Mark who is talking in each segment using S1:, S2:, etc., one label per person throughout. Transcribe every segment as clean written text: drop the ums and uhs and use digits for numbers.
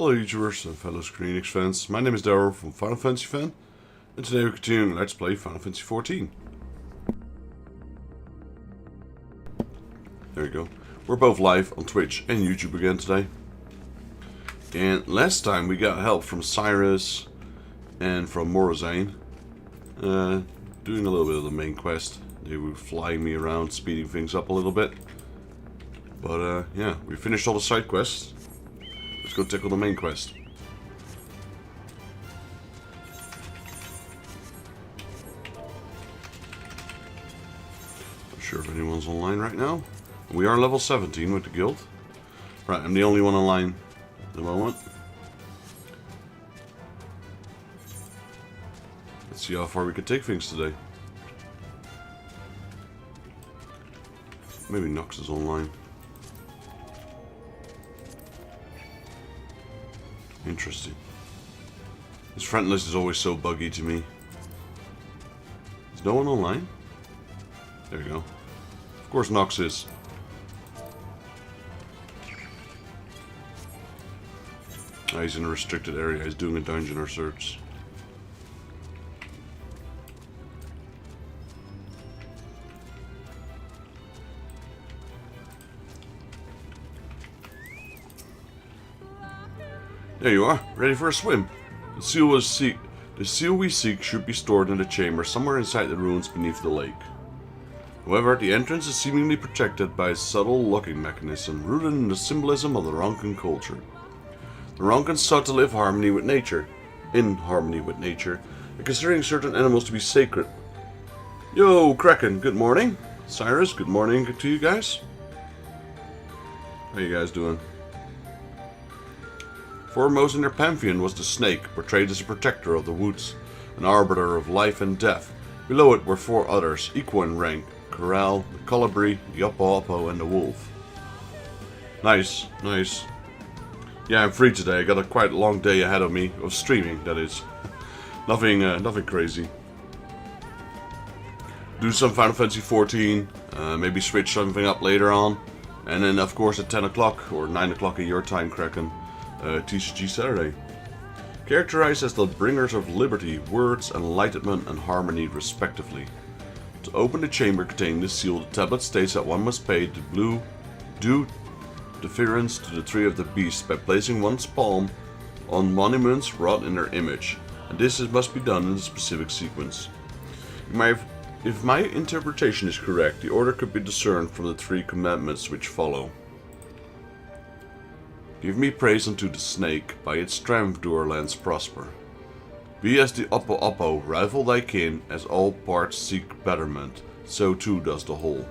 S1: Hello YouTubers and fellow Square Enix fans, my name is Daryl from Final Fantasy Fan, and today we're continuing Let's Play Final Fantasy XIV. There you go. We're both live on Twitch and YouTube again today. And last time we got help from Cyrus and from Eorzea, doing a little bit of the main quest. They were flying me around, speeding things up a little bit. But yeah, we finished all the side quests. Let's go tackle the main quest. Not sure if anyone's online right now. We are level 17 with the guild. Right, I'm the only one online at the moment. Let's see how far we can take things today. Maybe Nox is online. Interesting. This friend list is always so buggy to me. Is no one online? There we go. Of course Nox is. Oh, he's in a restricted area. He's doing a dungeon or search. There you are, ready for a swim. The seal we seek should be stored in a chamber somewhere inside the ruins beneath the lake. However, the entrance is seemingly protected by a subtle locking mechanism rooted in the symbolism of the Ronkan culture. The Ronkans sought to live in harmony with nature, and considering certain animals to be sacred. Yo, Kraken, good morning. Cyrus, good morning to you guys. How you guys doing? Foremost in their pantheon was the snake, portrayed as a protector of the woods, an arbiter of life and death. Below it were four others, equal in rank: Corral, the Colibri, the Oppo, and the wolf. Nice, nice. Yeah, I'm free today. I got a quite long day ahead of me, of streaming, that is. Nothing crazy. Do some Final Fantasy XIV, maybe switch something up later on, and then of course at 10 o'clock or 9 o'clock in your time, Kraken. TCG Saturday. Characterized as the bringers of liberty, words, enlightenment, and harmony, respectively. To open the chamber containing the seal, the tablet states that one must pay due deference to the Tree of the Beast by placing one's palm on monuments wrought in their image, and this must be done in a specific sequence. If my interpretation is correct, the order could be discerned from the three commandments which follow. Give me praise unto the snake, by its strength do our lands prosper. Be as the Oppo, rival thy kin, as all parts seek betterment, so too does the whole.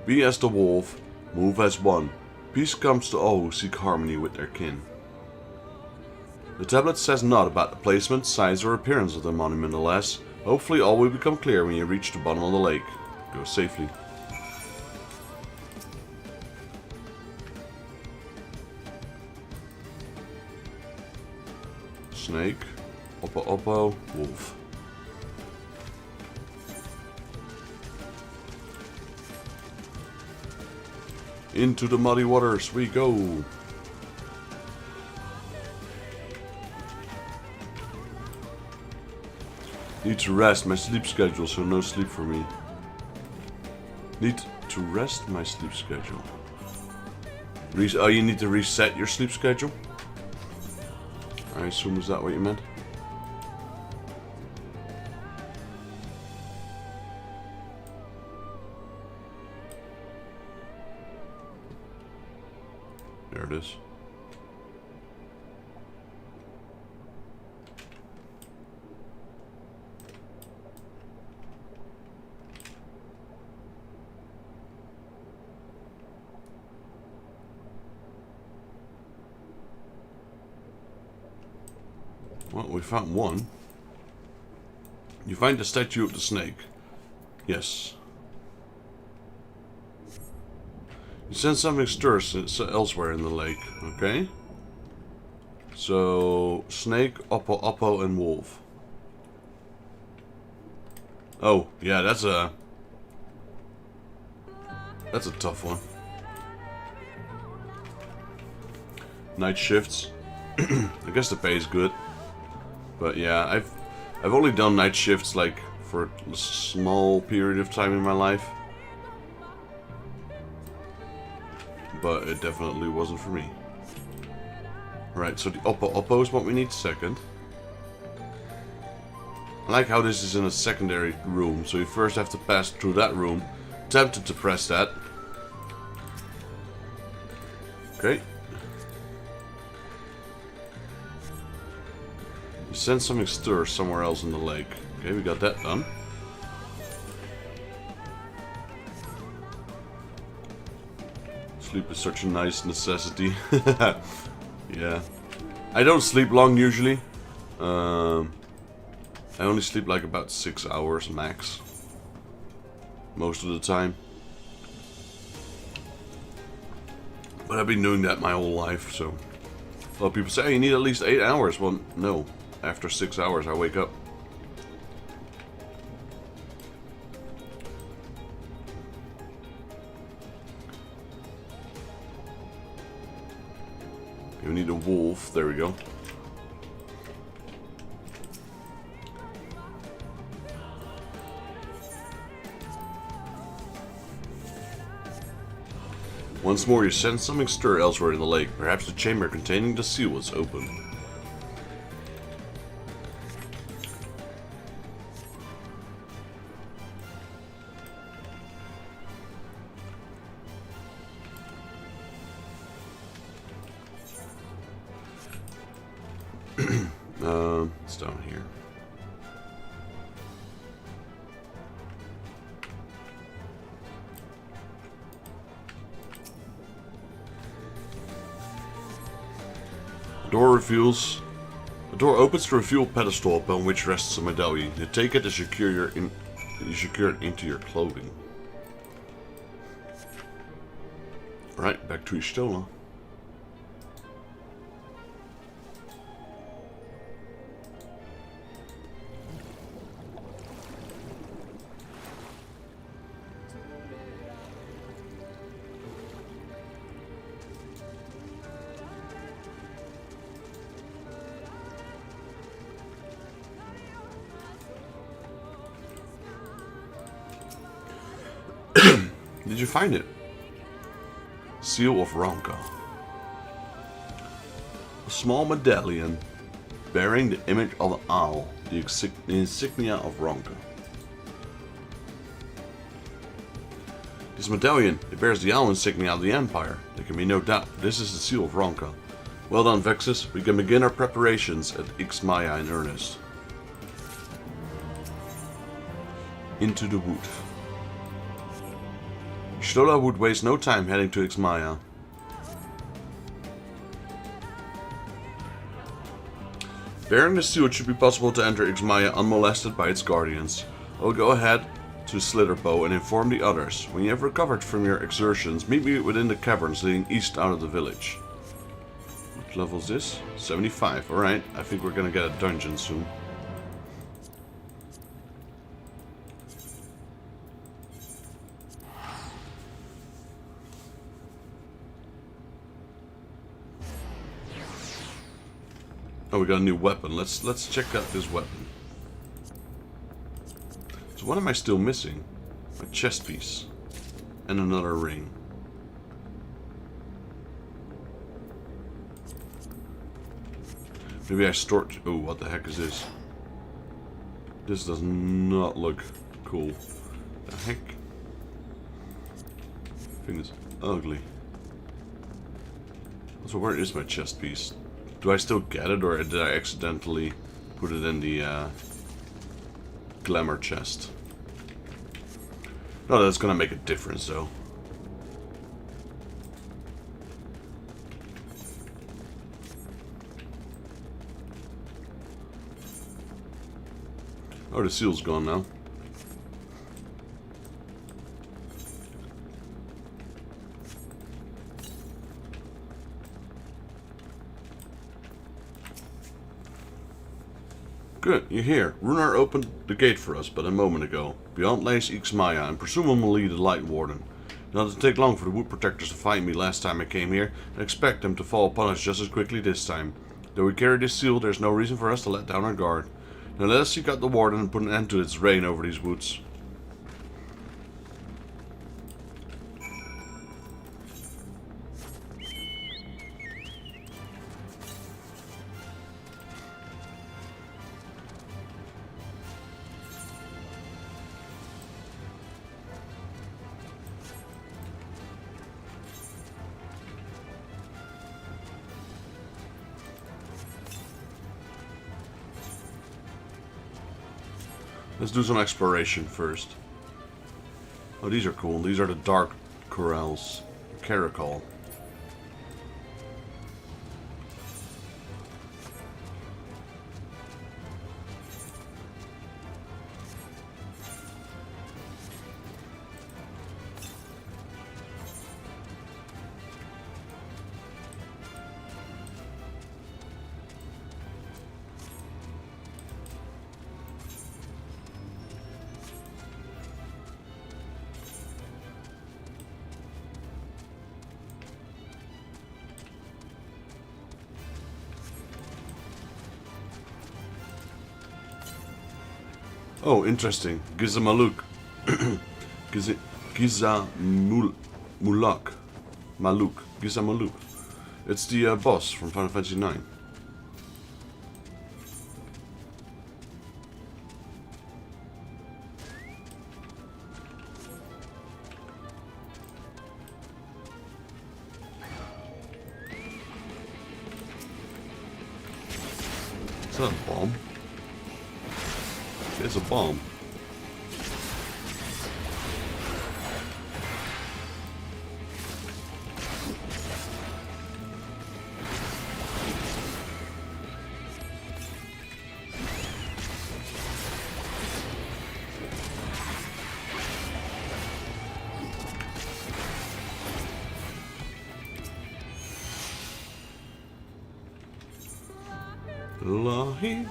S1: Be as the wolf, move as one, peace comes to all who seek harmony with their kin. The tablet says naught about the placement, size, or appearance of the monument, alas. Hopefully all will become clear when you reach the bottom of the lake. Go safely. Snake, Oppo, wolf. Into the muddy waters we go. Need to rest my sleep schedule, so no sleep for me. Need to rest my sleep schedule. Oh, you need to reset your sleep schedule? I assume, is that what you meant? There it is. Well, we found one. You find the statue of the snake. Yes. You sense something stirs elsewhere in the lake. Okay. So, snake, Oppo, and wolf. Oh, yeah, that's a tough one. Night shifts. I guess the pay is good. But yeah, I've only done night shifts like for a small period of time in my life. But it definitely wasn't for me. Right, so the Oppo is what we need second. I like how this is in a secondary room, so you first have to pass through that room. Tempted to press that. Okay. You sense something stir somewhere else in the lake. Okay, we got that done. Sleep is such a nice necessity. Yeah. I don't sleep long usually. I only sleep like about 6 hours max. Most of the time. But I've been doing that my whole life, so... A lot of people say, hey, you need at least 8 hours. Well, no. After 6 hours I wake up. We need a wolf. There we go. Once more, you sense something stir elsewhere in the lake. Perhaps the chamber containing the seal is open. It's down here. The door opens to reveal a pedestal upon which rests a medallion. You take it and secure it into your clothing. Alright, back to Y'shtola. Did you find it? Seal of Ronka. A small medallion bearing the image of an owl, the insignia of Ronka. This medallion, it bears the owl insignia of the Empire. There can be no doubt this is the seal of Ronka. Well done, Vexus. We can begin our preparations at Ixmaya in earnest. Into the wood. Y'shtola would waste no time heading to Ixmaya. Bearing the seal, it should be possible to enter Ixmaya unmolested by its guardians. I will go ahead to Slitherbow and inform the others. When you have recovered from your exertions, meet me within the caverns leading east out of the village. What level is this? 75. Alright, I think we're gonna get a dungeon soon. Oh, we got a new weapon. Let's check out this weapon. So what am I still missing? My chest piece. And another ring. Maybe I stored... Oh, what the heck is this? This does not look cool. The heck? I think it's ugly. So where is my chest piece? Do I still get it, or did I accidentally put it in the glamour chest? No, that's gonna make a difference though. Oh, the seal's gone now. Good, you're here. Runar opened the gate for us but a moment ago. Beyond lays Ixmaya and presumably the Light Warden. It didn't take long for the Wood Protectors to find me last time I came here. I expect them to fall upon us just as quickly this time. Though we carry this seal, there's no reason for us to let down our guard. Now let us seek out the warden and put an end to its reign over these woods. Let's do some exploration first. Oh, these are cool. These are the dark corals. Caracol. Oh, interesting. Gizamaluk. Gizamuluk. Maluk. Gizamaluk. It's the boss from Final Fantasy IX. Is that a bomb? It's a bomb. Lahi.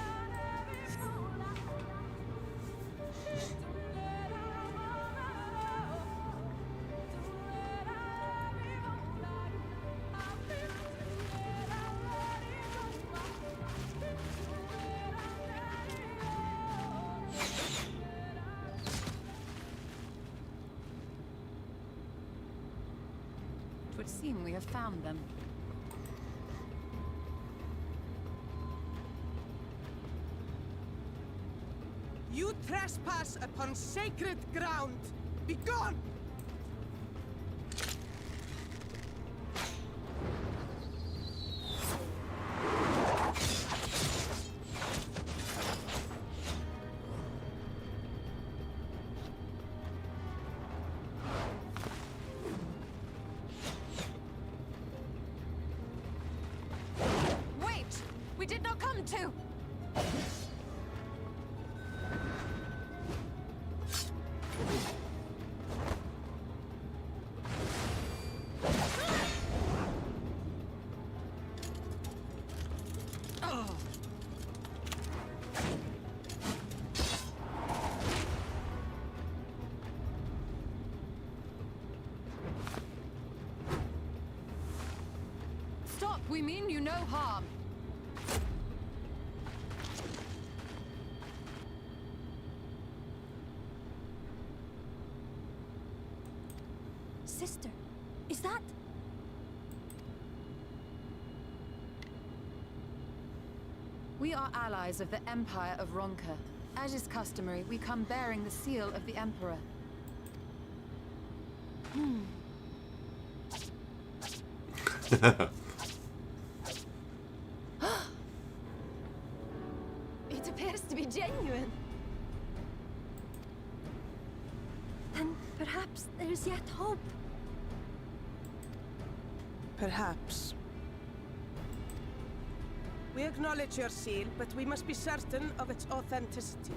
S2: It would seem we have found them.
S3: You trespass upon sacred ground! Begone!
S2: Wait! We did not come to... Stop! We mean you no harm.
S4: Sister, is that...
S2: We are allies of the Empire of Ronka. As is customary, we come bearing the seal of the Emperor.
S4: It appears to be genuine. Then perhaps there is yet hope.
S3: Perhaps. We acknowledge your seal, but we must be certain of its authenticity.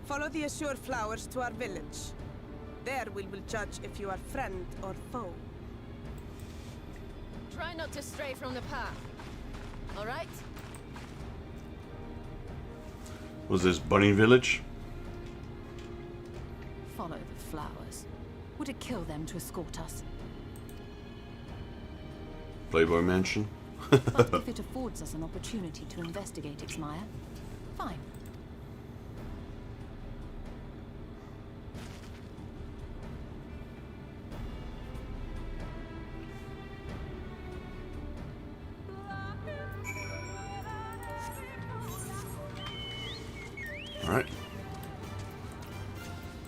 S3: Follow the azure flowers to our village. There we will judge if you are friend or foe.
S4: Try not to stray from the path. All right?
S1: Was this Bunny Village?
S2: Follow the flowers. Would it kill them to escort us?
S1: Playboy Mansion?
S2: But if it affords us an opportunity to investigate its mire, fine.
S1: Alright.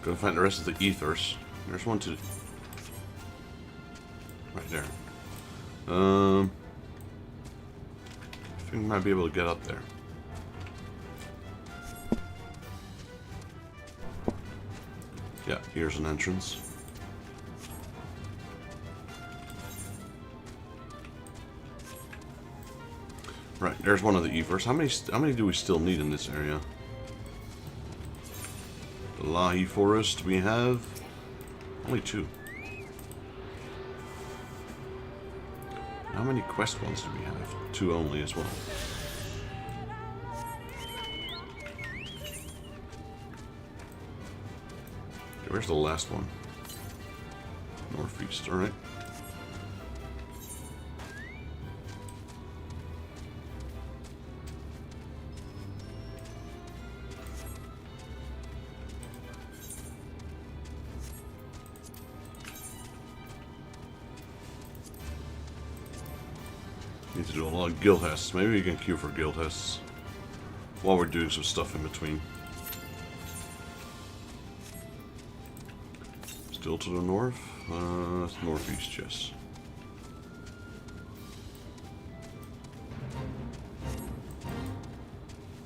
S1: Gotta find the rest of the ethers. There's one to... right there. I think we might be able to get up there. Yeah, here's an entrance. Right, there's one of the ethers. How many do we still need in this area? The Lahi Forest, we have only 2. How many quest ones do we have? 2 only as well. Okay, where's the last one? Northeast, alright. Need to do a lot of guild tests. Maybe we can queue for guild tests while we're doing some stuff in between. Still to the north? Northeast, yes.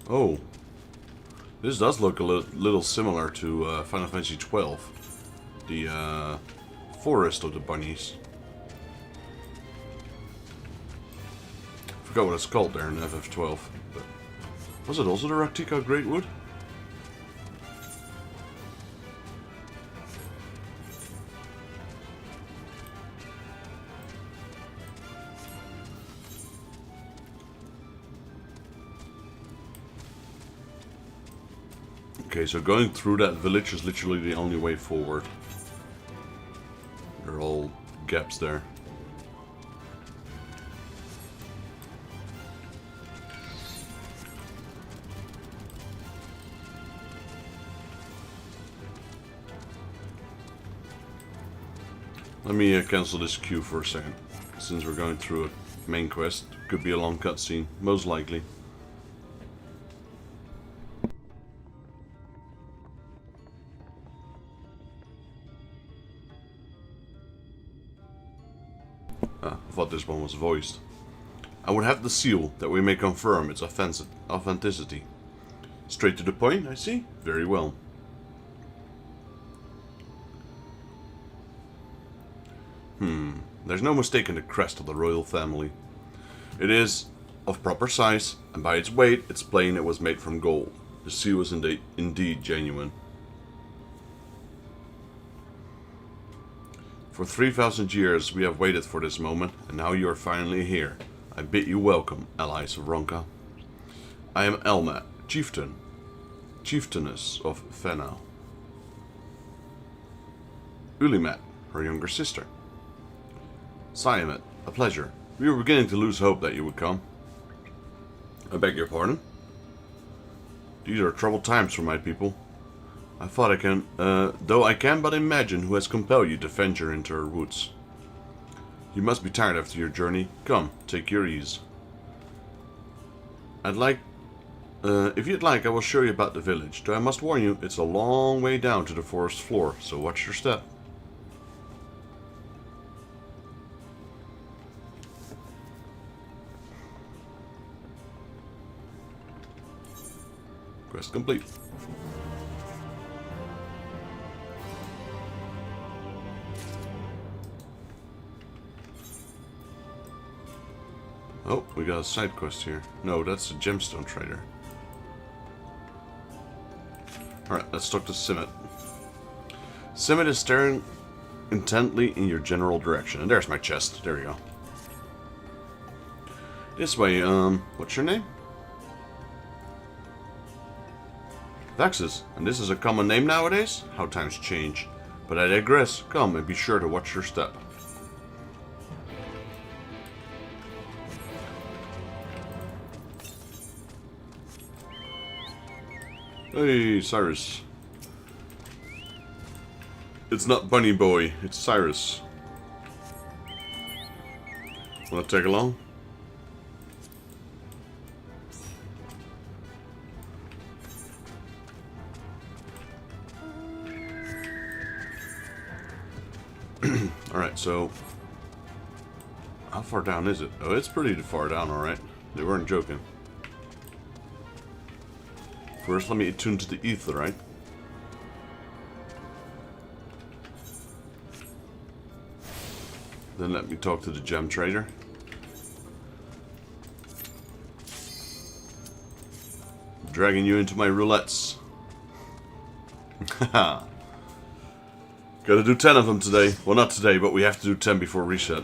S1: Oh. This does look a little similar to Final Fantasy XII. The Forest of the Bunnies. Forgot what it's called there in FF12. But was it also the Raktika Greatwood? Okay, so going through that village is literally the only way forward. There are all gaps there. Let me cancel this queue for a second, since we're going through a main quest. Could be a long cutscene, most likely. I thought this one was voiced. I would have the seal that we may confirm its authenticity. Straight to the point, I see? Very well. There's no mistaking the crest of the royal family. It is of proper size, and by its weight, it's plain it was made from gold. The seal is indeed genuine. For 3,000 years we have waited for this moment, and now you are finally here. I bid you welcome, allies of Ronka. I am Elma, chieftainess of Fenna. Ulimat, her younger sister. Siamet, a pleasure. We were beginning to lose hope that you would come. I beg your pardon? These are troubled times for my people. I thought I can, though I can but imagine who has compelled you to venture into her woods. You must be tired after your journey. Come, take your ease. If you'd like, I will show you about the village. Though I must warn you, it's a long way down to the forest floor, so watch your step. Quest complete. Oh, we got a side quest here. No, that's a gemstone trader. Alright, let's talk to Simmet. Simmet is staring intently in your general direction. And there's my chest. There we go. This way, what's your name? Vaxis, and this is a common name nowadays? How times change. But I digress. Come and be sure to watch your step. Hey, Cyrus. It's not Bunny Boy, it's Cyrus. Wanna tag along? Alright, so... how far down is it? Oh, it's pretty far down, alright. They weren't joking. First, let me attune to the ether, right? Then let me talk to the gem trader. Dragging you into my roulettes. Haha. Gotta do 10 of them today. Well, not today, but we have to do 10 before reset.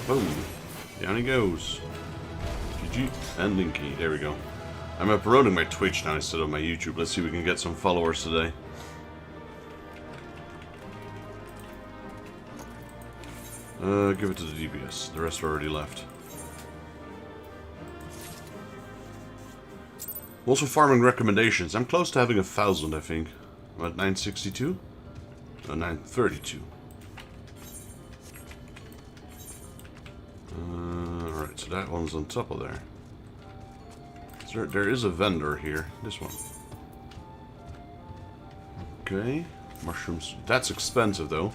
S1: Boom. Down he goes. GG. And Linky. There we go. I'm promoting my Twitch now instead of my YouTube. Let's see if we can get some followers today. Give it to the DPS. The rest are already left. Also farming recommendations. I'm close to having 1,000, I think. I'm at 962? 932. Alright, so that one's on top of there. There is a vendor here. This one. Okay. Mushrooms. That's expensive though.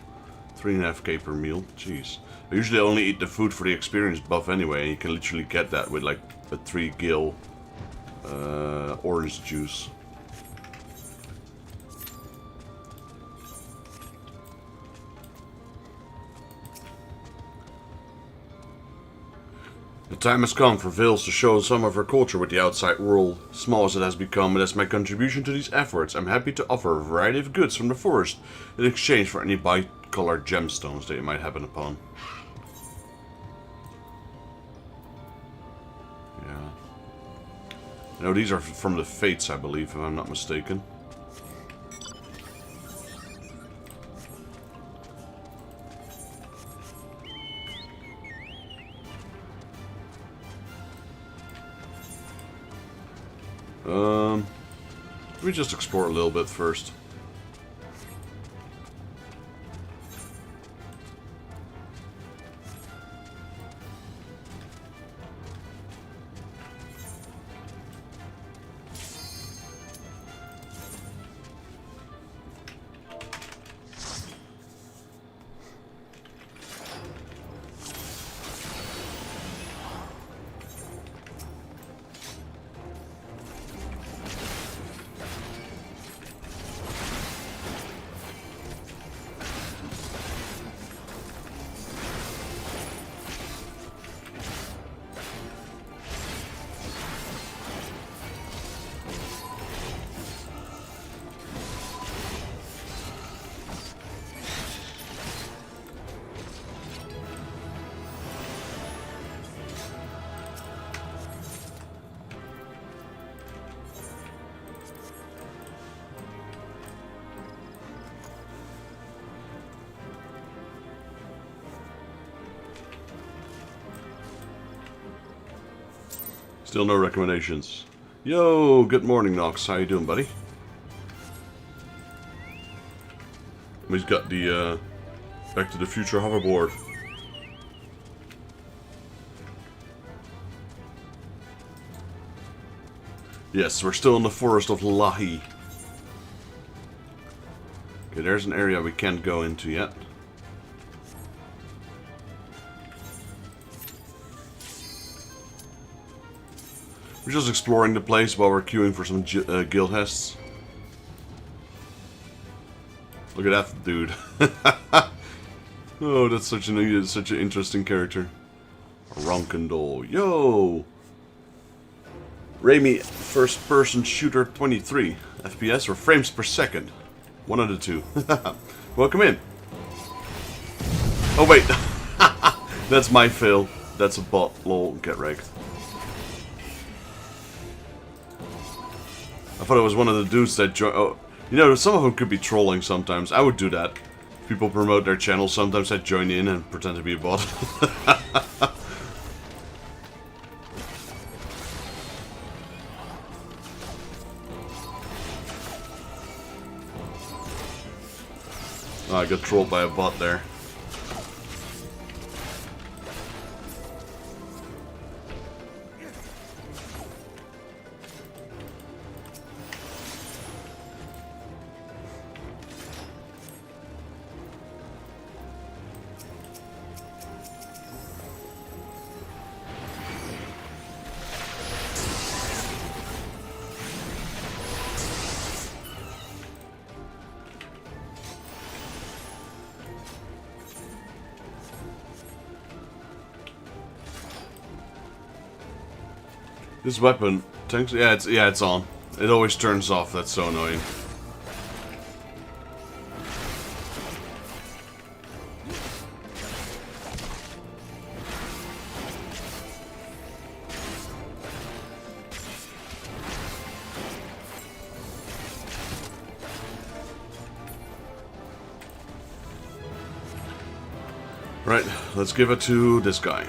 S1: 3.5k per meal. Jeez. I usually only eat the food for the experience buff anyway. And you can literally get that with like a 3 gil orange juice. The time has come for Vales to show some of her culture with the outside world. Small as it has become, and as my contribution to these efforts, I'm happy to offer a variety of goods from the forest in exchange for any bicolored gemstones that you might happen upon. Yeah. You know, these are from the Fates, I believe, if I'm not mistaken. Let me just explore a little bit first. Still no recommendations. Yo, good morning, Nox. How you doing, buddy? He's got the Back to the Future hoverboard. Yes, we're still in the forest of Lahi. Okay, there's an area we can't go into yet. We're just exploring the place while we're queuing for some guild hests. Look at that dude. Oh, that's such an interesting character. Ronkendol. Yo! Raimi first-person shooter 23. FPS or frames per second. One of the two. Welcome in. Oh wait. That's my fail. That's a bot. Lol. Get wrecked. I thought it was one of the dudes that joined. Oh, you know, some of them could be trolling sometimes. I would do that. People promote their channels. Sometimes I join in and pretend to be a bot. Oh, I got trolled by a bot there. This weapon, yeah, it's on. It always turns off. That's so annoying. Right, let's give it to this guy.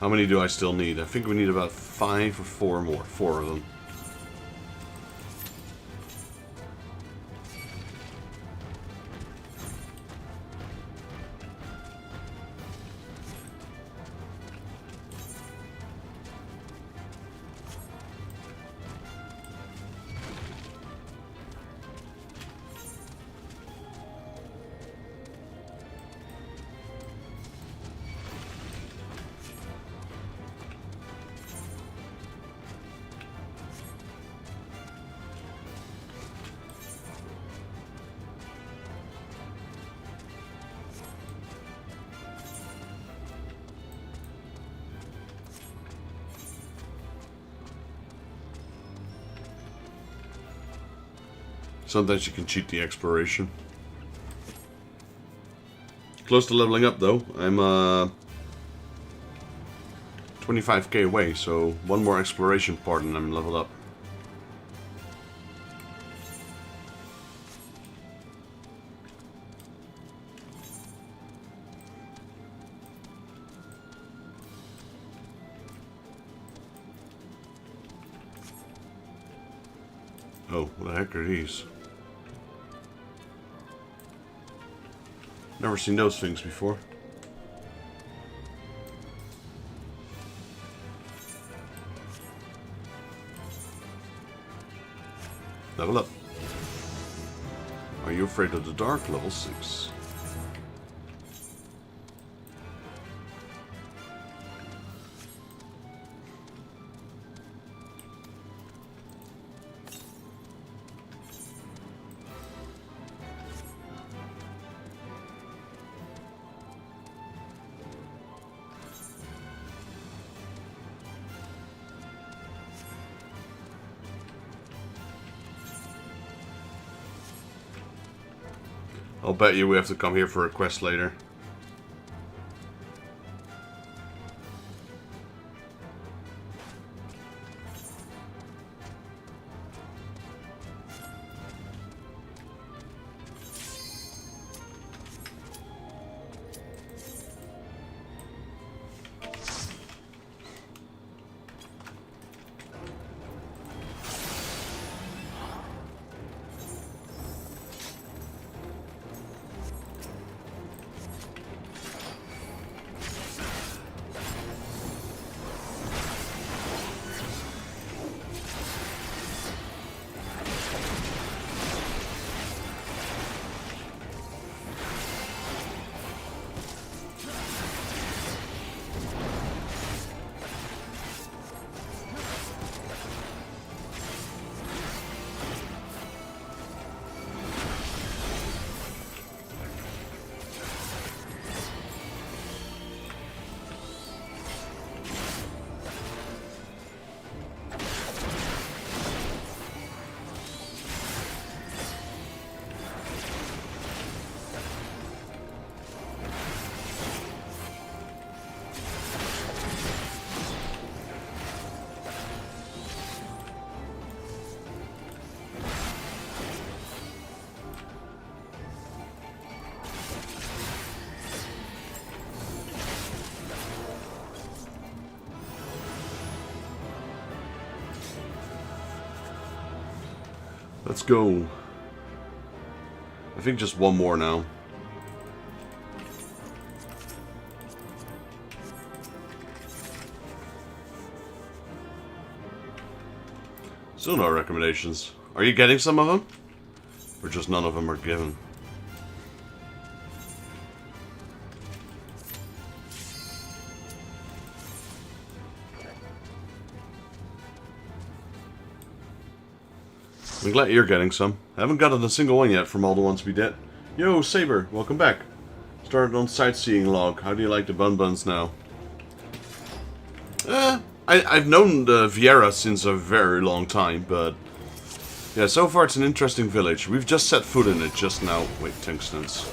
S1: How many do I still need? I think we need about 5 or 4 more. 4 of them. Sometimes you can cheat the exploration. Close to leveling up though. I'm 25k away, so one more exploration part and I'm leveled up. Oh, what the heck are these? Never seen those things before. Level up. Are you afraid of the dark? Level 6. I'll bet you we have to come here for a quest later. Let's go. I think just one more now. Still no recommendations. Are you getting some of them? Or just none of them are given? I'm glad you're getting some. I haven't gotten a single one yet from all the ones we did. Yo, Saber, welcome back. Started on sightseeing log. How do you like the bun buns now? I've known the Viera since a very long time, but yeah, so far it's an interesting village. We've just set foot in it just now. Wait, tungstens.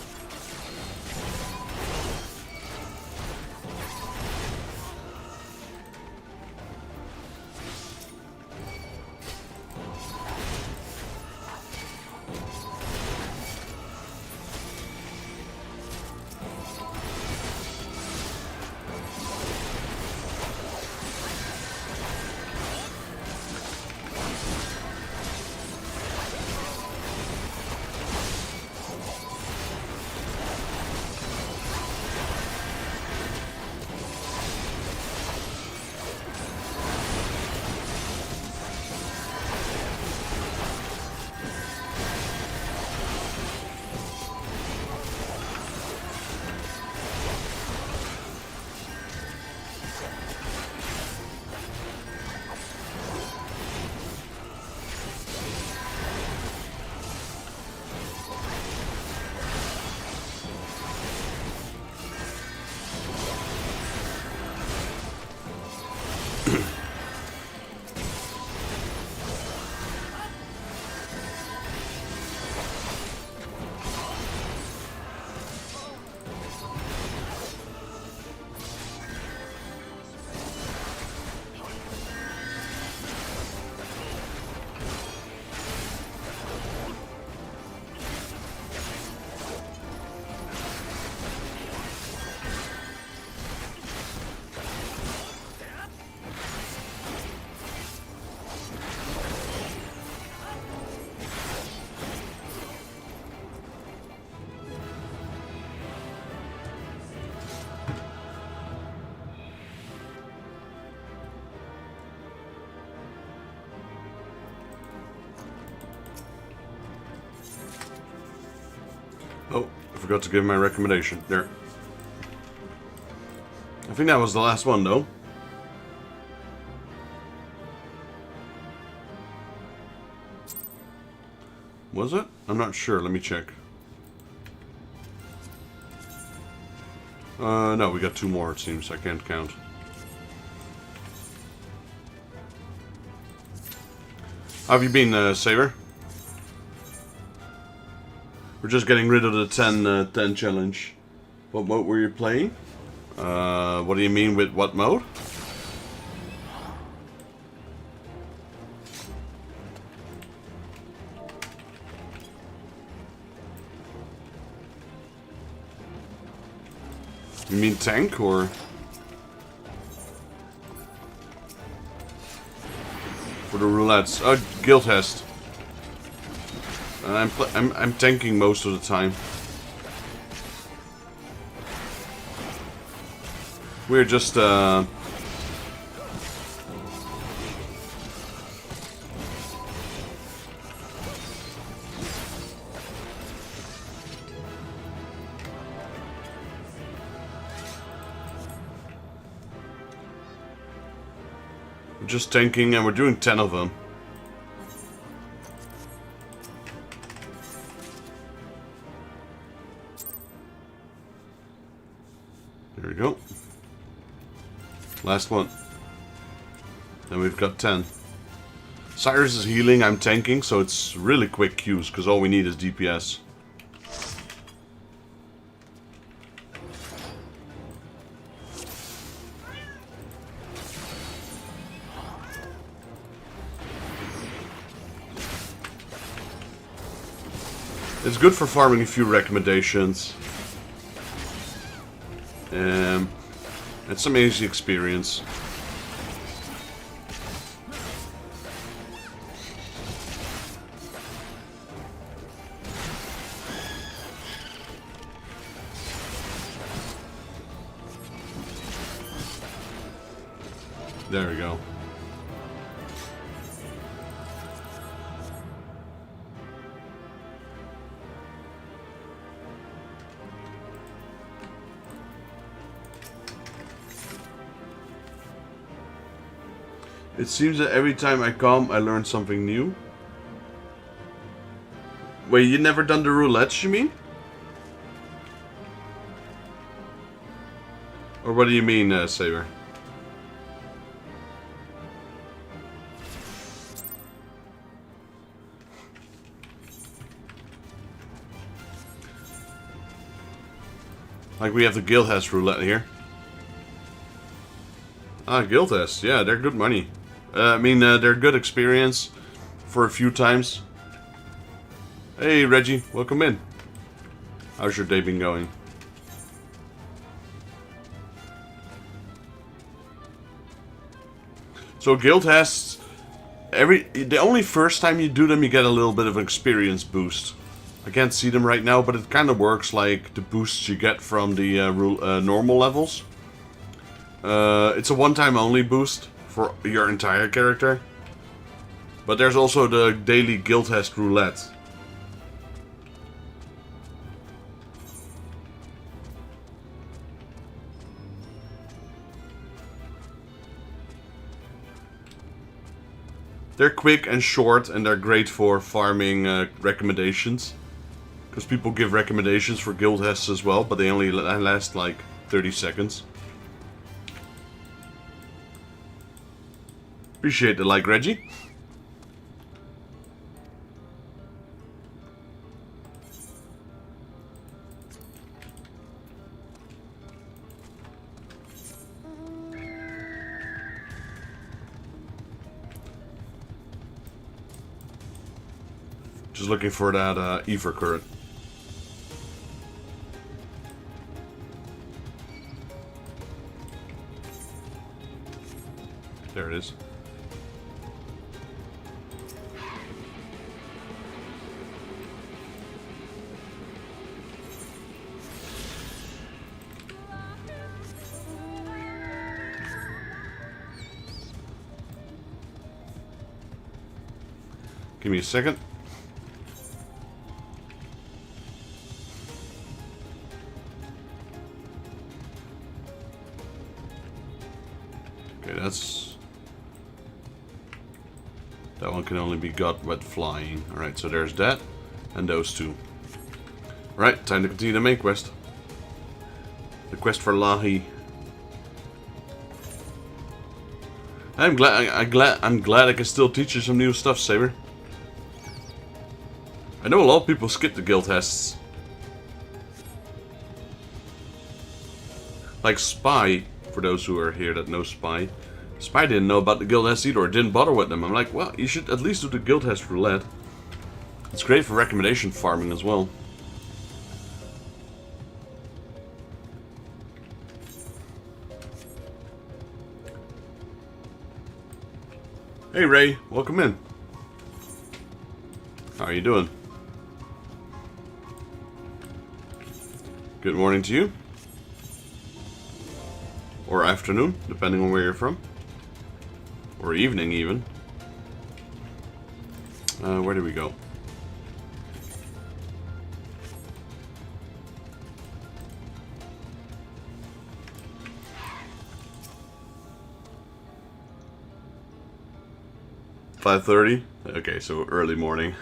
S1: Oh, I forgot to give my recommendation. There. I think that was the last one, though. Was it? I'm not sure. Let me check. No, we got two more, it seems. I can't count. How have you been, Saber? We're just getting rid of the 10 challenge. What mode were you playing? What do you mean with what mode? You mean tank or? For the roulettes. Oh, guild test. I'm tanking most of the time. We're just tanking, and we're doing 10 of them. There we go. Last one. Then we've got 10. Cyrus is healing, I'm tanking, so it's really quick queues, because all we need is DPS. It's good for farming a few recommendations. It's some easy experience. There we go. It seems that every time I come, I learn something new. Wait, you never done the roulettes, you mean? Or what do you mean, Saber? Like we have the Guildhest roulette here. Ah, Guildhest, yeah, they're good money. I mean, they're good experience for a few times. Hey, Reggie, welcome in. How's your day been going? So Guildhests, the only first time you do them, you get a little bit of an experience boost. I can't see them right now, but it kind of works like the boosts you get from the normal levels. It's a one-time only boost for your entire character. But there's also the daily Guildhest roulette. They're quick and short, and they're great for farming recommendations. Because people give recommendations for Guildhests as well, but they only last like 30 seconds. Appreciate the like, Reggie. Just looking for that ether current. There it is. Give me a second. Okay, that one can only be got with flying. Alright, so there's that, and those two. Alright, time to continue the main quest. The quest for Lahi. I'm glad I can still teach you some new stuff, Saber. I know a lot of people skip the Guildhests. Like Spy, for those who are here that know Spy. Spy didn't know about the Guildhest either, or didn't bother with them. I'm like, well, you should at least do the Guildhest roulette. It's great for recommendation farming as well. Hey Ray, welcome in. How are you doing? Good morning to you. Or afternoon, depending on where you're from. Or evening even. Where do we go? $5:30? Okay, so early morning.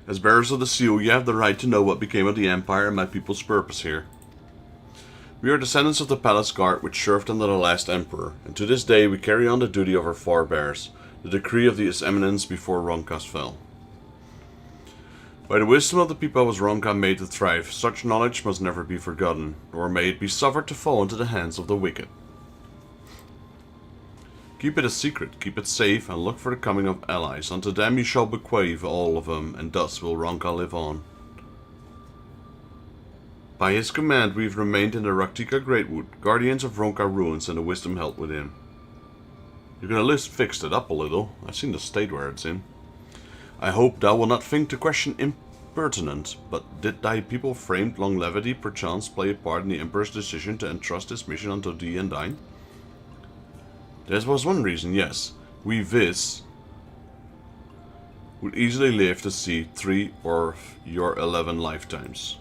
S1: As bearers of the seal, you have the right to know what became of the Empire and my people's purpose here. We are descendants of the palace guard which served under the last Emperor, and to this day we carry on the duty of our forebears, the decree of His Eminence before Ronca's fell. By the wisdom of the people was Ronca made to thrive. Such knowledge must never be forgotten, nor may it be suffered to fall into the hands of the wicked. Keep it a secret, keep it safe, and look for the coming of allies. Unto them you shall bequeath all of them, and thus will Ronca live on. By his command we have remained in the Raktika Greatwood, guardians of Ronca ruins and the wisdom held within. You can at least fix it up a little. I've seen the state where it's in. I hope thou will not think to question pertinent, but did thy people framed longevity perchance play a part in the Emperor's decision to entrust this mission unto thee and thine? There was one reason, yes. We Viz would easily live to see 3 or your 11 lifetimes.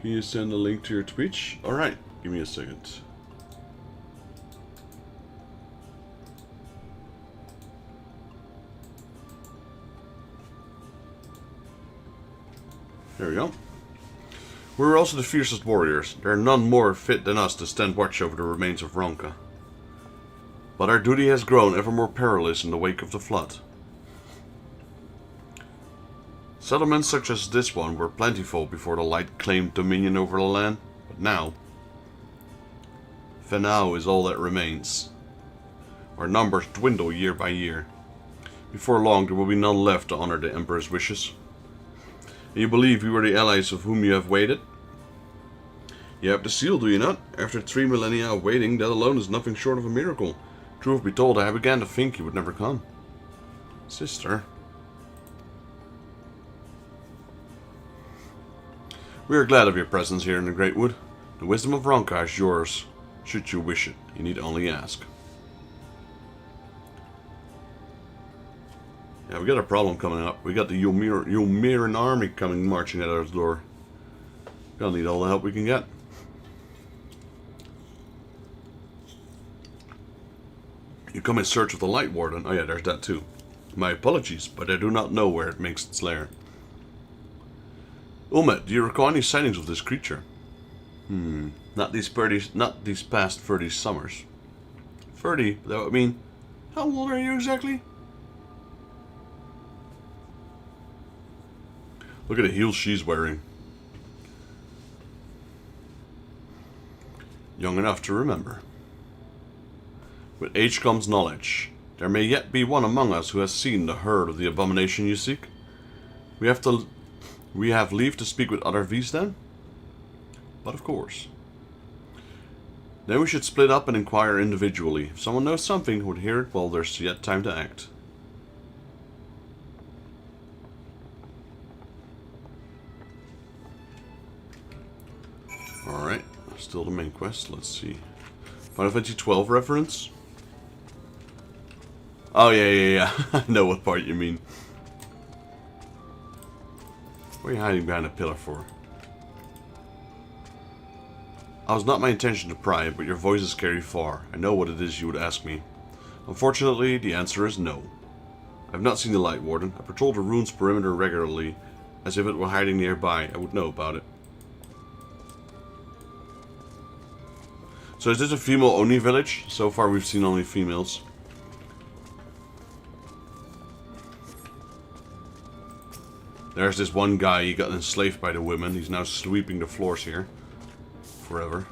S1: Can you send a link to your Twitch? Alright, give me a second. There we go. We're also the fiercest warriors. There are none more fit than us to stand watch over the remains of Ronka. But our duty has grown ever more perilous in the wake of the flood. Settlements such as this one were plentiful before the light claimed dominion over the land, but now, Fenau is all that remains. Our numbers dwindle year by year. Before long there will be none left to honor the Emperor's wishes. And you believe we were the allies of whom you have waited? You have the seal, do you not? After 3 millennia of waiting, that alone is nothing short of a miracle. Truth be told, I began to think you would never come. Sister. We are glad of your presence here in the Great Wood. The wisdom of Ronka is yours, should you wish it. You need only ask. Yeah, we got a problem coming up. We got the Yulmiran army coming marching at our door. Gonna need all the help we can get. You come in search of the Light Warden. Oh yeah, there's that too. My apologies, but I do not know where it makes its lair. Ulmet, do you recall any sightings of this creature? Not these past 30 summers. 30? That would mean, how old are you exactly? Look at the heels she's wearing. Young enough to remember. With age comes knowledge. There may yet be one among us who has seen the herd of the abomination you seek. We have leave to speak with other V's then? But of course. Then we should split up and inquire individually. If someone knows something who would hear it, well, there's yet time to act. Alright, still the main quest. Let's see. Final Fantasy XII reference? Oh, yeah. I know what part you mean. What are you hiding behind a pillar for? It was not my intention to pry, but your voices carry far. I know what it is you would ask me. Unfortunately, the answer is no. I have not seen the Light Warden. I patrol the ruins perimeter regularly, as if it were hiding nearby. I would know about it. So is this a female-only village? So far we've seen only females. There's this one guy, he got enslaved by the women. He's now sweeping the floors here. Forever.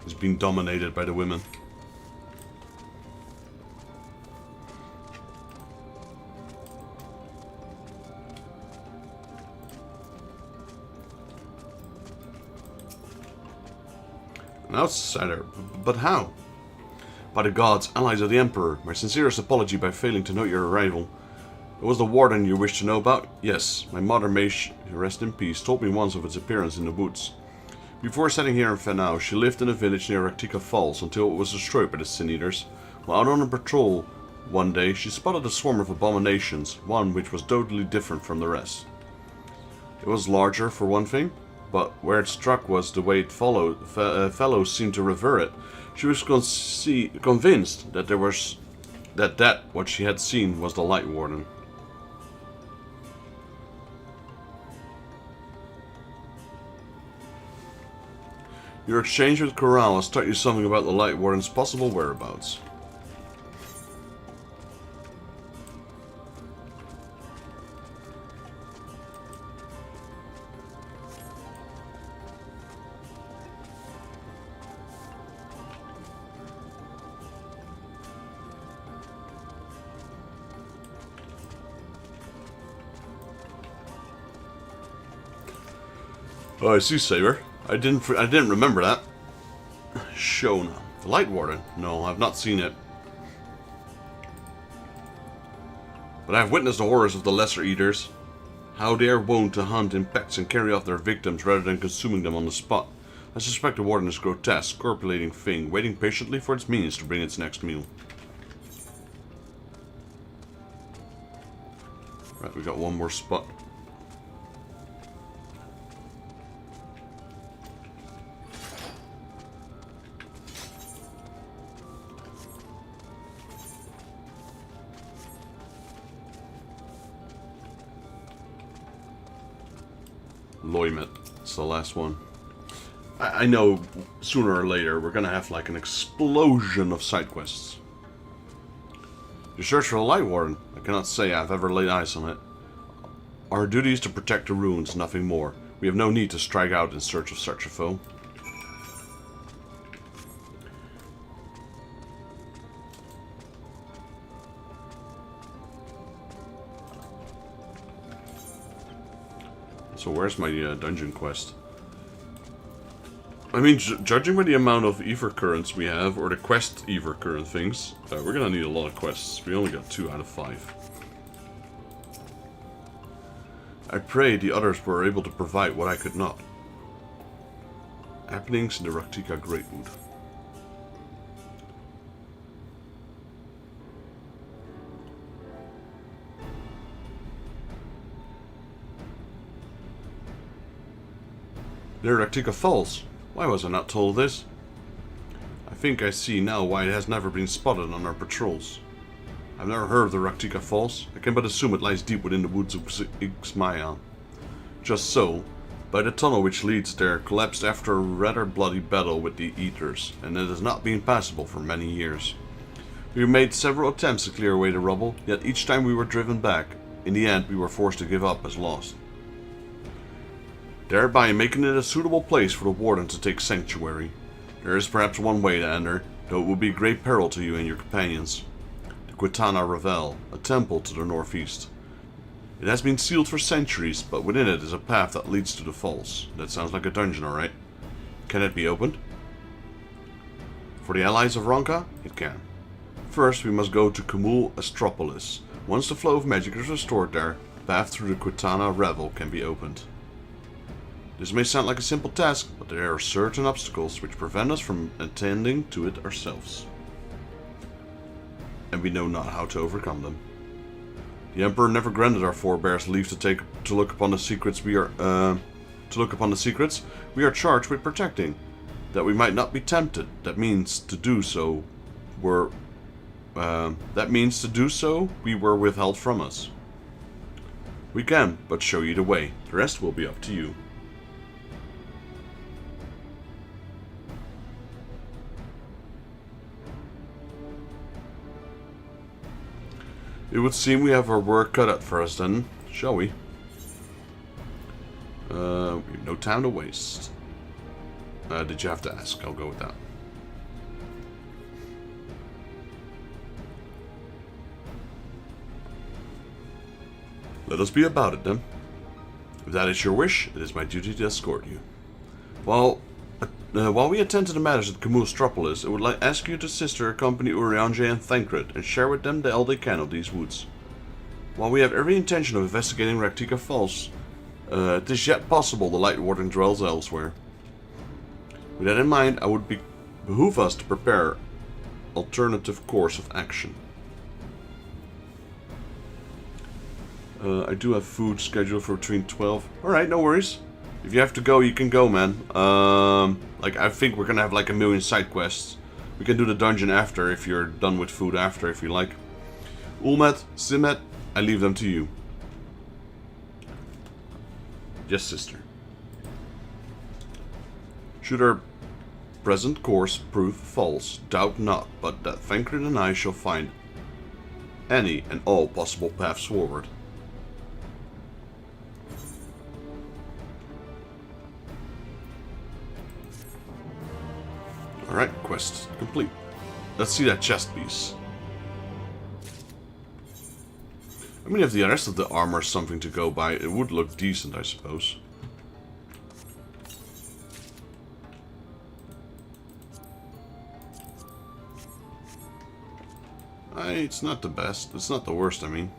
S1: He's been dominated by the women. An outsider, but how? By the gods, allies of the Emperor. My sincerest apology by failing to note your arrival. It was the Warden you wished to know about? Yes, my mother, may she rest in peace, told me once of its appearance in the woods. Before setting here in Fenau, she lived in a village near Raktika Falls until it was destroyed by the Sin Eaters. While out on a patrol one day, she spotted a swarm of abominations, one which was totally different from the rest. It was larger, for one thing, but where it struck was the way it followed. Fellows seemed to revere it. She was convinced that what she had seen was the Light Warden. Your exchange with Corral has taught you something about the Light Warden's possible whereabouts. Oh, I see, Saber. I didn't remember that. Shona. The Light Warden? No, I've not seen it. But I have witnessed the horrors of the lesser eaters. How they are wont to hunt in packs and carry off their victims rather than consuming them on the spot. I suspect the warden is a grotesque, corpulating thing, waiting patiently for its means to bring its next meal. Right, we got one more spot. Loymet. It's the last one. I know sooner or later we're gonna have like an explosion of side quests. You search for the Light Warden. I cannot say I've ever laid eyes on it. Our duty is to protect the ruins, nothing more. We have no need to strike out in search of such a foe. So where's my dungeon quest? I mean, judging by the amount of Ether currents we have, or the quest Ether current things, we're gonna need a lot of quests. We only got 2 out of 5. I pray the others were able to provide what I could not. Happenings in the Raktika Greatwood. Near Raktika Falls. Why was I not told this? I think I see now why it has never been spotted on our patrols. I've never heard of the Raktika Falls. I can but assume it lies deep within the woods of Ixmayan. Just so, by the tunnel which leads there collapsed after a rather bloody battle with the Eaters, and it has not been passable for many years. We made several attempts to clear away the rubble, yet each time we were driven back. In the end, we were forced to give up as lost, thereby making it a suitable place for the warden to take sanctuary. There is perhaps one way to enter, though it will be great peril to you and your companions. The Quitana Revel, a temple to the northeast. It has been sealed for centuries, but within it is a path that leads to the falls. That sounds like a dungeon, alright. Can it be opened? For the allies of Ronka, it can. First, we must go to Kumul Astropolis. Once the flow of magic is restored there, the path through the Quitana Revel can be opened. This may sound like a simple task, but there are certain obstacles which prevent us from attending to it ourselves. And we know not how to overcome them. The Emperor never granted our forebears leave to look upon the secrets we are charged with protecting, that we might not be tempted. That means to do so we were withheld from us. We can but show you the way. The rest will be up to you. It would seem we have our work cut out for us then, shall we? We have no time to waste. Did you have to ask? I'll go with that. Let us be about it then. If that is your wish, it is my duty to escort you. While we attend to the matters at Kumul Astropolis, I would ask you to sister accompany Eorzea and Thancred and share with them the all they can of these woods. While we have every intention of investigating Raktika Falls, it is yet possible the Light Warden dwells elsewhere. With that in mind, it would behoove us to prepare alternative course of action. I do have food scheduled for between 12. Alright, no worries. If you have to go, you can go, man. I think we're gonna have like a million side quests. We can do the dungeon after if you're done with food after, if you like. Ulmet, Simet, I leave them to you. Yes, sister. Should our present course prove false, doubt not, but that Thancred and I shall find any and all possible paths forward. Alright, quest complete. Let's see that chest piece. I mean, if the rest of the armor is something to go by, it would look decent, I suppose. It's not the best. It's not the worst, I mean.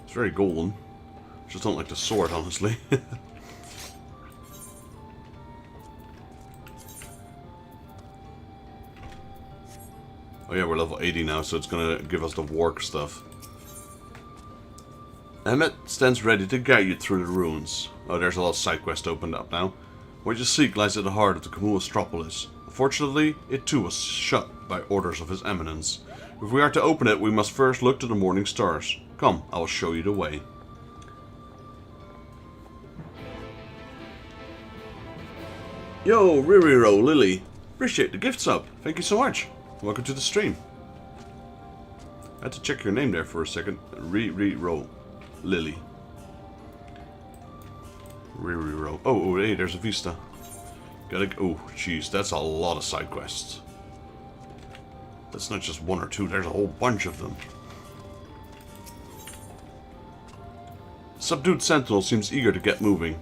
S1: It's very golden. Just don't like the sword, honestly. Oh yeah, we're level 80 now, so it's gonna give us the work stuff. Emmet stands ready to guide you through the ruins. Oh, there's a lot of side quests opened up now. What you seek lies at the heart of the Camustropolis. Unfortunately, it too was shut by orders of His Eminence. If we are to open it, we must first look to the morning stars. Come, I will show you the way. Yo, Ririro, Lily. Appreciate the gift sub. Thank you so much. Welcome to the stream. I had to check your name there for a second. Ririro, Lily. Ririro. Oh, hey, there's a vista. Gotta. Oh, jeez, that's a lot of side quests. That's not just one or two. There's a whole bunch of them. Subdued Sentinel seems eager to get moving.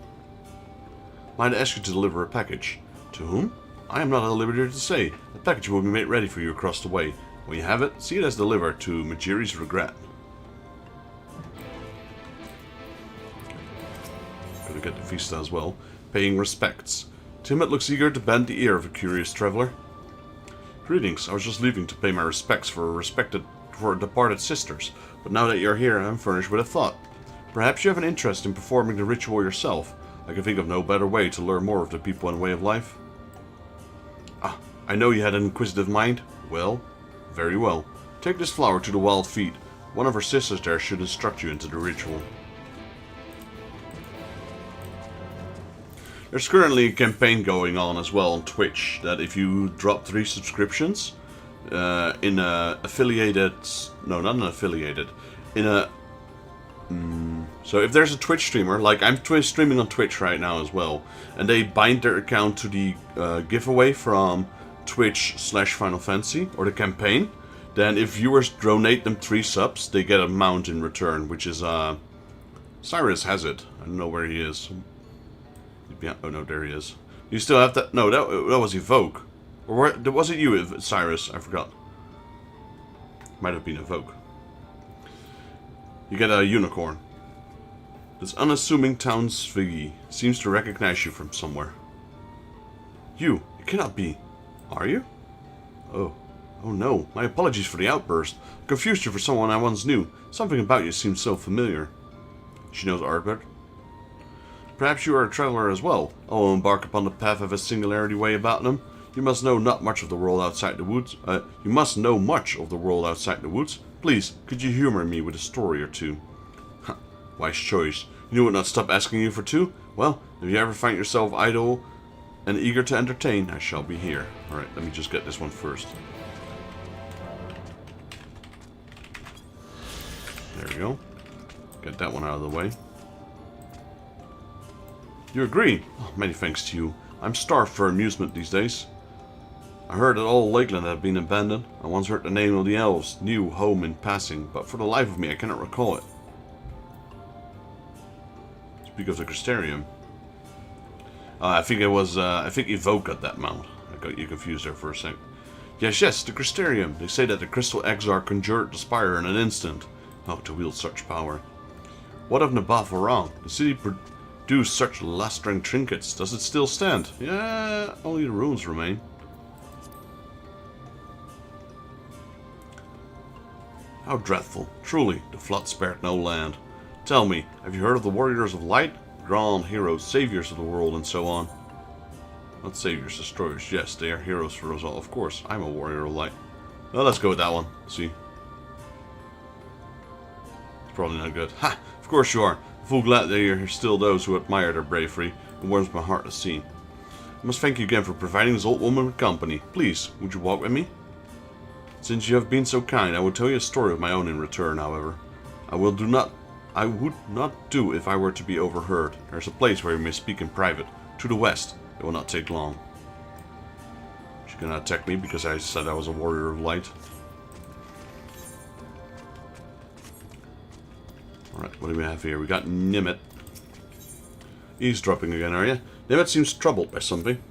S1: Might I ask you to deliver a package? To whom? I am not at liberty to say. The package will be made ready for you across the way. When you have it, see it as delivered to Majiri's regret. Gonna get the vista as well. Paying respects. Timid looks eager to bend the ear of a curious traveler. Greetings. I was just leaving to pay my respects for departed sisters, but now that you're here, I'm furnished with a thought. Perhaps you have an interest in performing the ritual yourself. I can think of no better way to learn more of the people and way of life. Ah, I know you had an inquisitive mind. Well, very well. Take this flower to the wild feet. One of her sisters there should instruct you into the ritual. There's currently a campaign going on as well on Twitch that if you drop 3 subscriptions in a affiliated... No, not an affiliated. In a... So if there's a Twitch streamer, like I'm streaming on Twitch right now as well, and they bind their account to the giveaway from Twitch/Final Fantasy, or the campaign, then if viewers donate them 3 subs, they get a mount in return, which is, Cyrus has it. I don't know where he is. Oh no, there he is. You still have that? No, that was Evoke. Or was it you, Cyrus? I forgot. Might have been Evoke. You get a unicorn. This unassuming townsviggy seems to recognize you from somewhere. You cannot be. Are you? Oh no. My apologies for the outburst. I confused you for someone I once knew. Something about you seems so familiar. She knows Ardbert. Perhaps you are a traveler as well. I will embark upon the path of a singularity way about them. You must know not much of the world outside the woods. You must know much of the world outside the woods. Please, could you humor me with a story or two? Wise choice. You would not stop asking you for 2? Well, if you ever find yourself idle and eager to entertain, I shall be here. Alright, let me just get this one first. There we go. Get that one out of the way. You agree? Oh, many thanks to you. I'm starved for amusement these days. I heard that all Lakeland had been abandoned. I once heard the name of the elves' new home in passing, but for the life of me I cannot recall it. Speak of the Crystarium. I think it was, I think Evoke got that mount. I got you confused there for a sec. Yes, the Crystarium. They say that the Crystal Exarch conjured the spire in an instant. Oh, to wield such power. What of Nabath-Varang? The city produced such lustring trinkets. Does it still stand? Yeah, only the ruins remain. How dreadful. Truly, the flood spared no land. Tell me, have you heard of the Warriors of Light? Grand heroes, saviors of the world, and so on. Not saviors, destroyers. Yes, they are heroes for us all. Of course, I'm a Warrior of Light. Well, let's go with that one. See. It's probably not good. Ha! Of course you are. Full glad that you're still those who admire their bravery. It warms my heart to see. I must thank you again for providing this old woman with company. Please, would you walk with me? Since you have been so kind, I will tell you a story of my own in return, however. I would not do if I were to be overheard. There's a place where you may speak in private. To the west. It will not take long. She's gonna attack me because I said I was a Warrior of Light. Alright, what do we have here? We got Nimit. Eavesdropping again, are you? Nimit seems troubled by something.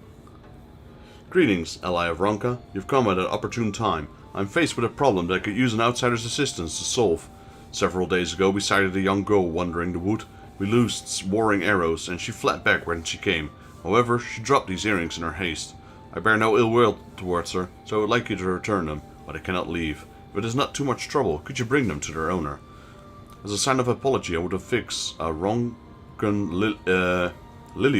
S1: Greetings, ally of Ronka. You've come at an opportune time. I'm faced with a problem that I could use an outsider's assistance to solve. Several days ago we sighted a young girl wandering the wood. We loosed warring arrows, and she fled back when she came. However, she dropped these earrings in her haste. I bear no ill will towards her, so I would like you to return them, but I cannot leave. If it is not too much trouble, could you bring them to their owner? As a sign of apology, I would affix a lily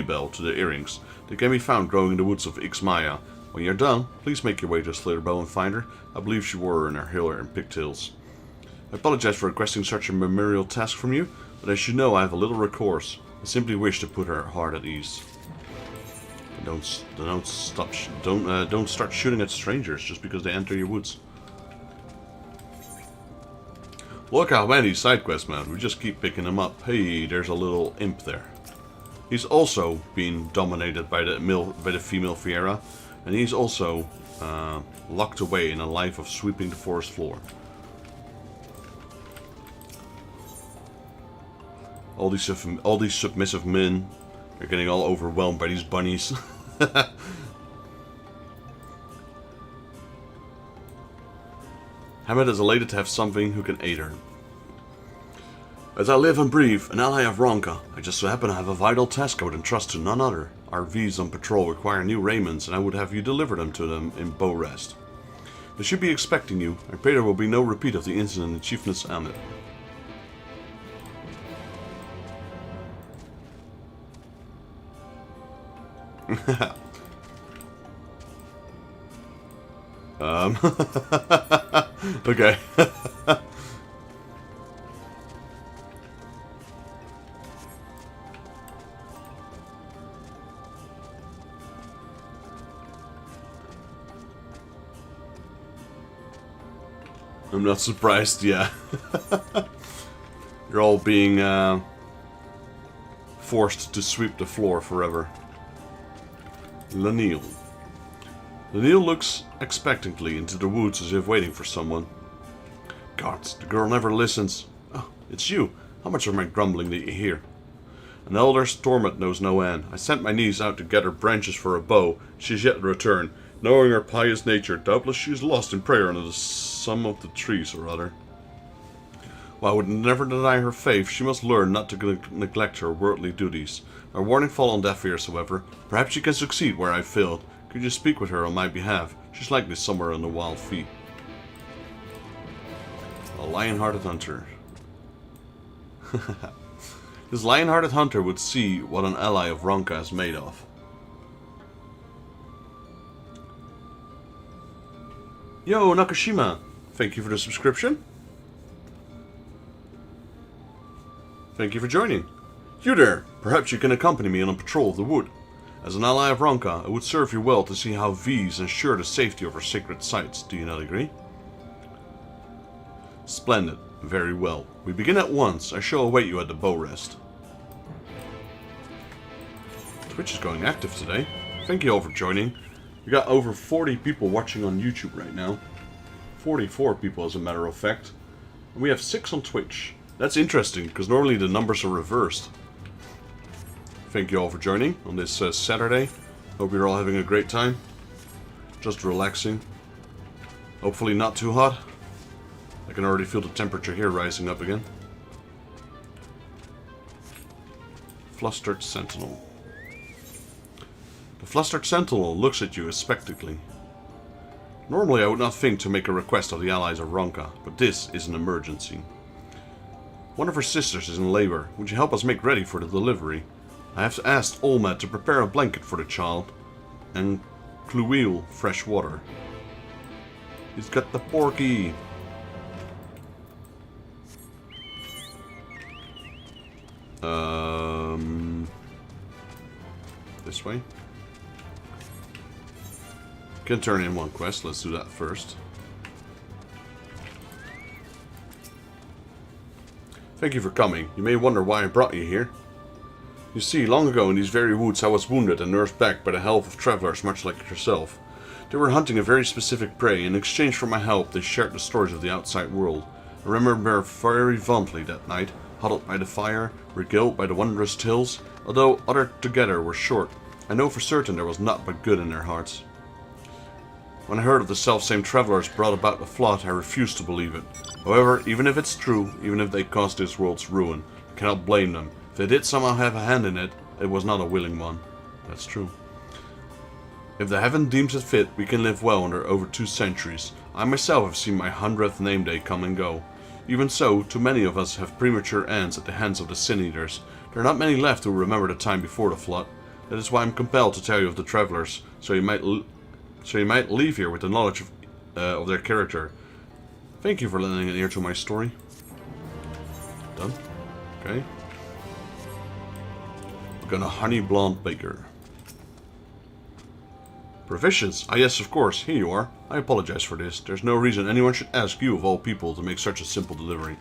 S1: bell to the earrings. They can be found growing in the woods of Ixmaya. When you're done, please make your way to Slitherbow and find her. I believe she wore her in her hair and pigtails. I apologize for requesting such a memorial task from you, but as you know, I have a little recourse. I simply wish to put her heart at ease. Don't start shooting at strangers just because they enter your woods. Look how many side quests, man. We just keep picking them up. Hey, there's a little imp there. He's also being dominated by the female Fiera, and he's also locked away in a life of sweeping the forest floor. All these submissive men are getting all overwhelmed by these bunnies. Hammett is elated to have something who can aid her. As I live and breathe, an ally of Ronka, I just so happen to have a vital task I would entrust to none other. Our V's on patrol require new raiments, and I would have you deliver them to them in Bow Rest. They should be expecting you. I pray there will be no repeat of the incident in Chiefness Amit. Okay. I'm not surprised, yeah. You're all being forced to sweep the floor forever. Lanil. Lanil looks expectantly into the woods as if waiting for someone. Gods, the girl never listens. Oh, it's you. How much of my grumbling did you hear? An elder's torment knows no end. I sent my niece out to gather branches for a bow. She is yet to return. Knowing her pious nature, doubtless she is lost in prayer under some of the trees or other. While I would never deny her faith, she must learn not to neglect her worldly duties. My warning fell on deaf ears, however. Perhaps she can succeed where I failed. Could you speak with her on my behalf? She's likely somewhere on the wild feet. A lion-hearted hunter. This lion-hearted hunter would see what an ally of Ronka is made of. Yo, Nakashima! Thank you for the subscription. Thank you for joining. You there! Perhaps you can accompany me on a patrol of the wood. As an ally of Ronka, it would serve you well to see how V's ensure the safety of our sacred sites. Do you not agree? Splendid. Very well. We begin at once. I shall await you at the Bow Rest. Twitch is going active today. Thank you all for joining. We got over 40 people watching on YouTube right now. 44 people as a matter of fact. And we have 6 on Twitch. That's interesting, because normally the numbers are reversed. Thank you all for joining on this Saturday. Hope you're all having a great time. Just relaxing. Hopefully not too hot. I can already feel the temperature here rising up again. Flustered Sentinel. The Flustered Sentinel looks at you expectantly. Normally I would not think to make a request of the allies of Ronka, but this is an emergency. One of her sisters is in labor. Would you help us make ready for the delivery? I have asked Olmed to prepare a blanket for the child and Cluweel fresh water. He's got the porky. This way. Can turn in one quest. Let's do that first. Thank you for coming. You may wonder why I brought you here. You see, long ago in these very woods I was wounded and nursed back by the help of travelers much like yourself. They were hunting a very specific prey. In exchange for my help, they shared the stories of the outside world. I remember very fondly that night, huddled by the fire, regaled by the wondrous tales. Although uttered together were short, I know for certain there was naught but good in their hearts. When I heard of the self-same travelers brought about the flood, I refused to believe it. However, even if it's true, even if they caused this world's ruin, I cannot blame them. If they did somehow have a hand in it, it was not a willing one. That's true. If the heaven deems it fit, we can live well under over 2 centuries. I myself have seen my 100th name day come and go. Even so, too many of us have premature ends at the hands of the Sin Eaters. There are not many left who remember the time before the flood. That is why I'm compelled to tell you of the travelers, so you might leave here with the knowledge of their character. Thank you for lending an ear to my story. Done. Okay. We're gonna honey blonde baker. Provisions? Ah yes, of course. Here you are. I apologize for this. There's no reason anyone should ask you of all people to make such a simple delivery.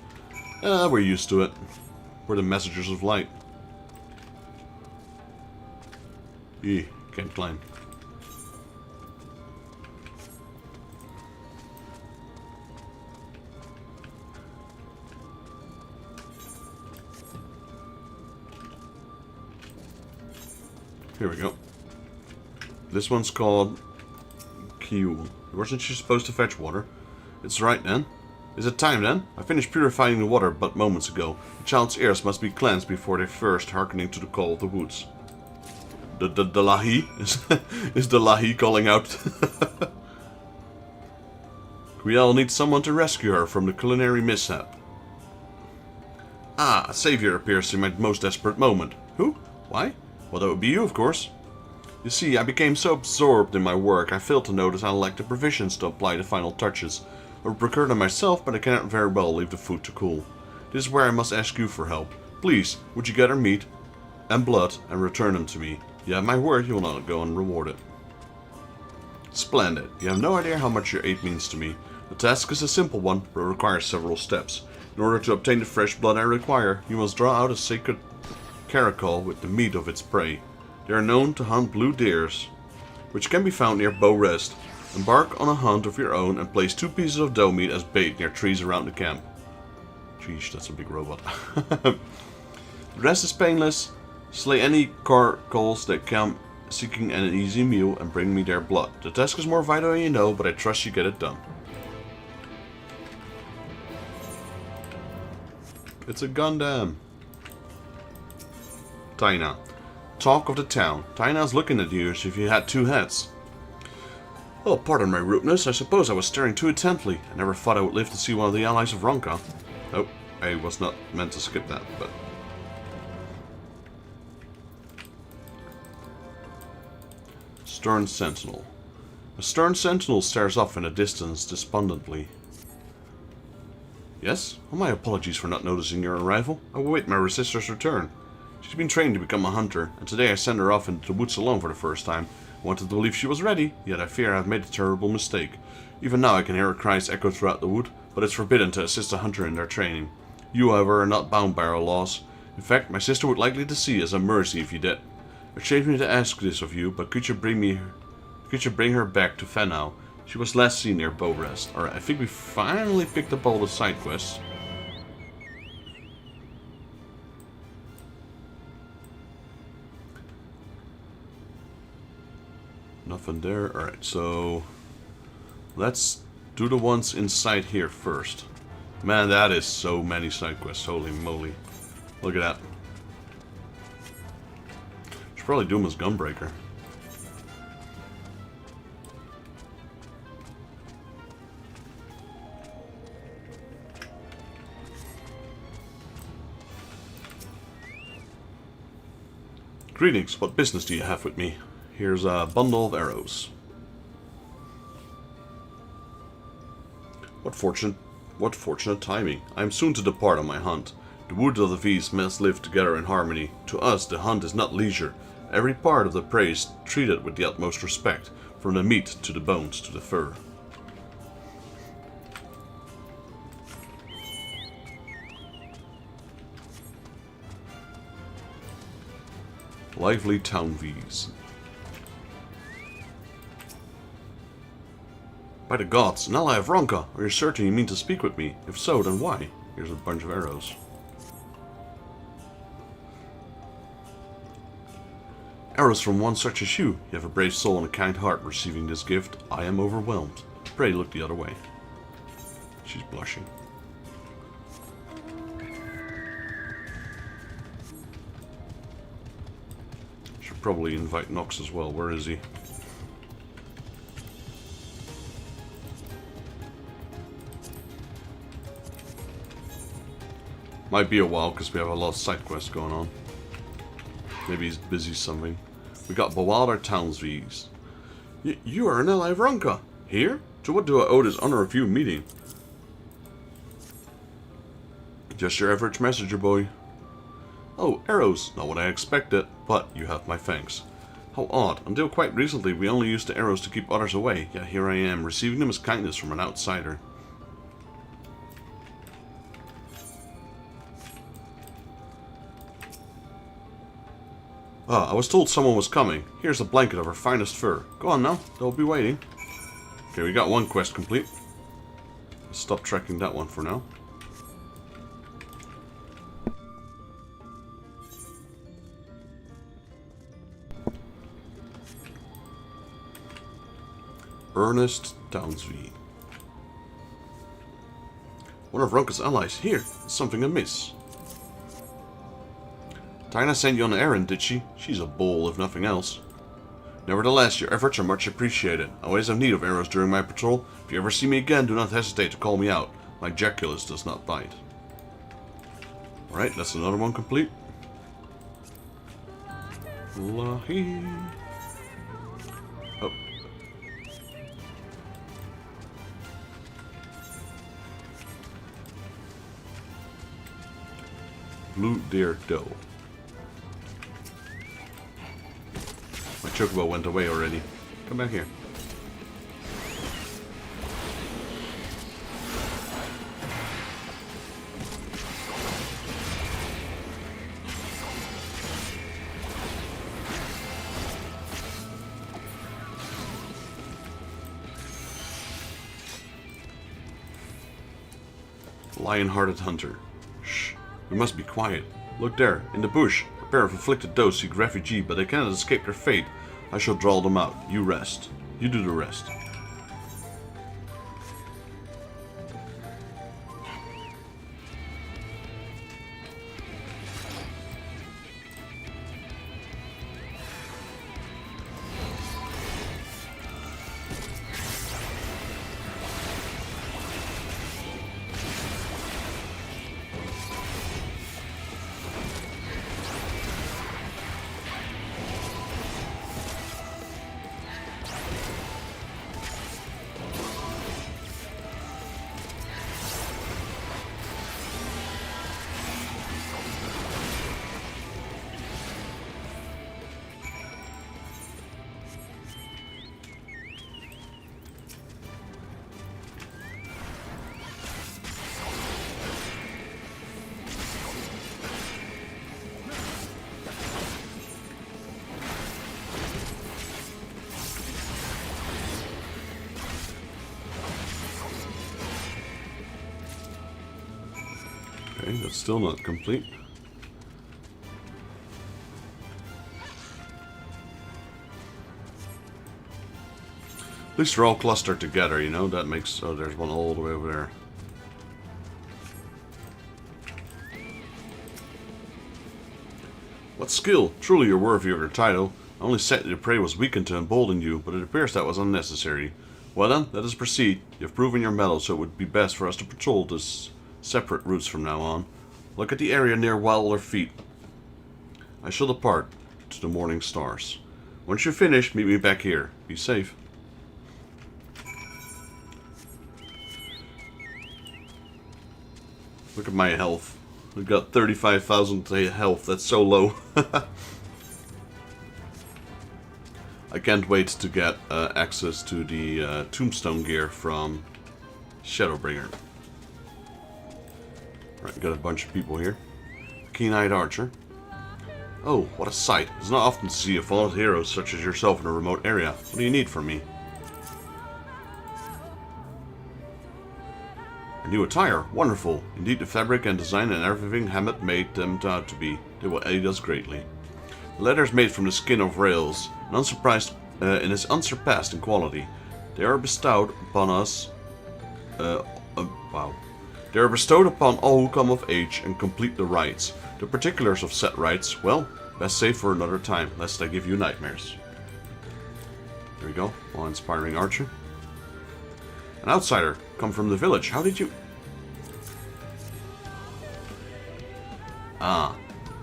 S1: We're used to it. We're the messengers of light. Can't climb. Here we go. This one's called Q. Wasn't she supposed to fetch water? It's right then. Is it time then? I finished purifying the water but moments ago. The child's ears must be cleansed before they first hearkening to the call of the woods. The Lahi? Is the Lahi calling out? We all need someone to rescue her from the culinary mishap. Ah, a savior appears in my most desperate moment. Who? Why? Well, that would be you, of course. You see, I became so absorbed in my work, I failed to notice how I lacked the provisions to apply the final touches. I would procure them myself, but I cannot very well leave the food to cool. This is where I must ask you for help. Please, would you gather meat and blood and return them to me? You have my word, you will not go unrewarded. Splendid. You have no idea how much your aid means to me. The task is a simple one, but it requires several steps. In order to obtain the fresh blood I require, you must draw out a sacred caracal with the meat of its prey. They are known to hunt blue deers, which can be found near Bow Rest. Embark on a hunt of your own and place 2 pieces of doe meat as bait near trees around the camp. Jeez, that's a big robot. The rest is painless. Slay any carcals that come seeking an easy meal and bring me their blood. The task is more vital than you know, but I trust you get it done. It's a Gundam. Taina. Talk of the town. Taina's looking at you as if you had 2 heads. Oh, pardon my rudeness. I suppose I was staring too intently. I never thought I would live to see one of the allies of Ronka. Oh, I was not meant to skip that, but... Stern Sentinel. A stern sentinel stares off in the distance despondently. Yes? Well, my apologies for not noticing your arrival. I will wait my sister's return. She's been trained to become a hunter, and today I sent her off into the woods alone for the first time. I wanted to believe she was ready, yet I fear I have made a terrible mistake. Even now I can hear her cries echo throughout the wood, but it's forbidden to assist a hunter in their training. You, however, are not bound by our laws. In fact, my sister would likely to see as a mercy if you did. It shames me to ask this of you, but could you bring her back to Fenau? She was last seen near Bow Rest. Alright, I think we finally picked up all the side quests. Nothing there. Alright, so let's do the ones inside here first. Man, that is so many side quests. Holy moly. Look at that. Should probably do them as Gunbreaker. Greetings, what business do you have with me? Here's a bundle of arrows. What fortunate timing. I am soon to depart on my hunt. The woods of the V's must live together in harmony. To us, the hunt is not leisure. Every part of the prey is treated with the utmost respect, from the meat to the bones to the fur. Lively town V's. By the gods, an ally of Ronka! Are you certain you mean to speak with me? If so, then why? Here's a bunch of arrows. Arrows from one such as you. You have a brave soul and a kind heart. Receiving this gift, I am overwhelmed. Pray look the other way. She's blushing. Should probably invite Nox as well. Where is he? Might be a while because we have a lot of side quests going on. Maybe he's busy something. We got Bewildered Townsvies. You are an ally of Ronka. Here? To what do I owe this under review meeting? Just your average messenger boy. Oh, arrows. Not what I expected, but you have my thanks. How odd. Until quite recently we only used the arrows to keep others away. Yet here I am, receiving them as kindness from an outsider. Ah, I was told someone was coming. Here's a blanket of her finest fur. Go on now, they'll be waiting. Okay, we got one quest complete. Let's stop tracking that one for now. Ernest Downsby. One of Ronka's allies. Here, something amiss. Tina sent you on an errand, did she? She's a bull, if nothing else. Nevertheless, your efforts are much appreciated. I always have need of arrows during my patrol. If you ever see me again, do not hesitate to call me out. My Jaculus does not bite. Alright, that's another one complete. Lahi. Oh. Blue Deer Doe. My chocobo went away already. Come back here. Lion-hearted hunter. Shh. We must be quiet. Look there, in the bush. A pair of afflicted does seek refugee, but they cannot escape their fate. I shall draw them out. You rest. You do the rest. Okay, that's still not complete. At least they're all clustered together, you know? That makes... Oh, there's one all the way over there. What skill! Truly you're worthy of your title. I only said your prey was weakened to embolden you, but it appears that was unnecessary. Well then, let us proceed. You have proven your mettle, so it would be best for us to patrol this separate routes from now on. Look at the area near Wilder Feet. I shall depart to the morning stars. Once you're finished, meet me back here. Be safe. Look at my health. We've got 35,000 health. That's so low. I can't wait to get access to the tombstone gear from Shadowbringer. Right, got a bunch of people here. Keen-eyed archer. Oh, what a sight. It's not often to see a fallen hero such as yourself in a remote area. What do you need from me? A new attire. Wonderful. Indeed, the fabric and design and everything Hammett made them out to be. They will aid us greatly. The leather is made from the skin of rails, and is unsurpassed in quality. They are bestowed upon us. Wow. They are bestowed upon all who come of age and complete the rites. The particulars of said rites, well, best save for another time, lest I give you nightmares. There we go. Awe-inspiring archer. An outsider, come from the village. How did you... Ah,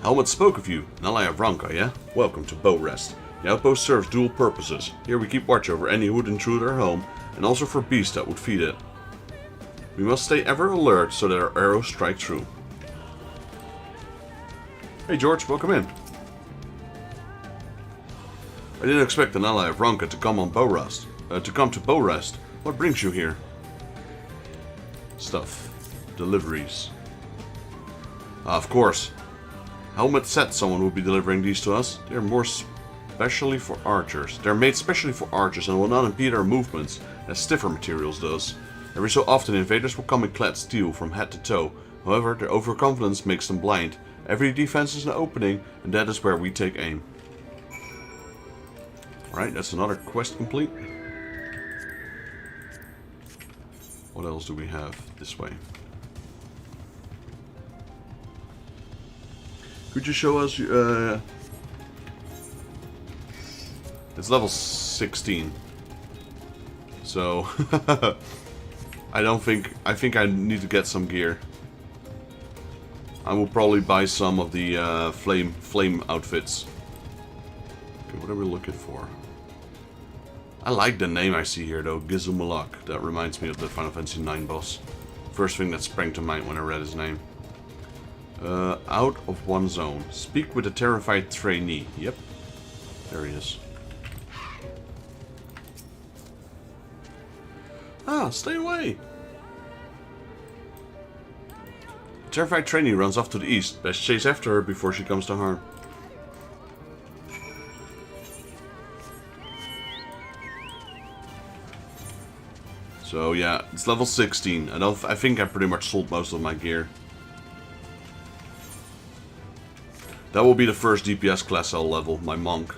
S1: Helmut spoke of you. An ally of Ronka, yeah? Welcome to Bow Rest. The outpost serves dual purposes. Here we keep watch over any who would intrude our home, and also for beasts that would feed it. We must stay ever alert so that our arrows strike true. Hey George, welcome in. I didn't expect an ally of Ronka to come to Bow Rest. What brings you here? Stuff. Deliveries. Of course. Helmut said someone would be delivering these to us. They're more specially for archers. They're made specially for archers and will not impede our movements, as stiffer materials does. Every so often invaders will come in clad steel from head to toe. However, their overconfidence makes them blind. Every defense is an opening, and that is where we take aim. Alright, that's another quest complete. What else do we have this way? Could you show us... it's level 16. So... I think I need to get some gear. I will probably buy some of the flame outfits. Okay, what are we looking for? I like the name I see here though, Gizumalak. That reminds me of the Final Fantasy IX boss. First thing that sprang to mind when I read his name. Out of one zone. Speak with a terrified trainee. Yep. There he is. Ah, stay away! Terrified trainee runs off to the east. Best chase after her before she comes to harm. So yeah, it's level 16. I think I pretty much sold most of my gear. That will be the first DPS class I'll level, my monk.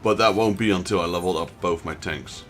S1: But that won't be until I leveled up both my tanks.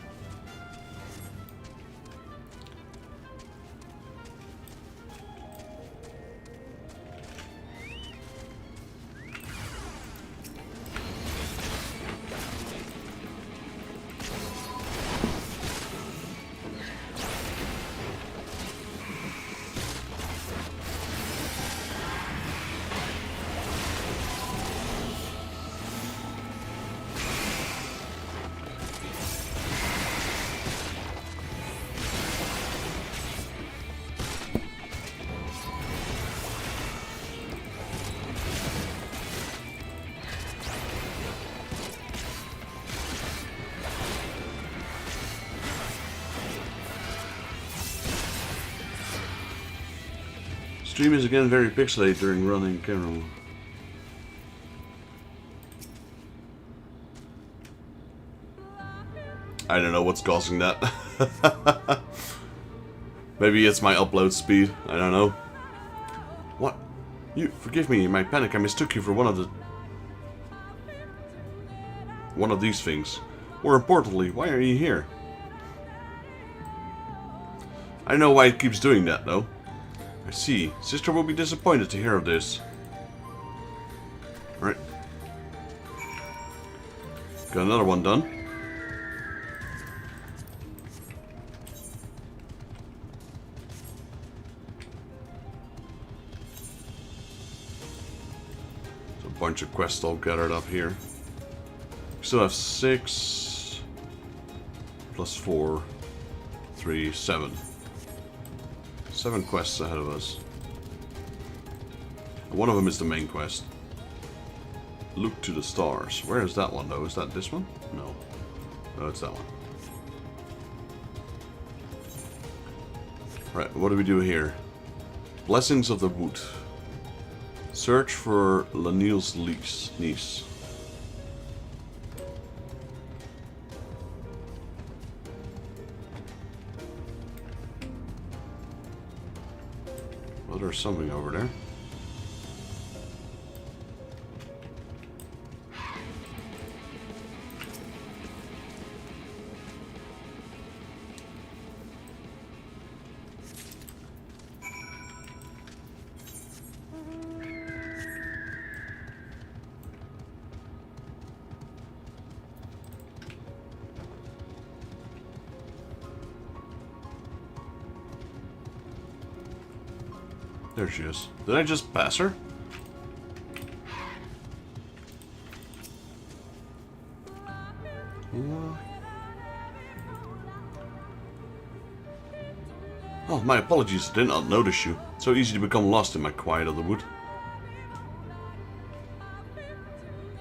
S1: Stream is again very pixelated during running camera. I don't know what's causing that. Maybe it's my upload speed. I don't know. What? You forgive me in my panic. I mistook you for one of these things. More importantly, why are you here? I don't know why it keeps doing that though. I see. Sister will be disappointed to hear of this. Alright. Got another one done. There's a bunch of quests all gathered up here. We still have 6 plus 4, 3, 7. 7 quests ahead of us. One of them is the main quest. Look to the stars. Where is that one though? Is that this one? No. No, it's that one. Right, what do we do here? Blessings of the Wood. Search for Lanil's niece. Oh, there's something over there. There she is. Did I just pass her? Oh, my apologies. I did not notice you. It's so easy to become lost in my quiet of the wood.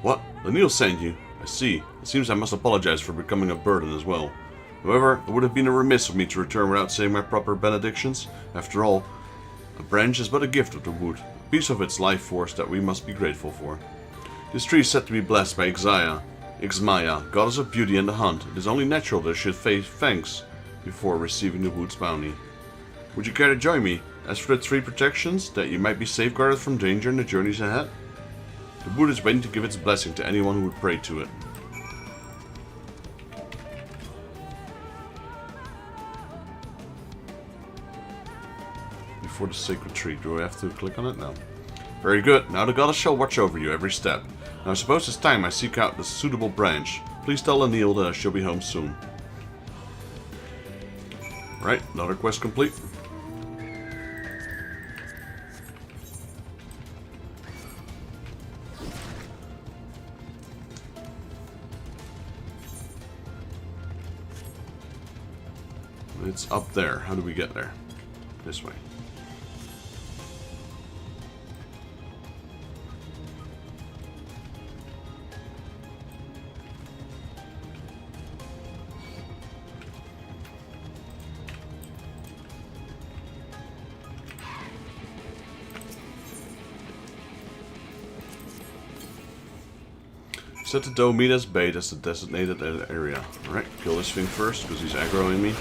S1: What? Lanil sent you? I see. It seems I must apologize for becoming a burden as well. However, it would have been remiss of me to return without saying my proper benedictions. After all, a branch is but a gift of the wood, a piece of its life force that we must be grateful for. This tree is said to be blessed by Ixmaya, goddess of beauty and the hunt. It is only natural that it should face thanks before receiving the wood's bounty. Would you care to join me? As for the tree protections, that you might be safeguarded from danger in the journeys ahead? The wood is waiting to give its blessing to anyone who would pray to it. For the sacred tree. Do I have to click on it? No. Very good. Now the goddess shall watch over you every step. Now I suppose it's time I seek out the suitable branch. Please tell Anil that I shall be home soon. Right, another quest complete. It's up there. How do we get there? This way. Set the Domina's bait as the designated area. Alright, kill this thing first because he's aggroing me.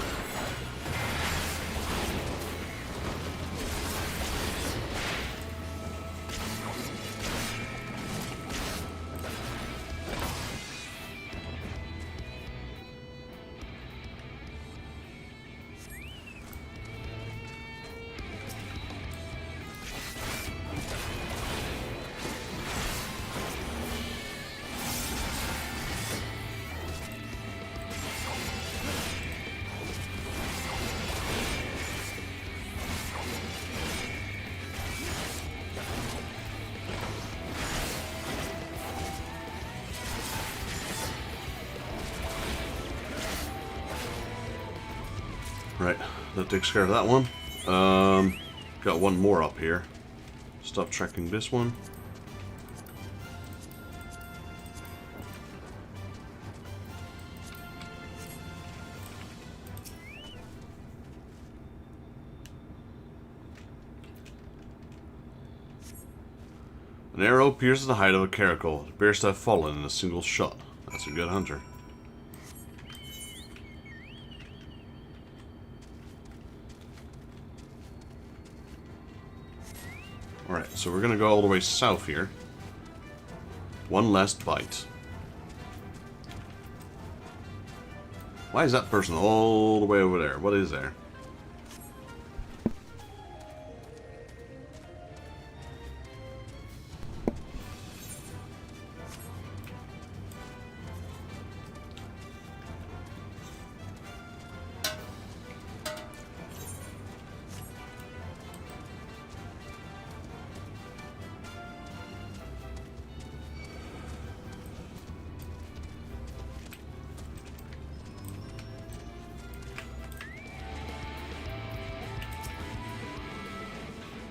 S1: Right, that takes care of that one. Got one more up here. Stop tracking this one. An arrow pierces the hide of a caracal. It appears to have fallen in a single shot. That's a good hunter. Alright, so we're gonna go all the way south here. One last bite. Why is that person all the way over there? What is there?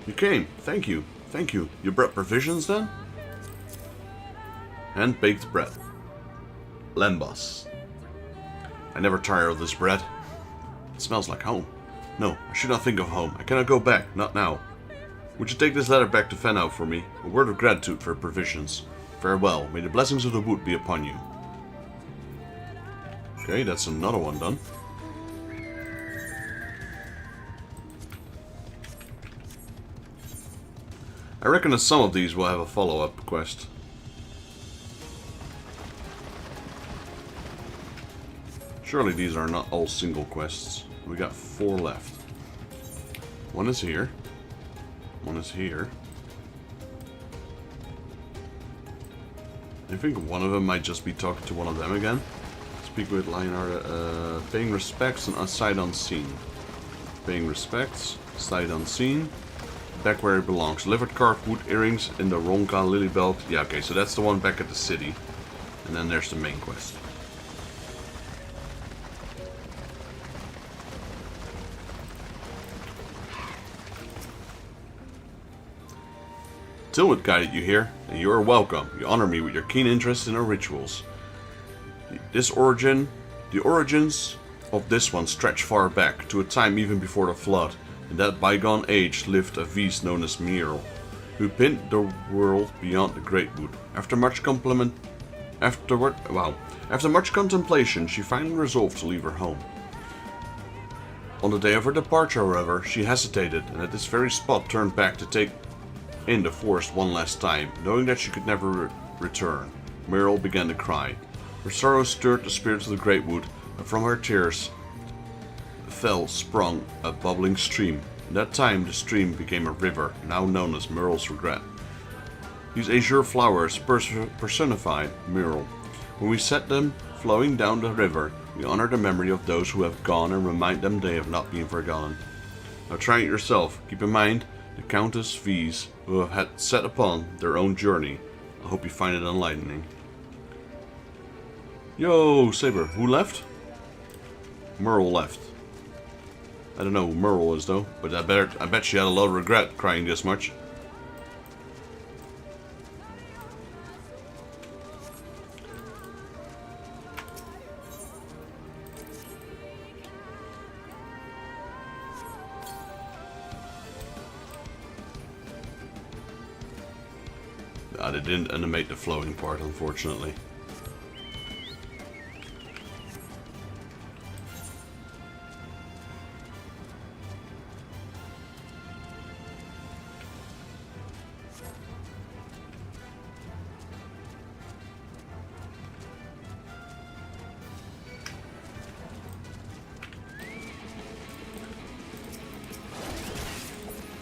S1: You came. Thank you. Thank you. You brought provisions then? Hand-baked bread. Lembas. I never tire of this bread. It smells like home. No, I should not think of home. I cannot go back. Not now. Would you take this letter back to Fenau for me? A word of gratitude for provisions. Farewell. May the blessings of the wood be upon you. Okay, that's another one done. I reckon that some of these will have a follow-up quest. Surely these are not all single quests. We got 4 left. One is here. One is here. I think one of them might just be talking to one of them again. Speak with Lionheart, paying respects and sight unseen. Paying respects, sight unseen. Back where it belongs. Delivered carved wood earrings in the Ronka lily belt. Yeah, okay, so that's the one back at the city. And then there's the main quest. Tilwood guided you here, and you are welcome. You honor me with your keen interest in our rituals. The origins of this one stretch far back, to a time even before the flood. In that bygone age lived a beast known as Mirrel, who pinned the world beyond the Great Wood. After much contemplation, she finally resolved to leave her home. On the day of her departure, however, she hesitated, and at this very spot turned back to take in the forest one last time, knowing that she could never return. Mirrel began to cry. Her sorrow stirred the spirits of the Great Wood, and from her tears sprung a bubbling stream. In that time, the stream became a river, now known as Mirrel's Regret. These azure flowers personify Mirrel. When we set them flowing down the river, we honor the memory of those who have gone and remind them they have not been forgotten. Now try it yourself. Keep in mind the Countess V's who have had set upon their own journey. I hope you find it enlightening. Yo, Saber, who left? Merle left. I don't know who Merle is though, but I bet she had a lot of regret crying this much. They didn't animate the flowing part, unfortunately.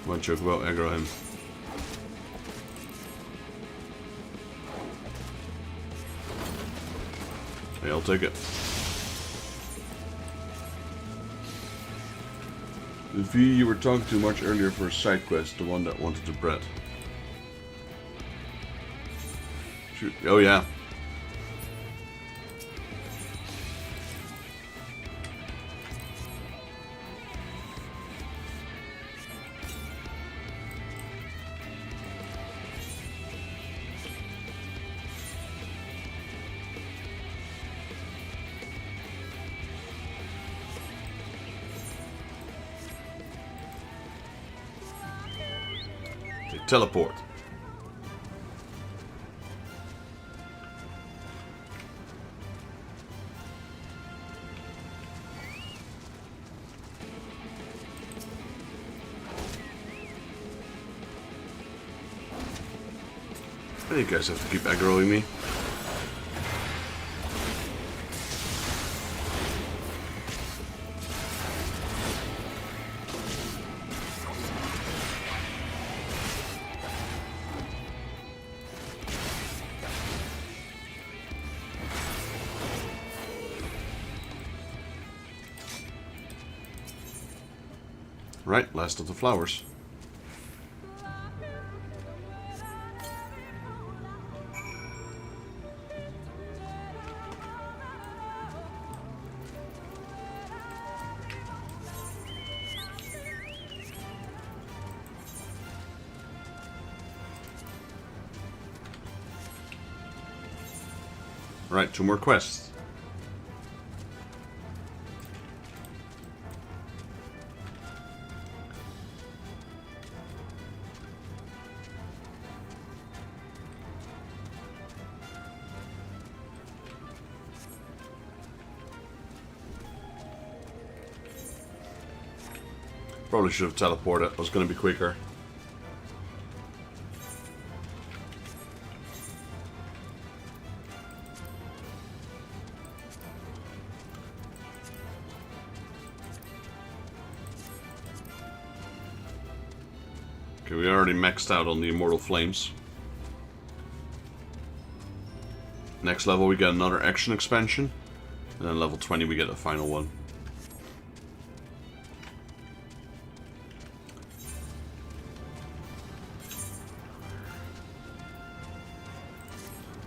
S1: One joke about aggro him. Hey, I'll take it. The V you were talking to much earlier for a side quest, the one that wanted the bread. Shoot. Oh yeah. Teleport. I think you guys have to keep aggroing me. Right, last of the flowers. Right, 2 more quests. Probably should have teleported. It was going to be quicker. Okay, we already maxed out on the Immortal Flames. Next level we get another action expansion. And then level 20 we get the final one.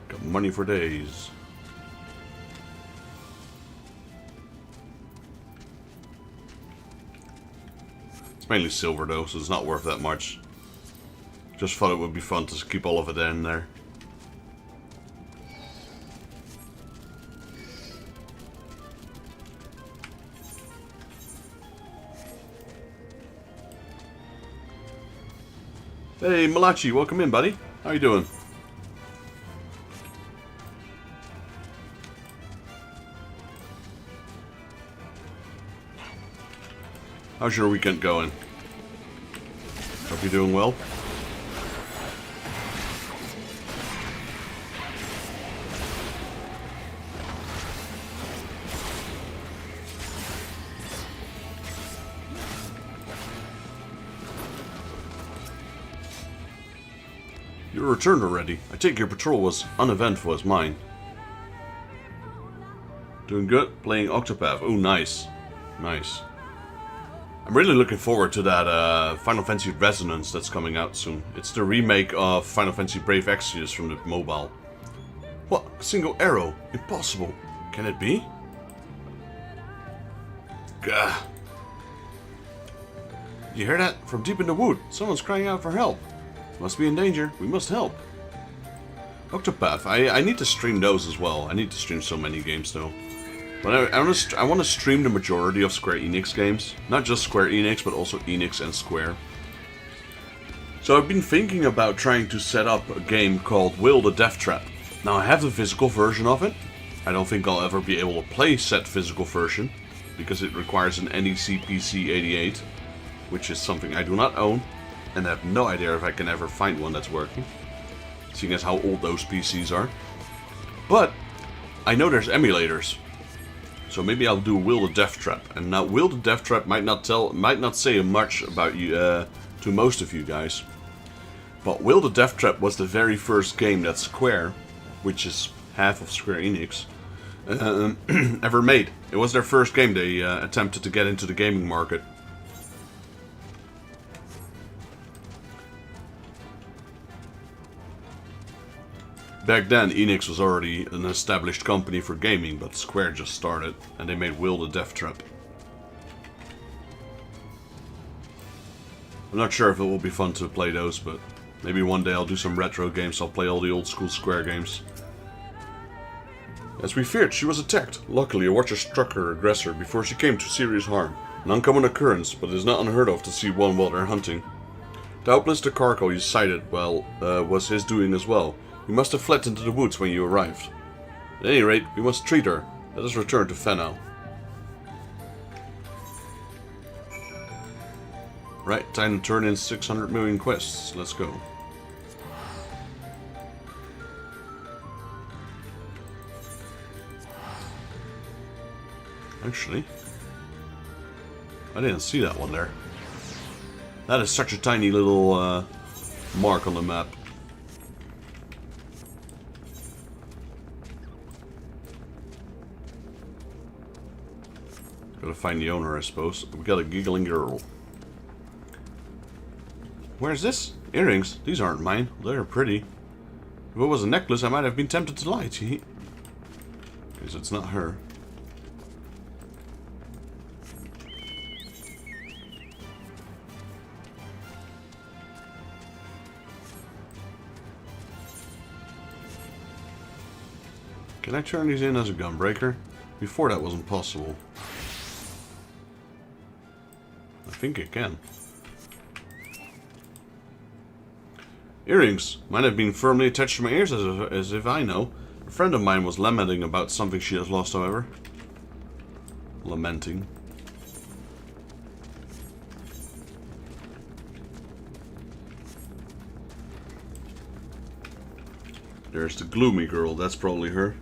S1: Got money for days. It's mainly silver though, so it's not worth that much. Just thought it would be fun to keep all of it in there. Hey Malachi, welcome in, buddy. How you doing? How's your weekend going? Hope you're doing well. You returned already. I take your patrol was uneventful as mine. Doing good? Playing Octopath. Oh, nice. Nice. I'm really looking forward to that Final Fantasy Resonance that's coming out soon. It's the remake of Final Fantasy Brave Exvius from the mobile. What? A single arrow? Impossible. Can it be? Gah. You hear that? From deep in the wood. Someone's crying out for help. Must be in danger. We must help. Octopath. I need to stream those as well. I need to stream so many games though. But I want to stream the majority of Square Enix games. Not just Square Enix, but also Enix and Square. So I've been thinking about trying to set up a game called Will the Death Trap. Now I have the physical version of it. I don't think I'll ever be able to play said physical version, because it requires an NEC PC 88, which is something I do not own, and I have no idea if I can ever find one that's working, seeing as how old those PCs are. But I know there's emulators. So maybe I'll do Will the Death Trap. And now Will the Death Trap might not say much about you to most of you guys. But Will the Death Trap was the very first game that Square, which is half of Square Enix, ever made. It was their first game they attempted to get into the gaming market. Back then, Enix was already an established company for gaming, but Square just started, and they made Will the Death Trap. I'm not sure if it will be fun to play those, but maybe one day I'll do some retro games. I'll play all the old school Square games. As we feared, she was attacked. Luckily, a watcher struck her aggressor before she came to serious harm. An uncommon occurrence, but it is not unheard of to see one while they're hunting. Doubtless the cargo you sighted, was his doing as well. You must have fled into the woods when you arrived. At any rate, we must treat her. Let us return to Fenau. Right, time to turn in 600 million quests. Let's go. Actually, I didn't see that one there. That is such a tiny little mark on the map. Gotta find the owner, I suppose. We got a giggling girl. Where's this? Earrings? These aren't mine. They're pretty. If it was a necklace, I might have been tempted to lie to you. Because it's not her. Can I turn these in as a gunbreaker? Before that wasn't possible. I think it can. Earrings. Mine have been firmly attached to my ears as if I know. A friend of mine was lamenting about something she has lost, however. Lamenting. There's the gloomy girl. That's probably her.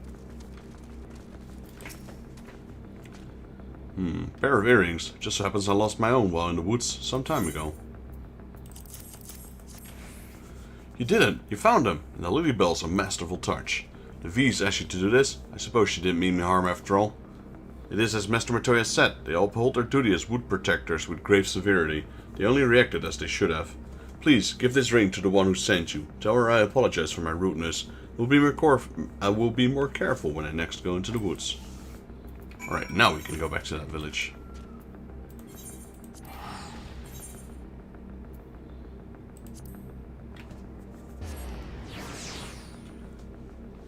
S1: Pair of earrings. Just so happens I lost my own while in the woods some time ago. You didn't. You found him. And the Lily Bell's a masterful touch. The V's asked you to do this. I suppose she didn't mean me harm after all. It is as Master Matoya said. They all uphold their duty as wood protectors with grave severity. They only reacted as they should have. Please, give this ring to the one who sent you. Tell her I apologize for my rudeness. I will be more careful when I next go into the woods. Alright, now we can go back to that village.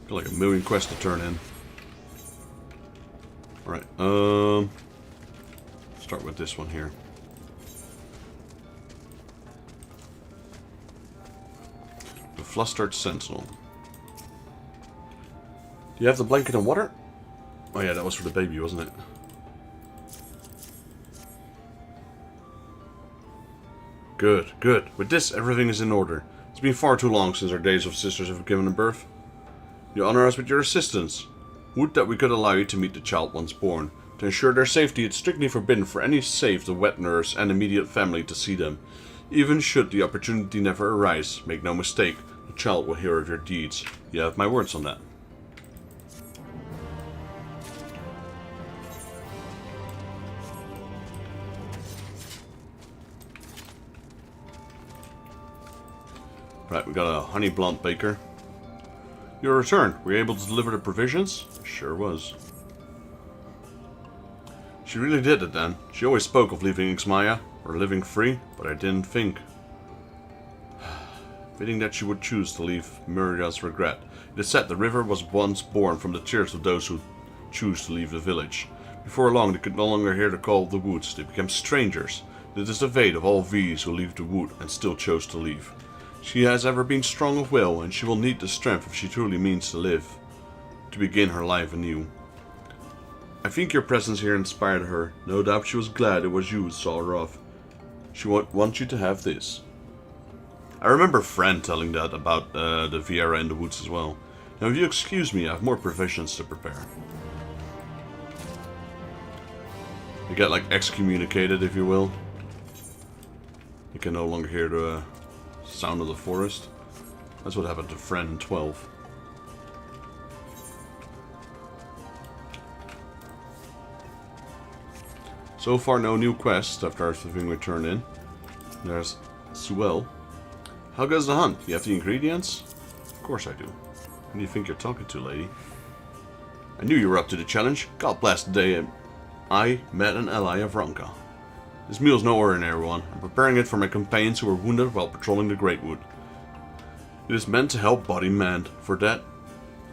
S1: Got like a million quests to turn in. Alright, start with this one here. The Flustered Sentinel. Do you have the blanket and water? Oh yeah, that was for the baby, wasn't it? Good, good. With this, everything is in order. It's been far too long since our days of sisters have given birth. You honor us with your assistance. Would that we could allow you to meet the child once born. To ensure their safety, it's strictly forbidden for any save the wet nurse and immediate family to see them. Even should the opportunity never arise, make no mistake, the child will hear of your deeds. You have my words on that. Right, we got a honey blonde baker. Your return. Were you able to deliver the provisions? Sure was. She really did it then. She always spoke of leaving Ixmaya, or living free, but I didn't think. Fitting that she would choose to leave Muriel's regret. It is said the river was once born from the tears of those who choose to leave the village. Before long they could no longer hear the call of the woods. They became strangers. It is the fate of all V's who leave the wood and still chose to leave. She has ever been strong of will, and she will need the strength if she truly means to live. To begin her life anew. I think your presence here inspired her. No doubt she was glad it was you who saw her off. She wants you to have this. I remember Fran telling that about the Viera in the woods as well. Now if you excuse me, I have more provisions to prepare. You get like excommunicated, if you will. You can no longer hear the sound of the forest. That's what happened to Fran in 12. So far no new quests after everything we turned in. There's Suel. How goes the hunt? You have the ingredients? Of course I do. Who do you think you're talking to, lady? I knew you were up to the challenge. God bless the day I met an ally of Ronka. This meal's no ordinary one. I'm preparing it for my companions who were wounded while patrolling the Great Wood. It is meant to help body man. For that,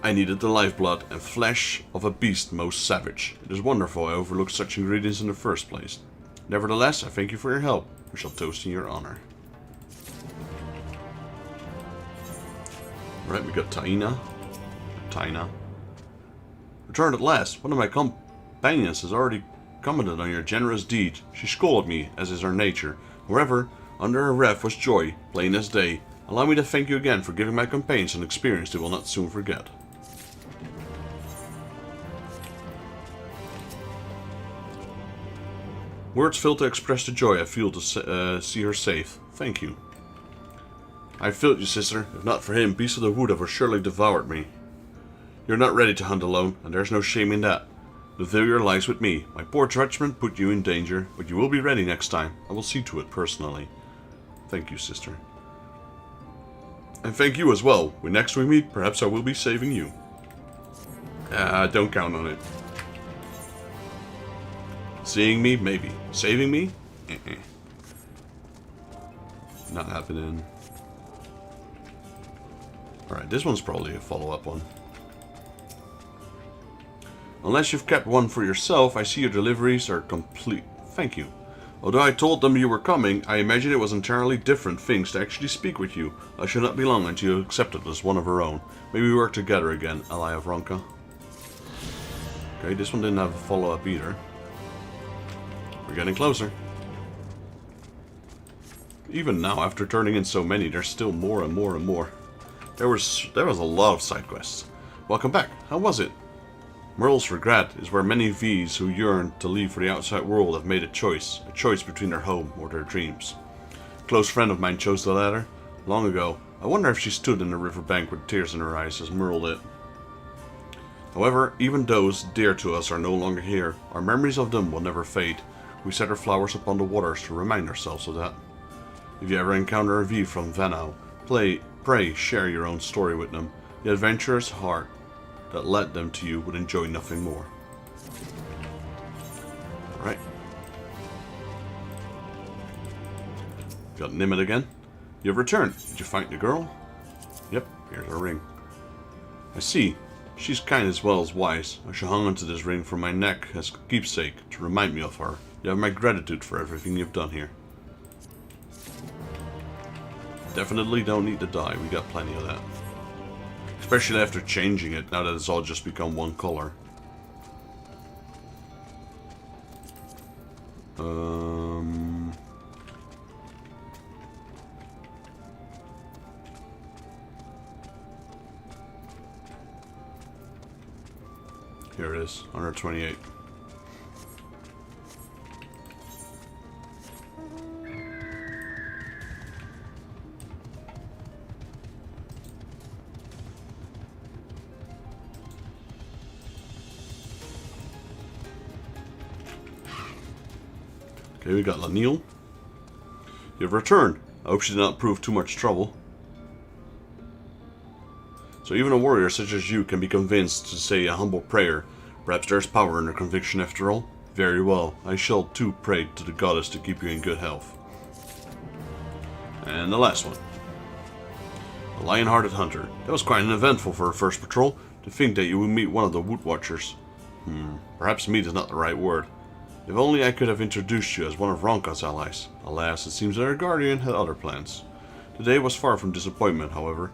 S1: I needed the lifeblood and flesh of a beast most savage. It is wonderful I overlooked such ingredients in the first place. Nevertheless, I thank you for your help. We shall toast in your honor. Right, we got Taina. Returned at last. One of my companions has already commented on your generous deed. She scolded me, as is her nature. However, under her wrath was joy, plain as day. Allow me to thank you again for giving my companions an experience they will not soon forget. Words fail to express the joy I feel to see her safe. Thank you. I failed you, sister. If not for him, beasts of the wood have surely devoured me. You're not ready to hunt alone, and there's no shame in that. The failure lies with me. My poor judgment put you in danger, but you will be ready next time. I will see to it personally. Thank you, sister. And thank you as well. When next we meet, perhaps I will be saving you. Don't count on it. Seeing me? Maybe. Saving me? Not happening. Alright, this one's probably a follow-up one. Unless you've kept one for yourself, I see your deliveries are complete. Thank you. Although I told them you were coming, I imagine it was entirely different things to actually speak with you. I shall not be long until you accept it as one of our own. Maybe we work together again, ally of Ronka. Okay, this one didn't have a follow-up either. We're getting closer. Even now, after turning in so many, there's still more and more and more. There was a lot of side quests. Welcome back. How was it? Merle's regret is where many V's who yearn to leave for the outside world have made a choice between their home or their dreams. A close friend of mine chose the latter. Long ago, I wonder if she stood in the riverbank with tears in her eyes as Merle did. However, even those dear to us are no longer here. Our memories of them will never fade. We set our flowers upon the waters to remind ourselves of that. If you ever encounter a V from Vanau, pray share your own story with them. The adventurous heart that led them to you would enjoy nothing more. Alright. Got Nimit again. You have returned. Did you find the girl? Yep, here's her ring. I see. She's kind as well as wise. I shall hang onto this ring from my neck as a keepsake to remind me of her. You have my gratitude for everything you've done here. Definitely don't need to die. We got plenty of that. Especially after changing it, now that it's all just become one color. Here it is, 128. Okay, we got Lanil. You've returned. I hope she did not prove too much trouble. So even a warrior such as you can be convinced to say a humble prayer. Perhaps there's power in her conviction after all. Very well. I shall too pray to the goddess to keep you in good health. And the last one. The Lion-Hearted Hunter. That was quite an eventful for a first patrol. To think that you would meet one of the Wood Watchers. Perhaps meet is not the right word. If only I could have introduced you as one of Ronka's allies. Alas, it seems that our guardian had other plans. Today was far from disappointment, however.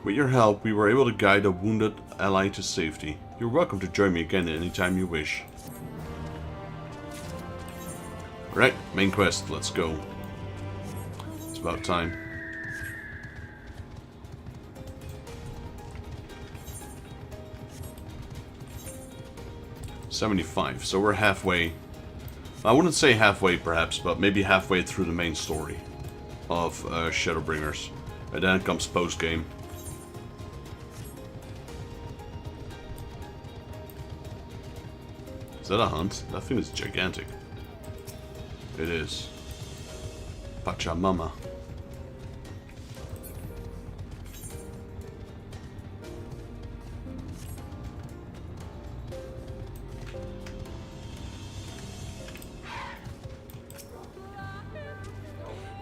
S1: With your help, we were able to guide a wounded ally to safety. You're welcome to join me again at any time you wish. Alright, main quest, let's go. It's about time. $75, so we're halfway. I wouldn't say halfway perhaps, but maybe halfway through the main story of Shadowbringers. And then comes post-game. Is that a hunt? That thing is gigantic. It is. Pachamama.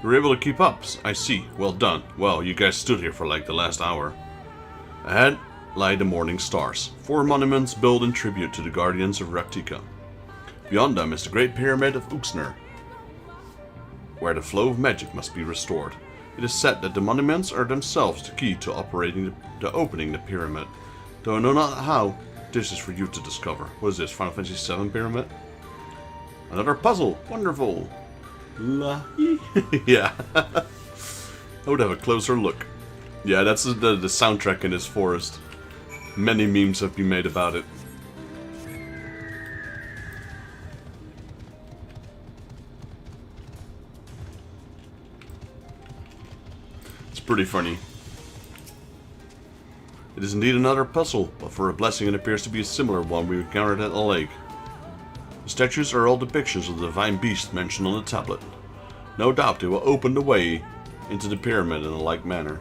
S1: You were able to keep up, I see. Well done. Well, you guys stood here for like the last hour. Ahead lie the morning stars. 4 monuments built in tribute to the guardians of Raktika. Beyond them is the Great Pyramid of Uxner, where the flow of magic must be restored. It is said that the monuments are themselves the key to opening the pyramid. Though I know not how, this is for you to discover. What is this, Final Fantasy VII pyramid? Another puzzle! Wonderful! Yeah. I would have a closer look. Yeah, that's the soundtrack in this forest. Many memes have been made about it. It's pretty funny. It is indeed another puzzle, but for a blessing it appears to be a similar one we encountered at the lake. The statues are all depictions of the divine beast mentioned on the tablet. No doubt they will open the way into the pyramid in a like manner.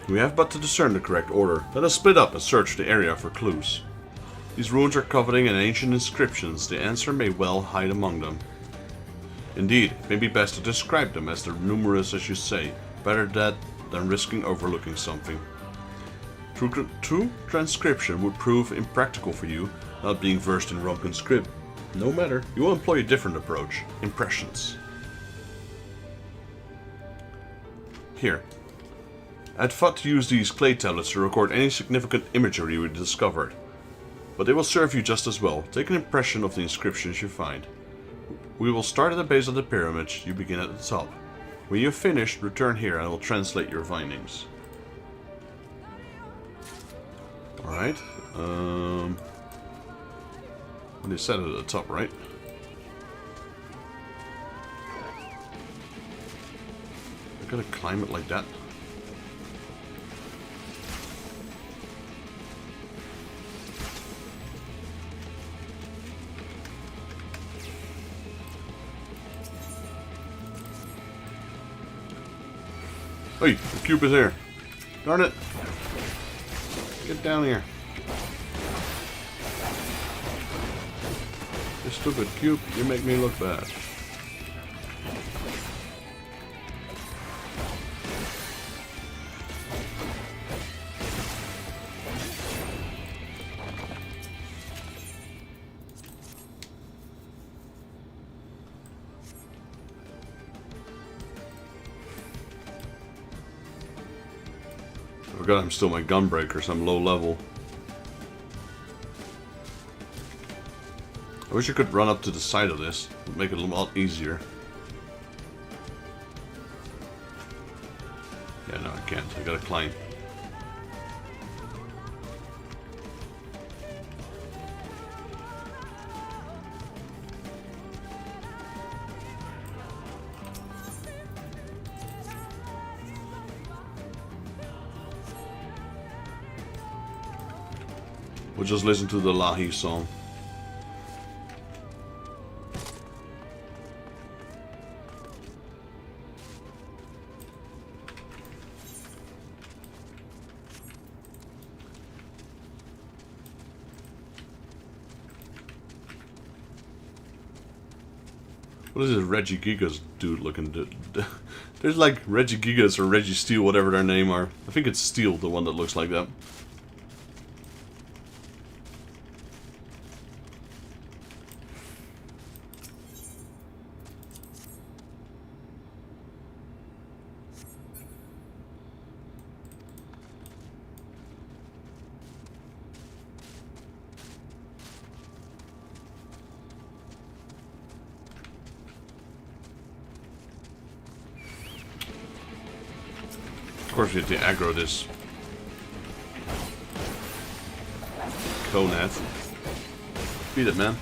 S1: We have but to discern the correct order. Let us split up and search the area for clues. These ruins are covered in ancient inscriptions. The answer may well hide among them. Indeed, it may be best to describe them as they're numerous as you say. Better that than risking overlooking something. True transcription would prove impractical for you, not being versed in Ronkan script. No matter, you will employ a different approach. Impressions. Here. I'd thought to use these clay tablets to record any significant imagery we discovered, but they will serve you just as well. Take an impression of the inscriptions you find. We will start at the base of the pyramid. You begin at the top. When you have finished, return here and I will translate your findings. Alright. They said it at the top, right? I gotta climb it like that. Hey, the cube is here. Darn it. Get down here. You stupid cube, you make me look bad. I forgot I'm still my gunbreaker, so I'm low level. I wish I could run up to the side of this. It would make it a lot easier. Yeah, no, I can't. I gotta climb. We'll just listen to the Lahi song. What is this Reggie Gigas dude looking to? There's like Reggie Gigas or Reggie Steel, whatever their name are. I think it's Steel, the one that looks like that. Of course we have to aggro this Conat. Beat it, man.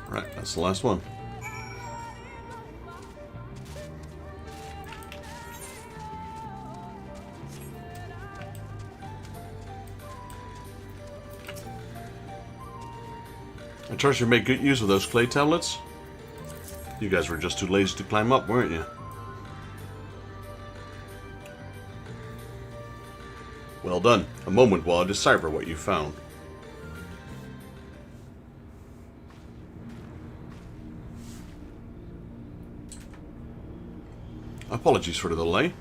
S1: Right, that's the last one. I trust you make good use of those clay tablets. You guys were just too lazy to climb up, weren't you? Well done. A moment while I decipher what you found. Apologies for the delay.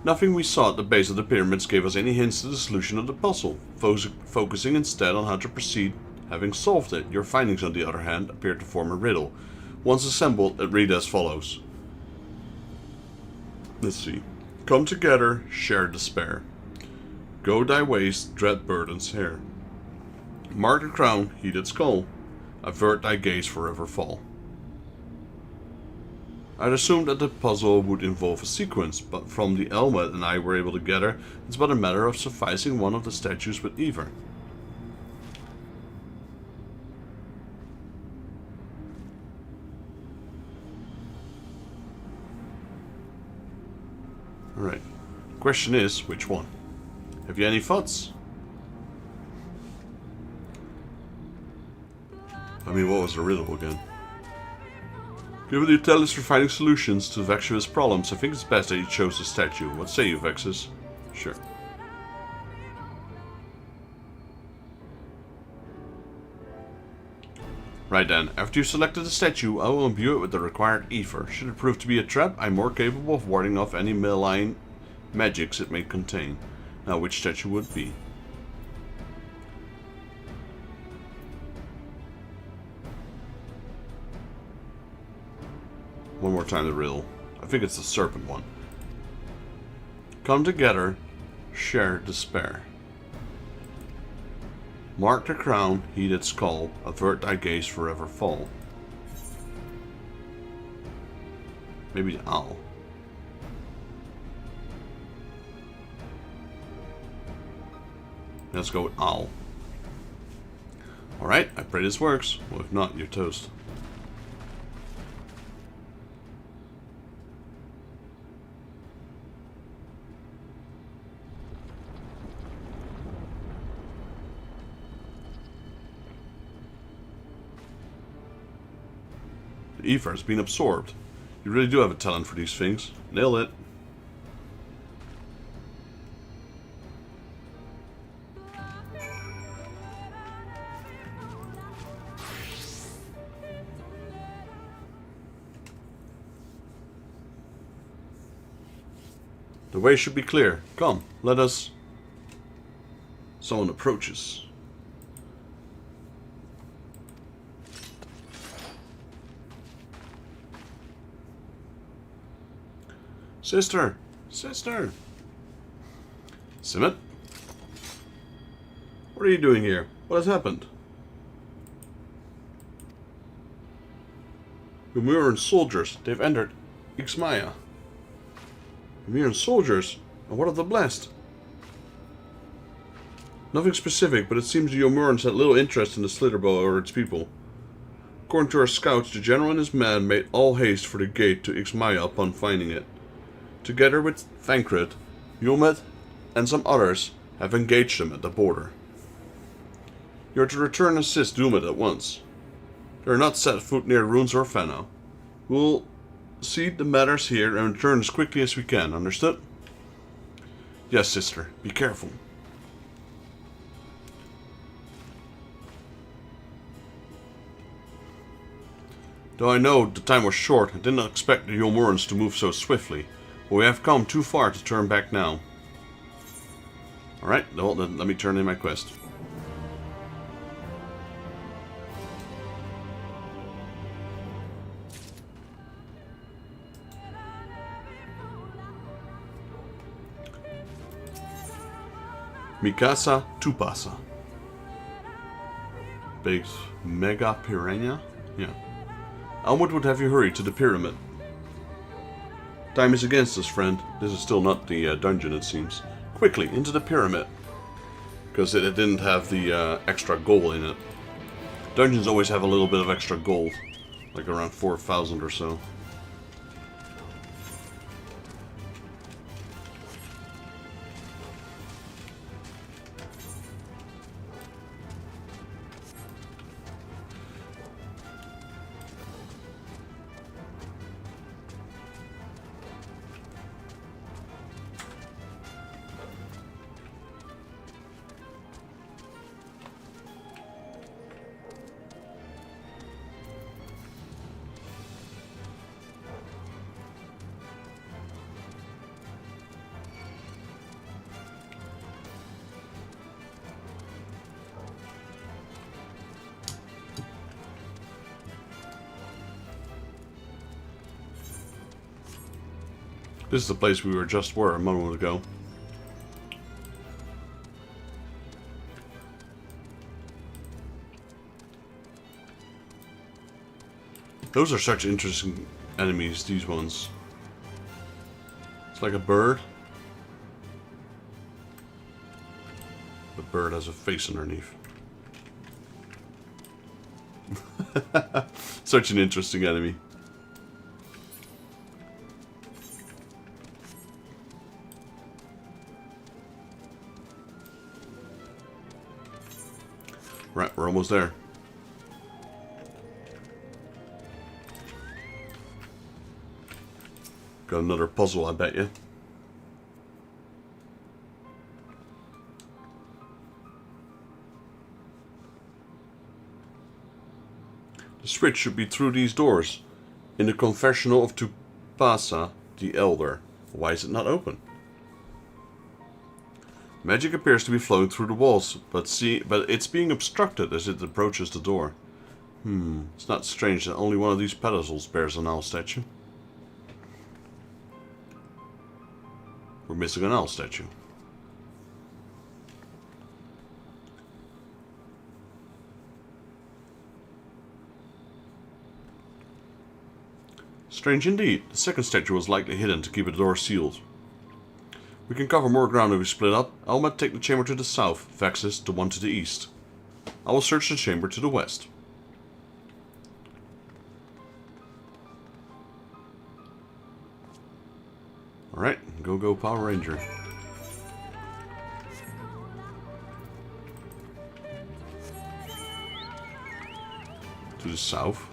S1: Nothing we saw at the base of the pyramids gave us any hints to the solution of the puzzle, focusing instead on how to proceed. Having solved it, your findings, on the other hand, appear to form a riddle. Once assembled, it read as follows. Let's see. Come together, share despair. Go thy ways, dread burdens here. Mark the crown, heated skull. Avert thy gaze, forever fall. I'd assumed that the puzzle would involve a sequence, but from the Elmet and I were able to gather, it's but a matter of sufficing one of the statues with either. Alright. Question is, which one? Have you any thoughts? I mean, what was the riddle again? Given the talents for finding solutions to Vexus's problems, I think it's best that you chose the statue. What say you, Vexus? Sure. Right then, after you've selected the statue, I will imbue it with the required ether. Should it prove to be a trap, I'm more capable of warding off any malign magics it may contain. Now, which statue would it be? One more time the riddle. I think it's the serpent one. Come together, share despair. Mark the crown, heat its skull, avert thy gaze, forever fall. Maybe the owl. Let's go with owl. Alright, I pray this works. Well, if not, you're toast. The ether has been absorbed. You really do have a talent for these things. Nailed it. The way should be clear. Come, let us... Someone approaches. Sister! Sister! Simmet? What are you doing here? What has happened? Yomuran soldiers, they've entered Ixmaya. Yomuran soldiers? And what of the blessed? Nothing specific, but it seems the Yomurans had little interest in the Slitherbow or its people. According to our scouts, the general and his men made all haste for the gate to Ixmaya upon finding it. Together with Thancred, Yulmet, and some others, have engaged them at the border. You are to return and assist Yulmet at once. They are not set foot near ruins or Fenna. We'll see the matters here and return as quickly as we can, understood? Yes, sister, be careful. Though I know the time was short, I did not expect the Yomurans to move so swiftly. But we have come too far to turn back now. Alright, well, then let me turn in my quest. Mikasa Tupasa. Big mega piranha? Yeah. Almut would have you hurry to the pyramid. Time is against us, friend. This is still not the dungeon, it seems. Quickly, into the pyramid. Because it didn't have the extra gold in it. Dungeons always have a little bit of extra gold. Like around 4,000 or so. This is the place we were a moment ago. Those are such interesting enemies, these ones. It's like a bird. The bird has a face underneath. Such an interesting enemy. Right, we're almost there. Got another puzzle, I bet you. The switch should be through these doors. In the confessional of Tupasa the Elder. Why is it not open? Magic appears to be flowing through the walls, but it's being obstructed as it approaches the door. It's not strange that only one of these pedestals bears an owl statue. We're missing an owl statue. Strange indeed. The second statue was likely hidden to keep the door sealed. We can cover more ground if we split up. Elmet, take the chamber to the south, Vexus the one to the east. I will search the chamber to the west. Alright, go Power Ranger. To the south.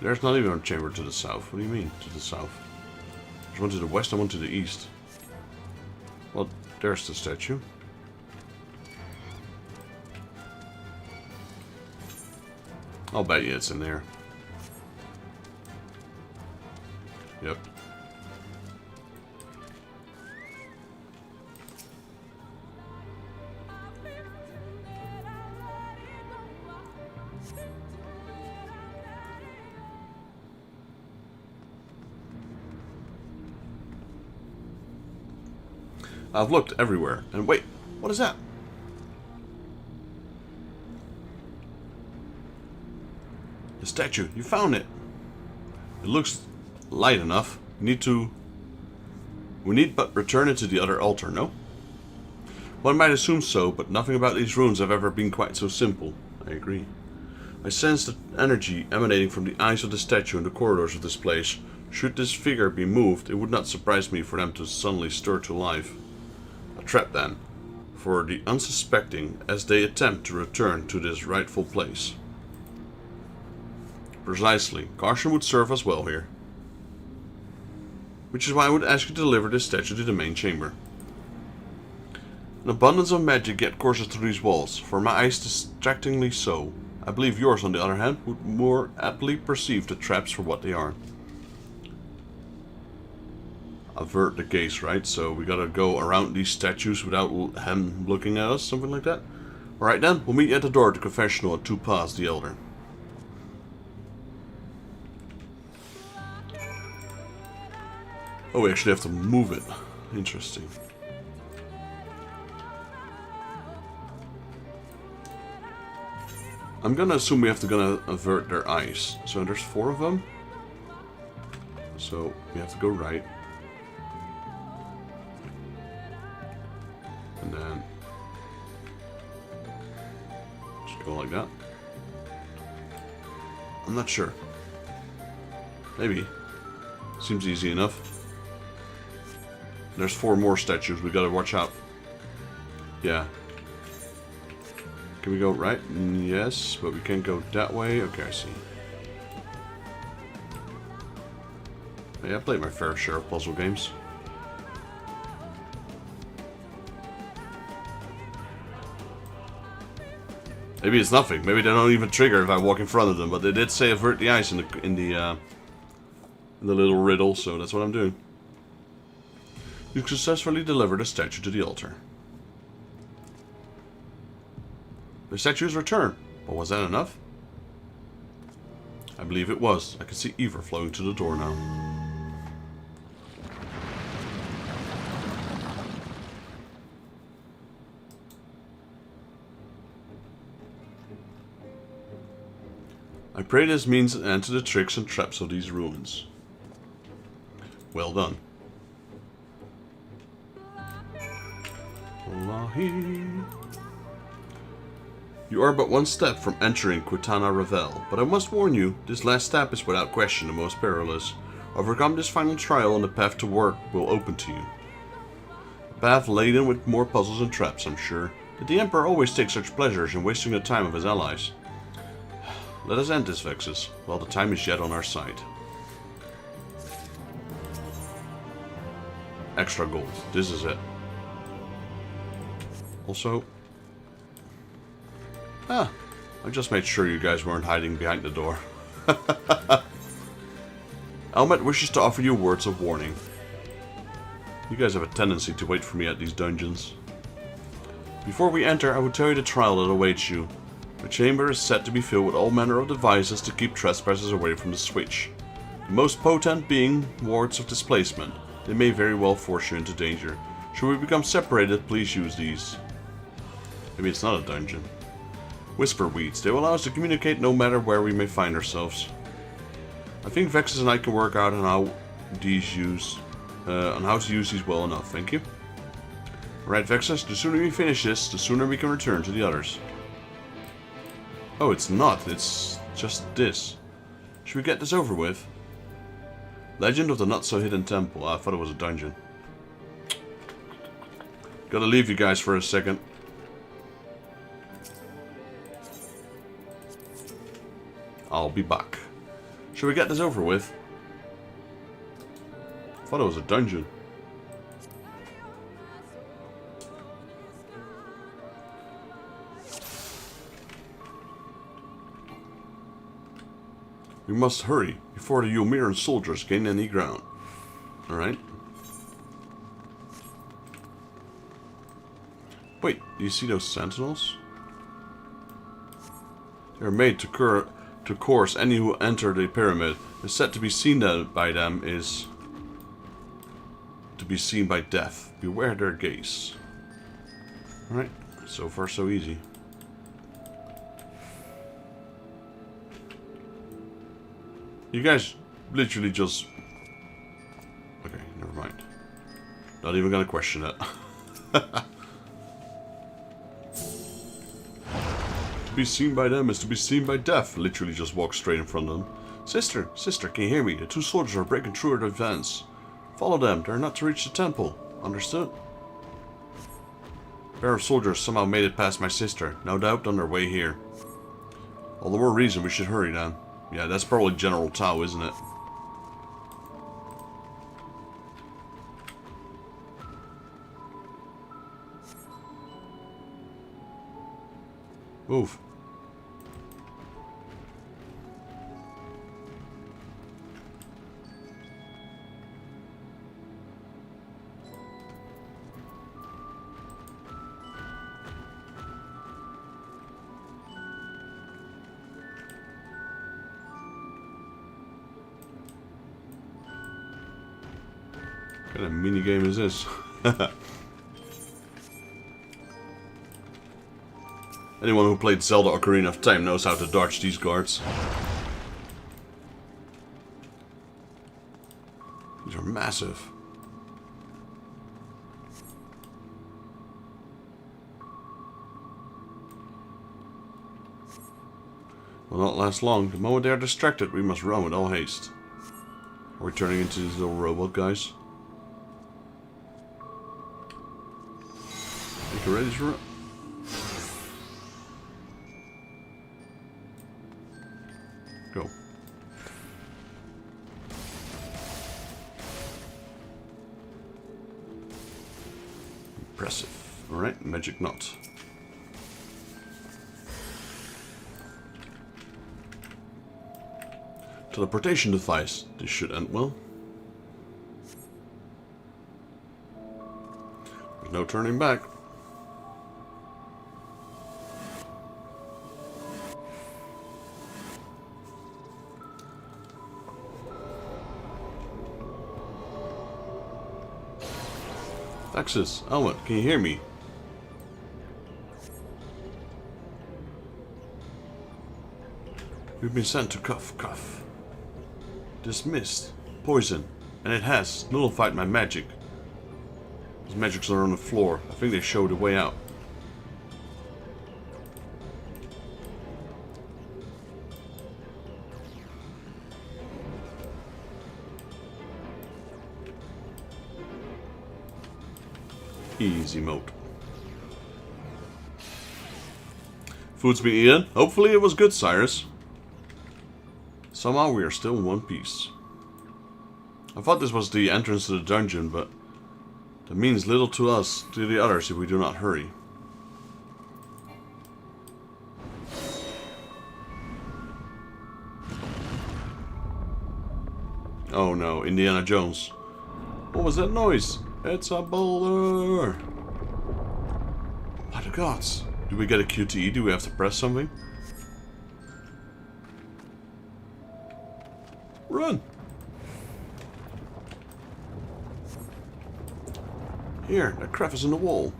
S1: There's not even a chamber to the south. What do you mean, to the south? There's one to the west and one to the east. Well, there's the statue. I'll bet you it's in there. Yep. I've looked everywhere, and wait, what is that? The statue, you found it. It looks light enough. We need but return it to the other altar, no? One might assume so, but nothing about these runes have ever been quite so simple. I agree. I sense the energy emanating from the eyes of the statue in the corridors of this place. Should this figure be moved, it would not surprise me for them to suddenly stir to life. A trap then, for the unsuspecting as they attempt to return to this rightful place. Precisely. Caution would serve us well here. Which is why I would ask you to deliver this statue to the main chamber. An abundance of magic yet courses through these walls, for my eyes distractingly so. I believe yours, on the other hand, would more aptly perceive the traps for what they are. Avert the gaze, right? So we gotta go around these statues without him looking at us, something like that? Alright then, we'll meet you at the door of the confessional at 2 past the Elder. Oh, we actually have to move it. Interesting. I'm gonna assume we have to avert their eyes. So there's 4 of them. So we have to go right. And then just go like that. I'm not sure. Maybe. Seems easy enough. There's 4 more statues. We gotta watch out. Yeah. Can we go right? Yes, but we can't go that way. Okay, I see. Hey, I played my fair share of puzzle games. Maybe it's nothing. Maybe they don't even trigger if I walk in front of them. But they did say avert the eyes in the little riddle, so that's what I'm doing. You successfully delivered a statue to the altar. The statue is returned. But was that enough? I believe it was. I can see Eivor flowing to the door now. I pray this means an end to the tricks and traps of these ruins. Well done. You are but one step from entering Quitana Revel, but I must warn you, this last step is without question the most perilous. Overcome this final trial and the path to work will open to you. A path laden with more puzzles and traps, I'm sure. Did the Emperor always take such pleasures in wasting the time of his allies? Let us end this, Vexus, while the time is yet on our side. Extra gold. This is it. Also... I just made sure you guys weren't hiding behind the door. Elmet wishes to offer you words of warning. You guys have a tendency to wait for me at these dungeons. Before we enter, I will tell you the trial that awaits you. The chamber is set to be filled with all manner of devices to keep trespassers away from the switch. The most potent being wards of displacement. They may very well force you into danger. Should we become separated, please use these. Maybe it's not a dungeon. Whisper weeds. They will allow us to communicate no matter where we may find ourselves. I think Vexus and I can work out on how to use these well enough. Thank you. Alright, Vexus, the sooner we finish this, the sooner we can return to the others. Oh, it's not. It's just this. Should we get this over with? Legend of the Not-So-Hidden Temple. I thought it was a dungeon. Gotta leave you guys for a second. I'll be back. Should we get this over with? I thought it was a dungeon. We must hurry before the Yomiran soldiers gain any ground. Alright. Wait, do you see those sentinels? They are made to course any who enter the pyramid. It's said to be seen by them is to be seen by death. Beware their gaze. Alright, so far so easy. You guys literally just... Okay, never mind. Not even gonna question that. To be seen by them is to be seen by death. Literally just walk straight in front of them. Sister, can you hear me? The two soldiers are breaking through our defense. Follow them, they're not to reach the temple. Understood? A pair of soldiers somehow made it past my sister. No doubt on their way here. All the more reason we should hurry then. Yeah, that's probably General Tao, isn't it? Move. What kind of mini game is this? Anyone who played Zelda Ocarina of Time knows how to dodge these guards. These are massive. Will not last long. The moment they are distracted, we must run with all haste. Are we turning into these little robot guys? Think you're ready to run? Go. Impressive. Alright, magic knot. Teleportation device. This should end well. There's no turning back. Axis, Elmet, can you hear me? We've been sent to Cuff. Dismissed. Poison. And it has nullified my magic. Those magics are on the floor. I think they show the way out. Easy mode. Food's been eaten. Hopefully it was good, Cyrus. Somehow we are still in one piece. I thought this was the entrance to the dungeon, but that means little to us, to the others, if we do not hurry. Oh no, Indiana Jones. What was that noise? It's a boulder! By the gods. Do we get a QTE? Do we have to press something? Run! Here, that crevice in the wall.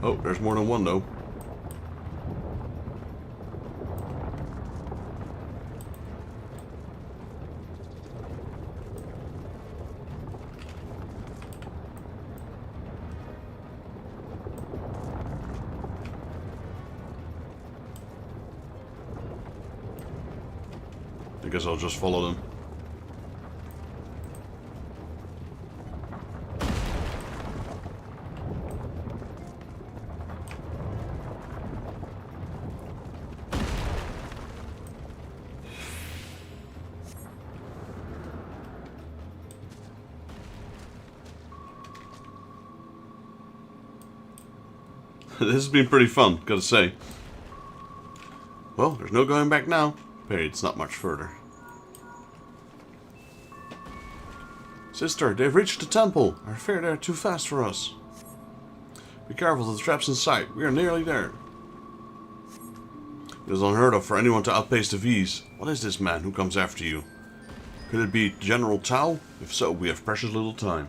S1: Oh, there's more than one though. I guess I'll just follow them. This has been pretty fun, gotta say. Well, there's no going back now. Hey, it's not much further. Sister, they've reached the temple. I fear they're too fast for us. Be careful of the traps in sight. We are nearly there. It is unheard of for anyone to outpace the V's. What is this man who comes after you? Could it be General Tao? If so, we have precious little time.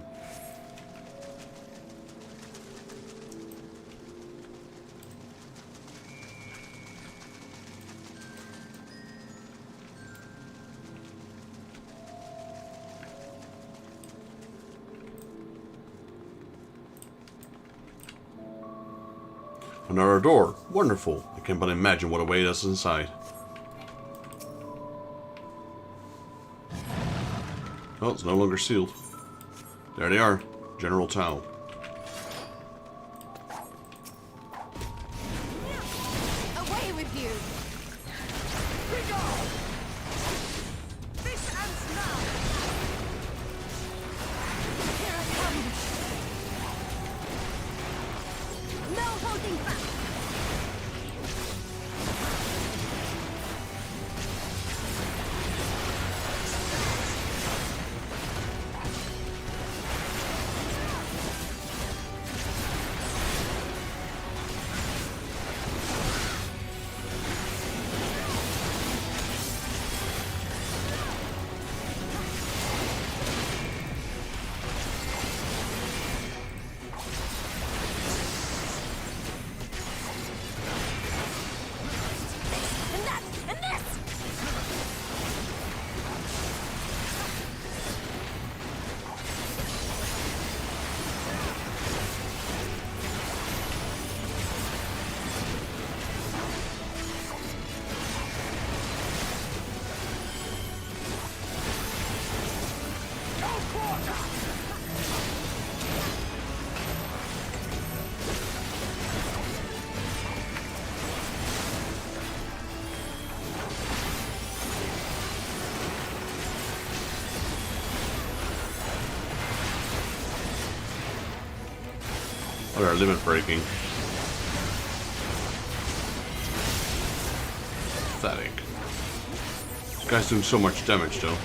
S1: Another door. Wonderful. I can but imagine what awaits us inside. Oh, it's no longer sealed. There they are. General Tao.
S2: Away with you!
S3: This ends now!
S2: Here it comes!
S4: No holding back.
S1: Oh, they're limit breaking. Pathetic. This guy's doing so much damage, though.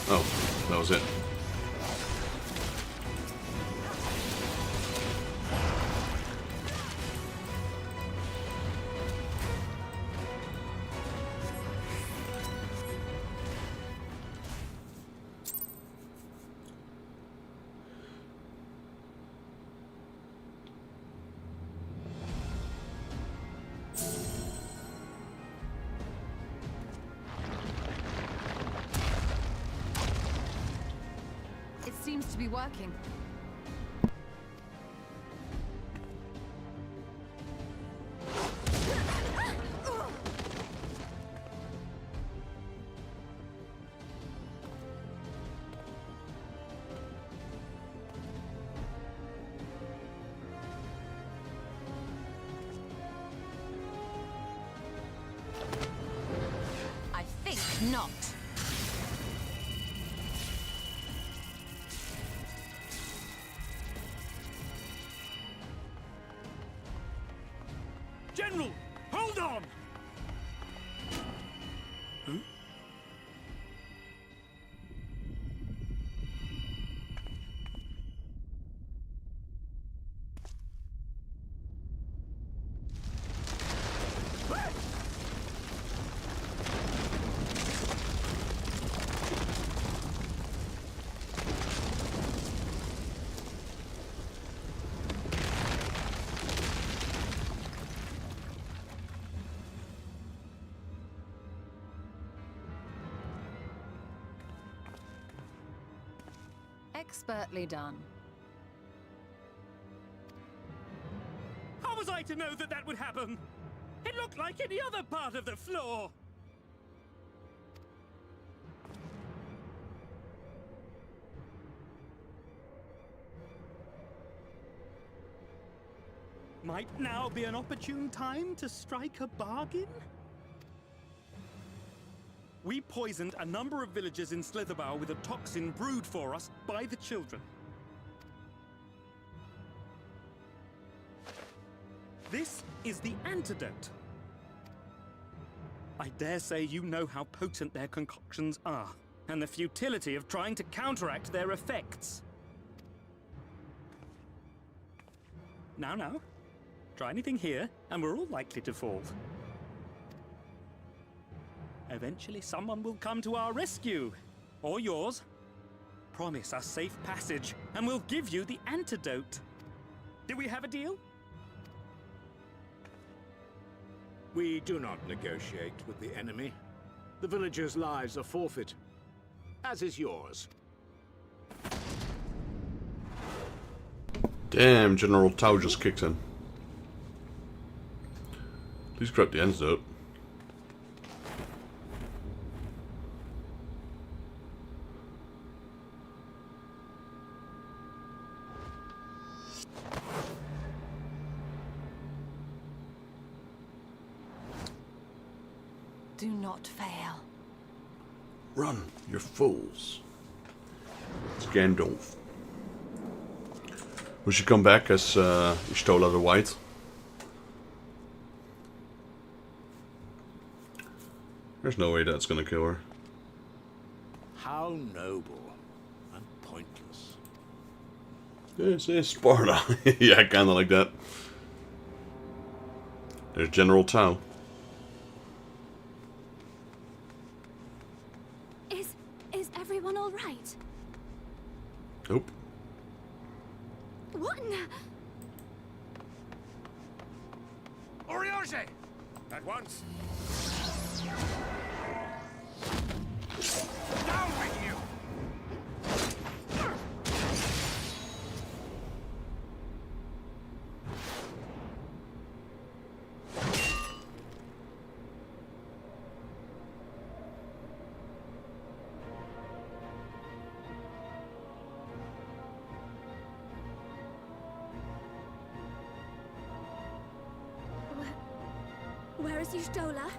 S1: Oh, that was it.
S2: It seems to be working. I think not.
S5: General, hold on!
S2: Expertly done.
S5: How was I to know that that would happen? It looked like any other part of the floor. Might now be an opportune time to strike a bargain? We poisoned a number of villagers in Slitherbough with a toxin brewed for us by the children. This is the antidote. I dare say you know how potent their concoctions are, and the futility of trying to counteract their effects. Now. Try anything here, and we're all likely to fall. Eventually someone will come to our rescue. Or yours. Promise us safe passage, and we'll give you the antidote. Do we have a deal?
S6: We do not negotiate with the enemy. The villagers' lives are forfeit, as is yours.
S1: Damn, General Tao just kicked in. Please grab the antidote.
S2: Do not fail.
S1: Run, you fools. It's Gandalf. We should come back as Y'shtola the White. There's no way that's gonna kill her.
S6: How noble and pointless.
S1: This is Sparta. Yeah, kinda like that. There's General Tao.
S4: Is everyone all right?
S1: Nope.
S4: What in the...
S5: Eorzea! At once! Down with you!
S4: Where is Y'shtola?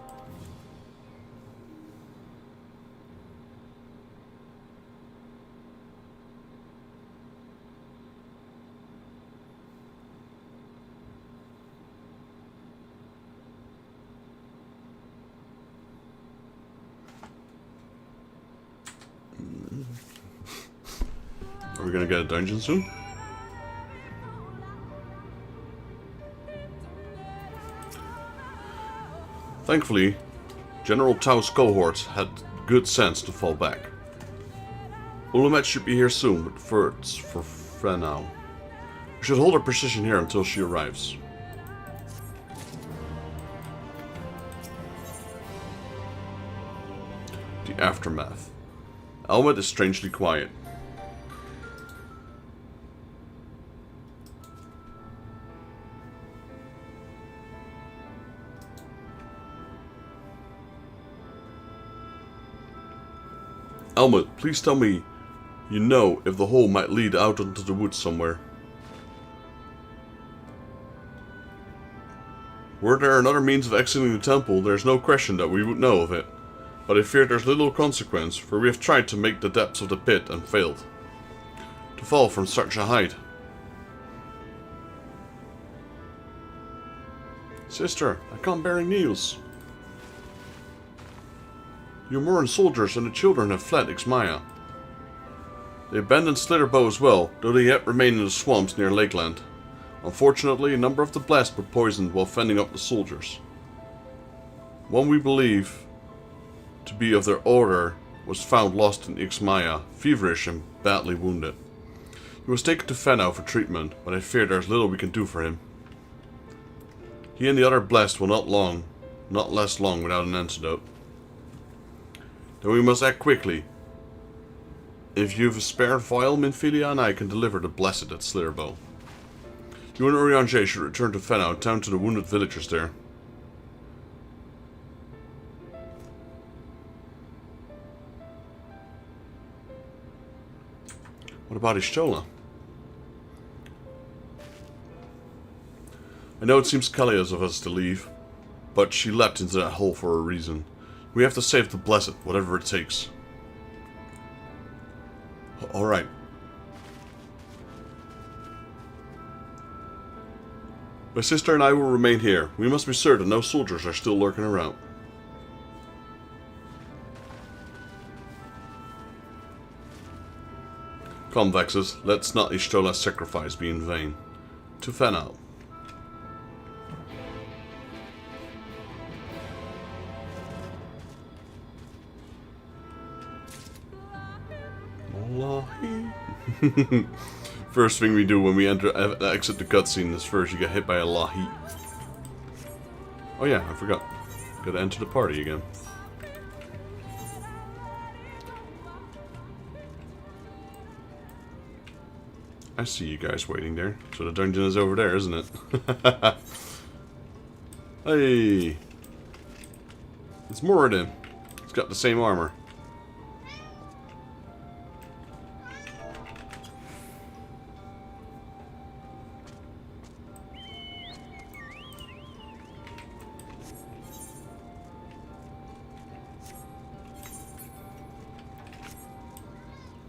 S1: Are we gonna get a dungeon soon? Thankfully, General Tao's cohorts had good sense to fall back. Ulumet should be here soon, but first, for now. We should hold our position here until she arrives. The aftermath. Elmet is strangely quiet. Elmet, please tell me you know if the hole might lead out into the woods somewhere. Were there another means of exiting the temple, there is no question that we would know of it. But I fear there's little consequence, for we have tried to make the depths of the pit and failed. To fall from such a height. Sister, I come bearing news. Your Moran soldiers and the children have fled Ixmaya. They abandoned Slitherbow as well, though they yet remain in the swamps near Lakeland. Unfortunately, a number of the blessed were poisoned while fending up the soldiers. One we believe to be of their order was found lost in Ixmaya, feverish and badly wounded. He was taken to Fenau for treatment, but I fear there's little we can do for him. He and the other blessed will not last long without an antidote. Then we must act quickly. If you've a spare vial, Minfilia and I can deliver the blessed at Slitherbow. You and Eorzea should return to Fenau and tend to the wounded villagers there. What about Y'shtola? I know it seems callous of us to leave, but she leapt into that hole for a reason. We have to save the Blessed, whatever it takes. Alright. My sister and I will remain here. We must be certain no soldiers are still lurking around. Come, Vexus, let's not Y'shtola's sacrifice be in vain. To Fenau. First thing we do when we exit the cutscene is first you get hit by a Lahi. Oh yeah, I forgot. Gotta enter the party again. I see you guys waiting there. So the dungeon is over there, isn't it? Hey! It's Moradin. It's got the same armor.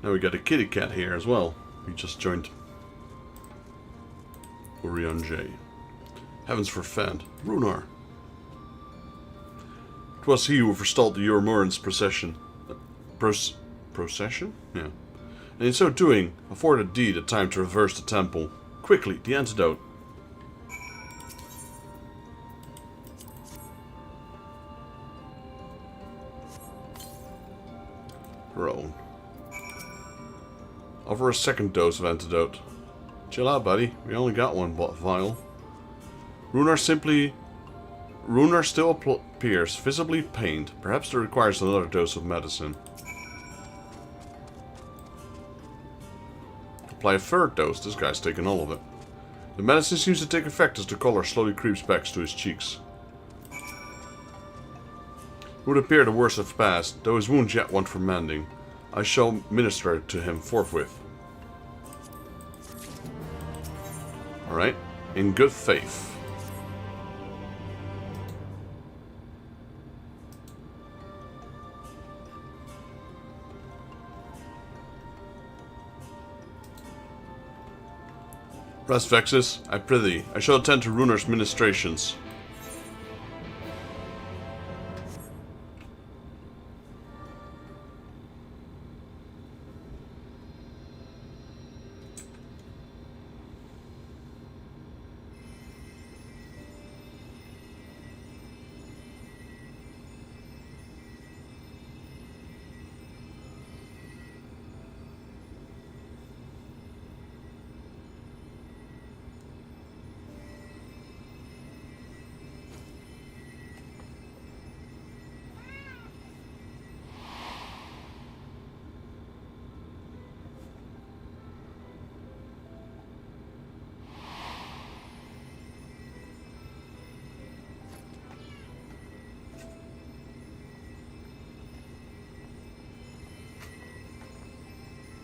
S1: Now we got a kitty cat here as well. We just joined Eorzea. Heavens for Fend. Runar. 'Twas he who forestalled the Yrmorin's procession. Procession? Yeah. And in so doing, afforded Deed a time to reverse the temple. Quickly, the antidote. Roll. Offer a second dose of antidote. Chill out, buddy. We only got one vial. Runar still appears visibly pained. Perhaps it requires another dose of medicine. Apply a third dose. This guy's taking all of it. The medicine seems to take effect as the color slowly creeps back to his cheeks. It would appear the worst have passed, though his wounds yet want for mending. I shall minister to him forthwith. Alright, in good faith. Rest, Vexus, I prithee. I shall attend to Runar's ministrations.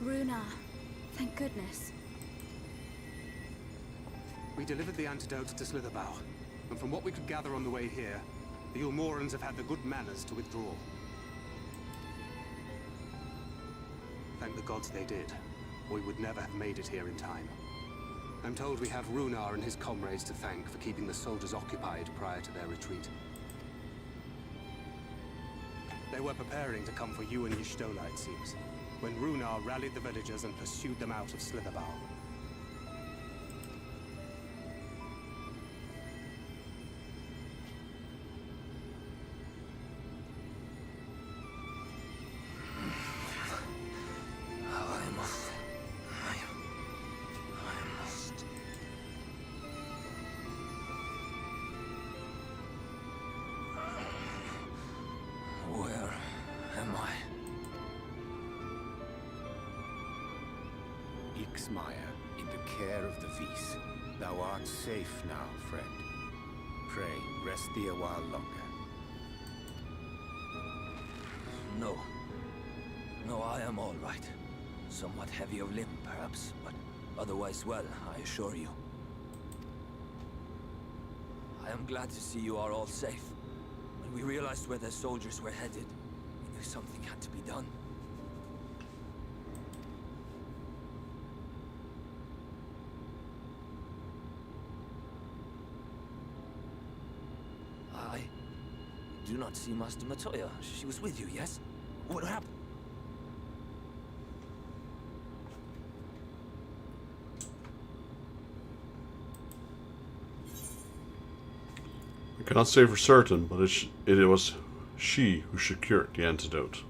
S4: Runar, thank goodness.
S7: We delivered the antidote to Slitherbough, and from what we could gather on the way here, the Ylmorans have had the good manners to withdraw. Thank the gods they did, or we would never have made it here in time. I'm told we have Runar and his comrades to thank for keeping the soldiers occupied prior to their retreat. They were preparing to come for you and Y'shtola, it seems, when Runar rallied the villagers and pursued them out of Slitherbough.
S8: Where am I?
S7: Ixmire, in the care of the Vis.
S8: Thou art safe now, friend. Pray, rest thee a while longer.
S9: No. No, I am all right. Somewhat heavy of limb, perhaps, but otherwise well, I assure you. I am glad to see you are all safe. When we realized where the soldiers were headed, we knew something had to be done. I do not see Master Matoya. She was with you, yes? What happened?
S1: I cannot say for certain, but it was she who secured the antidote.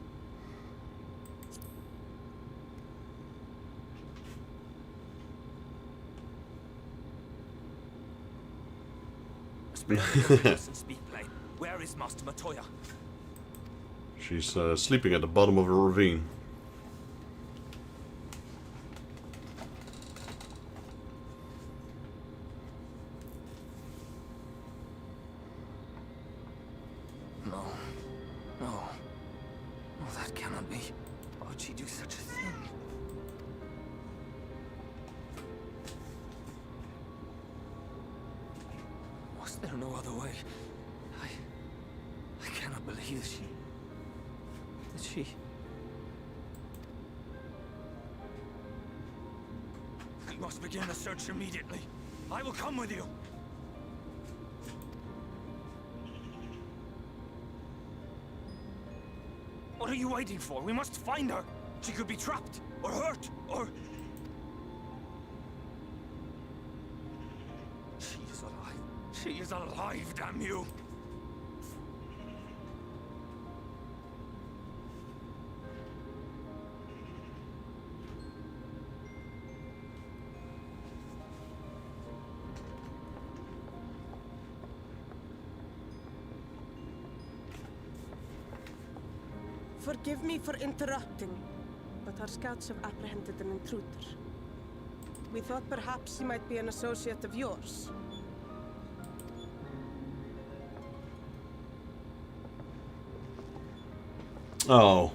S9: Spare me your words and speak plain. Where is Master Matoya?
S1: She's sleeping at the bottom of a ravine.
S9: No. No. No, that cannot be. Why would she do such a thing? Was there no other way? I cannot believe that she... We must begin the search immediately. I will come with you. What are you waiting for? We must find her. She could be trapped, or hurt, or... She is alive. She is alive, damn you!
S3: Forgive me for interrupting, but our scouts have apprehended an intruder. We thought perhaps he might be an associate of yours.
S1: Oh.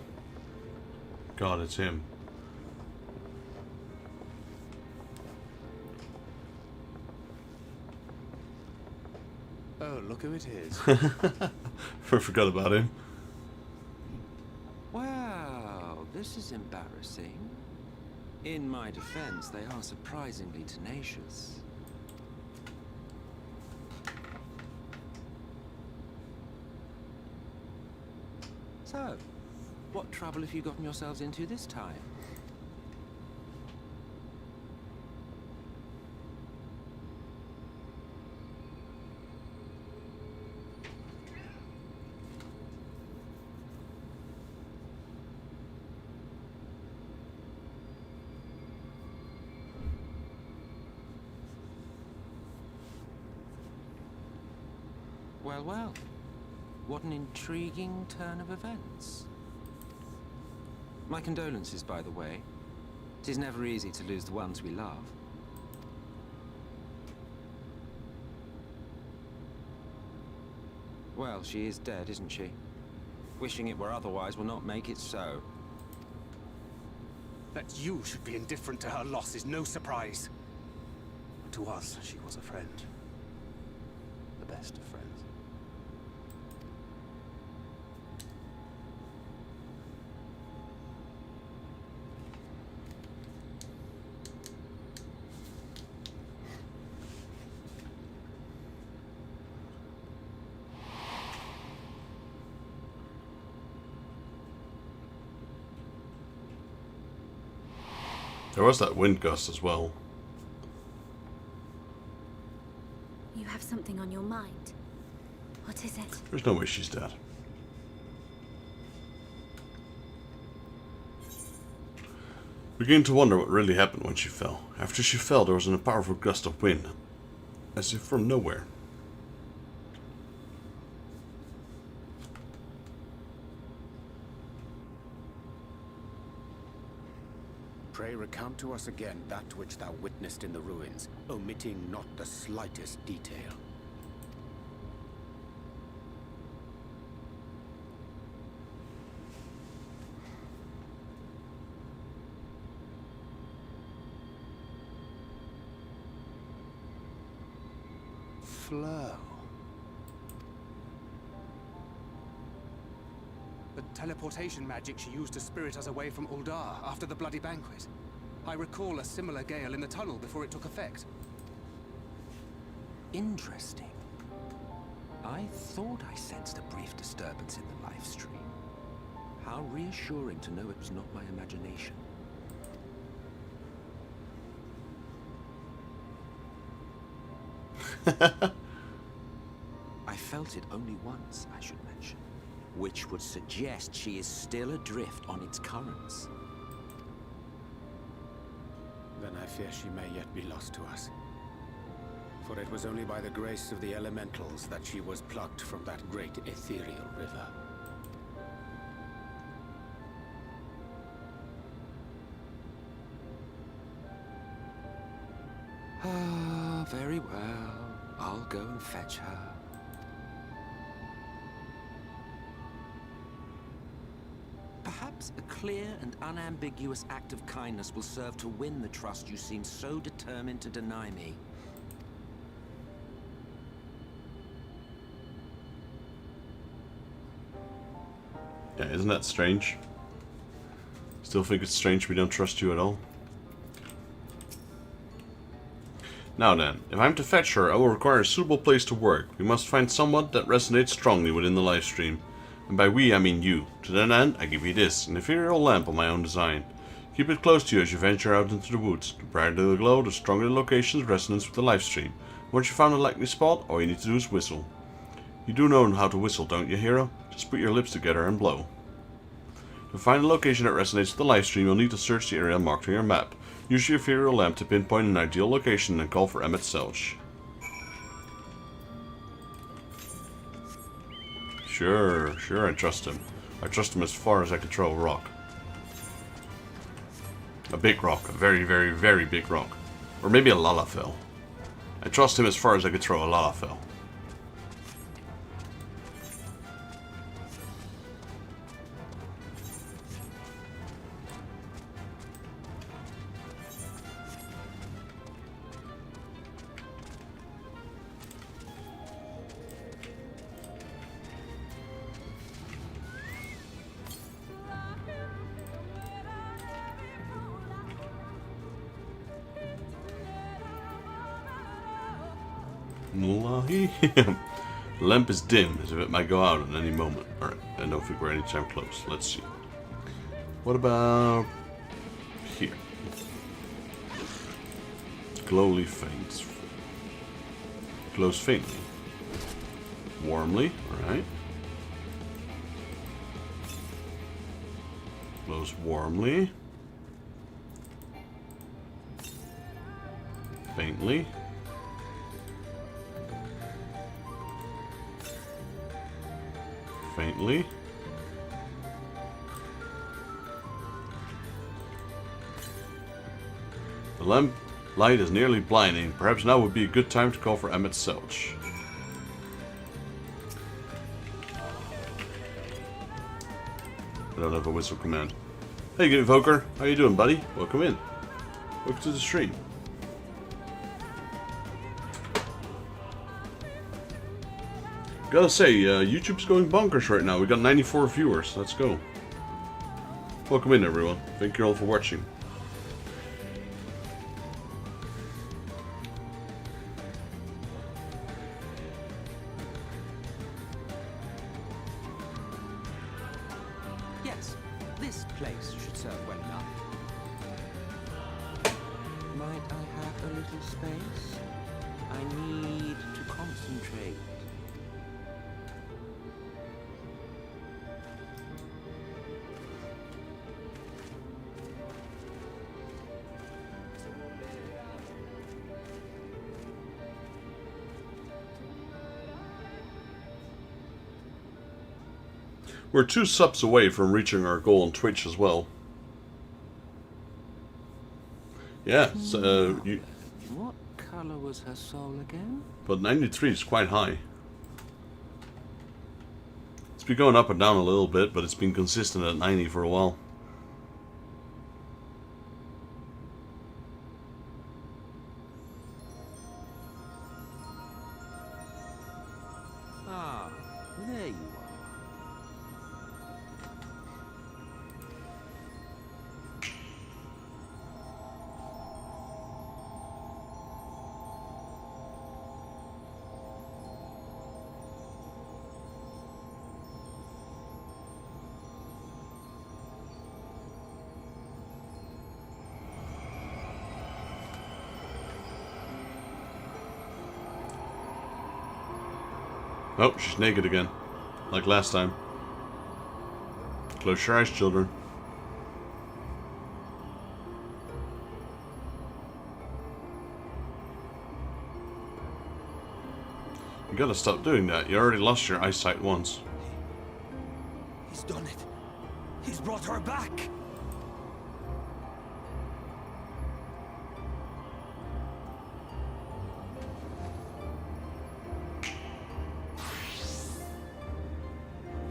S1: God, it's him.
S7: Oh, look who it is.
S1: I forgot about him.
S10: Wow, this is embarrassing. In my defense, they are surprisingly tenacious. So, what trouble have you gotten yourselves into this time? Well, well. What an intriguing turn of events. My condolences, by the way. It is never easy to lose the ones we love. Well, she is dead, isn't she? Wishing it were otherwise will not make it so.
S7: That you should be indifferent to her loss is no surprise. To us, she was a friend. The best of friends.
S1: There was that wind gust as well.
S4: You have something on your mind. What is it?
S1: There's no way she's dead. Begin to wonder what really happened when she fell. After she fell, there was a powerful gust of wind, as if from nowhere.
S8: Pray recount to us again that which thou witnessed in the ruins, omitting not the slightest detail.
S7: Flow. The teleportation magic she used to spirit us away from Uldar after the bloody banquet. I recall a similar gale in the tunnel before it took effect.
S10: Interesting. I thought I sensed a brief disturbance in the live stream. How reassuring to know it was not my imagination. I felt it only once, I should mention, which would suggest she is still adrift on its currents.
S8: Then I fear she may yet be lost to us. For it was only by the grace of the elementals that she was plucked from that great ethereal river.
S10: Ah, very well. I'll go and fetch her. Perhaps a clear and unambiguous act of kindness will serve to win the trust you seem so determined to deny me.
S1: Yeah, isn't that strange? Still think it's strange we don't trust you at all? Now then, if I'm to fetch her, I will require a suitable place to work. We must find someone that resonates strongly within the livestream. And by we, I mean you. To that end, I give you this, an ethereal lamp of my own design. Keep it close to you as you venture out into the woods. The brighter the glow, the stronger the location's resonance with the livestream. Once you found a likely spot, all you need to do is whistle. You do know how to whistle, don't you, hero? Just put your lips together and blow. To find a location that resonates with the livestream, you'll need to search the area marked on your map. Use your ethereal lamp to pinpoint an ideal location and call for Emmett Selch. Sure, I trust him. I trust him as far as I can throw a rock. A big rock, a very, very, very big rock. Or maybe a lalafell. I trust him as far as I could throw a lalafell. The lamp is dim, as if it might go out at any moment. Alright, I don't think we're anytime close. Let's see. What about here? Glowly faints. Glows faintly. Warmly, alright. Glows warmly. Faintly. Faintly. The lamp light is nearly blinding. Perhaps now would be a good time to call for Emmett Selch. I don't have a whistle command. Hey, good Invoker. How you doing, buddy? Welcome in. Welcome to the stream. Gotta say, YouTube's going bonkers right now. We got 94 viewers. Let's go. Welcome in, everyone. Thank you all for watching.
S10: Yes, this place should serve well enough. Might I have a little space? I need to concentrate.
S1: We're 2 subs away from reaching our goal on Twitch as well. Yeah, so
S10: What color was her soul again?
S1: but 93 is quite high. It's been going up and down a little bit, but it's been consistent at 90 for a while.
S10: Ah, there you are.
S1: Oh, she's naked again. Like last time. Close your eyes, children. You gotta stop doing that. You already lost your eyesight once.
S9: He's done it. He's brought her back.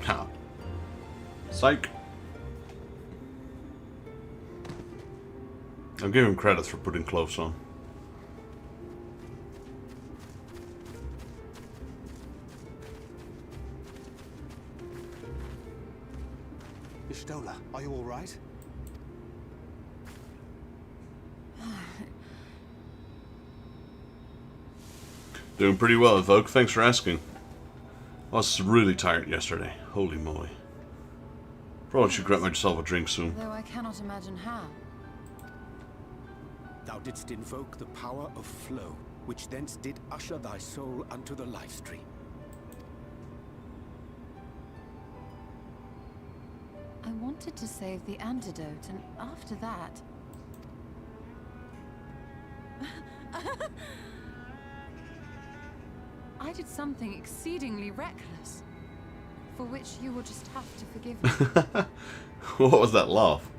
S1: Ha. Psych. I'll give him credit for putting clothes on.
S7: Ishtola, are you all right?
S1: Doing pretty well, Evoke. Thanks for asking. I was really tired yesterday. Holy moly. Probably should grab myself a drink soon.
S2: Though I cannot imagine how.
S8: Thou didst invoke the power of flow, which thence did usher thy soul unto the life stream.
S2: I wanted to save the antidote, and after that... I did something exceedingly reckless, for which you will just have to forgive me.
S1: What was that laugh?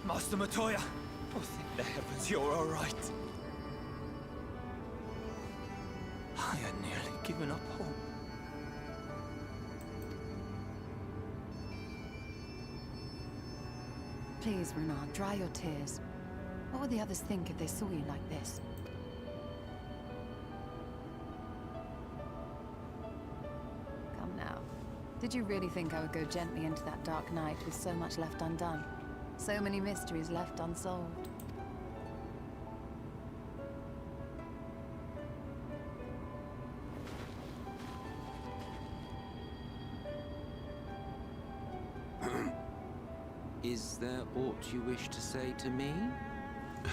S9: Master Matoya! Oh, thank the heavens you're all right. I had nearly given up hope.
S2: Please, Renard, dry your tears. What would the others think if they saw you like this? Come now. Did you really think I would go gently into that dark night with so much left undone? So many mysteries left unsolved.
S10: Is there aught you wish to say to me?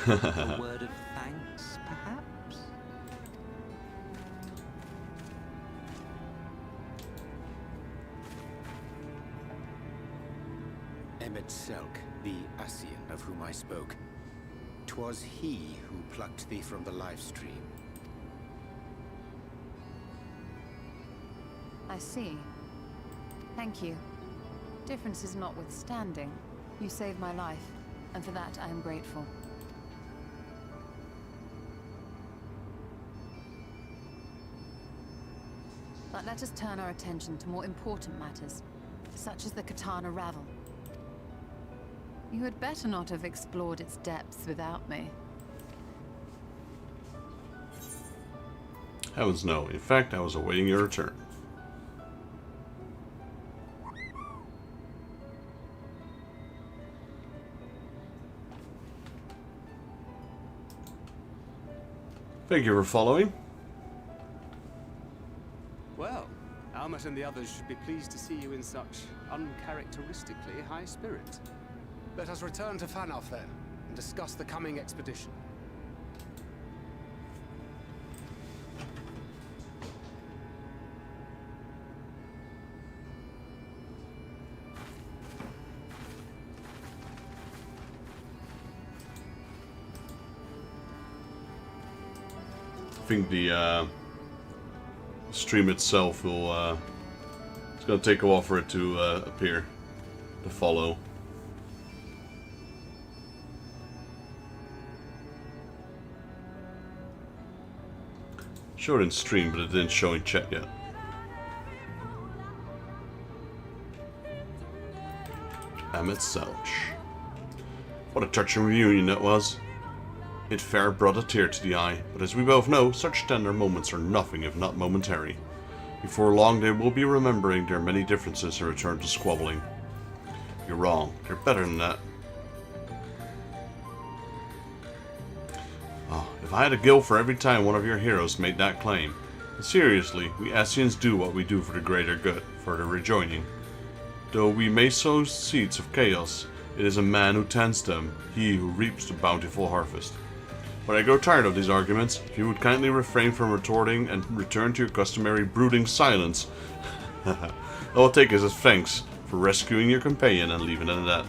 S10: A word of thanks, perhaps?
S8: Emmet Selk, the Ascian of whom I spoke. 'Twas he who plucked thee from the life stream.
S2: I see. Thank you. Differences notwithstanding, you saved my life, and for that I am grateful. But let us turn our attention to more important matters, such as the Katana Ravel. You had better not have explored its depths without me.
S1: Heavens no. In fact, I was awaiting your return. Thank you for following.
S7: Well, Almet and the others should be pleased to see you in such uncharacteristically high spirit. Let us return to Fanarf then, and discuss the coming expedition.
S1: I think the The stream itself will, it's going to take a while for it to appear, to follow. Showed in stream, but it didn't show in chat yet. Emmett Selch. What a touching reunion that was. It fair brought a tear to the eye, but as we both know, such tender moments are nothing if not momentary. Before long they will be remembering their many differences and return to squabbling. You're wrong. They're better than that. Oh, if I had a guild for every time one of your heroes made that claim. But seriously, we Ascians do what we do for the greater good, for the rejoining. Though we may sow seeds of chaos, it is a man who tends them, he who reaps the bountiful harvest. When I grow tired of these arguments, if you would kindly refrain from retorting and return to your customary brooding silence, I will take it as thanks for rescuing your companion and leaving it at that.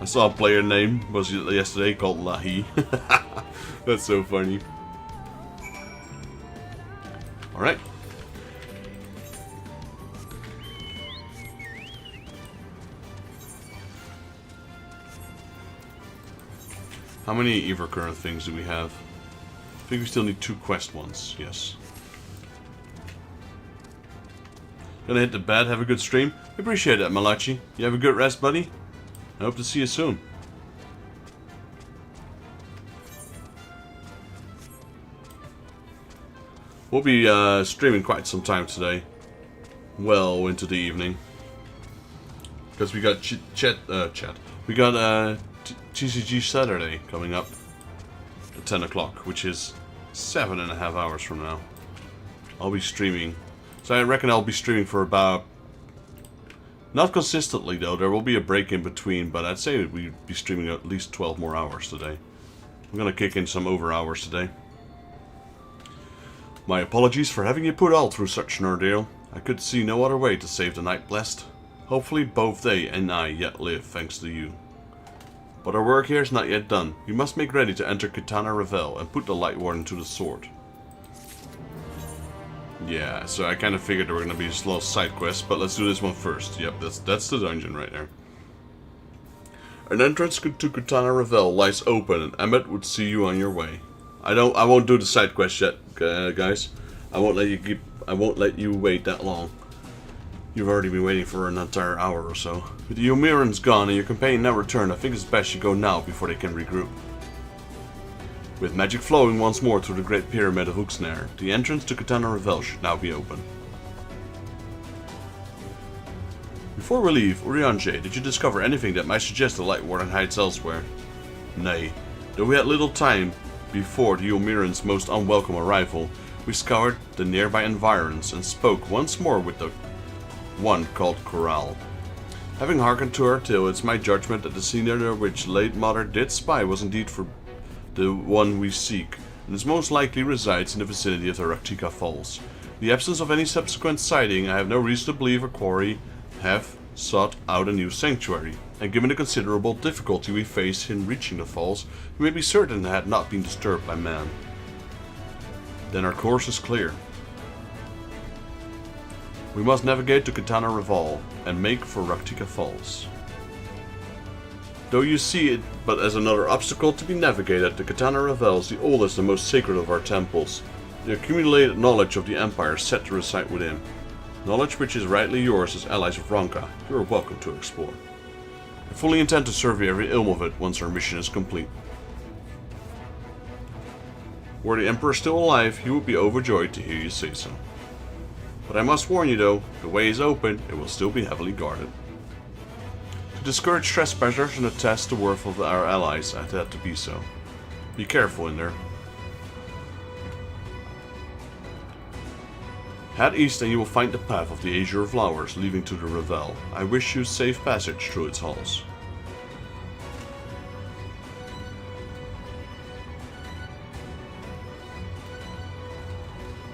S1: I saw a player name was yesterday called Lahi. That's so funny. Alright. How many Evercurrent things do we have? I think we still need 2 quest ones, yes. Gonna hit the bed, have a good stream. Appreciate that, Malachi. You have a good rest, buddy. I hope to see you soon. We'll be streaming quite some time today. Well into the evening. Because we got we got TCG Saturday coming up at 10 o'clock, which is 7.5 hours from now. I'll be streaming. So I reckon I'll be streaming for about... Not consistently though, there will be a break in between, but I'd say we'd be streaming at least 12 more hours today. I'm gonna kick in some over hours today. My apologies for having you put all through such an ordeal. I could see no other way to save the night blessed. Hopefully both they and I yet live thanks to you. But our work here is not yet done. We must make ready to enter Kitana Revel and put the Light Warden to the sword. Yeah, so I kind of figured there were going to be a slow side quest, but let's do this one first. Yep, that's the dungeon right there. An entrance to Kitana Revel lies open, and Emmet would see you on your way. I won't do the side quest yet, guys. I won't let you wait that long. You've already been waiting for an entire hour or so. With the Yomirans gone and your companion now returned, I think it's best you go now before they can regroup. With magic flowing once more through the Great Pyramid of Uxner, the entrance to Kitana Revel should now be open. Before we leave, Urianger, did you discover anything that might suggest the Light Warden hides elsewhere? Nay. Though we had little time before the Yomirans' most unwelcome arrival, we scoured the nearby environs and spoke once more with the one called Corral. Having hearkened to her tale, it's my judgment that the scenery which late mother did spy was indeed for the one we seek, and is most likely resides in the vicinity of the Raktika Falls. In the absence of any subsequent sighting, I have no reason to believe a quarry have sought out a new sanctuary, and given the considerable difficulty we face in reaching the falls, we may be certain it had not been disturbed by man. Then our course is clear. We must navigate to Kitana Revel and make for Raktika Falls. Though you see it but as another obstacle to be navigated, the Kitana Revel is the oldest and most sacred of our temples. The accumulated knowledge of the Empire is set to reside within. Knowledge which is rightly yours as allies of Ranka, you are welcome to explore. I fully intend to survey every ilm of it once our mission is complete. Were the Emperor still alive, he would be overjoyed to hear you say so. But I must warn you though, the way is open, it will still be heavily guarded. To discourage trespassers and attest the worth of our allies, I had to be so. Be careful in there. Head east and you will find the path of the Azure Flowers leading to the Revel. I wish you safe passage through its halls.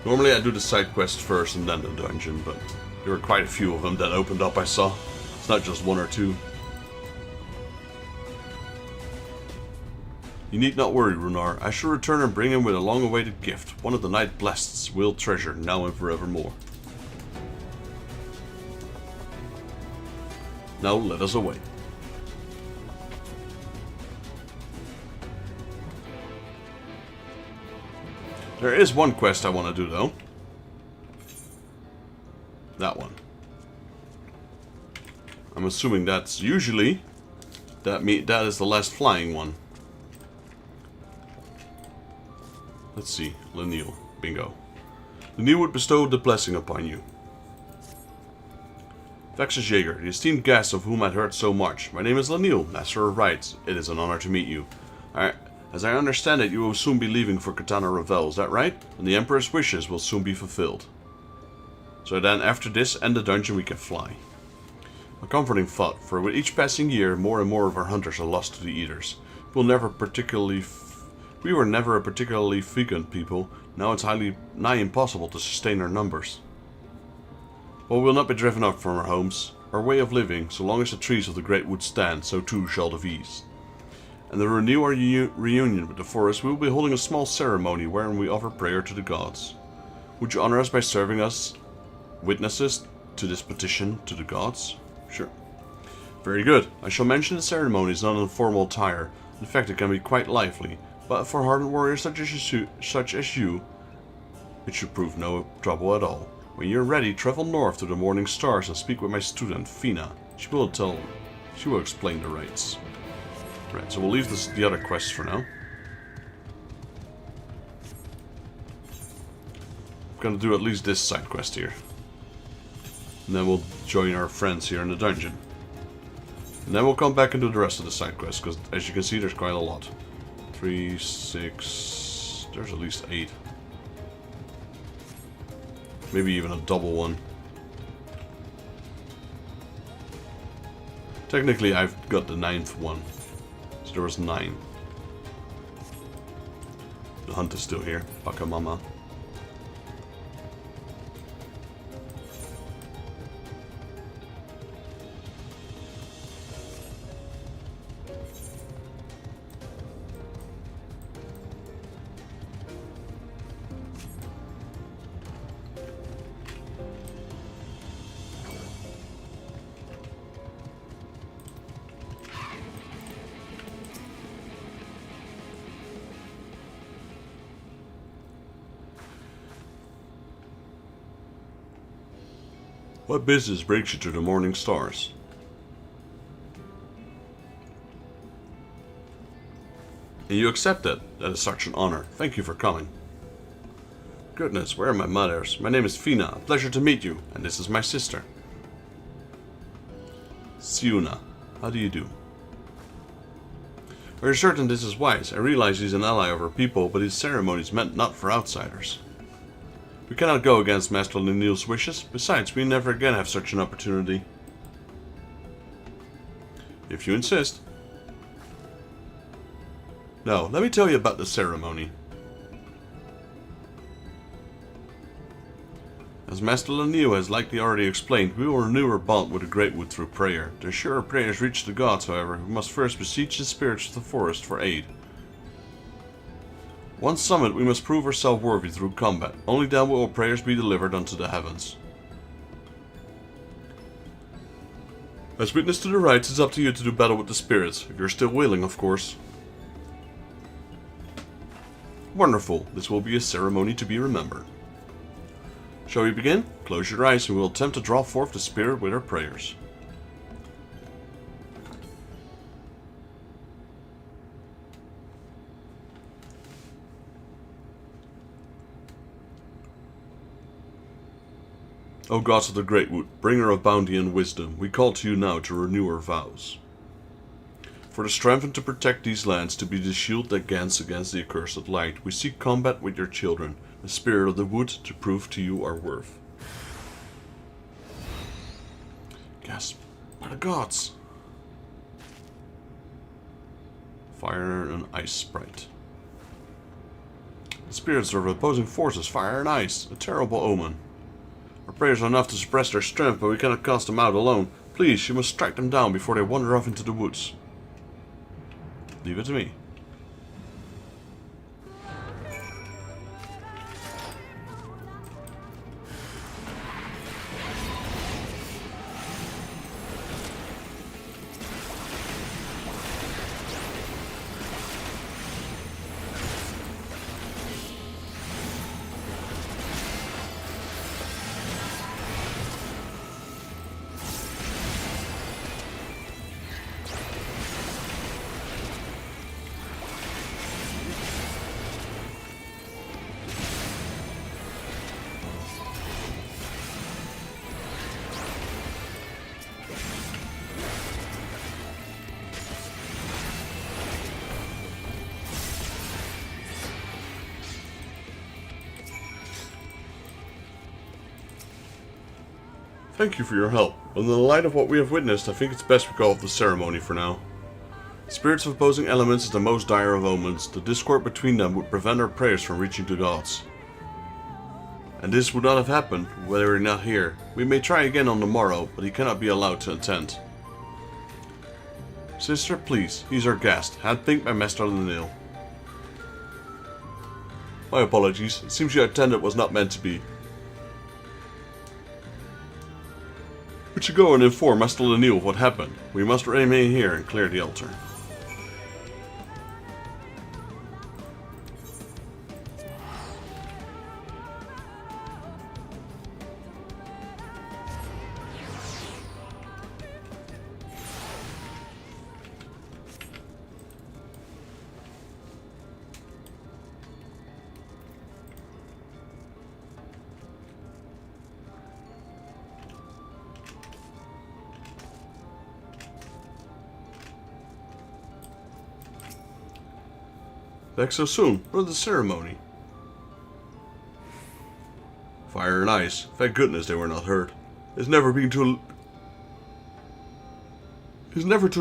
S1: Normally I do the side quest first and then the dungeon, but there were quite a few of them that opened up I saw. It's not just 1 or 2. You need not worry, Runar. I shall return and bring him with a long-awaited gift, one of the Night Blesseds will treasure now and forevermore. Now let us away. There is one quest I want to do though. That one. I'm assuming that's usually that is the last flying one. Let's see, Lenil. Bingo. Lenil would bestow the blessing upon you. Vexus Jaeger, the esteemed guest of whom I'd heard so much. My name is Lenil, Master of Rites. It is an honor to meet you. As I understand it, you will soon be leaving for Katana Revel, is that right? And the Emperor's wishes will soon be fulfilled. So then, after this and the dungeon, we can fly. A comforting thought, for with each passing year, more and more of our hunters are lost to the Eaters. We were never a particularly frequent people. Now it's nigh impossible to sustain our numbers. But we will not be driven up from our homes. Our way of living, so long as the trees of the Great Wood stand, so too shall the V's. And to renew our reunion with the forest, we will be holding a small ceremony wherein we offer prayer to the gods. Would you honor us by serving us witnesses to this petition to the gods? Sure. Very good. I shall mention the ceremony is not an informal attire. In fact, it can be quite lively. But for hardened warriors such as you, it should prove no trouble at all. When you're ready, travel north to the morning stars and speak with my student, Fina. She will explain the rites. Right, so we'll leave the other quests for now. I'm gonna do at least this side quest here. And then we'll join our friends here in the dungeon. And then we'll come back and do the rest of the side quests, because as you can see, there's quite a lot. 3, 6... there's at least 8. Maybe even a double one. Technically, I've got the 9th one. So there was 9. The hunt is still here. Pakamama. What business brings you to the morning stars? And you accept it. That is such an honor. Thank you for coming. Goodness, where are my mothers? My name is Fina. A pleasure to meet you. And this is my sister. Siuna. How do you do? Are you certain this is wise? I realize he's an ally of our people, but his ceremony is meant not for outsiders. We cannot go against Master Lenil's wishes. Besides, we never again have such an opportunity. If you insist. Now, let me tell you about the ceremony. As Master Lenil has likely already explained, we will renew our bond with the Great Wood through prayer. To ensure our prayers reach the gods, however, we must first beseech the spirits of the forest for aid. Once summoned, we must prove ourselves worthy through combat. Only then will our prayers be delivered unto the heavens. As witness to the rites, it's up to you to do battle with the spirits, if you're still willing, of course. Wonderful. This will be a ceremony to be remembered. Shall we begin? Close your eyes and we will attempt to draw forth the spirit with our prayers. O gods of the Great Wood, bringer of bounty and wisdom, we call to you now to renew our vows. For the strength and to protect these lands, to be the shield that guards against the accursed light, we seek combat with your children, the spirit of the wood, to prove to you our worth. Gasp. By the gods! Fire and ice sprite. The spirits of opposing forces, fire and ice, a terrible omen. Our prayers are enough to suppress their strength, but we cannot cast them out alone. Please, you must strike them down before they wander off into the woods. Leave it to me. Thank you for your help, but in the light of what we have witnessed, I think it's best we call off the ceremony for now. Spirits of opposing elements is the most dire of omens. The discord between them would prevent our prayers from reaching the gods. And this would not have happened were he not here. We may try again on the morrow, but he cannot be allowed to attend. Sister, please, he's our guest, handpicked by Master Lenil. My apologies, it seems your attendant was not meant to be. We should go and inform Master Lenil of what happened. We must remain here and clear the altar. Back so soon? What of the ceremony? Fire and ice. Thank goodness they were not hurt. It's never too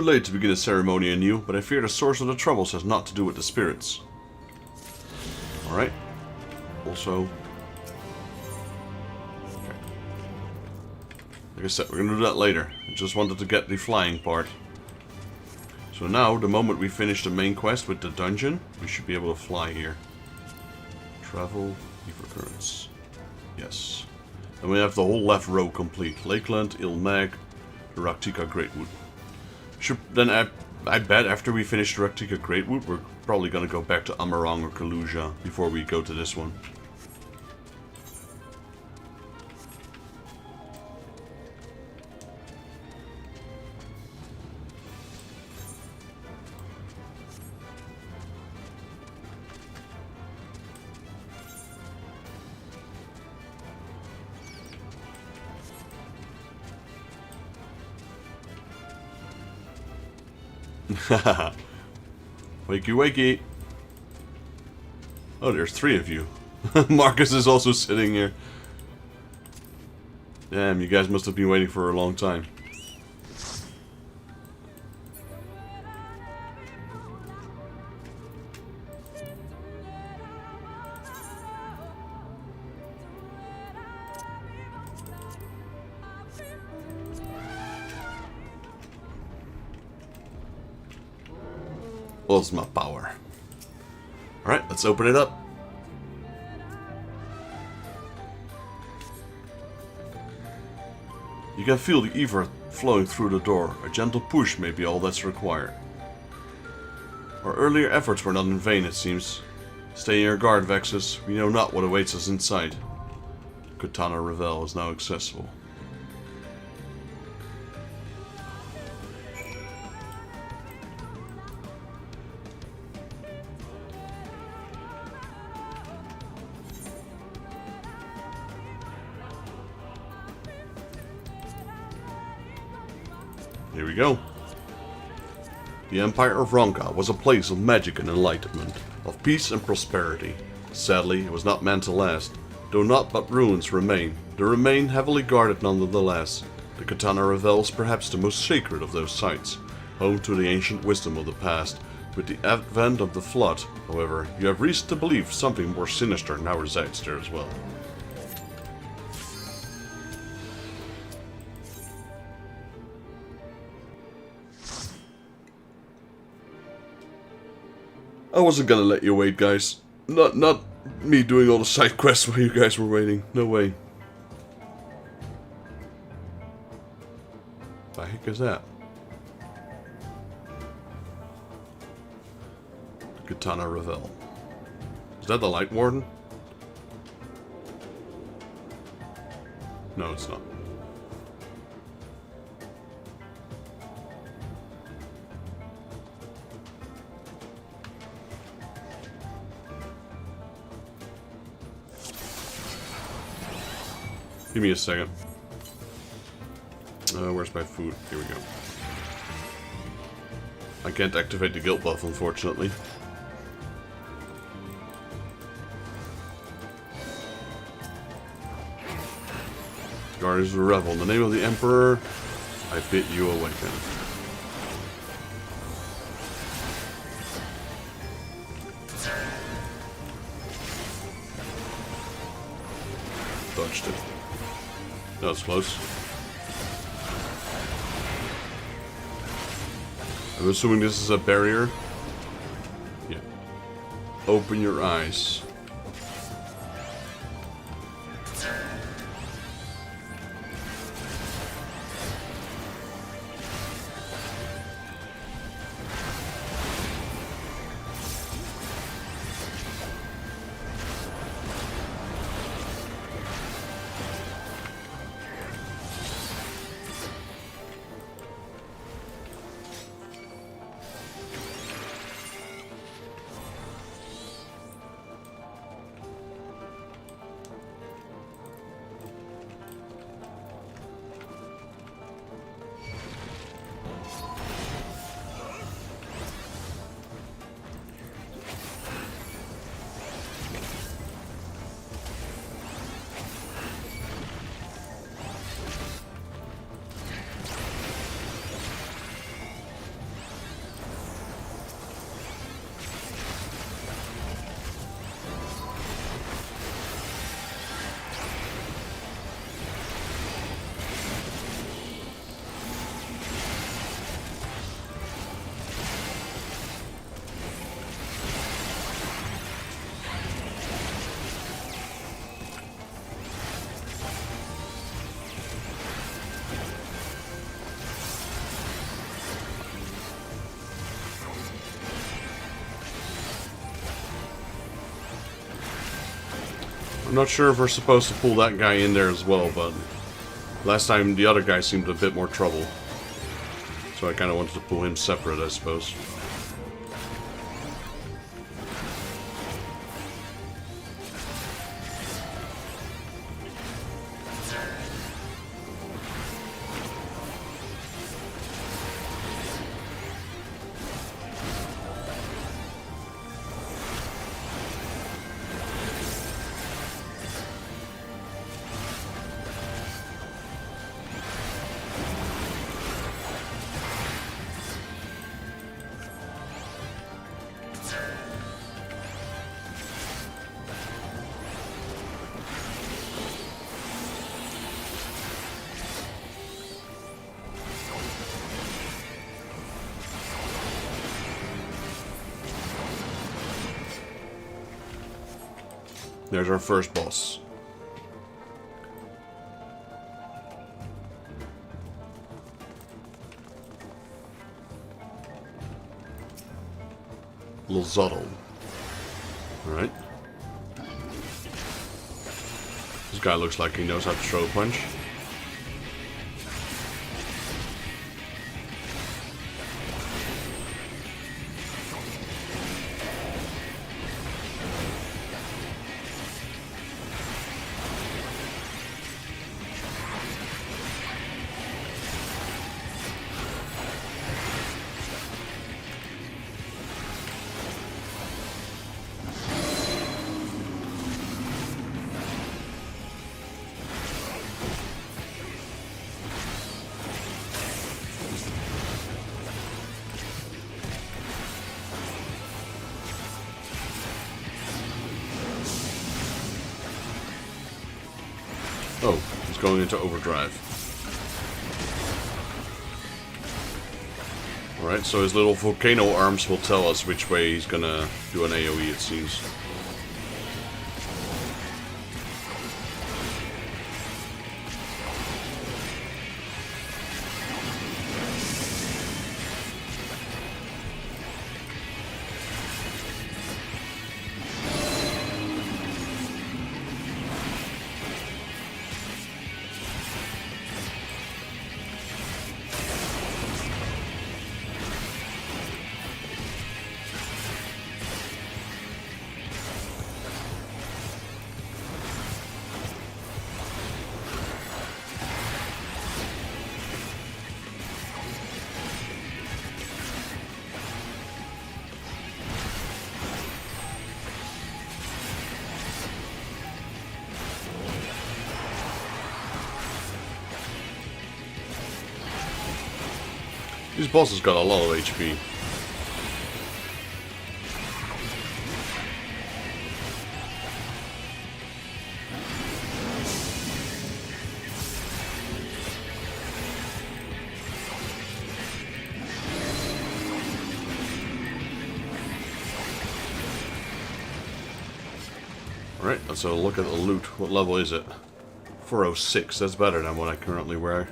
S1: late to begin a ceremony anew, but I fear the source of the troubles has not to do with the spirits. Alright. Also... okay. Like I said, we're gonna do that later. I just wanted to get the flying part. So now, the moment we finish the main quest with the dungeon, we should be able to fly here. Travel, Beaver Currents. Yes. And we have the whole left row complete. Lakeland, Ilmag, the Raktika Greatwood. Then I bet after we finish the Raktika Greatwood, we're probably going to go back to Amarang or Kalusia before we go to this one. Haha. Wakey wakey. Oh, there's 3 of you. Marcus is also sitting here. Damn, you guys must have been waiting for a long time. Plasma power. Alright, let's open it up. You can feel the ether flowing through the door. A gentle push may be all that's required. Our earlier efforts were not in vain, it seems. Stay in your guard, Vexus. We know not what awaits us inside. Katana Revel is now accessible. Here we go. The Empire of Ronka was a place of magic and enlightenment, of peace and prosperity. Sadly, it was not meant to last, though naught but ruins remain. They remain heavily guarded nonetheless. The Katana Revel is perhaps the most sacred of those sites, home to the ancient wisdom of the past. With the advent of the Flood, however, you have reason to believe something more sinister now resides there as well. I wasn't gonna let you wait, guys. Not me doing all the side quests while you guys were waiting. No way. What the heck is that? Katana Revel. Is that the Light Warden? No, it's not. Give me a second. Where's my food? Here we go. I can't activate the guild buff, unfortunately. Guardians of the Revel. In the name of the Emperor, I bid you awaken. Dodged it. That was close. I'm assuming this is a barrier. Yeah. Open your eyes. I'm not sure if we're supposed to pull that guy in there as well, but last time the other guy seemed a bit more trouble. So I kind of wanted to pull him separate, I suppose. There's our first boss. Lozotto. Alright. This guy looks like he knows how to throw a punch. Oh, he's going into overdrive. Alright, so his little volcano arms will tell us which way he's gonna do an AoE, it seems. These bosses got a lot of HP. Alright, let's have a look at the loot. What level is it? 406, that's better than what I currently wear.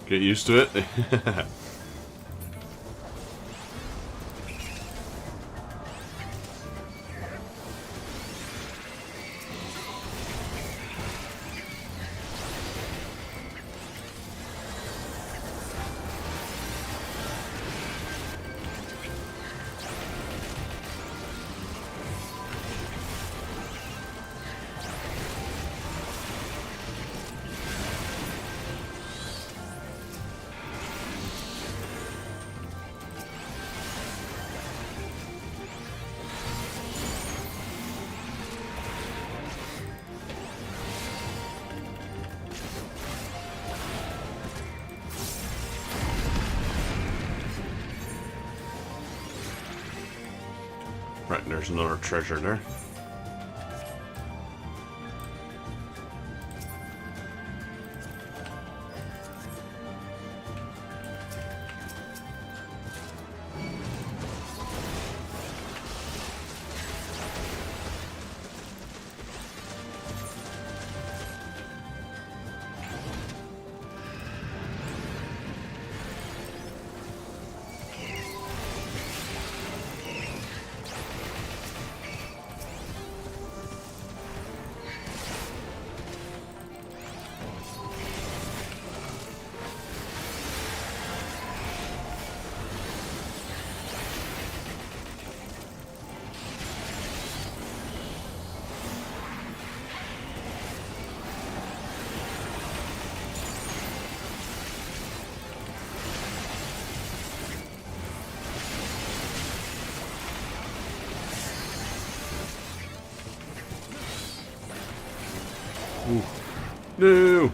S1: Get used to it. Right, there's another treasure there. Ooh. No!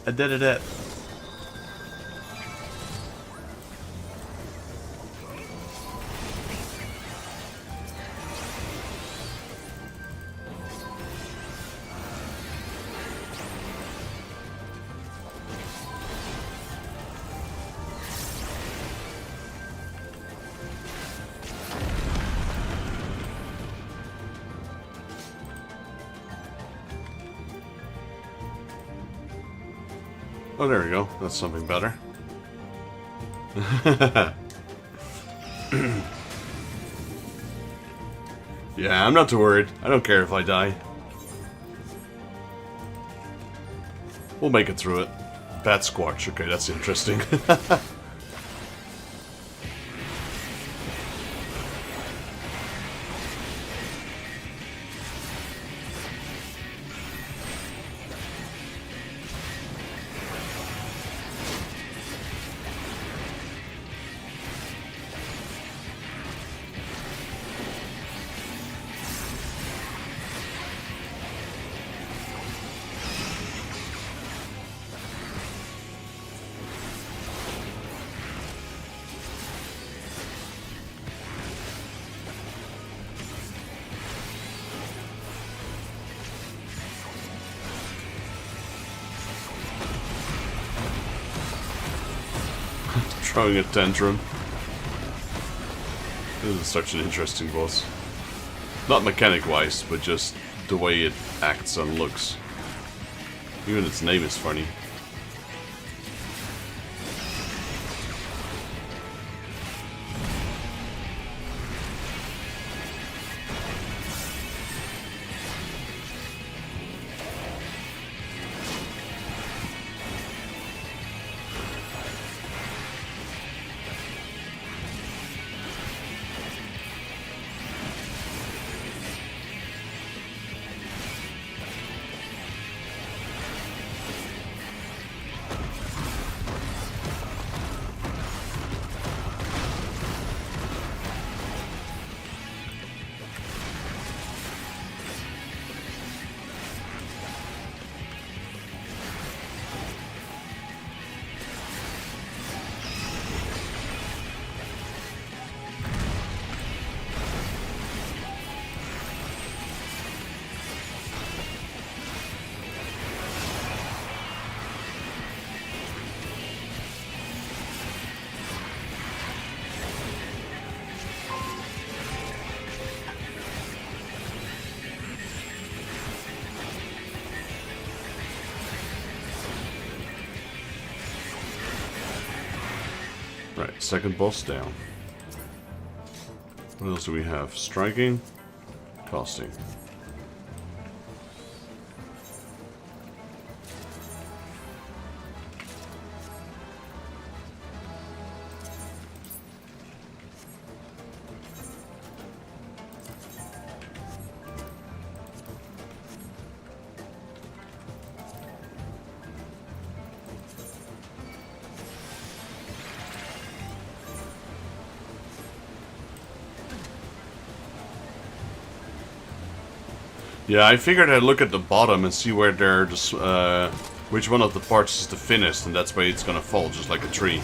S1: I did it. Oh, there we go. That's something better. Yeah, I'm not too worried. I don't care if I die. We'll make it through it. Bad Squatch. Okay, that's interesting. Throwing a tantrum. This is such an interesting boss. Not mechanic-wise, but just the way it acts and looks. Even its name is funny. Right, second boss down. What else do we have? Striking, casting. Yeah, I figured I'd look at the bottom and see where they're just, which one of the parts is the thinnest, and that's where it's gonna fall, just like a tree.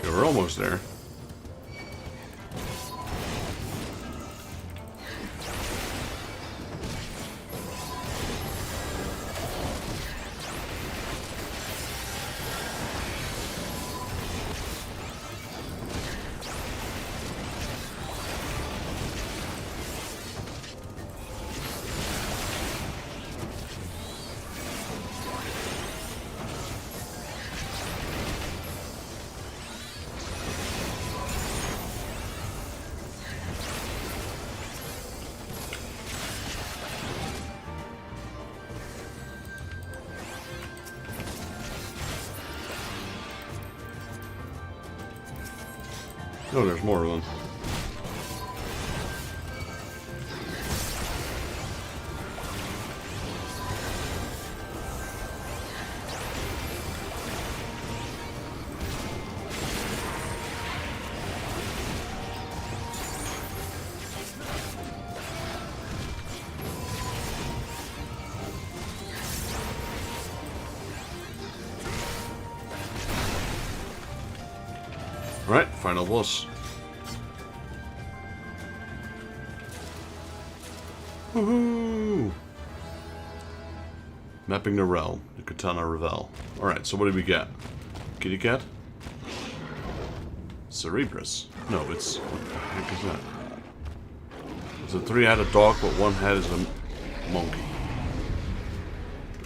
S1: We're almost there. Oh, there's more of them. Right, final boss. Woohoo! Mapping the realm, the Katana Revel. Alright, so what did we get? Kitty cat? Cerebrus. No, it's... what the heck is that? It's a three-headed dog, but one head is a monkey.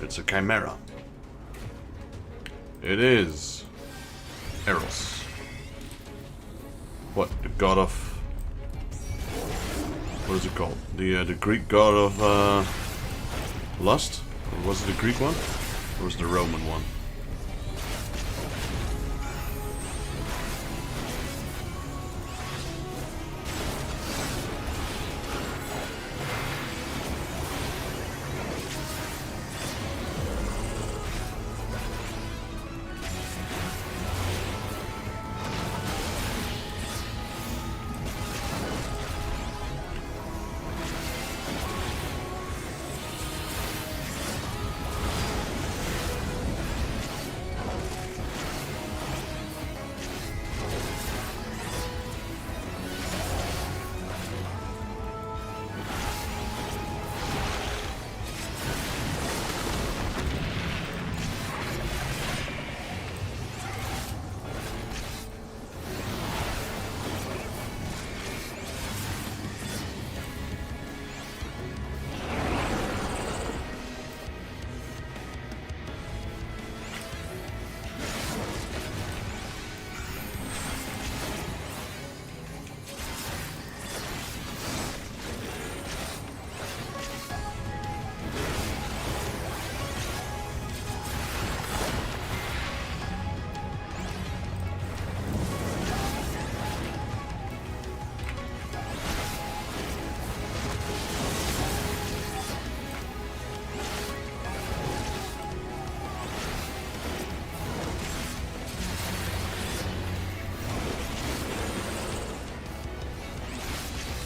S1: It's a chimera. It is... Eros. What? The god of... what is it called? The Greek god of lust? Or was it the Greek one? Or was it the Roman one?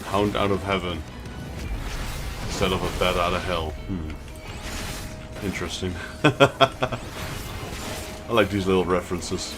S1: Hound out of heaven. Instead of a bat out of hell. Interesting. I like these little references.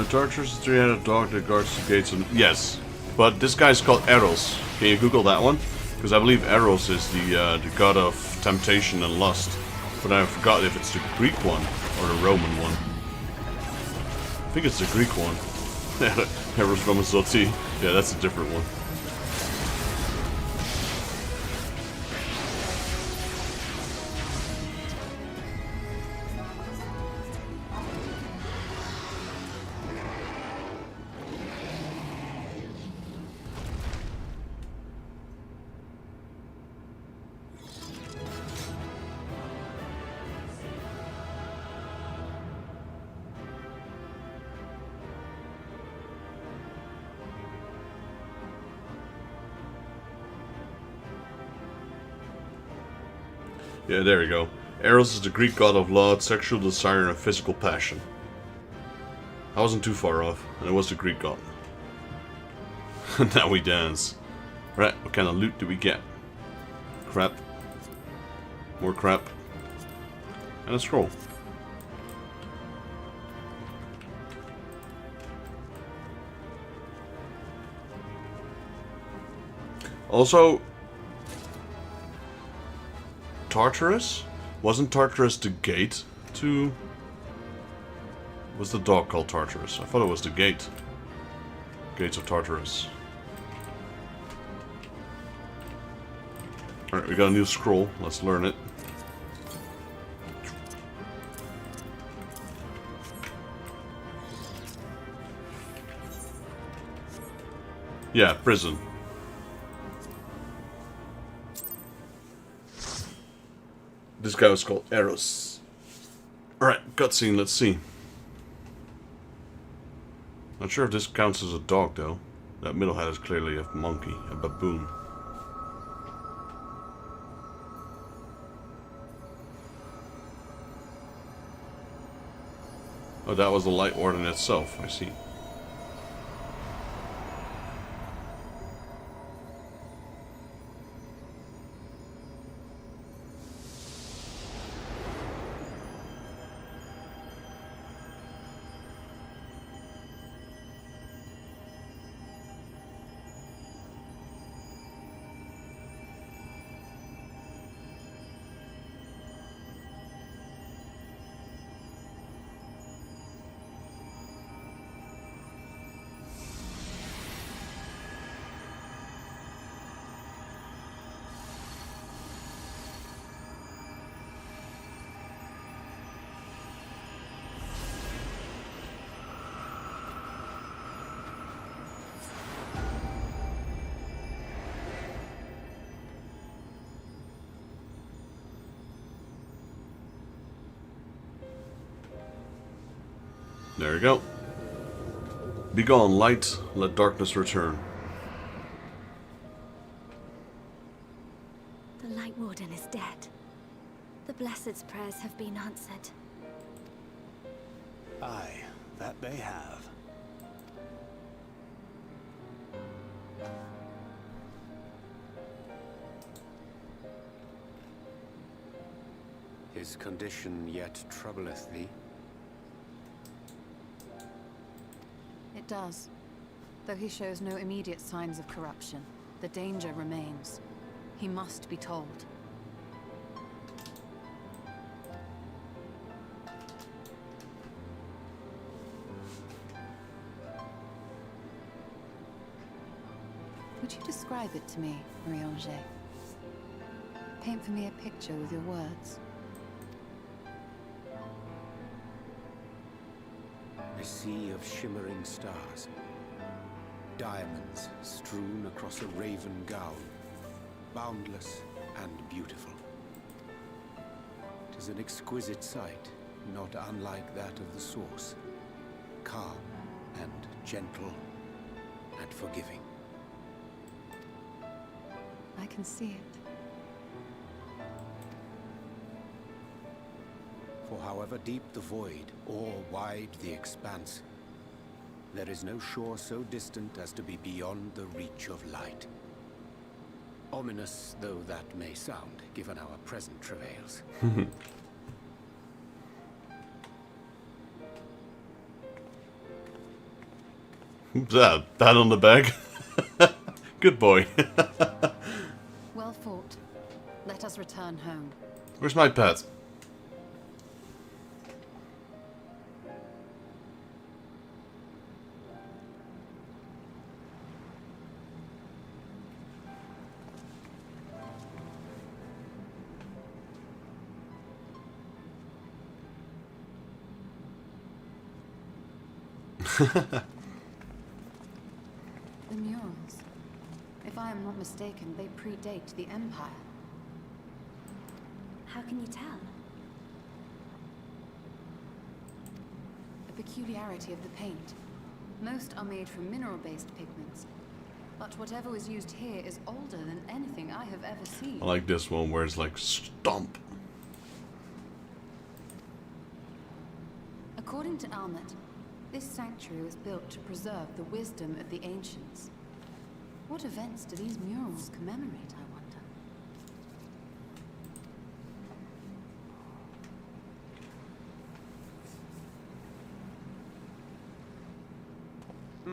S1: Tartarus is a three-headed dog that guards the gates and yes, but this guy's called Eros. Can you Google that one? Because I believe Eros is the god of temptation and lust, but I forgot if it's the Greek one or the Roman one. I think it's the Greek one. Eros Ramazzotti. Yeah, that's a different one. Yeah, there we go. Eros is the Greek god of love, sexual desire, and physical passion. I wasn't too far off, and it was the Greek god. Now we dance. Right, what kind of loot do we get? Crap. More crap. And a scroll. Also, Tartarus? Wasn't Tartarus the gate to... Was the dog called Tartarus? I thought it was the gate. Gates of Tartarus. Alright, we got a new scroll. Let's learn it. Yeah, prison. This guy was called Eros. Alright, cutscene, let's see. Not sure if this counts as a dog, though. That middle hat is clearly a monkey, a baboon. Oh, that was the Light Warden itself, I see. There we go. Begone, light, let darkness return.
S4: The Light Warden is dead. The Blessed's prayers have been answered.
S7: Aye, that they have.
S8: His condition yet troubleth thee?
S2: It does. Though he shows no immediate signs of corruption, the danger remains. He must be told. Would you describe it to me, Eorzea? Paint for me a picture with your words.
S8: A sea of shimmering stars. Diamonds strewn across a raven gown. Boundless and beautiful. It is an exquisite sight, not unlike that of the source. Calm and gentle and forgiving.
S2: I can see it.
S8: For however deep the void, or wide the expanse, there is no shore so distant as to be beyond the reach of light. Ominous though that may sound, given our present travails.
S1: Pat on the back. Good boy.
S2: Well fought. Let us return home.
S1: Where's my pet?
S2: The murals. If I am not mistaken, they predate the Empire.
S4: How can you tell?
S2: A peculiarity of the paint. Most are made from mineral-based pigments. But whatever was used here is older than anything I have ever seen.
S1: I like this one where it's like stomp.
S2: According to Almet, this sanctuary was built to preserve the wisdom of the ancients. What events do these murals commemorate, I wonder?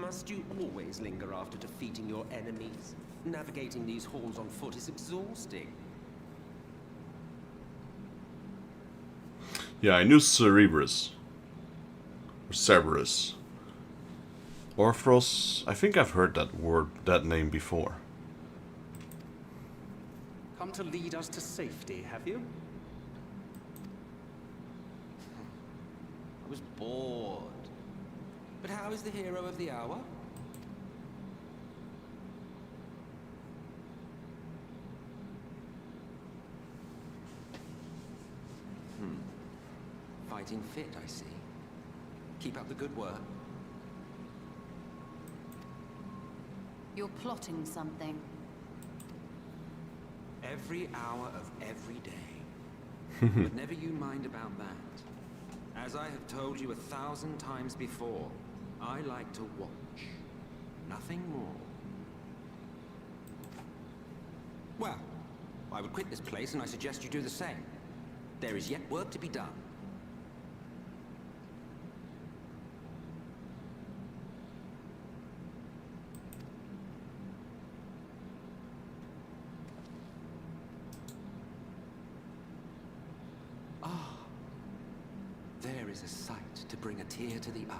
S11: Must you always linger after defeating your enemies? Navigating these halls on foot is exhausting.
S1: Yeah, I knew Cerebrus. Or Cerberus. Orthros. I think I've heard that name before.
S11: Come to lead us to safety, have you? I was bored. But how is the hero of the hour? Fighting fit, I see. Keep up the good work.
S2: You're plotting something.
S11: Every hour of every day. But never you mind about that. As I have told you 1,000 times before, I like to watch. Nothing more. Well, I would quit this place and I suggest you do the same. There is yet work to be done. There is a sight to bring a tear to the eye.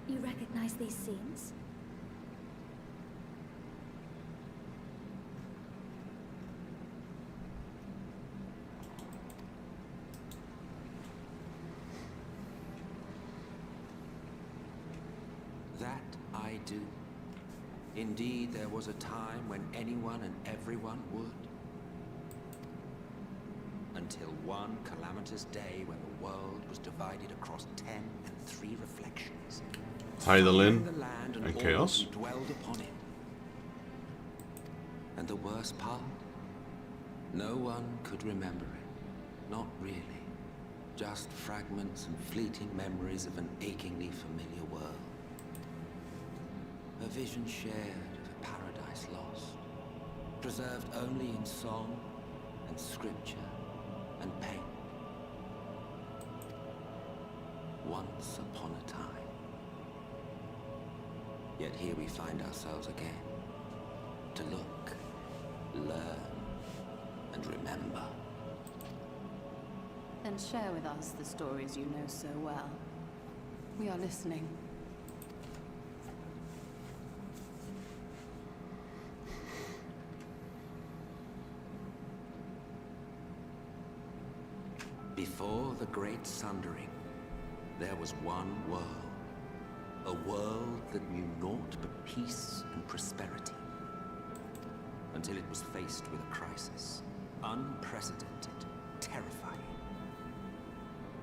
S4: You recognize these scenes?
S11: That I do. Indeed, there was a time when anyone and everyone would. Until one calamitous day when the world was divided across 10 and 3 reflections.
S1: Hydaelyn
S11: The land
S1: and
S11: all
S1: Chaos.
S11: who dwelled upon it. And the worst part? No one could remember it. Not really. Just fragments and fleeting memories of an achingly familiar world. A vision shared of a paradise lost, preserved only in song and scripture and pain. Once upon a time. Yet here we find ourselves again, to look, learn, and remember.
S2: Then share with us the stories you know so well. We are listening.
S11: Before the Great Sundering, there was one world. A world that knew naught but peace and prosperity. Until it was faced with a crisis. Unprecedented, terrifying.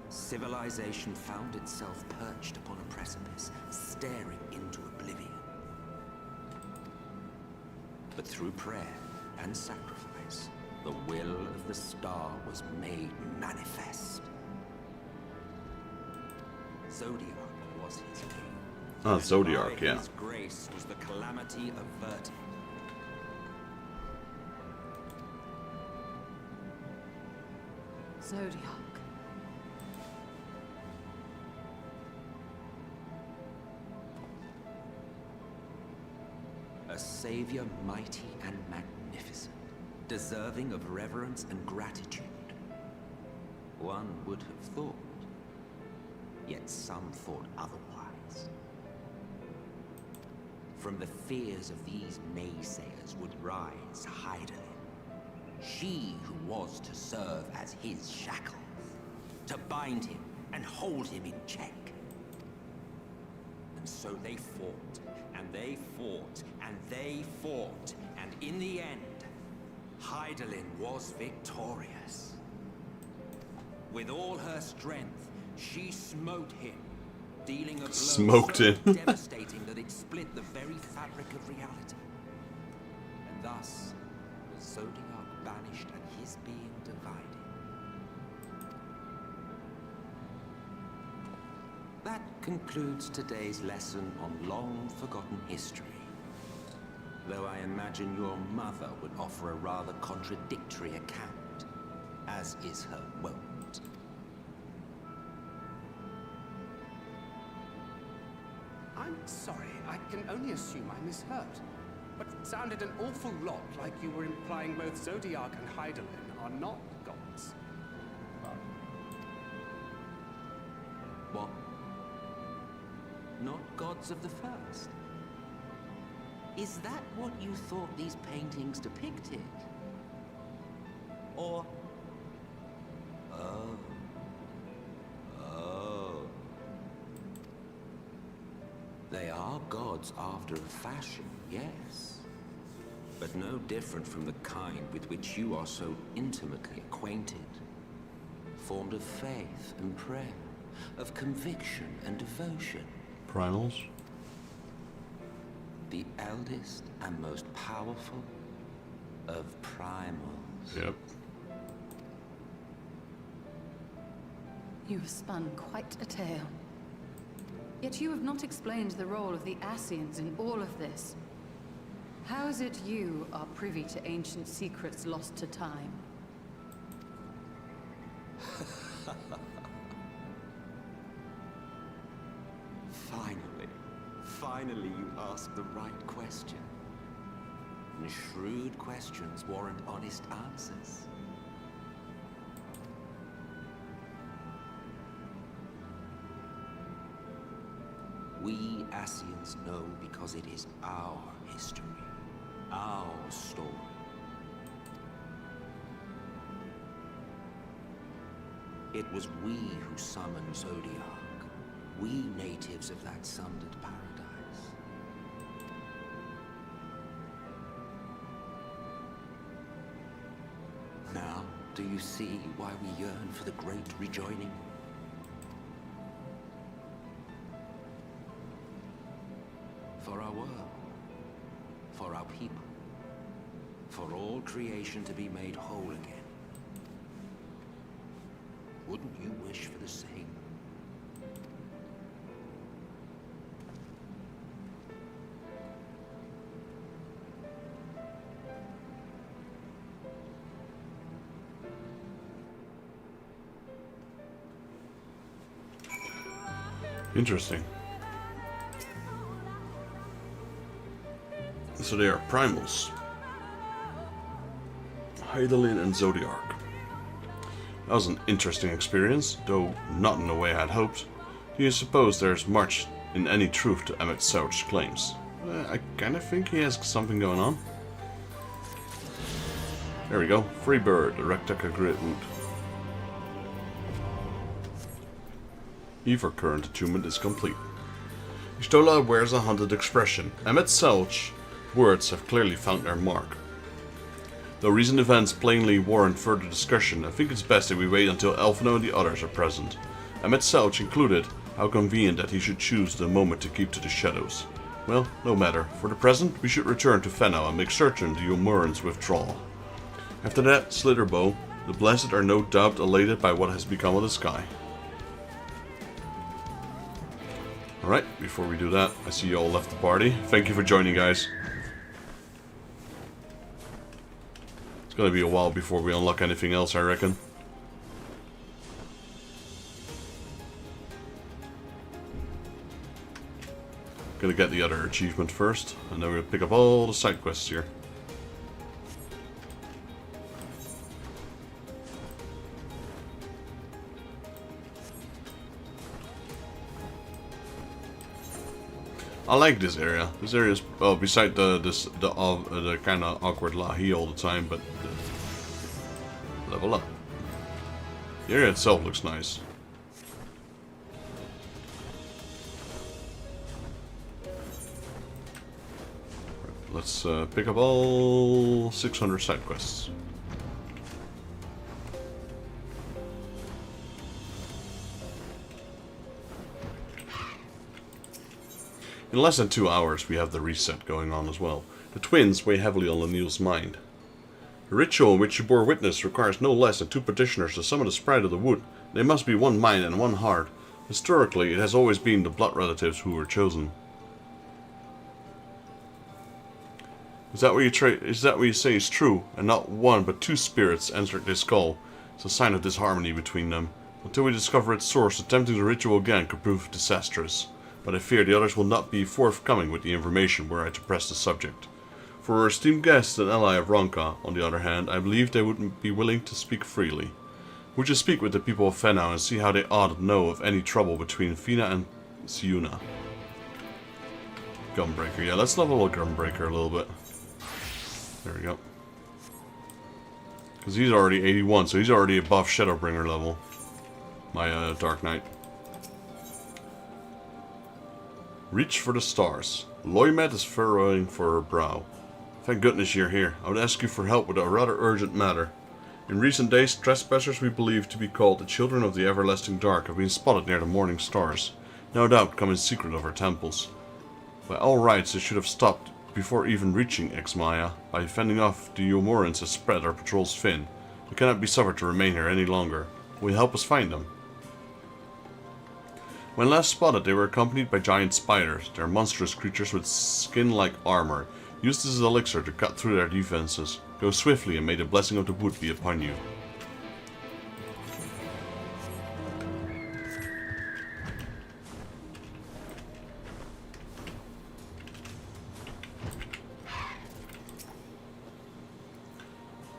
S11: Civilization found itself perched upon a precipice, staring into oblivion. But through prayer and sacrifice, the will of the star was made manifest. Zodiac was his name.
S1: Ah, Zodiac,
S11: By
S1: yeah.
S11: His grace was the calamity averted.
S2: Zodiac.
S11: A savior mighty and magnificent, deserving of reverence and gratitude. One would have thought, yet some thought otherwise. From the fears of these naysayers would rise Hydaelyn. She who was to serve as his shackles, to bind him and hold him in check. And so they fought, and they fought, and they fought, and in the end, Hydaelyn was victorious. With all her strength, she smote him, dealing a blow
S1: Smoked
S11: so
S1: him.
S11: devastating that it split the very fabric of reality. And thus, was Zodiac banished and his being divided. That concludes today's lesson on long-forgotten history. Though I imagine your mother would offer a rather contradictory account, as is her wont.
S7: I'm sorry, I can only assume I misheard. But it sounded an awful lot like you were implying both Zodiac and Hydaelyn are not gods.
S11: What? Not gods of the first? Is that what you thought these paintings depicted? Or... Oh. They are gods after a fashion, yes. But no different from the kind with which you are so intimately acquainted. Formed of faith and prayer, of conviction and devotion.
S1: Primals.
S11: The eldest and most powerful of primals.
S1: Yep.
S2: You have spun quite a tale. Yet you have not explained the role of the Ascians in all of this. How is it you are privy to ancient secrets lost to time?
S11: Finally you ask the right question. And shrewd questions warrant honest answers. We Ascians know because it is our history, our story. It was we who summoned Zodiac, we natives of that sundered paradise. Now, do you see why we yearn for the great rejoining? For our world, for our people, for all creation to be made whole again. Wouldn't you wish for the same?
S1: Interesting. So they are primals. Hydaelyn and Zodiac. That was an interesting experience, though not in the way I had hoped. Do you suppose there's much in any truth to Emmett Souch's claims? I kinda think he has something going on. There we go. Free bird, the Rectaka Great Wood. Either current attunement is complete. Y'shtola wears a haunted expression. Emmett Souch's words have clearly found their mark. Though recent events plainly warrant further discussion, I think it's best that we wait until Elfino and the others are present. Emmett Souch included. How convenient that he should choose the moment to keep to the shadows. Well, no matter. For the present, we should return to Fenau and make certain the Umurans withdraw. After that, Slitherbow, the Blessed are no doubt elated by what has become of the sky. Alright, before we do that, I see you all left the party. Thank you for joining, guys. It's gonna be a while before we unlock anything else, I reckon. Gonna get the other achievement first, and then we're gonna pick up all the side quests here. I like this area. This area is, well, beside the kind of awkward Lahi all the time, but level up. The area itself looks nice. Let's pick up all 600 side quests. In less than 2 hours, we have the reset going on as well. The twins weigh heavily on Lanil's mind. The ritual in which you bore witness requires no less than 2 petitioners to summon the sprite of the wood. They must be one mind and one heart. Historically, it has always been the blood relatives who were chosen. Is that what you say is true, and not one but 2 spirits entered this skull? It's a sign of disharmony between them. Until we discover its source, attempting the ritual again could prove disastrous. But I fear the others will not be forthcoming with the information were I to press the subject. For our esteemed guest and ally of Ronka, on the other hand, I believe they would be willing to speak freely. Would you speak with the people of Fenau and see how they ought to know of any trouble between Fina and Siuna? Gunbreaker, yeah, let's level up Gunbreaker a little bit. There we go. Because he's already 81, so he's already above Shadowbringer level. My Dark Knight. Reach for the stars. Loymet is furrowing for her brow. Thank goodness you're here. I would ask you for help with a rather urgent matter. In recent days, trespassers we believe to be called the Children of the Everlasting Dark have been spotted near the morning stars. No doubt come in secret of our temples. By all rights, they should have stopped before even reaching Exmaya. By fending off the Umurans has spread our patrols thin. We cannot be suffered to remain here any longer. Will you help us find them? When last spotted, they were accompanied by giant spiders. They are monstrous creatures with skin-like armor, used as elixir to cut through their defenses. Go swiftly, and may the blessing of the wood be upon you.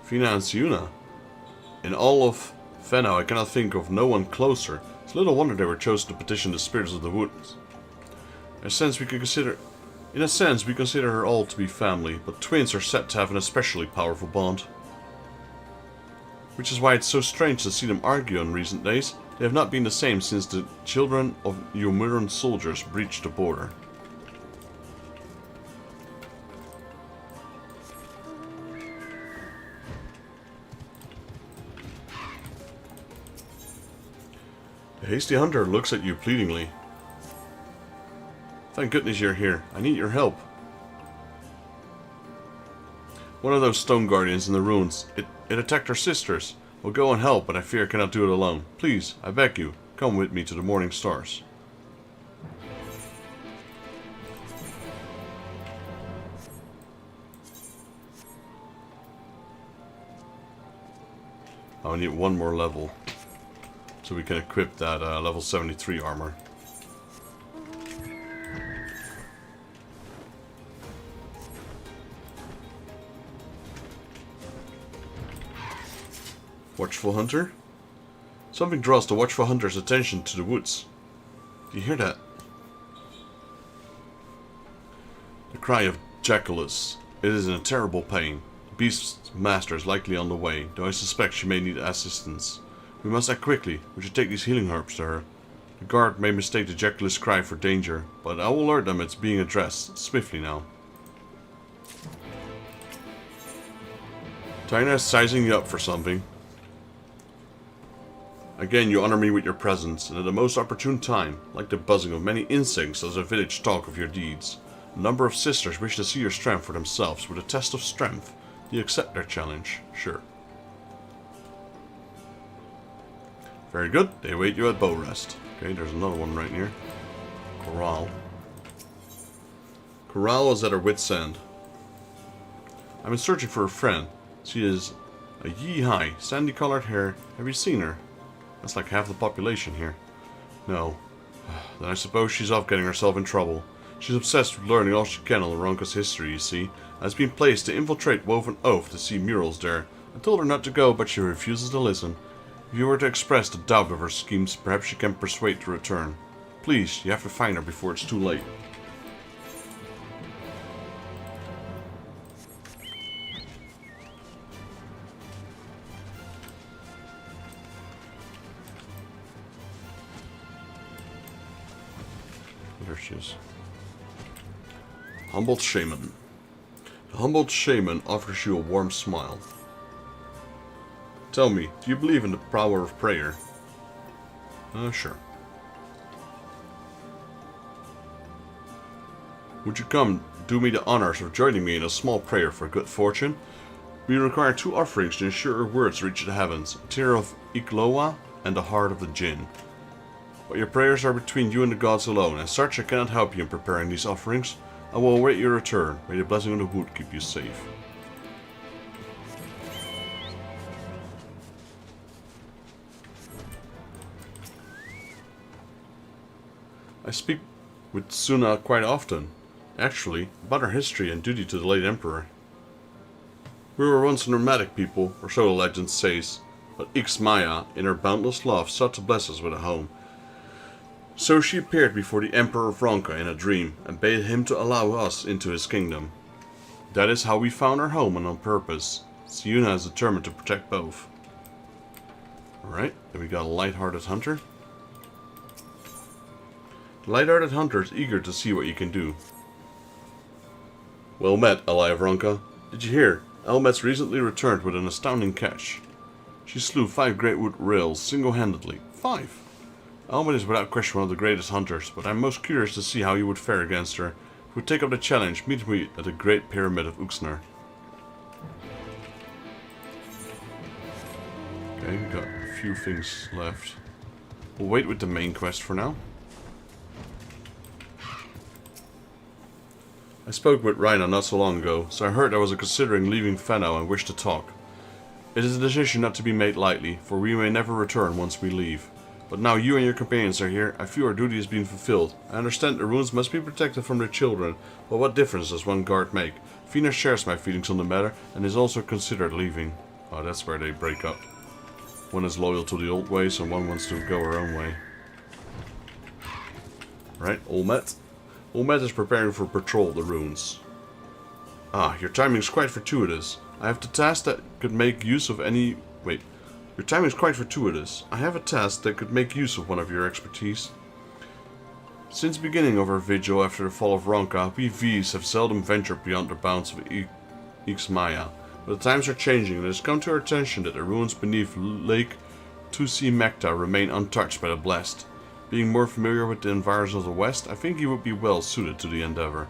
S1: Fina and Siuna. In all of Fenau, I cannot think of no one closer. It's little wonder they were chosen to petition the spirits of the woods. In a sense, we consider her all to be family, but twins are said to have an especially powerful bond. Which is why it's so strange to see them argue in recent days. They have not been the same since the children of Umuran soldiers breached the border. The hasty hunter looks at you pleadingly. Thank goodness you're here. I need your help. One of those stone guardians in the ruins. It attacked our sisters. We'll go and help, but I fear I cannot do it alone. Please, I beg you, come with me to the morning stars. I need one more level. So we can equip that level 73 armor. Watchful Hunter. Something draws the watchful hunter's attention to the woods. Do you hear that? The cry of Jackalus. It is in a terrible pain. The beast's master is likely on the way, though I suspect she may need assistance. We must act quickly. We should take these healing herbs to her. The guard may mistake the Jackalus cry for danger, but I will alert them it's being addressed swiftly now. Tina is sizing you up for something. Again, you honor me with your presence, and at the most opportune time, like the buzzing of many insects does a village talk of your deeds. A number of sisters wish to see your strength for themselves with a test of strength. Do you accept their challenge? Sure. Very good. They await you at bow rest. Okay, there's another one right near. Corral. Corral is at her wit's end. I've been searching for a friend. She is a yee-high, sandy-colored hair. Have you seen her? That's like half the population here. No. Then I suppose she's off getting herself in trouble. She's obsessed with learning all she can on Ronka's history, you see. Has been placed to infiltrate Woven Oath to see murals there. I told her not to go, but she refuses to listen. If you were to express the doubt of her schemes, perhaps she can persuade to return. Please, you have to find her before it's too late. There she is. Humbled Shaman. The humbled shaman offers you a warm smile. Tell me, do you believe in the power of prayer? Sure. Would you come do me the honors of joining me in a small prayer for good fortune? We require 2 offerings to ensure our words reach the heavens, a tear of Ikloa and the heart of the Jinn. But your prayers are between you and the gods alone, as such I cannot help you in preparing these offerings. I will await your return. May the blessing of the wood keep you safe. I speak with Suna quite often, actually, about her history and duty to the late Emperor. We were once a nomadic people, or so the legend says, but Ixmaya, in her boundless love, sought to bless us with a home. So she appeared before the Emperor of Ronka in a dream, and bade him to allow us into his kingdom. That is how we found our home, and on purpose. Siuna is determined to protect both. Alright, then we got a light-hearted hunter. The light-hearted hunter is eager to see what you can do. Well met, ally of Ronka. Did you hear? Elmet's recently returned with an astounding catch. She slew 5 greatwood rails single-handedly. 5! Elmet is without question one of the greatest hunters, but I'm most curious to see how you would fare against her. If you take up the challenge, meet me at the Great Pyramid of Uxnar. Okay, we got a few things left. We'll wait with the main quest for now. I spoke with Raina not so long ago, so I heard I was considering leaving Fenno and wished to talk. It is a decision not to be made lightly, for we may never return once we leave. But now you and your companions are here, I feel our duty is being fulfilled. I understand the ruins must be protected from their children, but what difference does one guard make? Fina shares my feelings on the matter, and is also considered leaving. Oh, that's where they break up. One is loyal to the old ways, and one wants to go her own way. Right, Olmet. Olmet is preparing for patrol of the ruins. Ah, your timing's quite fortuitous. I have the task that could make use of any... Wait. Your timing's quite fortuitous. I have a task that could make use of one of your expertise. Since the beginning of our vigil after the fall of Ronka, we V's have seldom ventured beyond the bounds of Ixmaya. But the times are changing, and it has come to our attention that the ruins beneath Lake Tusi-Mekta remain untouched by the blessed. Being more familiar with the environs of the west, I think you would be well suited to the endeavor.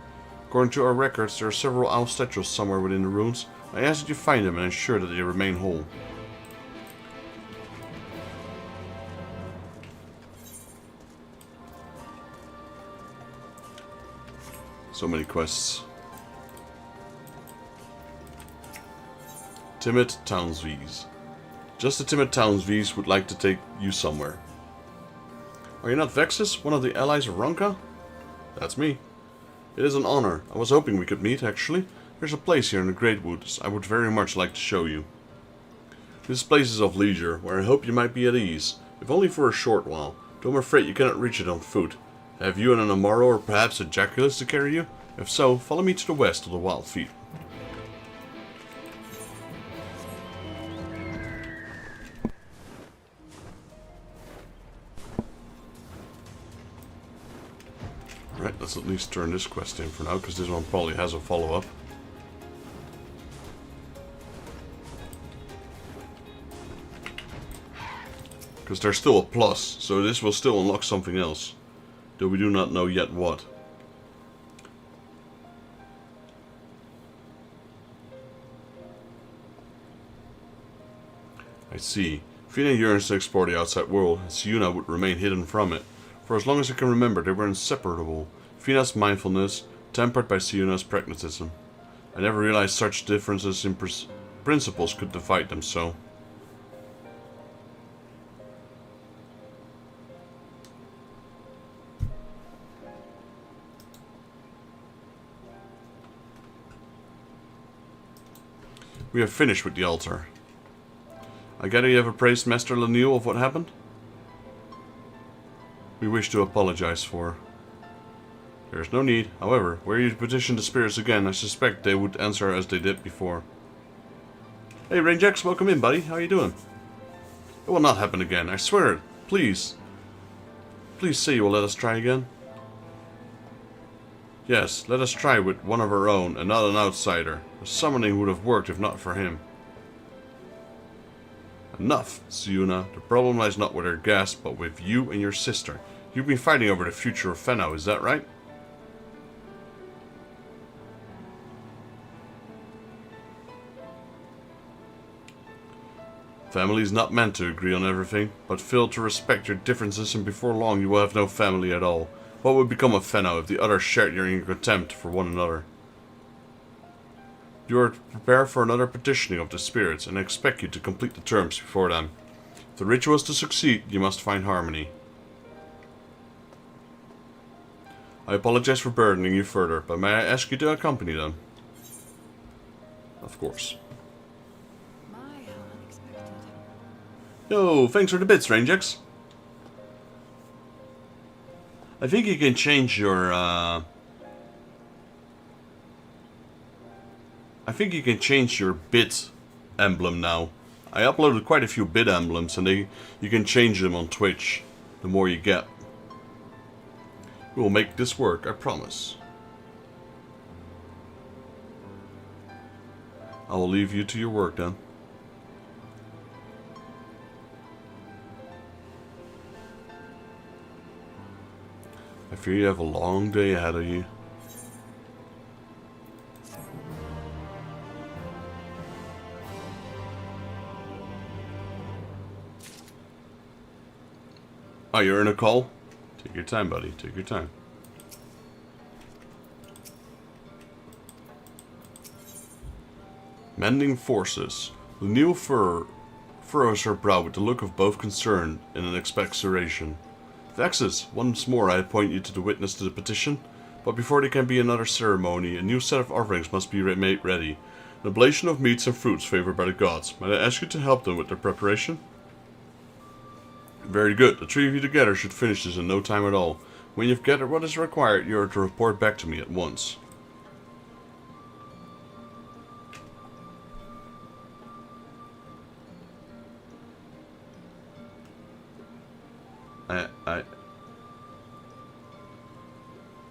S1: According to our records, there are several owl statues somewhere within the ruins. I ask that you find them and ensure that they remain whole. So many quests. Timid Townsvies. Just the timid Townsvies would like to take you somewhere. Are you not Vexus, one of the allies of Ronka? That's me. It is an honor. I was hoping we could meet, actually. There's a place here in the Great Woods I would very much like to show you. This place is of leisure, where I hope you might be at ease. if only for a short while, though I'm afraid you cannot reach it on foot. Have you an Amaro or perhaps a Jaculus to carry you? If so, follow me to the west of the Wild Feet. Right, let's at least turn this quest in for now, because this one probably has a follow-up. Because there's still a plus, so this will still unlock something else. Though we do not know yet what. I see. Fina yearns to explore the outside world, and Siuna would remain hidden from it. For as long as I can remember, they were inseparable. Fina's mindfulness, tempered by Siuna's pragmatism. I never realized such differences in principles could divide them so. We have finished with the altar. I gather you have appraised Master Laniel of what happened? We wish to apologize for. There is no need. However, were you to petition the spirits again, I suspect they would answer as they did before. Hey Rainjax, welcome in, buddy. How are you doing? It will not happen again, I swear it. Please. Please say you will let us try again. Yes, let us try with one of our own and not an outsider. The summoning would have worked if not for him. Enough, Siuna. The problem lies not with our guest, but with you and your sister. You've been fighting over the future of Fenno, is that right? Family is not meant to agree on everything, but fail to respect your differences and before long you will have no family at all. What would become of Fenno if the others shared your contempt for one another? You are to prepare for another petitioning of the spirits, and I expect you to complete the terms before then. If the ritual is to succeed, you must find harmony. I apologize for burdening you further, but may I ask you to accompany them? Of course.
S2: My, how unexpected.
S1: Yo, thanks for the bits, Rangex. I think you can change your, I think you can change your bit emblem now. I uploaded quite a few bit emblems and you can change them on Twitch the more you get. We will make this work, I promise. I will leave you to your work then. I fear you have a long day ahead of you. Oh, you're in a call? Take your time, buddy. Take your time. Mending forces. Laniel furrows her brow with the look of both concern and an expectoration. Vexus, once more I appoint you to the witness to the petition, but before there can be another ceremony, a new set of offerings must be made ready. An oblation of meats and fruits favored by the gods. Might I ask you to help them with their preparation? Very good. The three of you together should finish this in no time at all. When you've gathered what is required, you are to report back to me at once.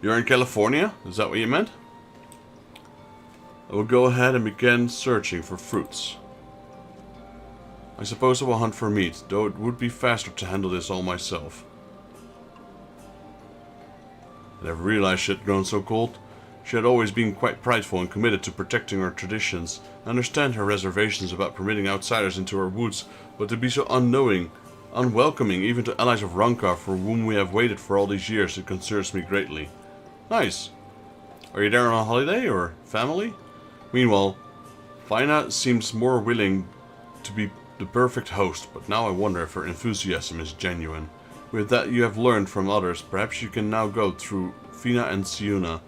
S1: You're in California? Is that what you meant? I will go ahead and begin searching for fruits. I suppose I will hunt for meat, though it would be faster to handle this all myself. I never realized she had grown so cold. She had always been quite prideful and committed to protecting her traditions. I understand her reservations about permitting outsiders into her woods, but to be so unknowing, unwelcoming even to allies of Rankar for whom we have waited for all these years, it concerns me greatly. Nice. Are you there on a holiday or family? Meanwhile, Fina seems more willing to be the perfect host, but now I wonder if her enthusiasm is genuine. With that you have learned from others, perhaps you can now go through Fina and Siuna.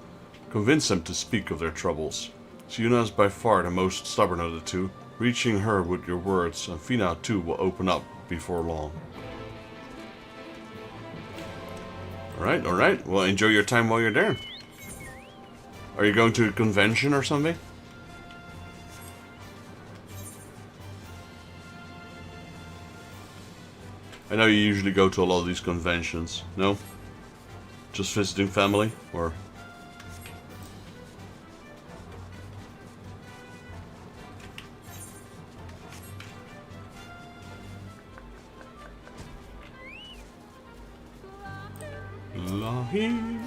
S1: Convince them to speak of their troubles. Siuna is by far the most stubborn of the two. Reaching her with your words, and Fina too will open up before long. Alright, alright. Well, enjoy your time while you're there. Are you going to a convention or something? I know you usually go to a lot of these conventions. No? Just visiting family? Or... Lahi.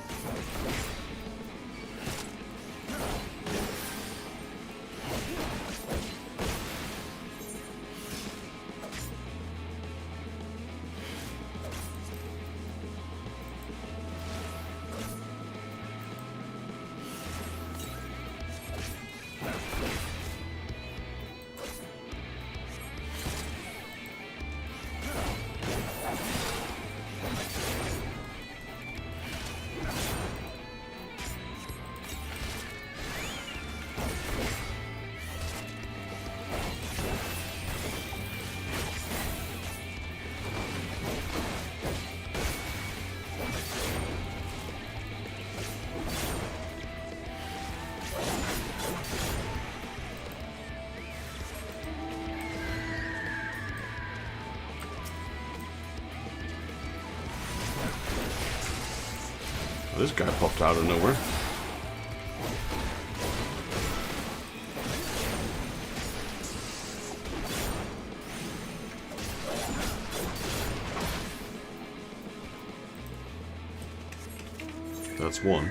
S1: This guy popped out of nowhere. That's one.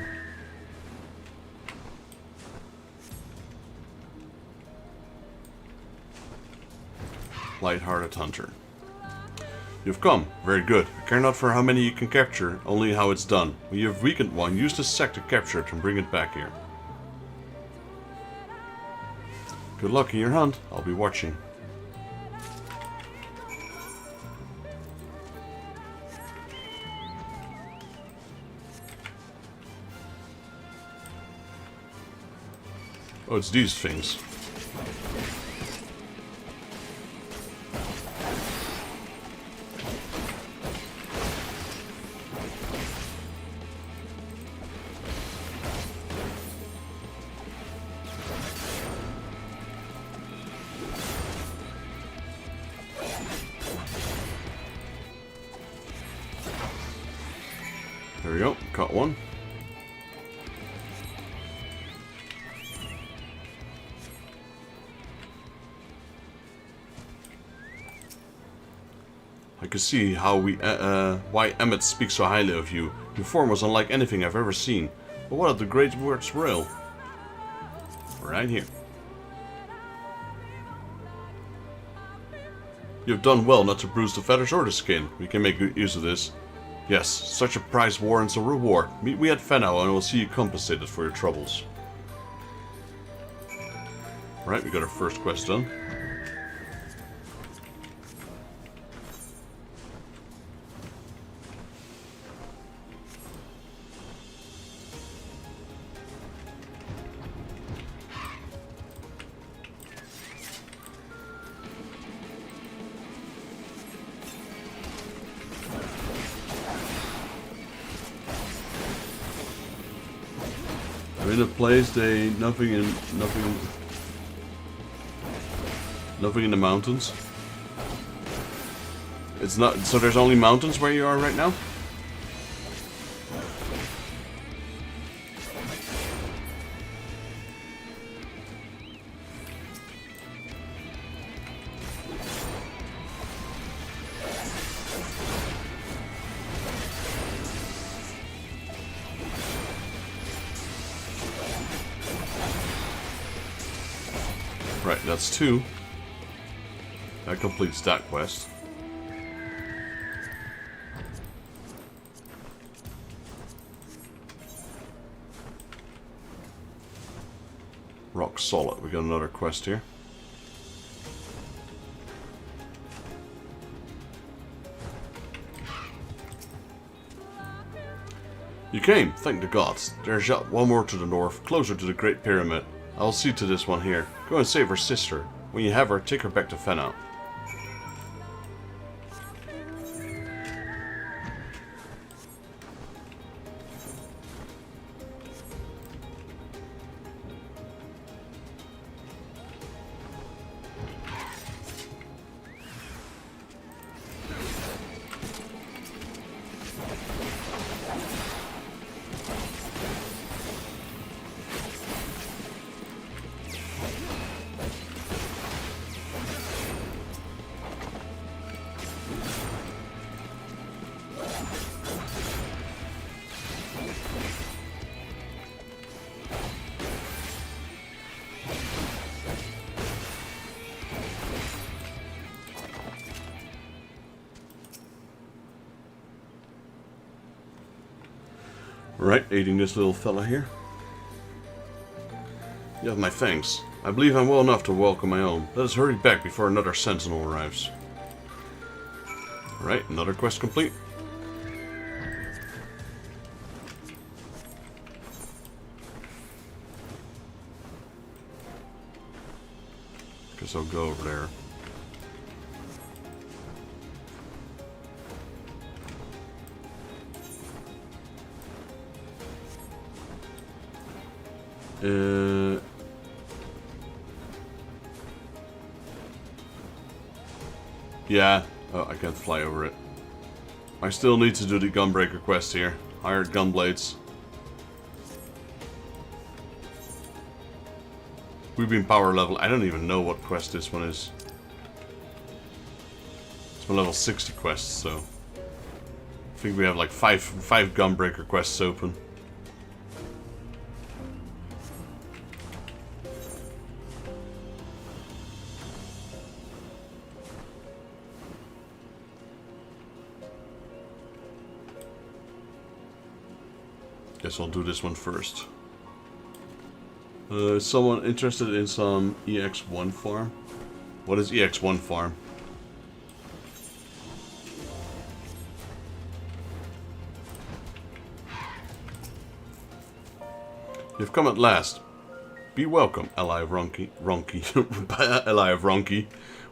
S1: Light-hearted hunter. You've come. Very good. I care not for how many you can capture, only how it's done. When you have weakened one, use the sec to capture it and bring it back here. Good luck in your hunt. I'll be watching. Oh, it's these things. There we go, caught one. I can see how why Emmett speaks so highly of you. Your form was unlike anything I've ever seen. But what of the great words Rail? Right here. You've done well not to bruise the feathers or the skin. We can make good use of this. Yes, such a prize warrants a reward. Meet me at Fenau and we'll see you compensated for your troubles. Right, we got our first quest done. I'm in a place they nothing in the mountains. It's not so there's only mountains where you are right now? Right, that's 2. That completes that quest. Rock solid. We got another quest here. You came, thank the gods. There's yet one more to the north, closer to the Great Pyramid. I'll see to this one here. Go and save her sister. When you have her, take her back to Fenau. Right, aiding this little fella here. You have my thanks. I believe I'm well enough to welcome my own. Let us hurry back before another sentinel arrives. Right, another quest complete. Guess I'll go over there. Yeah. Oh, I can't fly over it. I still need to do the Gunbreaker quest here. Hired Gunblades. We've been power level. I don't even know what quest this one is. It's my level 60 quest, so I think we have like five Gunbreaker quests open. Guess I'll do this one first. Is someone interested in some EX1 farm? What is EX1 farm? You've come at last. Be welcome, ally of Ronki. Ally of Ronki.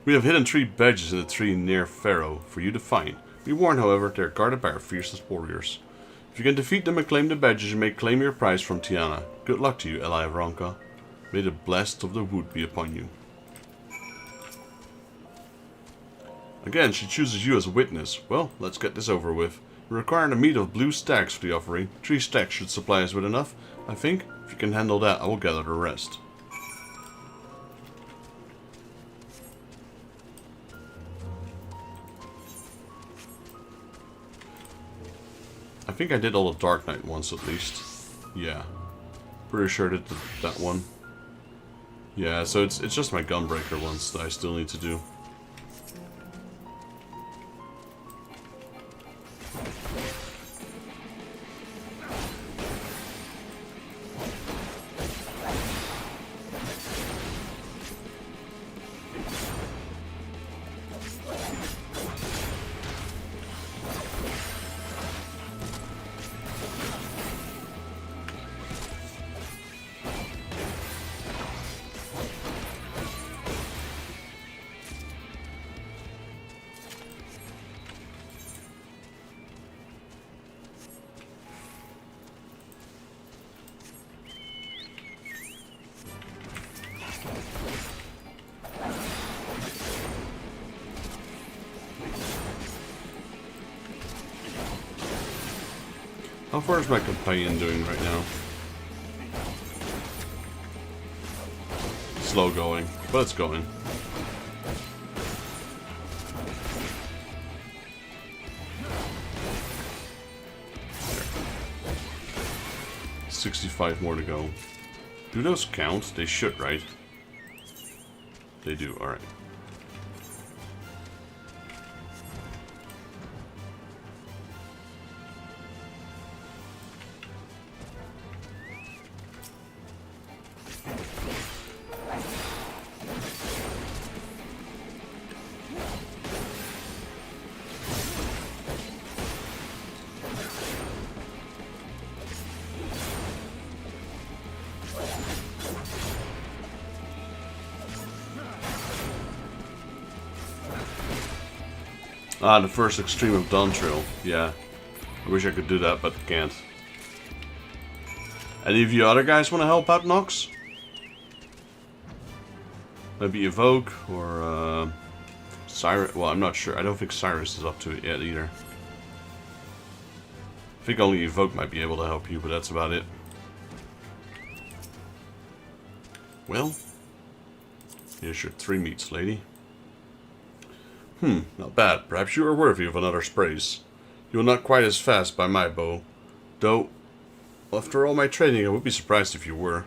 S1: We have hidden 3 badges in the tree near Pharaoh for you to find. Be warned, however, they are guarded by our fiercest warriors. If you can defeat them and claim the badges, you may claim your prize from Tiana. Good luck to you, ally of Ronka. May the blast of the wood be upon you. Again, she chooses you as a witness. Well, let's get this over with. We require a meat of blue stacks for the offering. 3 stacks should supply us with enough, I think. If you can handle that, I will gather the rest. I think I did all the Dark Knight ones at least. Yeah. Pretty sure I did that one. Yeah, so it's just my Gunbreaker ones that I still need to do. How far is my companion doing right now? Slow going, but it's going. There. 65 more to go. Do those count? They should, right? They do, alright. Ah, the first extreme of Dawn Trail. Yeah. I wish I could do that, but can't. Any of you other guys want to help out, Nox? Maybe Evoke or Cyrus. Well, I'm not sure. I don't think Cyrus is up to it yet either. I think only Evoke might be able to help you, but that's about it. Well, here's your 3 meats, lady. Not bad. Perhaps you are worthy of another praise. You are not quite as fast by my bow. Though, after all my training, I would be surprised if you were.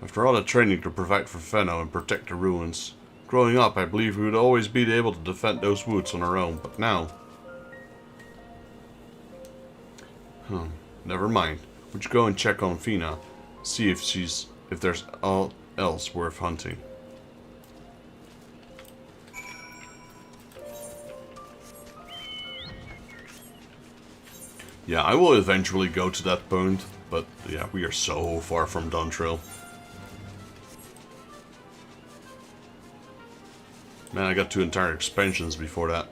S1: After all the training to provide for Fenno and protect the ruins. Growing up, I believe we would always be able to defend those woods on our own, but now... Never mind. Would you go and check on Fina? See if there's all else worth hunting. Yeah, I will eventually go to that point, but yeah, we are so far from Duntrail. Man, I got 2 entire expansions before that.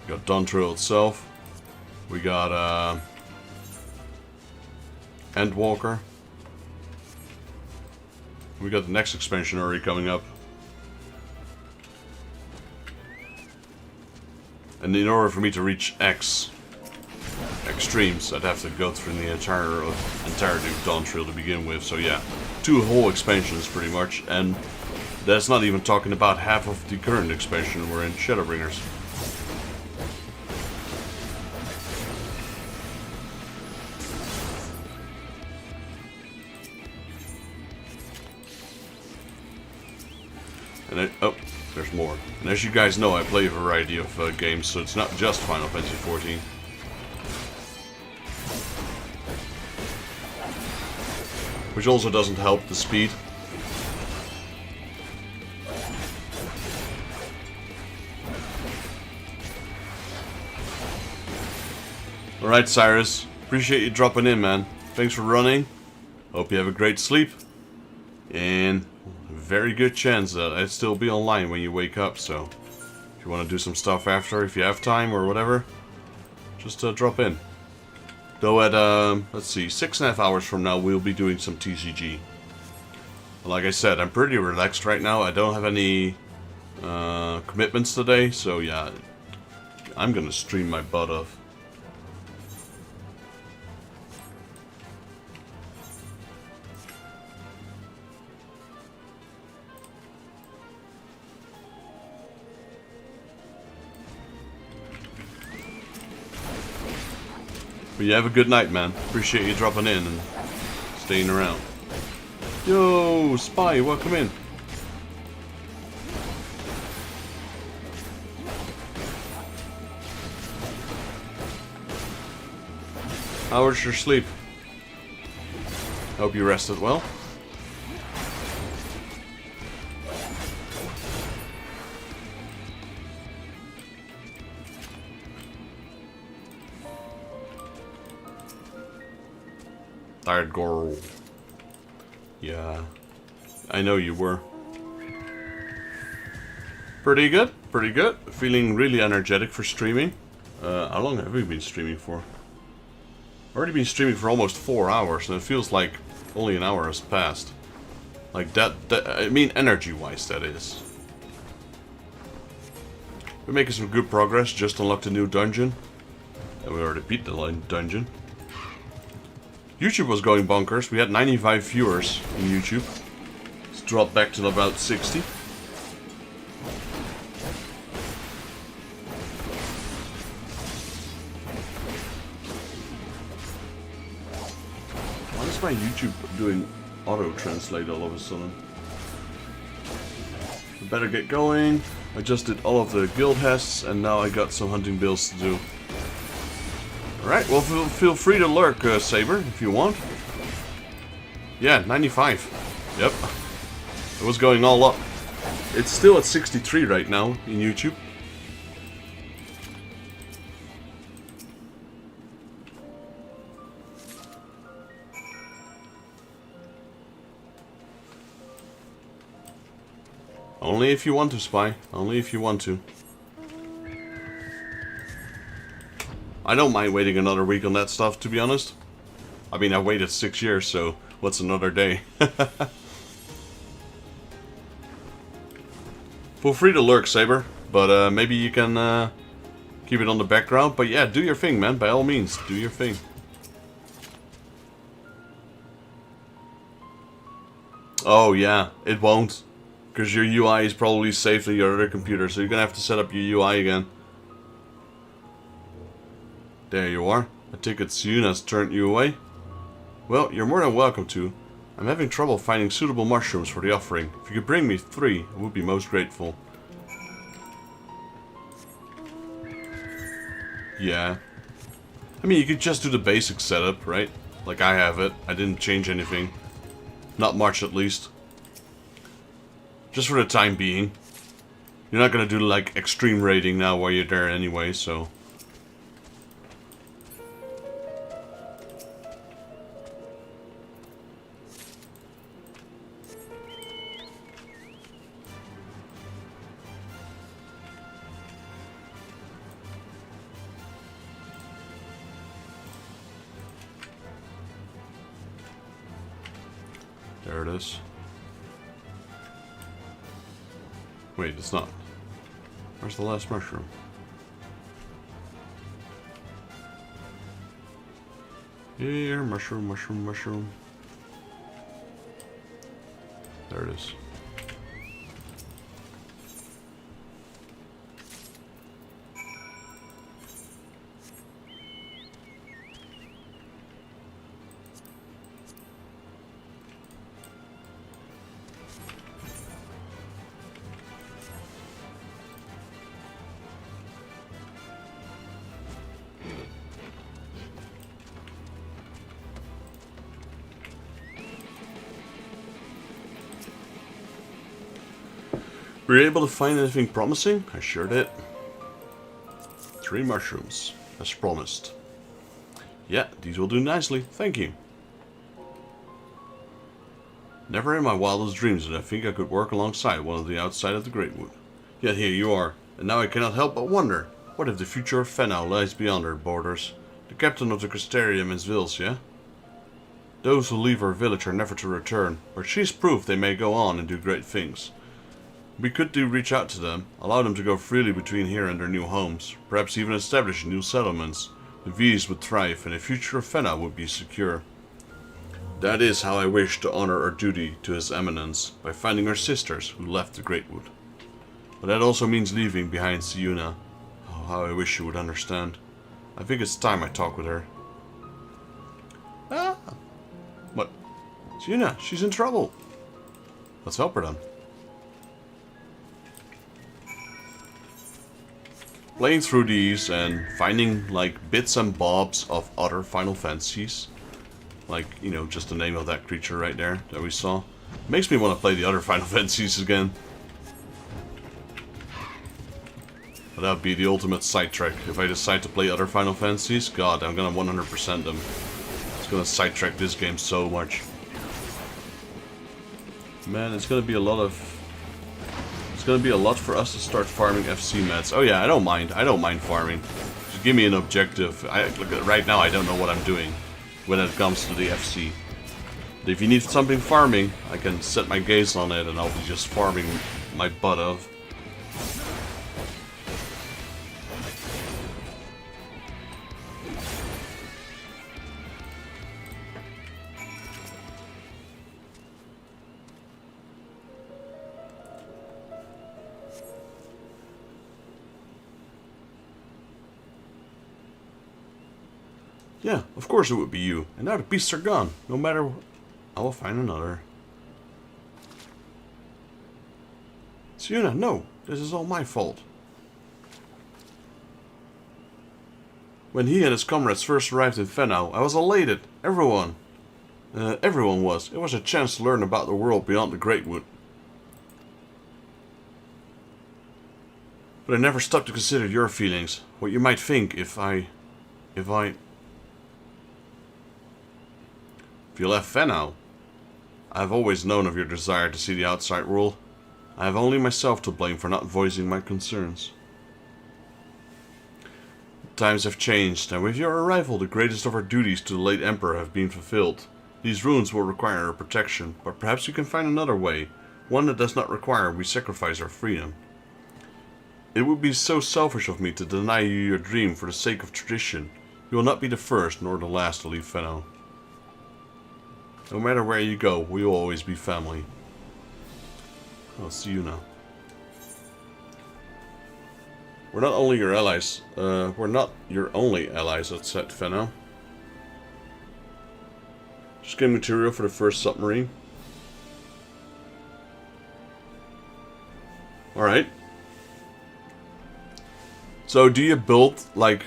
S1: Got Duntrail itself. We got Endwalker. We got the next expansion already coming up. And in order for me to reach extremes, I'd have to go through the entirety of Dawntrail to begin with. So yeah, 2 whole expansions pretty much, and that's not even talking about half of the current expansion we're in, Shadowbringers. And oh, there's more. And as you guys know, I play a variety of games, so it's not just Final Fantasy XIV. Which also doesn't help the speed. Alright, Cyrus. Appreciate you dropping in, man. Thanks for running. Hope you have a great sleep. And very good chance that I'd still be online when you wake up, so if you want to do some stuff after, if you have time or whatever, just drop in. Though at, let's see, 6.5 hours from now we'll be doing some TCG. Like I said, I'm pretty relaxed right now. I don't have any commitments today, so yeah, I'm gonna stream my butt off. But you have a good night, man. Appreciate you dropping in and staying around. Yo, Spy, welcome in. How was your sleep? Hope you rested well. Tired girl. Yeah, I know you were. Pretty good, pretty good. Feeling really energetic for streaming. How long have we been streaming for? Already been streaming for almost 4 hours, and it feels like only an hour has passed. Like that I mean energy-wise, that is. We're making some good progress, just unlocked a new dungeon. And we already beat the dungeon. YouTube was going bonkers. We had 95 viewers in YouTube. It's dropped back to about 60. Why is my YouTube doing auto-translate all of a sudden? I better get going. I just did all of the guild hests and now I got some hunting bills to do. Alright, well feel free to lurk, Saber, if you want. Yeah, 95. Yep. It was going all up. It's still at 63 right now in YouTube. Only if you want to, Spy. Only if you want to. I don't mind waiting another week on that stuff, to be honest. I mean, I waited 6 years, so what's another day? Feel free to lurk, Saber, but maybe you can keep it on the background. But yeah, do your thing, man. By all means, do your thing. Oh yeah, it won't. Because your UI is probably saved on your other computer, so you're gonna have to set up your UI again. There you are. I think it's Yuna's turned you away. Well, you're more than welcome to. I'm having trouble finding suitable mushrooms for the offering. If you could bring me 3, I would be most grateful. Yeah. I mean, you could just do the basic setup, right? Like I have it. I didn't change anything. Not much, at least. Just for the time being. You're not gonna do, like, extreme raiding now while you're there anyway, so... There it is. Wait, it's not. Where's the last mushroom? Here, mushroom, mushroom, mushroom. There it is. Were you able to find anything promising? I sure did. 3 mushrooms, as promised. Yeah, these will do nicely, thank you. Never in my wildest dreams did I think I could work alongside one of the outside of the Great Wood. Yet here you are, and now I cannot help but wonder, what if the future of Fenau lies beyond our borders? The captain of the Crystarium is Eorzea. Those who leave our village are never to return, but she's proof they may go on and do great things. We could reach out to them, allow them to go freely between here and their new homes, perhaps even establish new settlements. The V's would thrive and the future of Fenau would be secure. That is how I wish to honor our duty to His Eminence, by finding our sisters who left the Great Wood. But that also means leaving behind Siuna. Oh, how I wish she would understand. I think it's time I talk with her. Ah! What? Siuna, she's in trouble. Let's help her then. Playing through these and finding like bits and bobs of other Final Fantasies, like, you know, just the name of that creature right there that we saw, makes me want to play the other Final Fantasies again. But that would be the ultimate sidetrack. If I decide to play other Final Fantasies, God, I'm gonna 100% them. It's gonna sidetrack this game so much. Man, it's gonna be a lot of... It's gonna be a lot for us to start farming FC meds. Oh yeah, I don't mind. I don't mind farming. Just give me an objective. Right now I don't know what I'm doing when it comes to the FC. But if you need something farming, I can set my gaze on it and I'll be just farming my butt off. Yeah, of course it would be you. And now the beasts are gone. No matter... I will find another. Siuna, no. This is all my fault. When he and his comrades first arrived in Fenau, I was elated. Everyone was. It was a chance to learn about the world beyond the Great Wood. But I never stopped to consider your feelings. What you might think if you left Fenau. I have always known of your desire to see the outside world. I have only myself to blame for not voicing my concerns. Times have changed, and with your arrival the greatest of our duties to the late Emperor have been fulfilled. These ruins will require our protection, but perhaps we can find another way, one that does not require we sacrifice our freedom. It would be so selfish of me to deny you your dream for the sake of tradition. You will not be the first nor the last to leave Fenau. No matter where you go, we will always be family. I'll see you now. We're not only your allies, we're not your only allies at Fenau. Just getting material for the first submarine. Alright. So do you build like...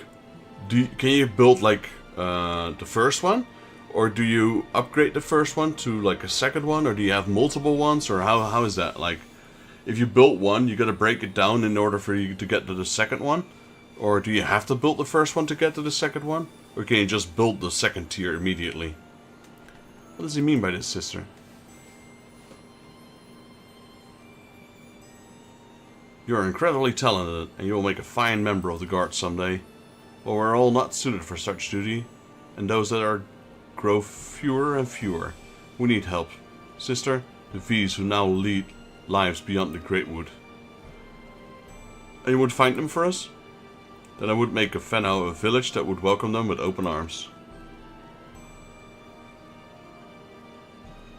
S1: can you build like the first one? Or do you upgrade the first one to like a second one? Or do you have multiple ones? Or how is that? Like, if you built one, you gotta break it down in order for you to get to the second one? Or do you have to build the first one to get to the second one? Or can you just build the second tier immediately? What does he mean by this, sister? You are incredibly talented, and you will make a fine member of the guard someday. But we're all not suited for such duty, and those that are grow fewer and fewer. We need help. Sister, the V's who now lead lives beyond the Great Wood. And you would find them for us? Then I would make a fen out of a village that would welcome them with open arms.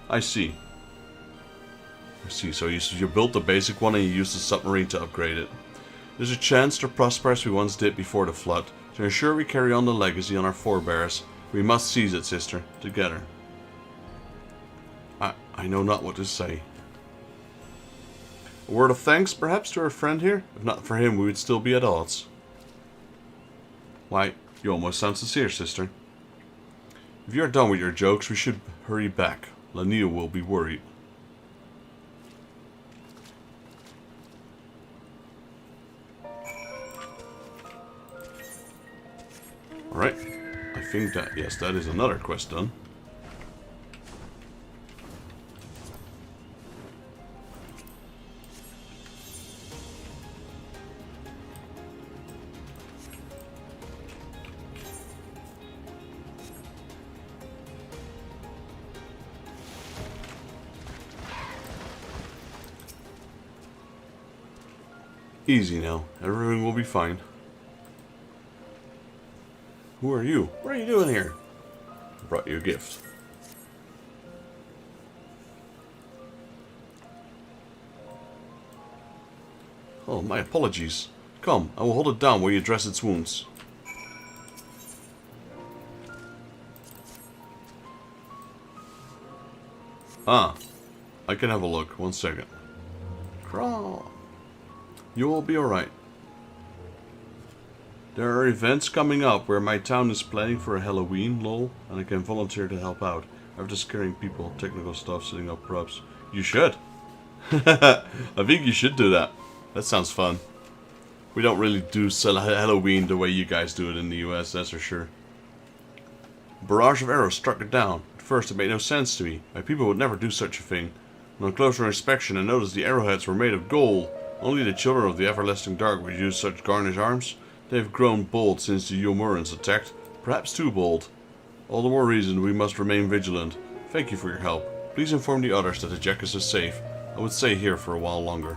S1: I see. So you built the basic one and you used the submarine to upgrade it. There's a chance to prosper as we once did before the flood. To ensure we carry on the legacy on our forebears, we must seize it, sister, together. I know not what to say. A word of thanks, perhaps, to our friend here? If not for him, we would still be at odds. Why, you almost sound sincere, sister. If you are done with your jokes, we should hurry back. Lania will be worried. Alright, I think that, yes, that is another quest done. Easy now, everything will be fine. Who are you? What are you doing here? I brought you a gift. Oh, my apologies. Come, I will hold it down while you dress its wounds. Ah, I can have a look. 1 second. Crawl. You will be alright. There are events coming up where my town is planning for a Halloween, lol, and I can volunteer to help out. After scaring people, technical stuff, setting up props. You should. I think you should do that. That sounds fun. We don't really do Halloween the way you guys do it in the US, that's for sure. A barrage of arrows struck it down. At first it made no sense to me. My people would never do such a thing. And on closer inspection I noticed the arrowheads were made of gold. Only the children of the everlasting dark would use such garnish arms. They have grown bold since the Yomurans attacked. Perhaps too bold. All the more reason we must remain vigilant. Thank you for your help. Please inform the others that the Jackass is safe. I would stay here for a while longer.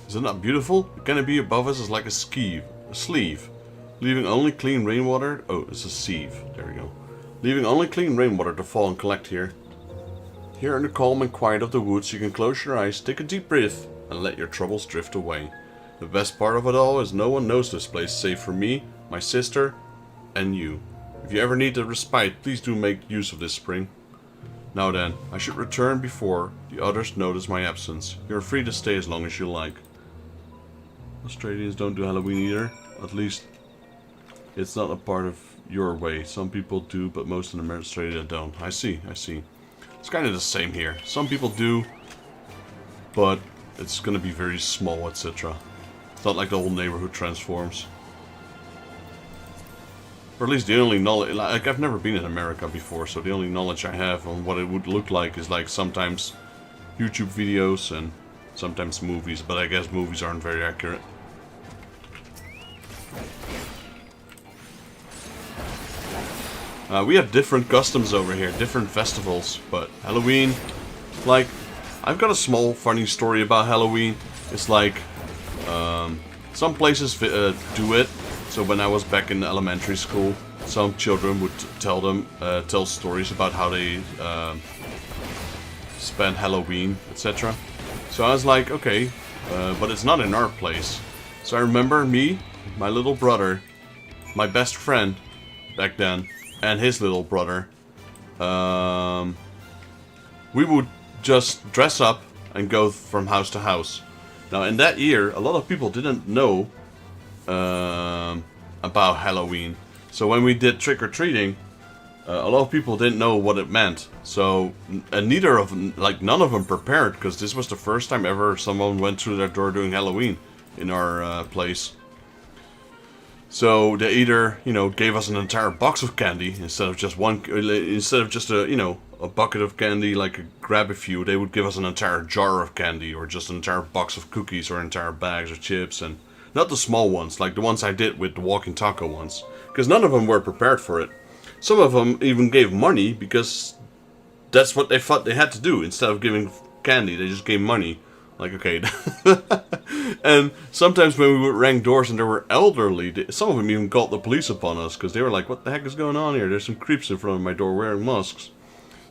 S1: Is it not beautiful? The canopy above us is like a sleeve, leaving only clean rainwater. Oh, it's a sieve. There we go. Leaving only clean rainwater to fall and collect here. Here in the calm and quiet of the woods, you can close your eyes, take a deep breath, and let your troubles drift away. The best part of it all is no one knows this place save for me, my sister, and you. If you ever need a respite, please do make use of this spring. Now then, I should return before the others notice my absence. You are free to stay as long as you like. Australians don't do Halloween either. At least, it's not a part of your way. Some people do, but most in Australia don't. I see, I see. It's kind of the same here. Some people do, but it's gonna be very small, etc. It's not like the whole neighborhood transforms. Or at least the only knowledge, like I've never been in America before, so the only knowledge I have on what it would look like is like sometimes YouTube videos and sometimes movies, but I guess movies aren't very accurate. We have different customs over here, different festivals, but Halloween, like, I've got a small funny story about Halloween. It's like, some places do it, So when I was back in elementary school, some children would tell stories about how they spent Halloween, etc. So I was like, okay, but it's not in our place. So I remember me, my little brother, my best friend back then, and his little brother. We would just dress up and go from house to house. Now in that year, a lot of people didn't know about Halloween. So when we did trick-or-treating, a lot of people didn't know what it meant. So, and none of them prepared, because this was the first time ever someone went through their door doing Halloween in our place. So they either, gave us an entire box of candy instead of just a bucket of candy, like grab a few. They would give us an entire jar of candy, or just an entire box of cookies, or entire bags of chips, and not the small ones, like the ones I did with the walking taco ones, because none of them were prepared for it. Some of them even gave money because that's what they thought they had to do. Instead of giving candy, they just gave money. Like, okay. And sometimes when we would ring doors and there were elderly, some of them even called the police upon us, because they were like, what the heck is going on here? There's some creeps in front of my door wearing masks.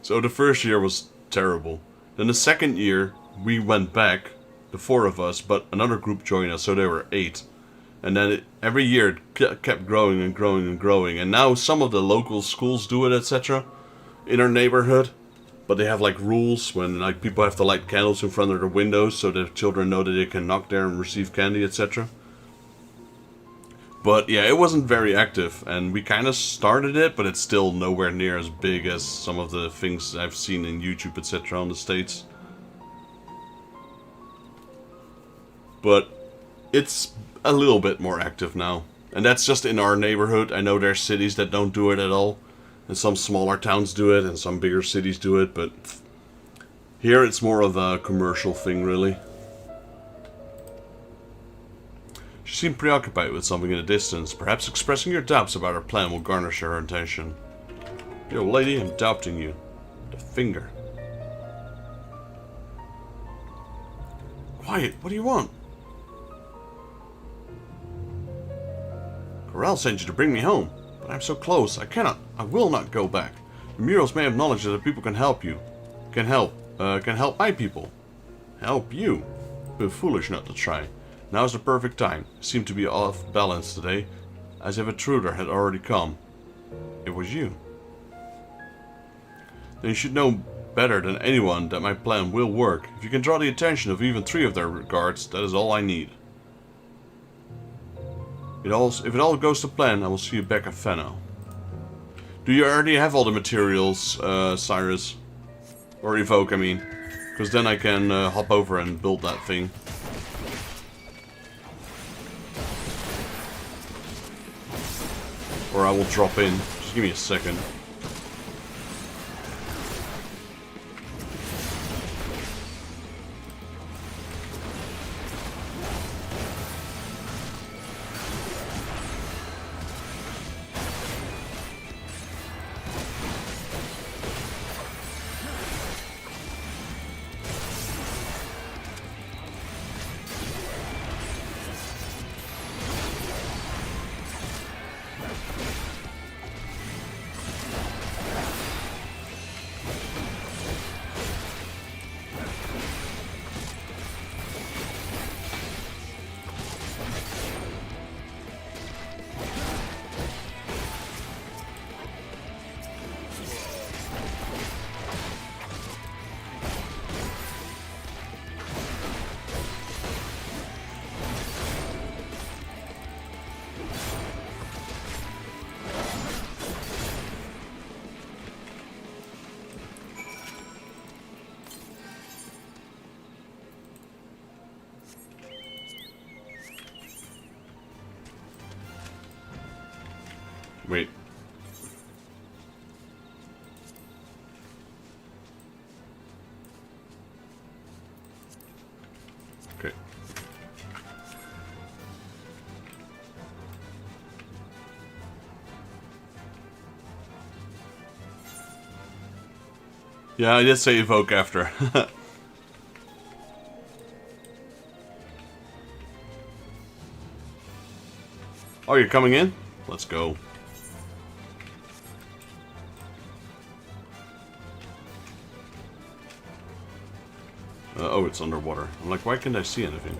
S1: So the first year was terrible. Then the second year, we went back, the 4 of us, but another group joined us, so there were 8. And then every year it kept growing and growing and growing. And now some of the local schools do it, etc. in our neighborhood. But they have like rules when like people have to light candles in front of their windows so that children know that they can knock there and receive candy, etc. But yeah, it wasn't very active, and we kind of started it, but it's still nowhere near as big as some of the things I've seen in YouTube, etc. on the States. But it's a little bit more active now. And that's just in our neighborhood. I know there's cities that don't do it at all. And some smaller towns do it, and some bigger cities do it, but here it's more of a commercial thing, really. She seemed preoccupied with something in the distance. Perhaps expressing your doubts about her plan will garnish her attention. Yo, lady, I'm doubting you. The finger. Quiet, what do you want? Corral sent you to bring me home. But I'm so close, I will not go back. The murals may have knowledge that the people can help you. Can help my people. Help you? Been foolish not to try. Now's the perfect time. Seem to be off balance today, as if a intruder had already come. It was you. Then you should know better than anyone that my plan will work. If you can draw the attention of even 3 of their guards, that is all I need. If it all goes to plan, I will see you back at Fenno. Do you already have all the materials, Cyrus? Or Evoke, I mean. Because then I can hop over and build that thing. Or I will drop in. Just give me a second. Wait. Okay. Yeah, I did say evoke after. Oh, you're coming in? Let's go. Oh, it's underwater. I'm like, why can't I see anything?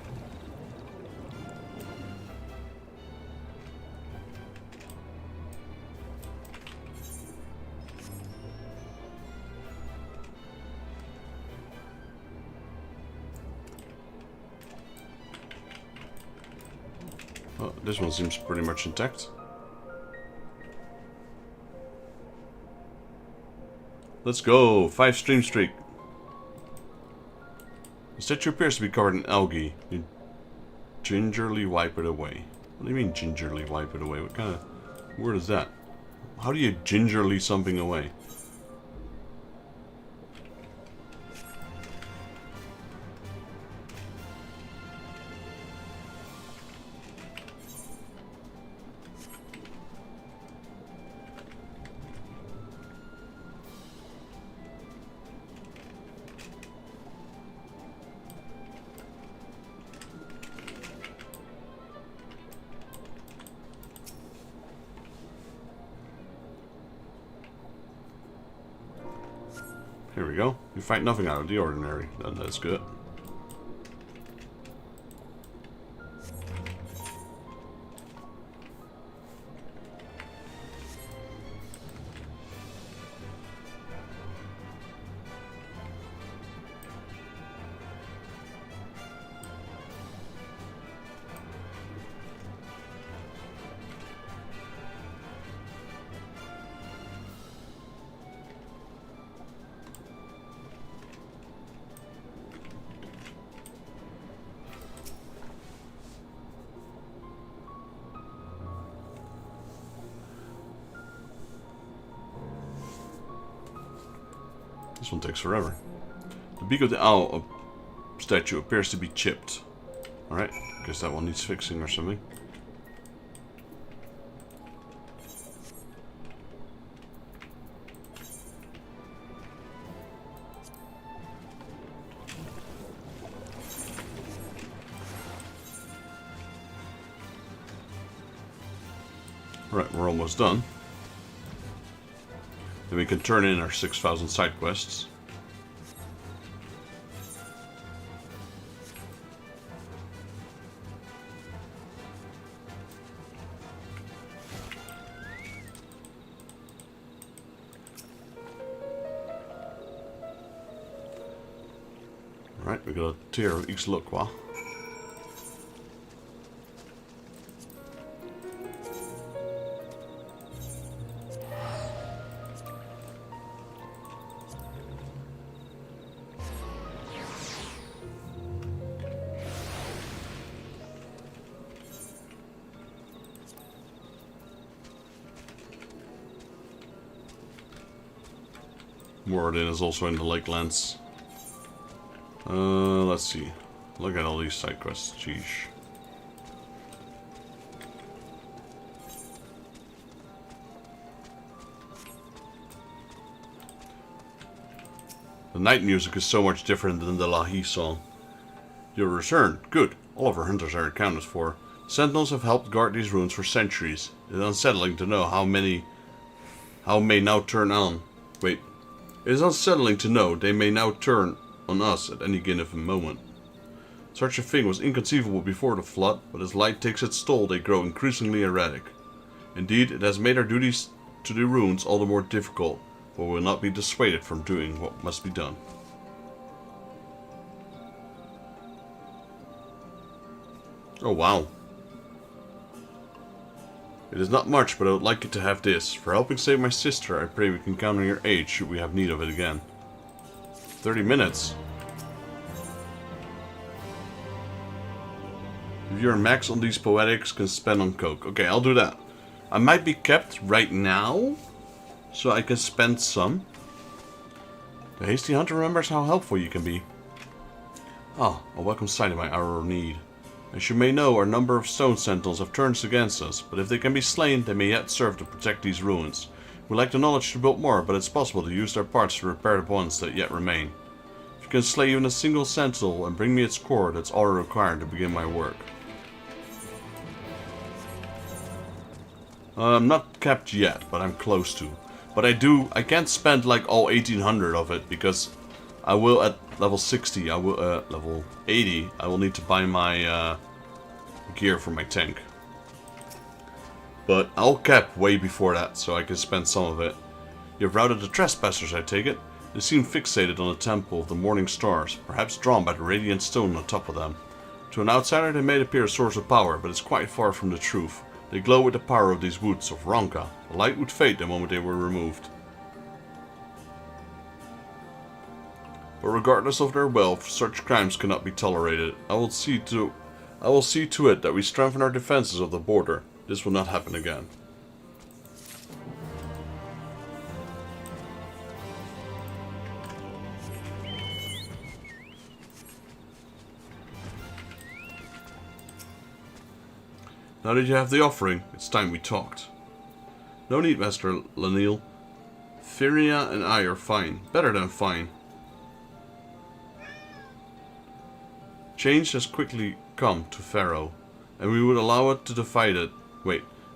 S1: Oh, this one seems pretty much intact. Let's go! 5 stream streak. The statue appears to be covered in algae. You gingerly wipe it away. What do you mean gingerly wipe it away? What kind of word is that? How do you gingerly something away? Here we go. You find nothing out of the ordinary. That's good. This one takes forever. The beak of the owl statue appears to be chipped. Alright, guess that one needs fixing or something. Right, we're almost done. Then we can turn in our 6,000 side quests. Alright, we got a tier of each Lokwa. Moradin is also in the Lakelands. Let's see. Look at all these side quests. Jeez. The night music is so much different than the Lahi song. Your return. Good. All of our hunters are accounted for. Sentinels have helped guard these ruins for centuries. It is unsettling to know how may now turn on. Wait. It is unsettling to know they may now turn on us at any given moment. Such a thing was inconceivable before the flood, but as light takes its toll, they grow increasingly erratic. Indeed, it has made our duties to the ruins all the more difficult, but we will not be dissuaded from doing what must be done. Oh wow. It is not much, but I would like it to have this. For helping save my sister, I pray we can count on your aid should we have need of it again. 30 minutes. If you're max on these poetics, can spend on coke. Okay, I'll do that. I might be kept right now, so I can spend some. The hasty hunter remembers how helpful you can be. Ah, a welcome sight in my hour of need. As you may know, our number of stone sentinels have turned against us, but if they can be slain, they may yet serve to protect these ruins. We lack the knowledge to build more, but it's possible to use their parts to repair the ones that yet remain. If you can slay even a single sentinel and bring me its core, that's all required to begin my work. I'm not capped yet, but I'm close to. But I can't spend like all 1800 of it, because I will at level 60, level 80, I will need to buy my gear for my tank. But I'll cap way before that, so I can spend some of it. You've routed the trespassers, I take it. They seem fixated on the temple of the morning stars, perhaps drawn by the radiant stone on top of them. To an outsider they may appear a source of power, but it's quite far from the truth. They glow with the power of these woods of Ronka. The light would fade the moment they were removed. But regardless of their wealth, such crimes cannot be tolerated. I will see to it that we strengthen our defenses of the border. This will not happen again. Now that you have the offering, it's time we talked. No need, Master Lanil. Firia and I are fine. Better than fine. Change has quickly come to Pharaoh, and we would allow it to divide it.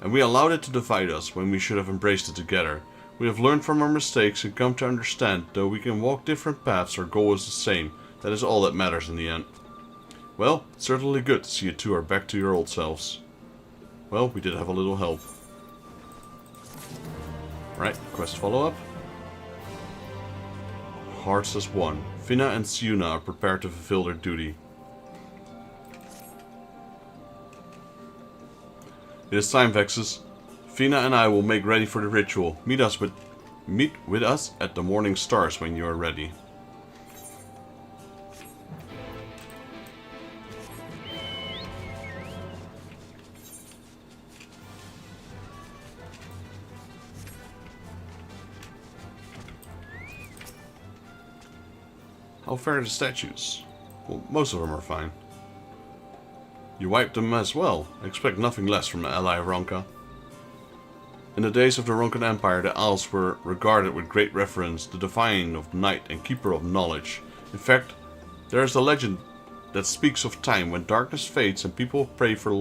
S1: And we allowed it to divide us when we should have embraced it together. We have learned from our mistakes and come to understand, though we can walk different paths, our goal is the same. That is all that matters in the end. Well, it's certainly good to see you two are back to your old selves. Well, we did have a little help. Right, quest follow-up. Hearts as one. Fina and Siuna are prepared to fulfill their duty. It is time, Vexus. Fina and I will make ready for the ritual. Meet with us at the morning stars when you are ready. How fair are the statues? Well, most of them are fine. You wiped them as well. I expect nothing less from an ally of Ronka. In the days of the Ronkan Empire, the Owls were regarded with great reverence, the divine of night and keeper of knowledge. In fact, there is a legend that speaks of time when darkness fades and people pray for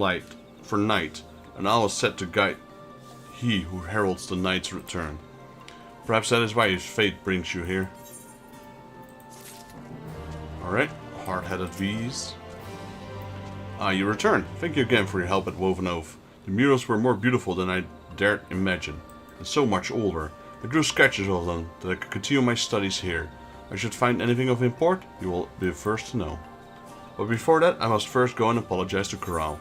S1: night. An owl is set to guide he who heralds the night's return. Perhaps that is why his fate brings you here. Alright, hard-headed V's. You return. Thank you again for your help at Woven Oath. The murals were more beautiful than I dared imagine, and so much older. I drew sketches of them that I could continue my studies here. I should find anything of import, you will be the first to know. But before that, I must first go and apologize to Corral.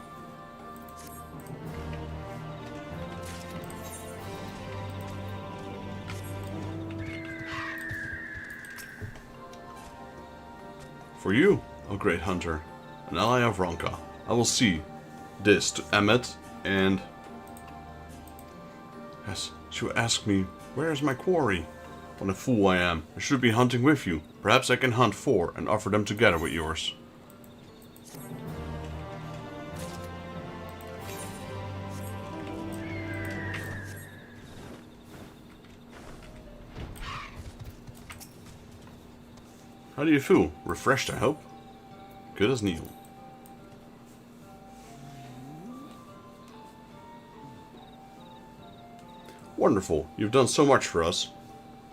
S1: For you, O great hunter, an ally of Ronka, I will see this to Emmet, and yes, she will ask me, where is my quarry? What a fool I am. I should be hunting with you. Perhaps I can hunt 4 and offer them together with yours. How do you feel? Refreshed, I hope? Good as new. Wonderful. You've done so much for us.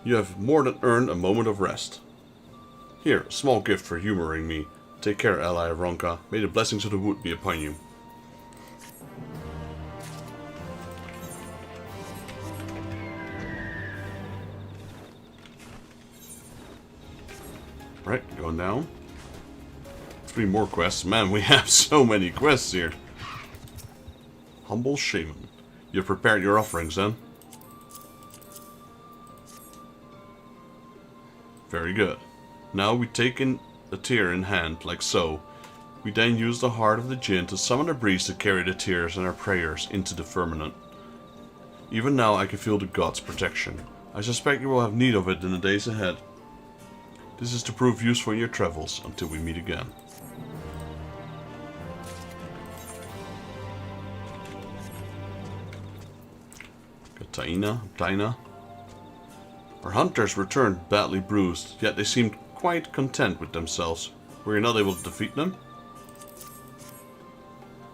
S1: You have more than earned a moment of rest. Here, a small gift for humoring me. Take care, ally of Ronka. May the blessings of the wood be upon you. Right, going down. 3 more quests. Man, we have so many quests here. Humble Shaman. You've prepared your offerings then? Very good. Now we take in the tear in hand, like so. We then use the heart of the Jinn to summon a breeze to carry the tears and our prayers into the firmament. Even now I can feel the gods' protection. I suspect you will have need of it in the days ahead. This is to prove useful in your travels until we meet again. Got Taina. Our hunters returned badly bruised, yet they seemed quite content with themselves. Were you not able to defeat them?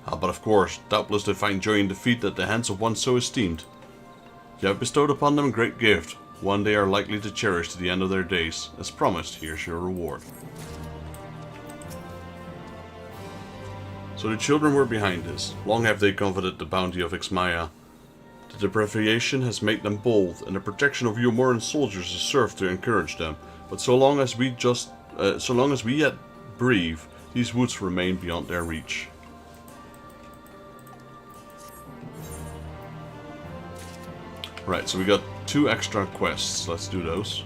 S1: Ah, but of course, doubtless they find joy in defeat at the hands of one so esteemed. You have bestowed upon them a great gift, one they are likely to cherish to the end of their days. As promised, here's your reward. So the children were behind this. Long have they coveted the bounty of Ixmaya. The deprivation has made them bold, and the protection of Umoran soldiers has served to encourage them. But so long as we yet breathe, these woods remain beyond their reach. Right, so we got 2 extra quests. Let's do those.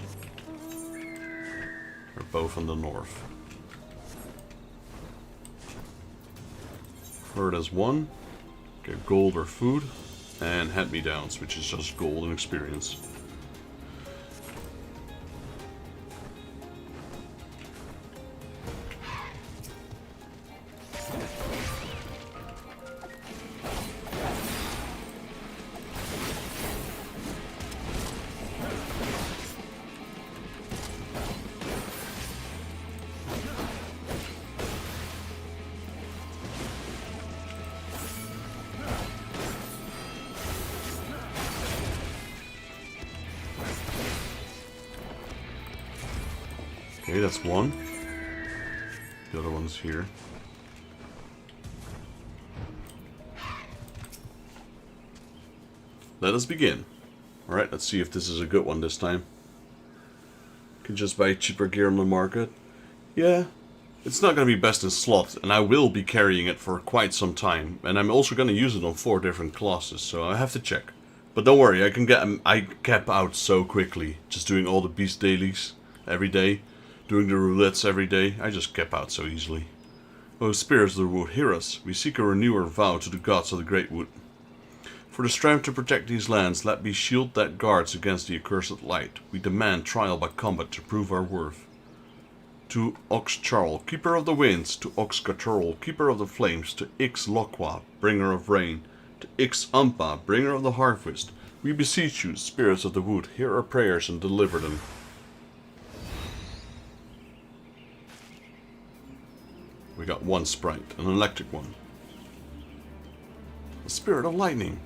S1: They're both in the north. Herd as 1. Get gold or food. And hand-me-downs, which is just gold and experience. Okay, that's 1. The other one's here. Let us begin. Alright, let's see if this is a good one this time. Can just buy cheaper gear on the market. Yeah, it's not going to be best in slot, and I will be carrying it for quite some time. And I'm also going to use it on 4 different classes, so I have to check. But don't worry, I cap out so quickly. Just doing all the beast dailies every day. Doing the roulettes every day, I just cap out so easily. O spirits of the wood, hear us. We seek a renewer vow to the gods of the great wood. For the strength to protect these lands, let be shield that guards against the accursed light. We demand trial by combat to prove our worth. To Ox Charl, keeper of the winds, to Ox Gaturl, keeper of the flames, to Ix Lokwa, bringer of rain, to Ix Ampa, bringer of the harvest, we beseech you, spirits of the wood, hear our prayers and deliver them. We got 1 sprite, an electric one. A spirit of lightning.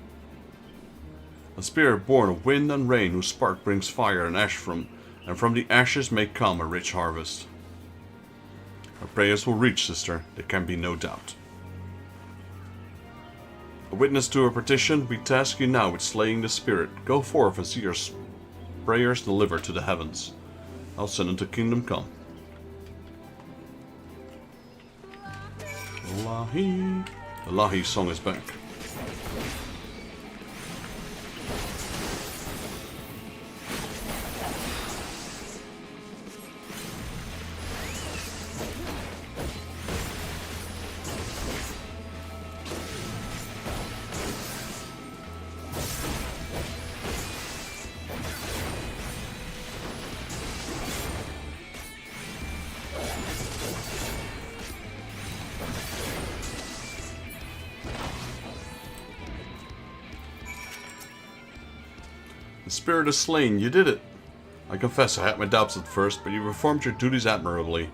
S1: A spirit born of wind and rain, whose spark brings fire and ash and from the ashes may come a rich harvest. Our prayers will reach, sister, there can be no doubt. A witness to our petition, we task you now with slaying the spirit. Go forth and see your prayers delivered to the heavens. I'll send them to Kingdom Come. Lahi. The Lahi song is back. The spirit is slain, you did it! I confess I had my doubts at first, but you performed your duties admirably.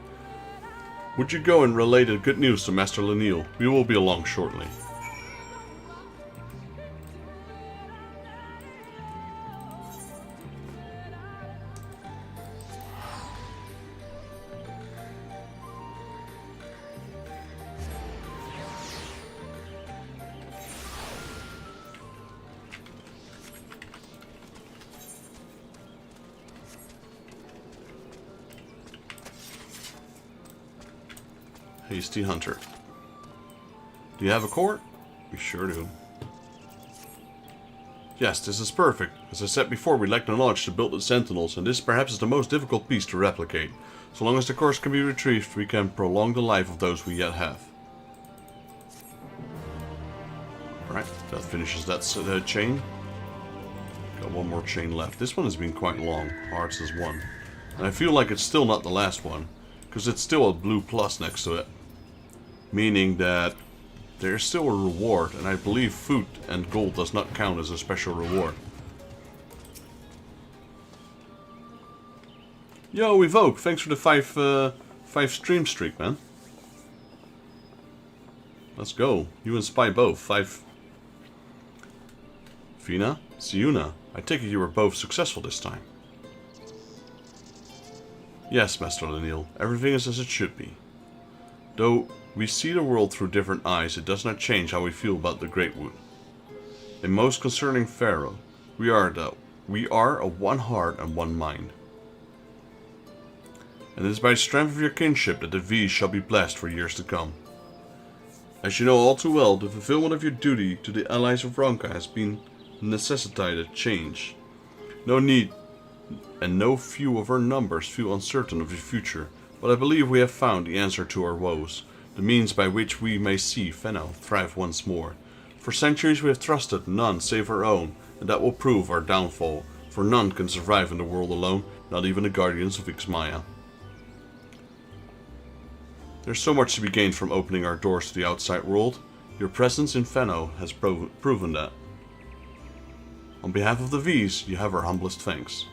S1: Would you go and relay the good news to Master Lenil? We will be along shortly. Hasty Hunter. Do you have a court? We sure do. Yes, this is perfect. As I said before, we lack the knowledge to build the sentinels, and this perhaps is the most difficult piece to replicate. So long as the course can be retrieved, we can prolong the life of those we yet have. Alright, that finishes that chain. Got 1 more chain left. This one has been quite long. Hearts is 1. And I feel like it's still not the last one, because it's still a blue plus next to it. Meaning that there's still a reward, and I believe food and gold does not count as a special reward. Yo, Evoke, thanks for the 5 stream streak, man. Let's go. You and Spy both. 5. Fina? Siuna? I take it you were both successful this time. Yes, Master Leniel. Everything is as it should be. Though we see the world through different eyes, it does not change how we feel about the Great Wood. A most concerning pharaoh, we are of one heart and one mind. And it is by the strength of your kinship that the V's shall be blessed for years to come. As you know all too well, the fulfillment of your duty to the allies of Ronka has been necessitated change. No need, and no few of our numbers feel uncertain of the future, but I believe we have found the answer to our woes, the means by which we may see Fenno thrive once more. For centuries we have trusted none save our own, and that will prove our downfall, for none can survive in the world alone, not even the guardians of Ixmaya. There's so much to be gained from opening our doors to the outside world. Your presence in Fenno has proven that. On behalf of the V's, you have our humblest thanks.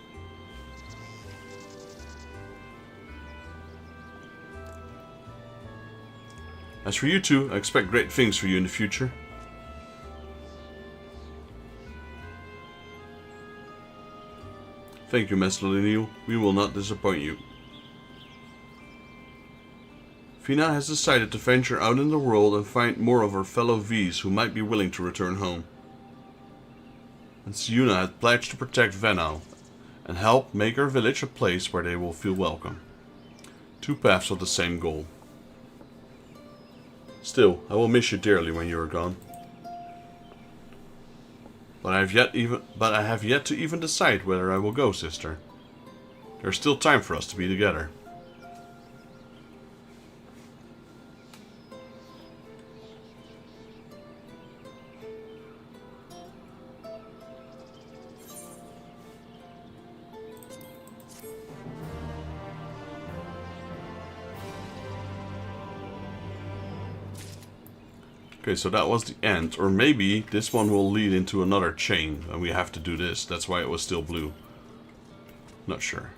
S1: As for you two, I expect great things for you in the future. Thank you, Master Leniel. We will not disappoint you. Fina has decided to venture out in the world and find more of her fellow V's who might be willing to return home. And Siuna has pledged to protect Venau and help make our village a place where they will feel welcome. Two paths of the same goal. Still, I will miss you dearly when you are gone. But I have yet to even decide whether I will go, sister. There is still time for us to be together. Okay, so that was the end. Or maybe this one will lead into another chain and we have to do this. That's why it was still blue. Not sure.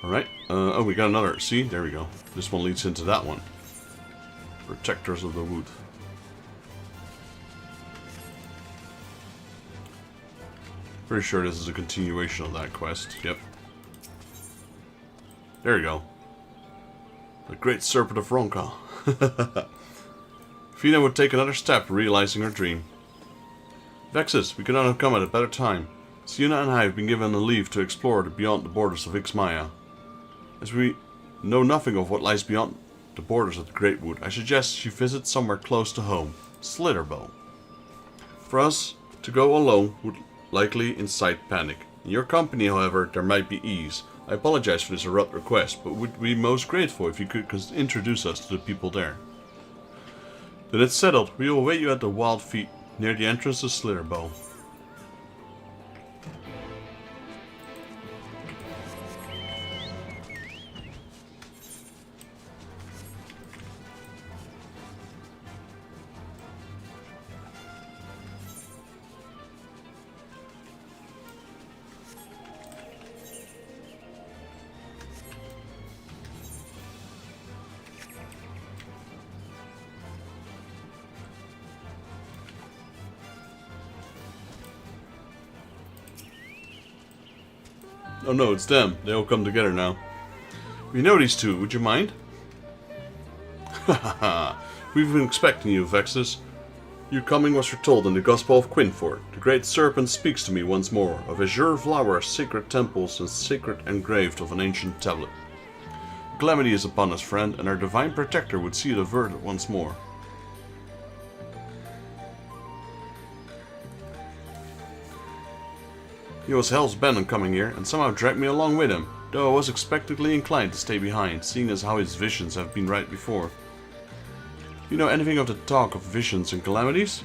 S1: Alright. Oh, we got another. See? There we go. This one leads into that one. Protectors of the Wood. Pretty sure this is a continuation of that quest. Yep. There you go. The Great Serpent of Ronka. Fina would take another step, realizing her dream. Vexus, we could not have come at a better time. Siuna and I have been given a leave to explore beyond the borders of Ixmaya. As we know nothing of what lies beyond the borders of the Great Wood, I suggest she visit somewhere close to home, Slitherbow. For us to go alone would likely incite panic. In your company, however, there might be ease. I apologize for this abrupt request, but would be most grateful if you could introduce us to the people there. Then it's settled. We will await you at the Wild Feet, near the entrance to Slitherbow. Oh no, it's them. They all come together now. We know these two. Would you mind? Hahaha. We've been expecting you, Vexus. Your coming was foretold in the Gospel of Quinford. The Great Serpent speaks to me once more of azure flowers, sacred temples, and secret engraved of an ancient tablet. Calamity is upon us, friend, and our divine protector would see it averted once more. He was hell's bent on coming here, and somehow dragged me along with him, though I was expectantly inclined to stay behind, seeing as how his visions have been right before. You know anything of the talk of visions and calamities?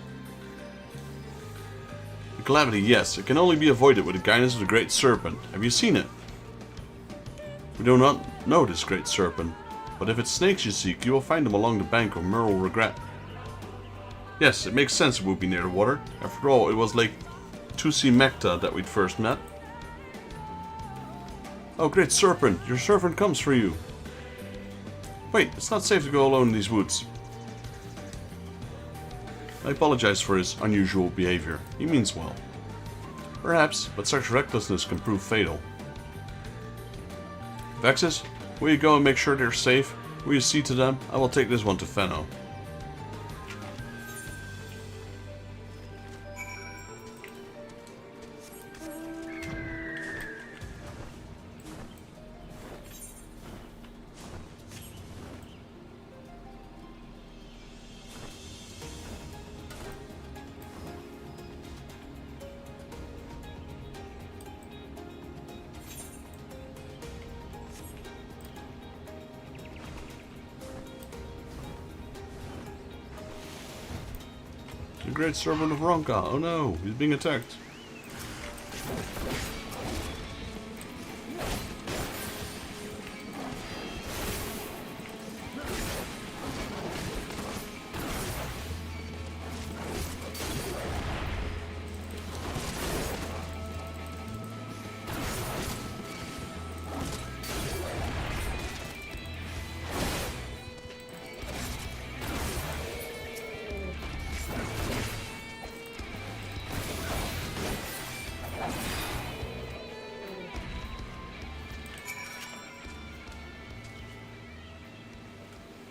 S1: The calamity, yes, it can only be avoided with the guidance of the Great Serpent. Have you seen it? We do not know this Great Serpent, but if it's snakes you seek, you will find them along the bank of Merle Regret. Yes, it makes sense it would be near the water. After all, it was Lake Tusimekta that we'd first met. Oh, great serpent, your servant comes for you. Wait, it's not safe to go alone in these woods. I apologize for his unusual behavior. He means well. Perhaps, but such recklessness can prove fatal. Vexus, will you go and make sure they're safe? Will you see to them? I will take this one to Fenno. The great servant of Ronka. Oh no, he's being attacked.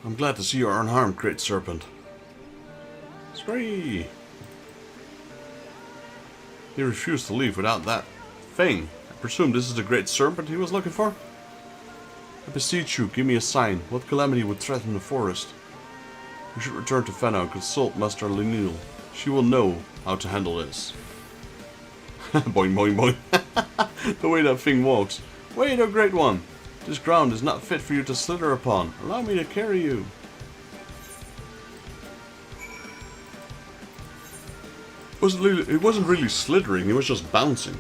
S1: I'm glad to see you are unharmed, great serpent. Scree! He refused to leave without that thing. I presume this is the great serpent he was looking for? I beseech you, give me a sign. What calamity would threaten the forest? We should return to Fenno and consult Master Linil. She will know how to handle this. Boing, boing, boing. The way that thing walks. Wait, oh great one! This ground is not fit for you to slither upon. Allow me to carry you. It wasn't really slithering, it was just bouncing.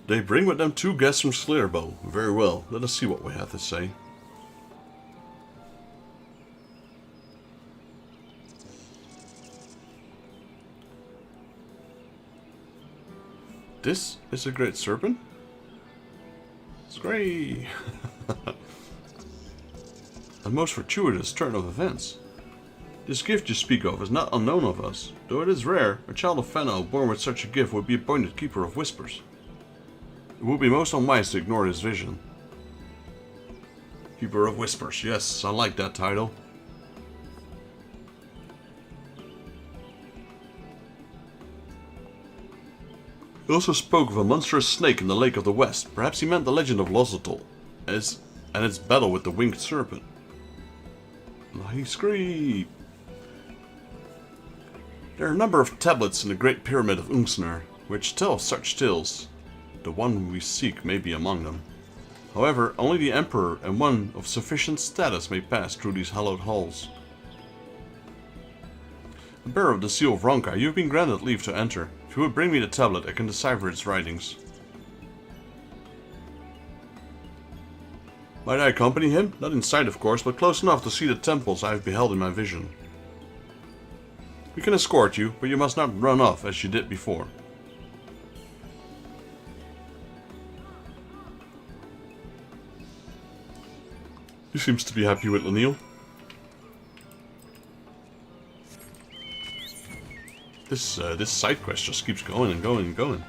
S1: They bring with them 2 guests from Slitherbow. Very well. Let us see what we have to say. This is a great serpent? Scree! A most fortuitous turn of events. This gift you speak of is not unknown of us. Though it is rare, a child of Fenno born with such a gift would be appointed Keeper of Whispers. It would be most unwise to ignore his vision. Keeper of Whispers, yes, I like that title. He also spoke of a monstrous snake in the Lake of the West. Perhaps he meant the legend of Lozatol, and its battle with the winged serpent. He screamed. There are a number of tablets in the Great Pyramid of Ungsner, which tell such tales. The one we seek may be among them. However, only the Emperor and one of sufficient status may pass through these hallowed halls. The bearer of the seal of Ronka, you have been granted leave to enter. If you would bring me the tablet, I can decipher its writings. Might I accompany him? Not inside, of course, but close enough to see the temples I have beheld in my vision. We can escort you, but you must not run off as you did before. He seems to be happy with Linil. This side quest just keeps going and going and going.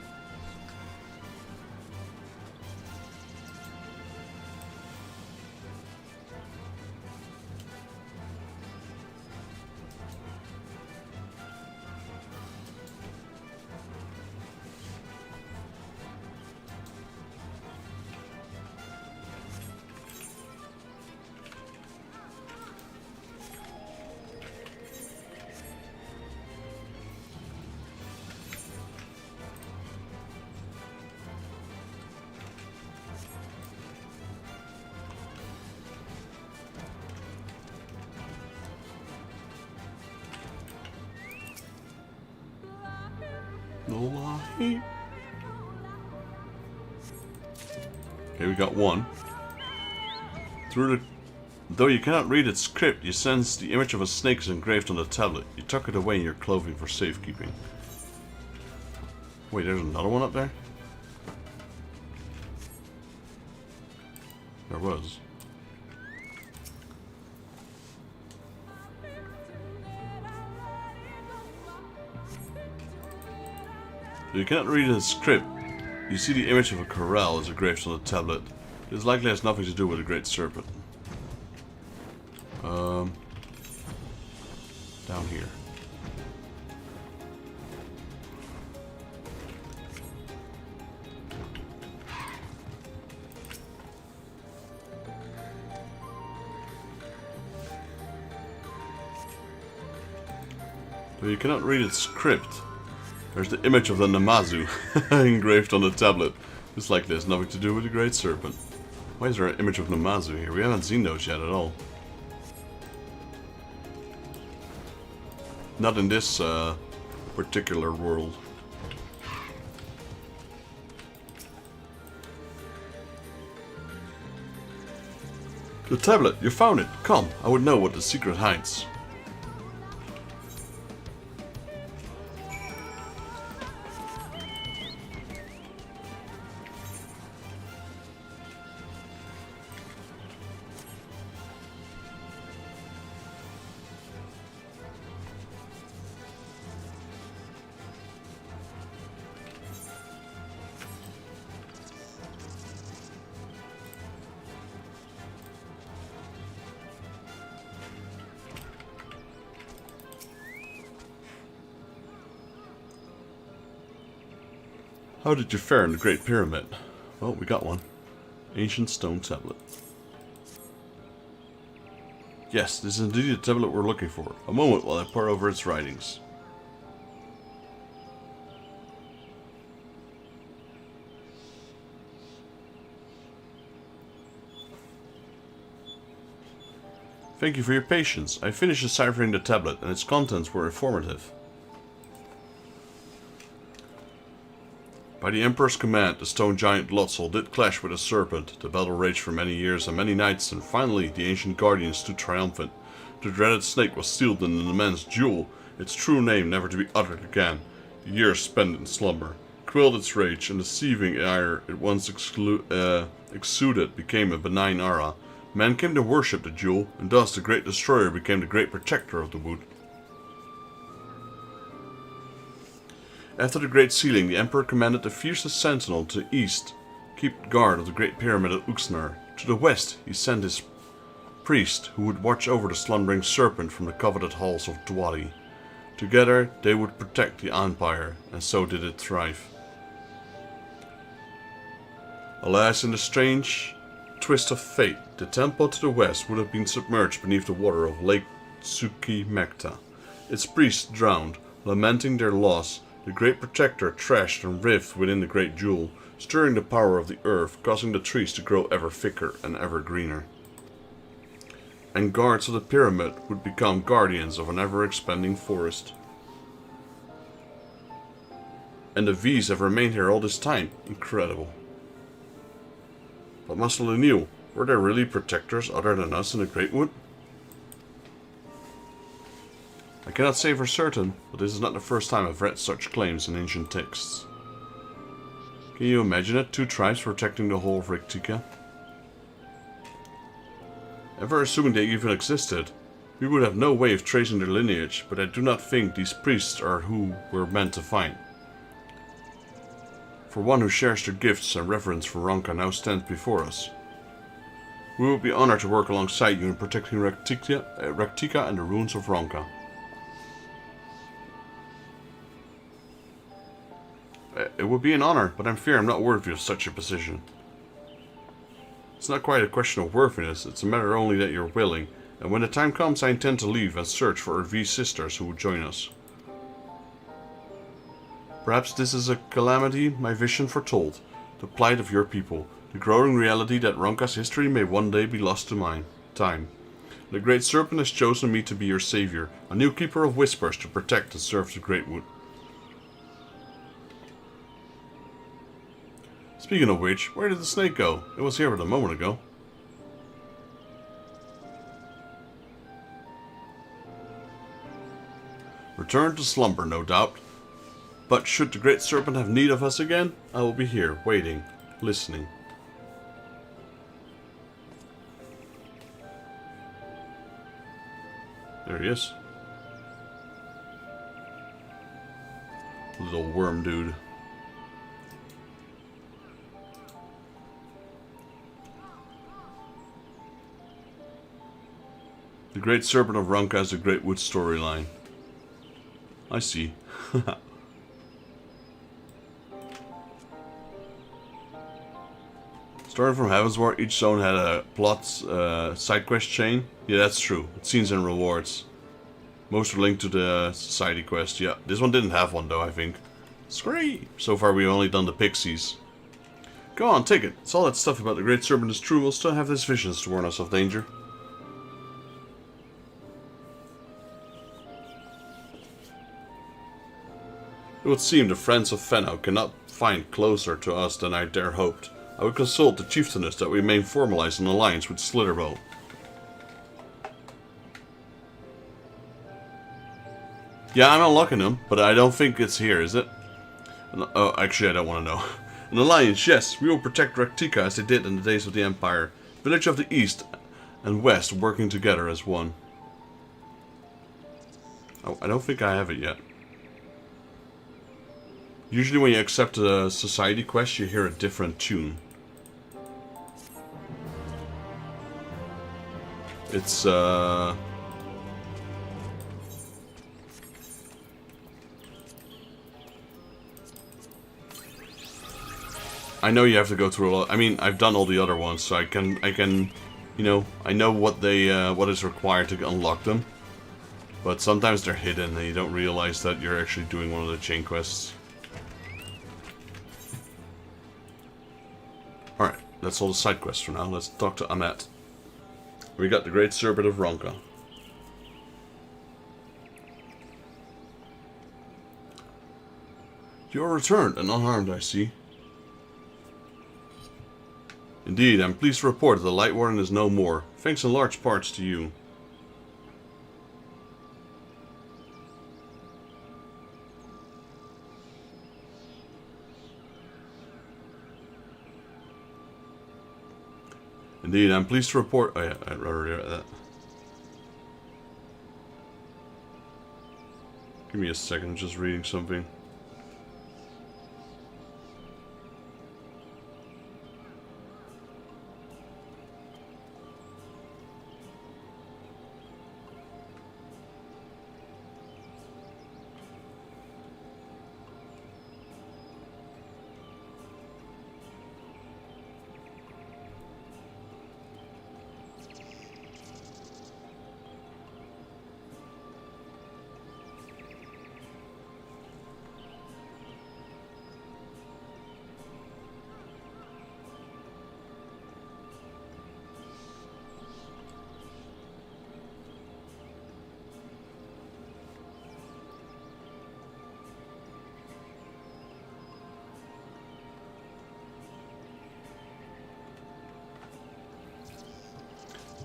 S1: No lie. Okay, we got one. Though you cannot read its script, you sense the image of a snake is engraved on the tablet. You tuck it away in your clothing for safekeeping. Wait, there's another one up there? There was. Though you cannot read its script, you see the image of a corral is engraved on the tablet. This likely has nothing to do with the Great Serpent. Down here. Though you cannot read its script, there's the image of the Namazu engraved on the tablet. This likely has nothing to do with the Great Serpent. Why is there an image of Namazu here? We haven't seen those yet at all. Not in this particular world. The tablet! You found it! Come, I would know what the secret hides. How did you fare in the Great Pyramid? Well, we got one. Ancient stone tablet. Yes, this is indeed the tablet we're looking for. A moment while I pore over its writings. Thank you for your patience. I finished deciphering the tablet and its contents were informative. By the Emperor's command, the stone giant Lotzel did clash with a serpent. The battle raged for many years and many nights, and finally the ancient guardian stood triumphant. The dreaded snake was sealed in an immense jewel, its true name never to be uttered again. Years spent in slumber quelled its rage, and the seething ire it once exuded became a benign aura. Men came to worship the jewel, and thus the great destroyer became the great protector of the wood. After the great sealing, the Emperor commanded the fiercest sentinel to the east keep guard of the great pyramid at Uxnar. To the west, he sent his priest, who would watch over the slumbering serpent from the coveted halls of Dwali. Together, they would protect the Empire, and so did it thrive. Alas, in the strange twist of fate, the temple to the west would have been submerged beneath the water of Lake Tsukimekta. Its priests drowned, lamenting their loss. The great protector trashed and writhed within the great jewel, stirring the power of the earth, causing the trees to grow ever thicker and ever greener. And guards of the pyramid would become guardians of an ever-expanding forest. And the V's have remained here all this time. Incredible. But Master Lenil, were there really protectors other than us in the Great Wood? I cannot say for certain, but this is not the first time I've read such claims in ancient texts. Can you imagine it? Two tribes protecting the whole of Riktika? Ever assuming they even existed, we would have no way of tracing their lineage, but I do not think these priests are who we're meant to find. For one who shares their gifts and reverence for Ronka now stands before us. We would be honored to work alongside you in protecting Riktika and the ruins of Ronka. It would be an honor, but I'm fear I'm not worthy of such a position. It's not quite a question of worthiness, it's a matter only that you're willing, and when the time comes I intend to leave and search for our V sisters who would join us. Perhaps this is a calamity my vision foretold, the plight of your people, the growing reality that Ronka's history may one day be lost to time. The Great Serpent has chosen me to be your savior, a new keeper of whispers to protect and serve the Great Wood. Speaking of which, where did the snake go? It was here but a moment ago. Return to slumber, no doubt. But should the Great Serpent have need of us again, I will be here, waiting, listening. There he is. Little worm dude. The Great Serpent of Ronka has a Great Wood storyline. I see. Starting from Heavensward, each zone had a plot side quest chain. Yeah, that's true. It seems in rewards. Most are linked to the society quest. Yeah, this one didn't have one though, I think. Scree! So far we've only done the pixies. Go on, take it. It's all that stuff about the Great Serpent is true. We'll still have his visions to warn us of danger. It would seem the friends of Fenno cannot find closer to us than I dare hoped. I would consult the chieftainess that we may formalize an alliance with Slitherbow. Yeah, I'm unlocking them, but I don't think it's here, is it? Oh, actually I don't want to know. An alliance, yes. We will protect Raktika as they did in the days of the Empire. Village of the East and West working together as one. Oh, I don't think I have it yet. Usually when you accept a society quest, you hear a different tune. It's, I know you have to go through a lot. I mean, I've done all the other ones, so I can, you know, I know what they, what is required to unlock them. But sometimes they're hidden and you don't realize that you're actually doing one of the chain quests. Alright, that's all the side quests for now. Let's talk to Amet. We got the Great Serpent of Ronka. You are returned and unharmed, I see. Indeed, I'm pleased to report that the Light Warden is no more, thanks in large parts to you. Indeed, I'm pleased to report... Oh yeah, I'd rather do that. Give me a second, I'm just reading something.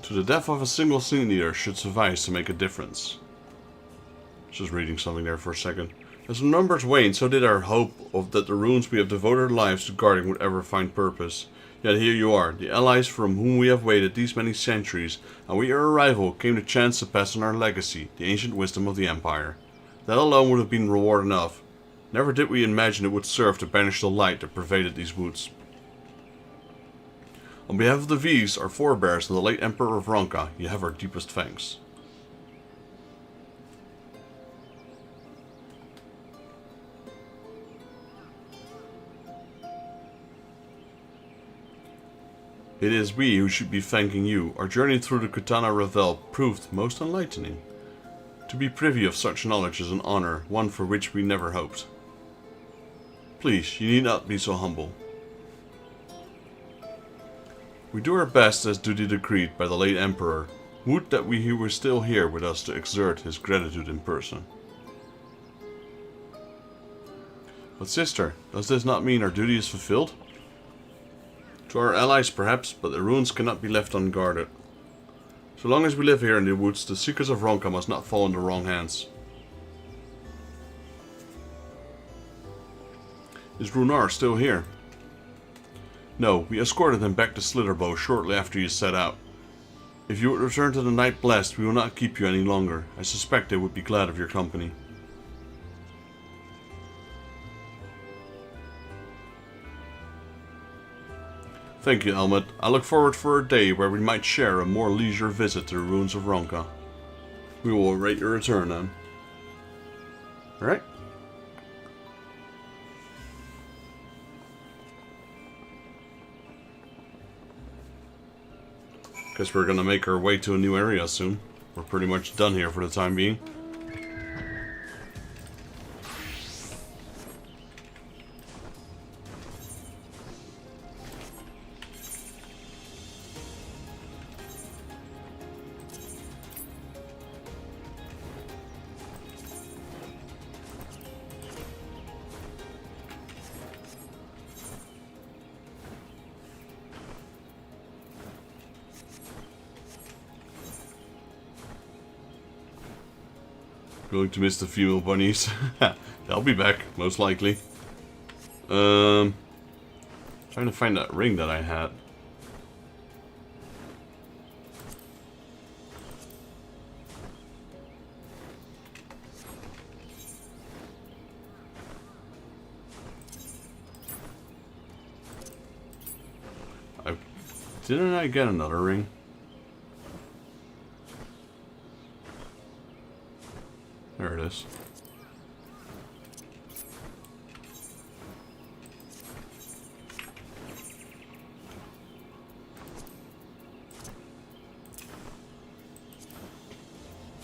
S1: To the death of a single scene leader should suffice to make a difference. Just reading something there for a second. As numbers wane, so did our hope of that the runes we have devoted our lives to guarding would ever find purpose. Yet here you are, the allies from whom we have waited these many centuries, and with your arrival came the chance to pass on our legacy, the ancient wisdom of the Empire. That alone would have been reward enough. Never did we imagine it would serve to banish the light that pervaded these woods. On behalf of the V's, our forebears, and the late Emperor of Ronka, you have our deepest thanks. It is we who should be thanking you. Our journey through the Kutana Revel proved most enlightening. To be privy of such knowledge is an honor, one for which we never hoped. Please, you need not be so humble. We do our best as duty decreed by the late Emperor. Would that he were still here with us to exert his gratitude in person. But sister, does this not mean our duty is fulfilled? To our allies perhaps, but the ruins cannot be left unguarded. So long as we live here in the woods, the secrets of Ronka must not fall in the wrong hands. Is Runar still here? No, we escorted him back to Slitherbow shortly after you set out. If you would return to the Night Blast, we will not keep you any longer. I suspect they would be glad of your company. Thank you, Elmet. I look forward for a day where we might share a more leisure visit to the ruins of Ronka. We will await your return then. Alright. Guess we're gonna make our way to a new area soon. We're pretty much done here for the time being. Going to miss the female bunnies. They'll be back, most likely. Trying to find that ring that I had. Didn't I get another ring? There it is.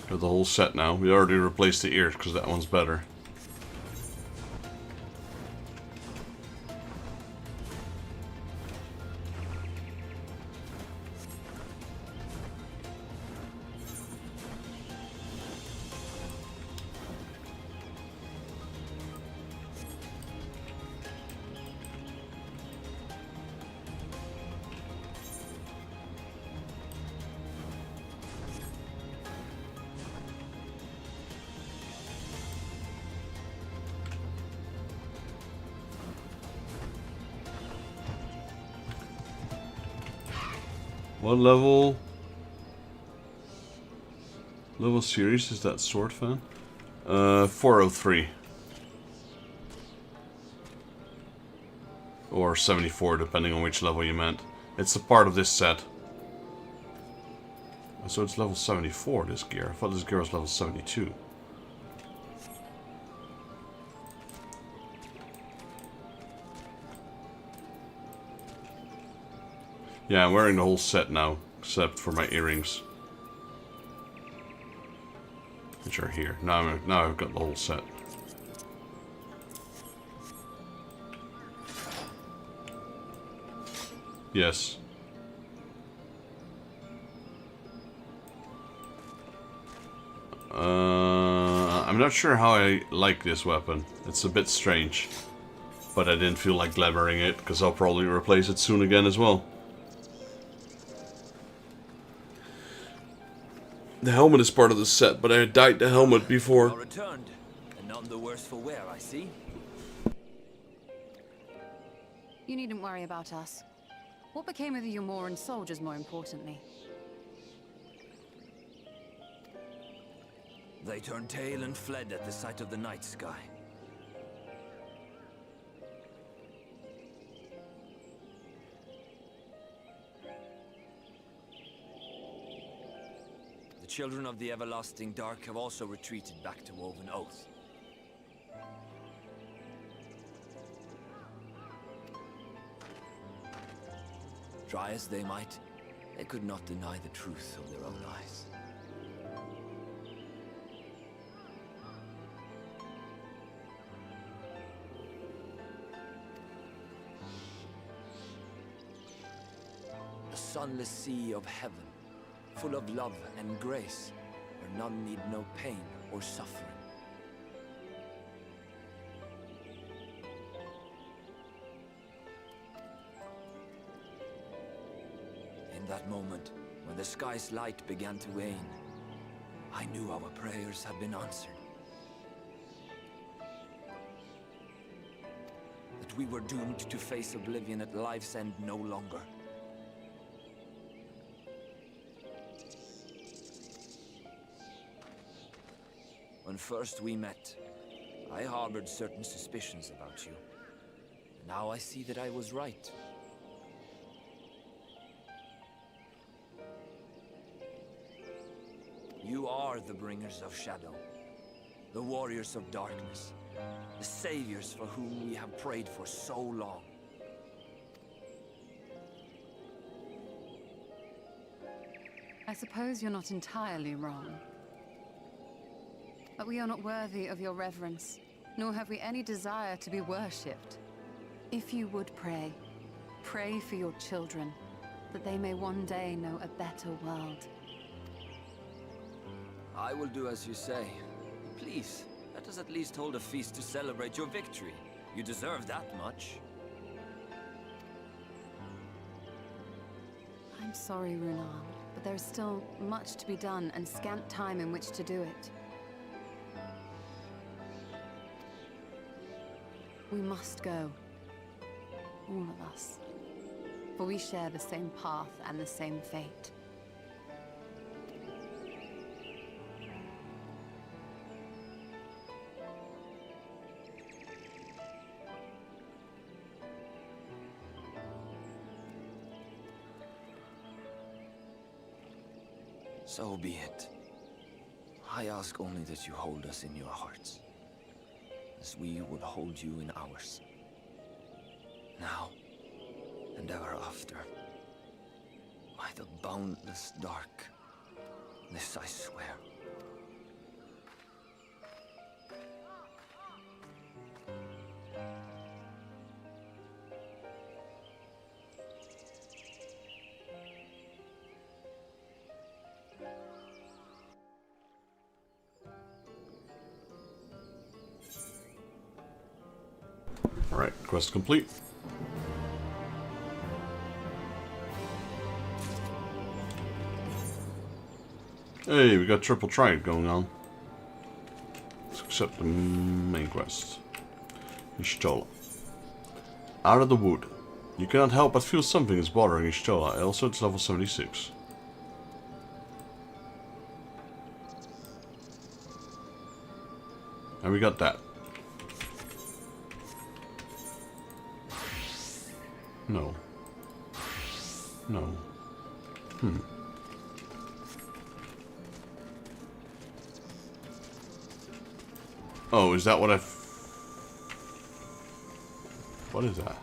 S1: Got the whole set now. We already replaced the ears because that one's better. What level series is that sword fan? 403. Or 74, depending on which level you meant. It's a part of this set. So it's level 74, this gear. I thought this gear was level 72. Yeah, I'm wearing the whole set now, except for my earrings. Which are here. Now I've got the whole set. Yes. I'm not sure how I like this weapon. It's a bit strange. But I didn't feel like glamoring it, because I'll probably replace it soon again as well. The helmet is part of the set, but I had dyed the helmet before.
S9: Returned, and none the worse for wear, I see.
S2: You needn't worry about us. What became of the Umoran soldiers, more importantly?
S9: They turned tail and fled at the sight of the night sky. The children of the Everlasting Dark have also retreated back to Woven Oath. Try as they might, they could not deny the truth of their own eyes. The sunless sea of heaven, full of love and grace, where none need know pain or suffering. that moment, when the sky's light began to wane, I knew our prayers had been answered. That we were doomed to face oblivion at life's end no longer. When first we met, I harbored certain suspicions about you. Now I see that I was right. You are the bringers of shadow, the warriors of darkness, the saviors for whom we have prayed for so long.
S2: I suppose you're not entirely wrong. But we are not worthy of your reverence, nor have we any desire to be worshipped. If you would pray, pray for your children, that they may one day know a better world.
S9: I will do as you say. Please, let us at least hold a feast to celebrate your victory. You deserve that much.
S2: I'm sorry, Runar, but there is still much to be done and scant time in which to do it. We must go. All of us. For we share the same path and the same fate.
S9: So be it. I ask only that you hold us in your hearts, as we would hold you in ours. Now, and ever after. By the boundless dark, this I swear.
S1: Alright, quest complete. Hey, we got triple trident going on. Let's accept the main quest. Ishtola. Out of the wood. You cannot help but feel something is bothering Ishtola. Also, it's level 76. And we got that. No. No. Oh, is that what what is that?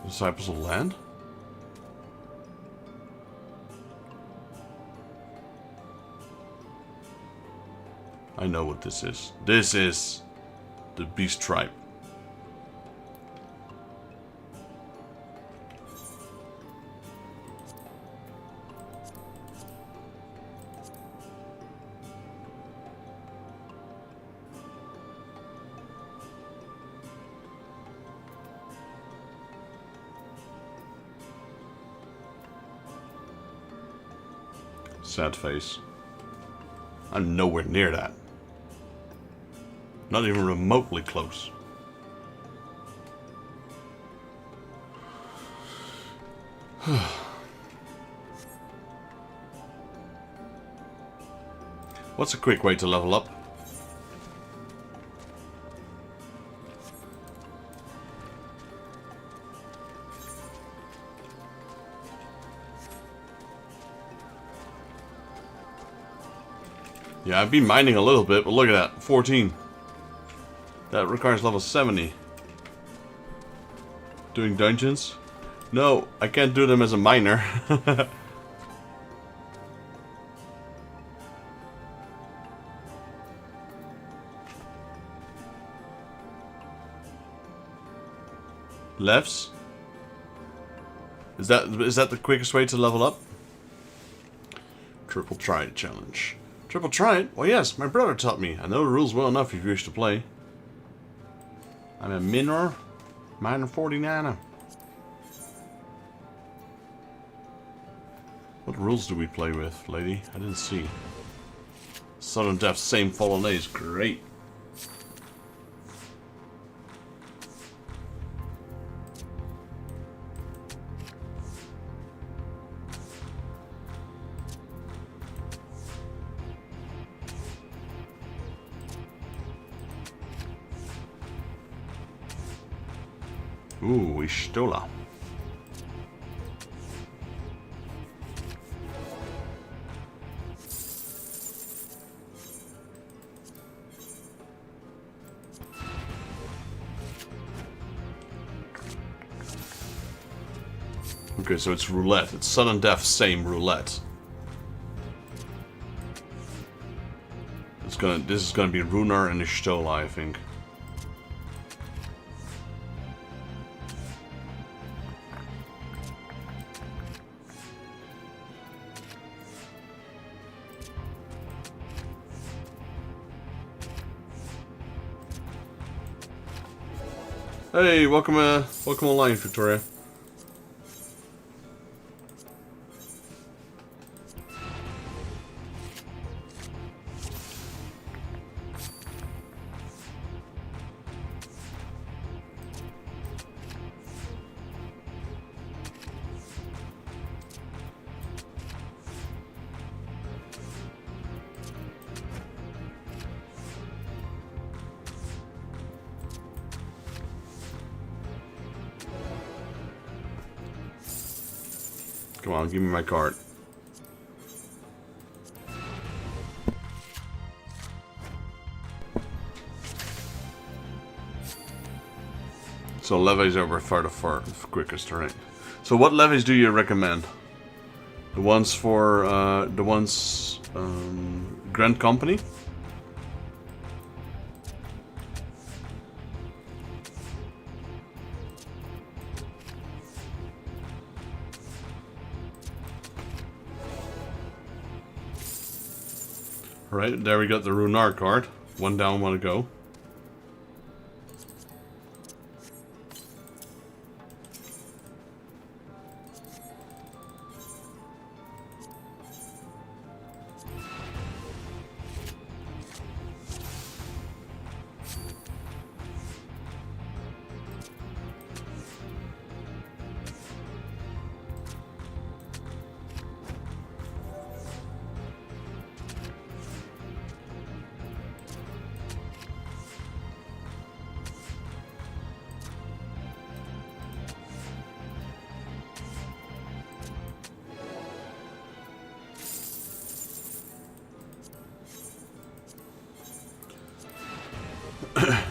S1: Disciples of Land? I know what this is. This is the Beast Tribe. Sad face. I'm nowhere near that. Not even remotely close. What's a quick way to level up? Yeah, I've been mining a little bit, but look at that, 14. That requires level 70. Doing dungeons? No, I can't do them as a miner. Lefts? Is that the quickest way to level up? Triple Trident challenge. Triple Trident? Well, yes, my brother taught me. I know the rules well enough if you wish to play. I'm a minor 49er. What rules do we play with, lady? I didn't see. Sudden death, same fallen age. Great. Ooh, Ishtola. Okay, so it's roulette. It's sudden death, same roulette. This is gonna be Runar and Ishtola, I think. Hey, welcome online, Victoria. Come on, give me my card. So levies over far the quickest, right? So what levies do you recommend? The ones for Grand Company? Right, there we got the Runar card. One down, one to go.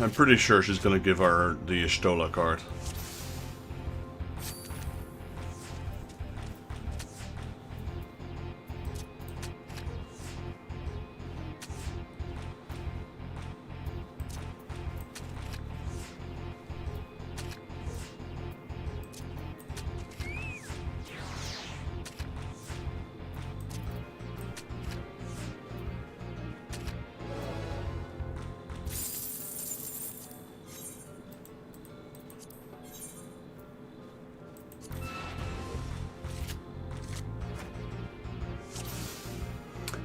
S1: I'm pretty sure she's gonna give her the Ishtola card.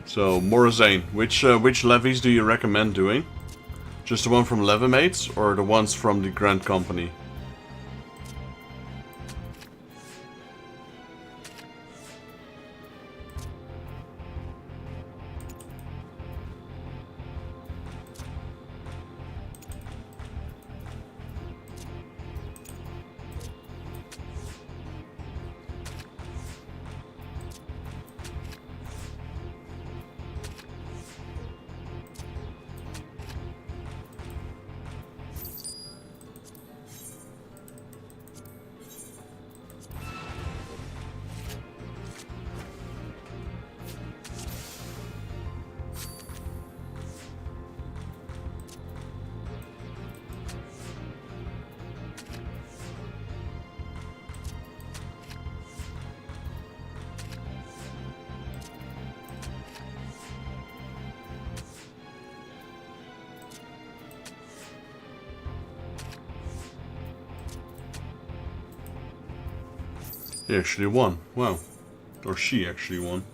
S1: So, Morazane, which levies do you recommend doing? Just the one from Levimates, or the ones from the Grand Company? He actually won. Wow. Or she actually won.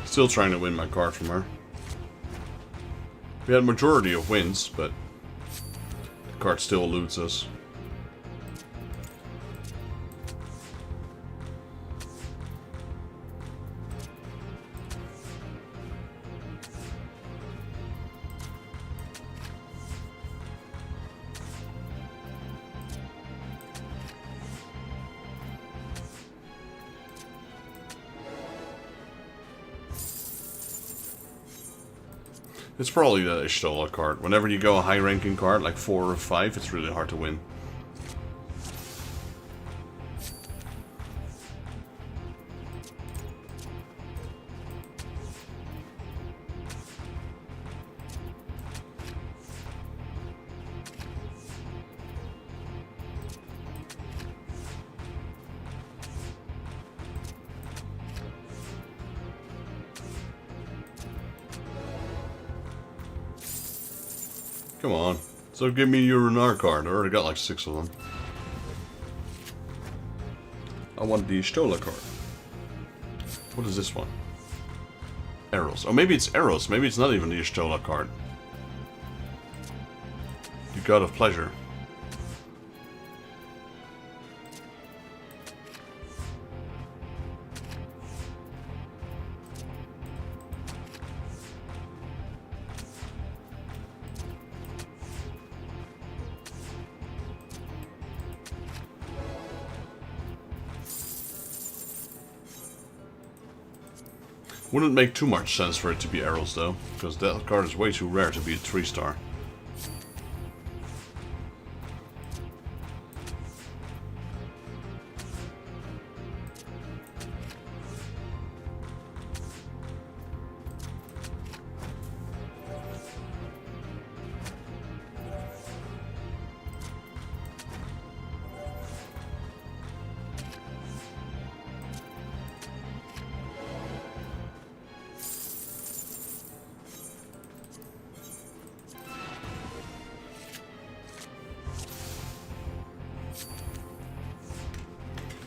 S1: Still trying to win my card from her. We had a majority of wins, but the card still eludes us. It's probably the Ishtola card. Whenever you go a high-ranking card, like 4 or 5, it's really hard to win. Come on. So give me your Runar card. I already got like 6 of them. I want the Ishtola card. What is this one? Arrows. Oh, maybe it's arrows. Maybe it's not even the Ishtola card. The God of Pleasure. Wouldn't make too much sense for it to be arrows though, because that card is way too rare to be a 3-star.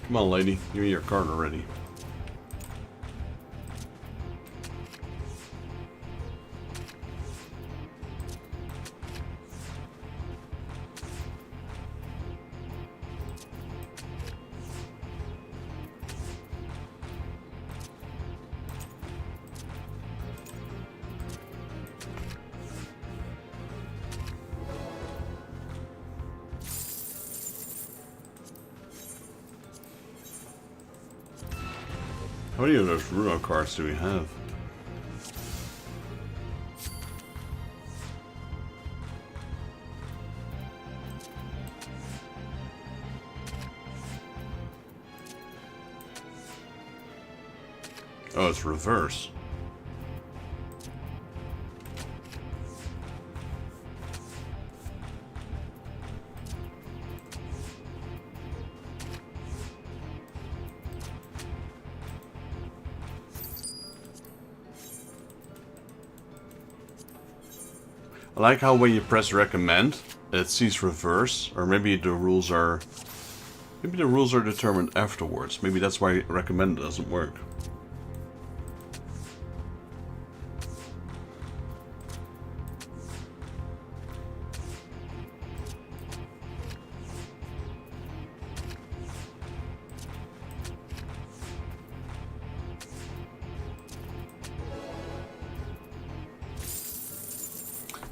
S1: Come on, lady. Give me your card already. How many of those Runar cards do we have? Oh, it's reverse. I like how when you press recommend, it sees reverse, or maybe the rules are determined afterwards. Maybe that's why recommend doesn't work.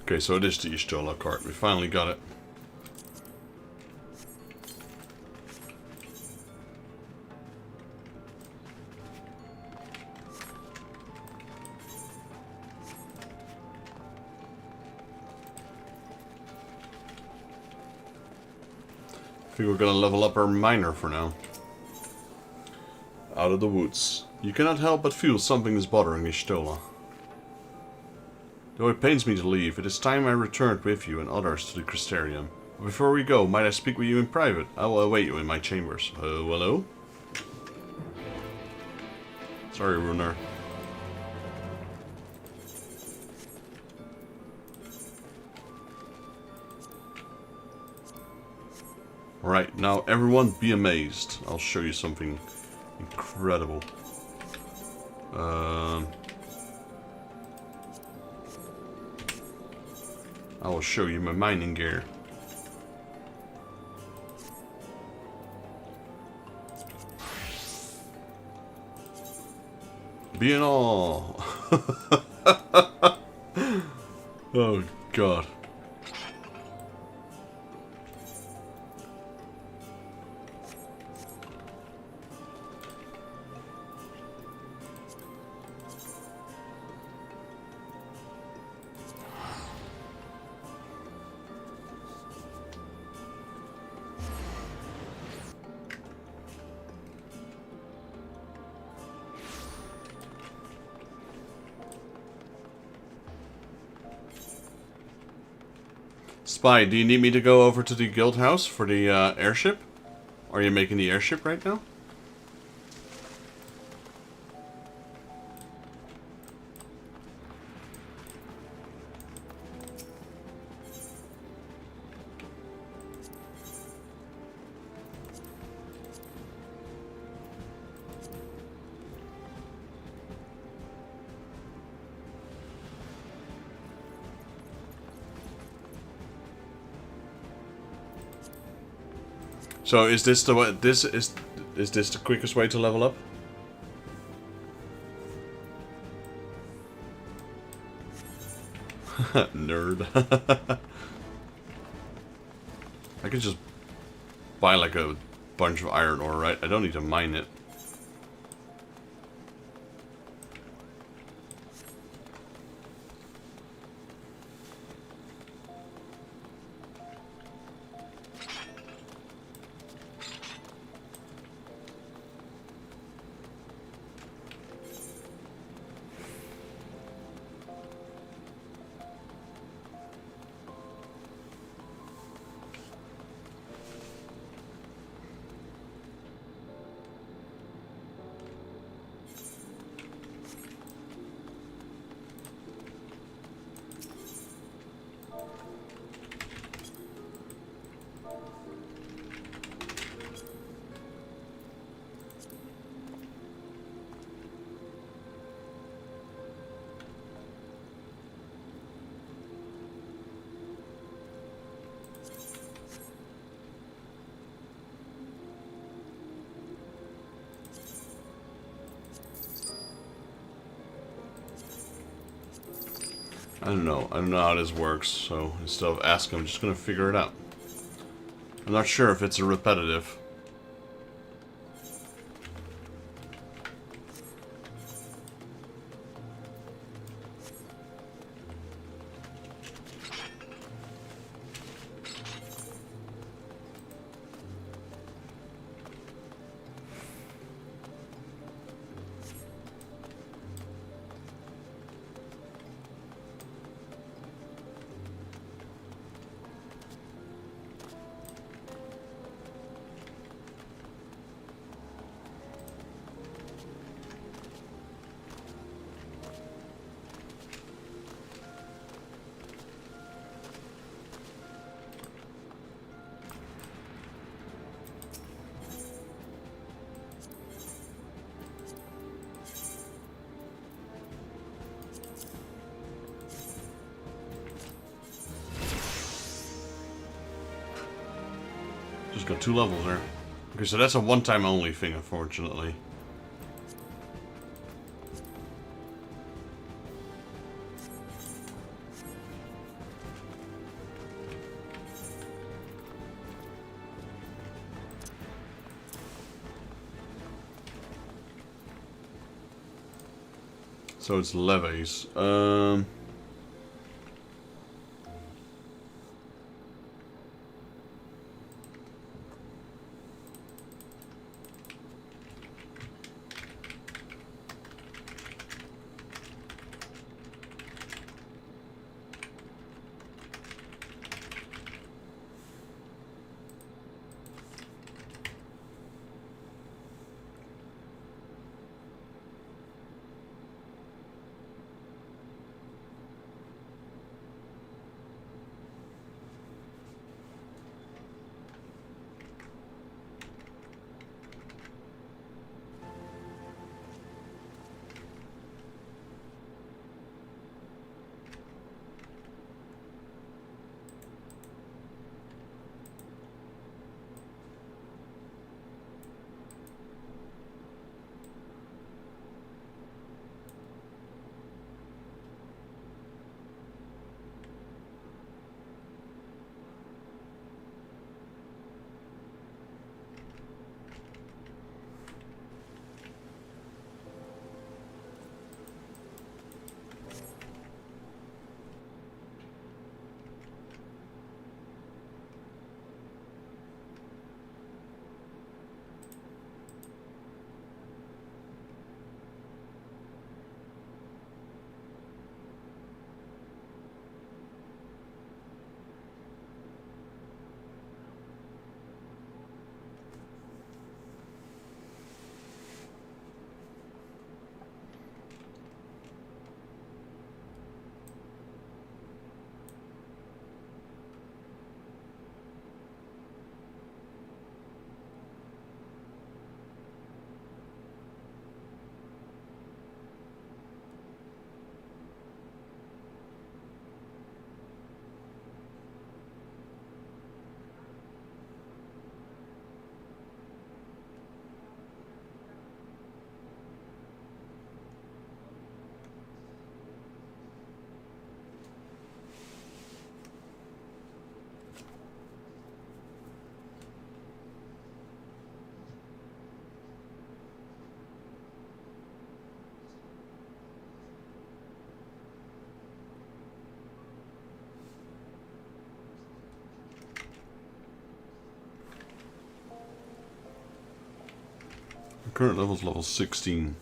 S1: Okay, so it is the Y'shtola card. We finally got it. I think we're gonna level up our miner for now. Out of the woods. You cannot help but feel something is bothering Y'shtola. Though it pains me to leave, it is time I returned with you and others to the Crystarium. Before we go, might I speak with you in private? I will await you in my chambers. Hello? Sorry, Runar. Alright, now everyone be amazed. I'll show you something incredible. I will show you my mining gear. Be in awe. Oh god. Spy, do you need me to go over to the guild house for the airship? Are you making the airship right now? So is this the way, is this the quickest way to level up? Nerd. I could just buy like a bunch of iron ore, right? I don't need to mine it. I don't know how this works, so instead of asking, I'm just gonna figure it out. I'm not sure if it's a repetitive. Just got 2 levels there. Okay, so that's a one-time only thing, unfortunately. So it's levies. Current level's level 16.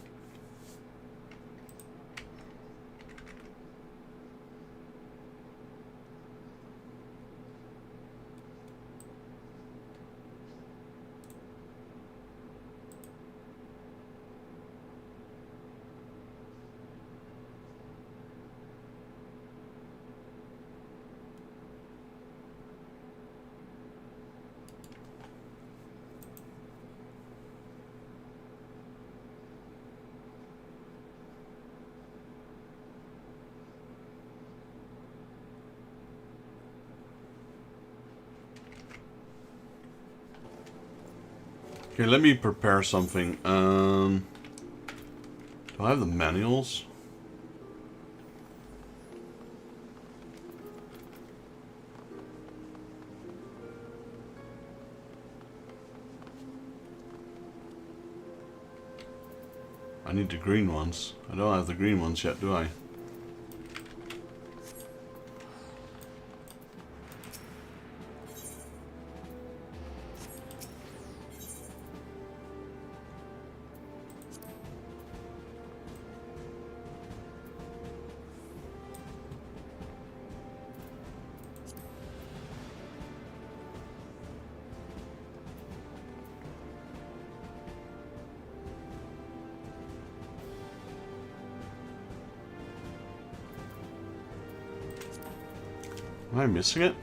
S1: Okay, let me prepare something. Do I have the manuals? I need the green ones. I don't have the green ones yet, do I? Am I missing it?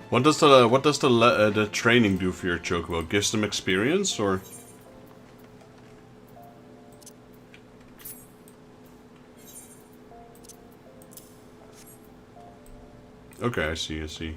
S1: What does the training do for your chocobo? Gives them experience, or? Okay, I see, I see.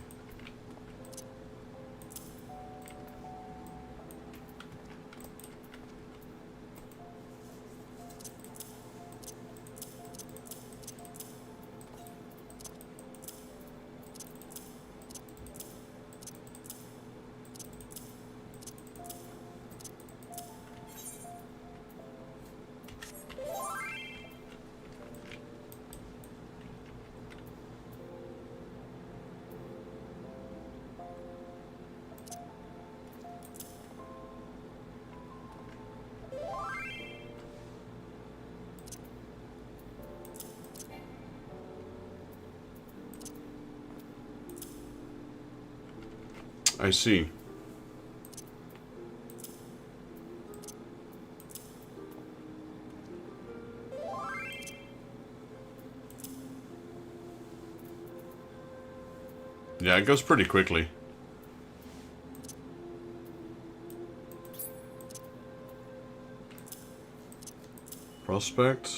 S1: I see. Yeah, it goes pretty quickly. Prospect.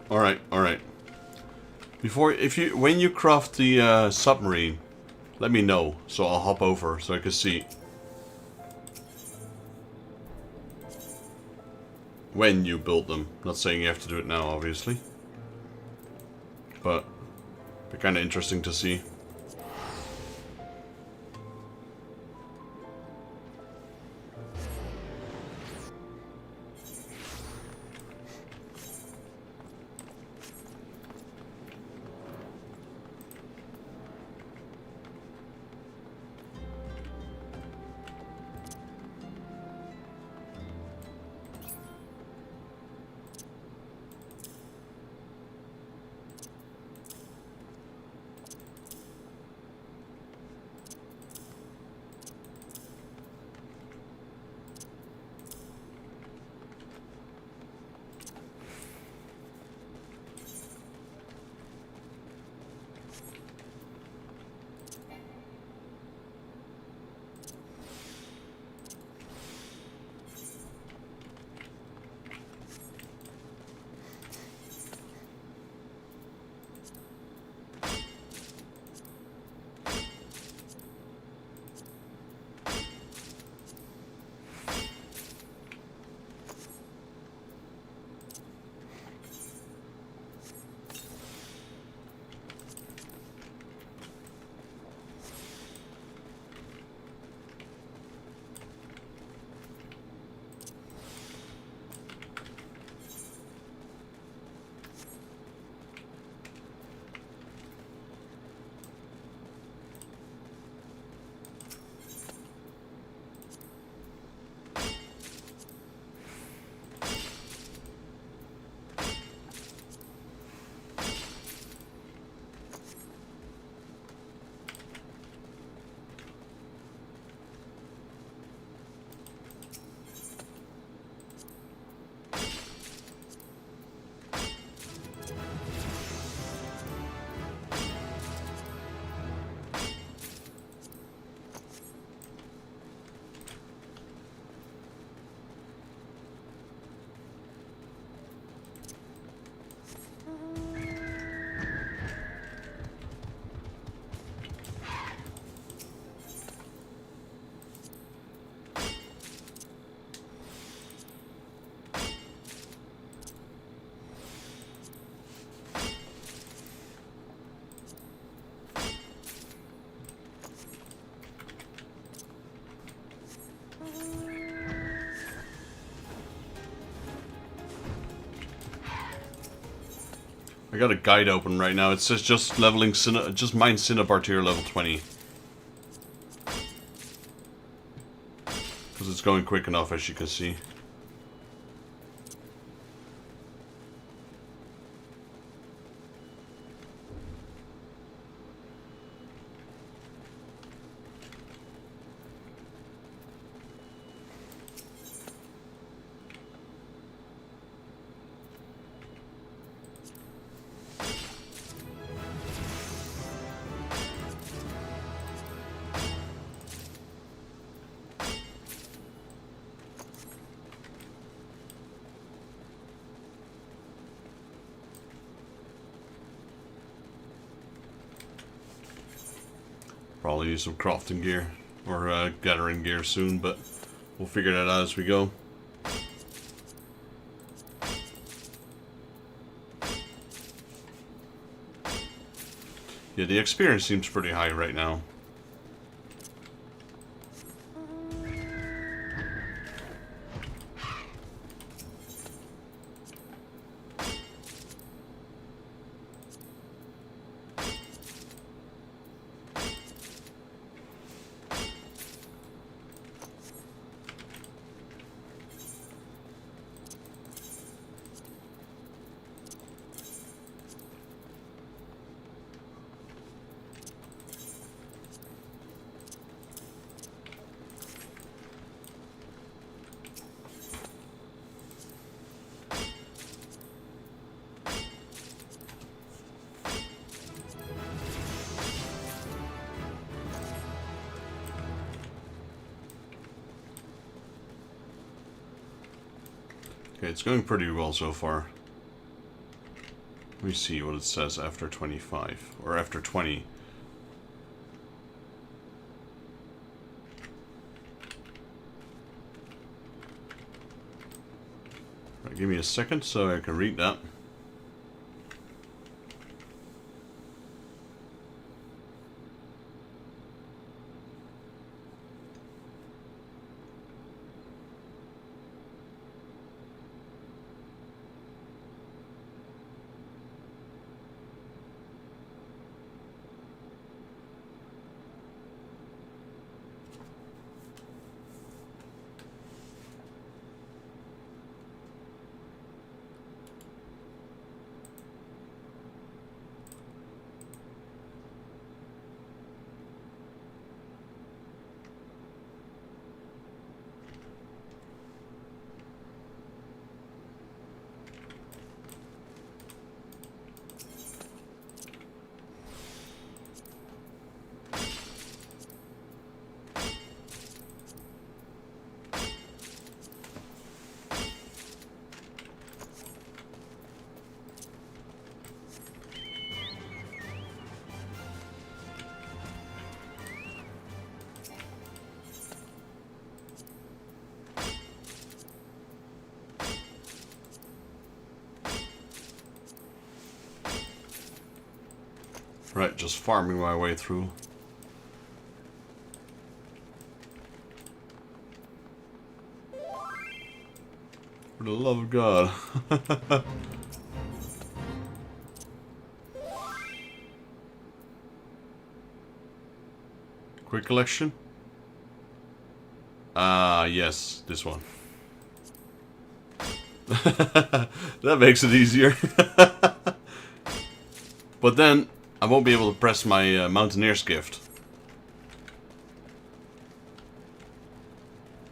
S1: Alright, alright. When you craft the submarine, let me know, so I'll hop over, so I can see. When you build them. Not saying you have to do it now, obviously. But, it'd be kinda interesting to see. I got a guide open right now. It says just leveling just mine Cinnabar tier level 20. Because it's going quick enough, as you can see. Probably use some crafting gear or gathering gear soon, but we'll figure that out as we go. Yeah, the experience seems pretty high right now. Okay, it's going pretty well so far. Let me see what it says after 25, or after 20. Right, give me a second so I can read that. Right, just farming my way through. For the love of God. Quick collection? Ah, yes, this one. That makes it easier. But then I won't be able to press my Mountaineer's Gift.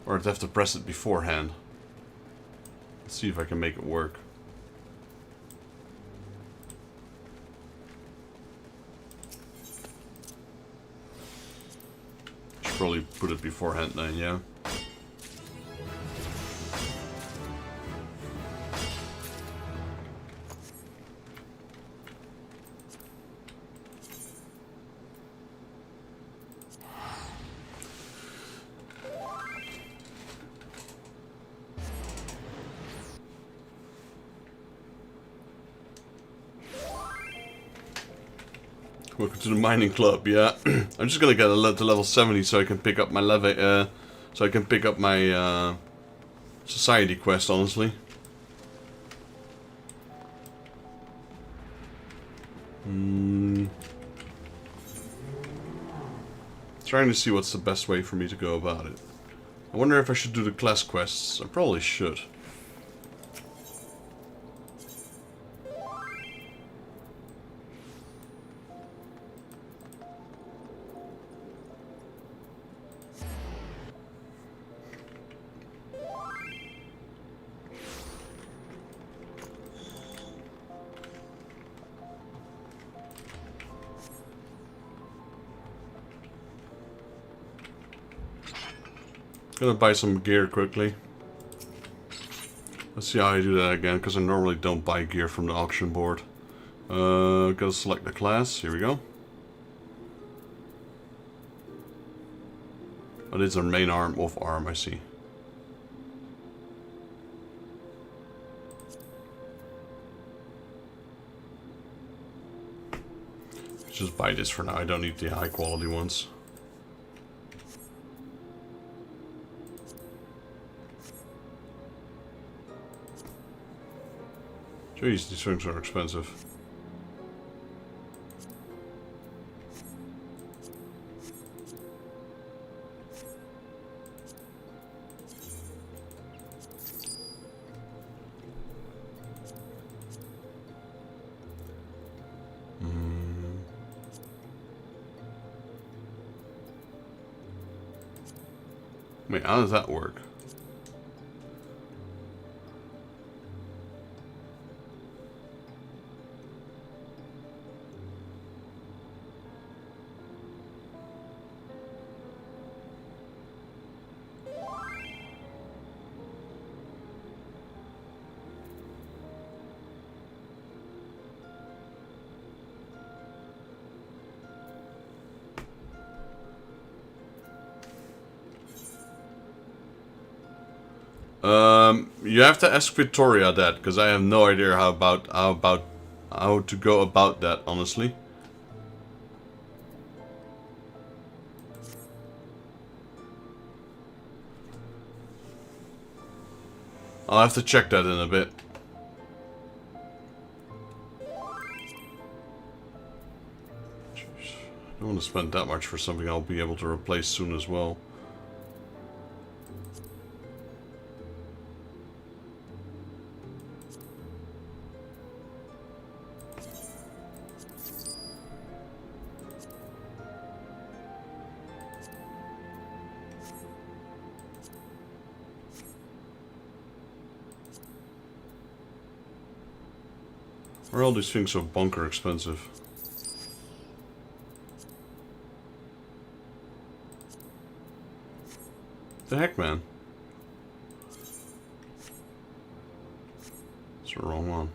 S1: Or I'd have to press it beforehand. Let's see if I can make it work. Should probably put it beforehand then, yeah. Welcome to the mining club. Yeah, I'm just gonna get to level 70 so I can pick up my society quest. Honestly, Trying to see what's the best way for me to go about it. I wonder if I should do the class quests. I probably should. Gonna buy some gear quickly. Let's see how I do that again, because I normally don't buy gear from the auction board. Gotta select the class. Here we go. Oh, this is our main arm, off arm, I see. Let's just buy this for now. I don't need the high quality ones. Jeez, these things are expensive. Wait, how does that work? You have to ask Victoria that, because I have no idea how to go about that, honestly. I'll have to check that in a bit. Jeez. I don't want to spend that much for something I'll be able to replace soon as well. Why are all these things so bunker expensive? The heck, man? It's the wrong one.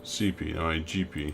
S1: CP, alright, GP.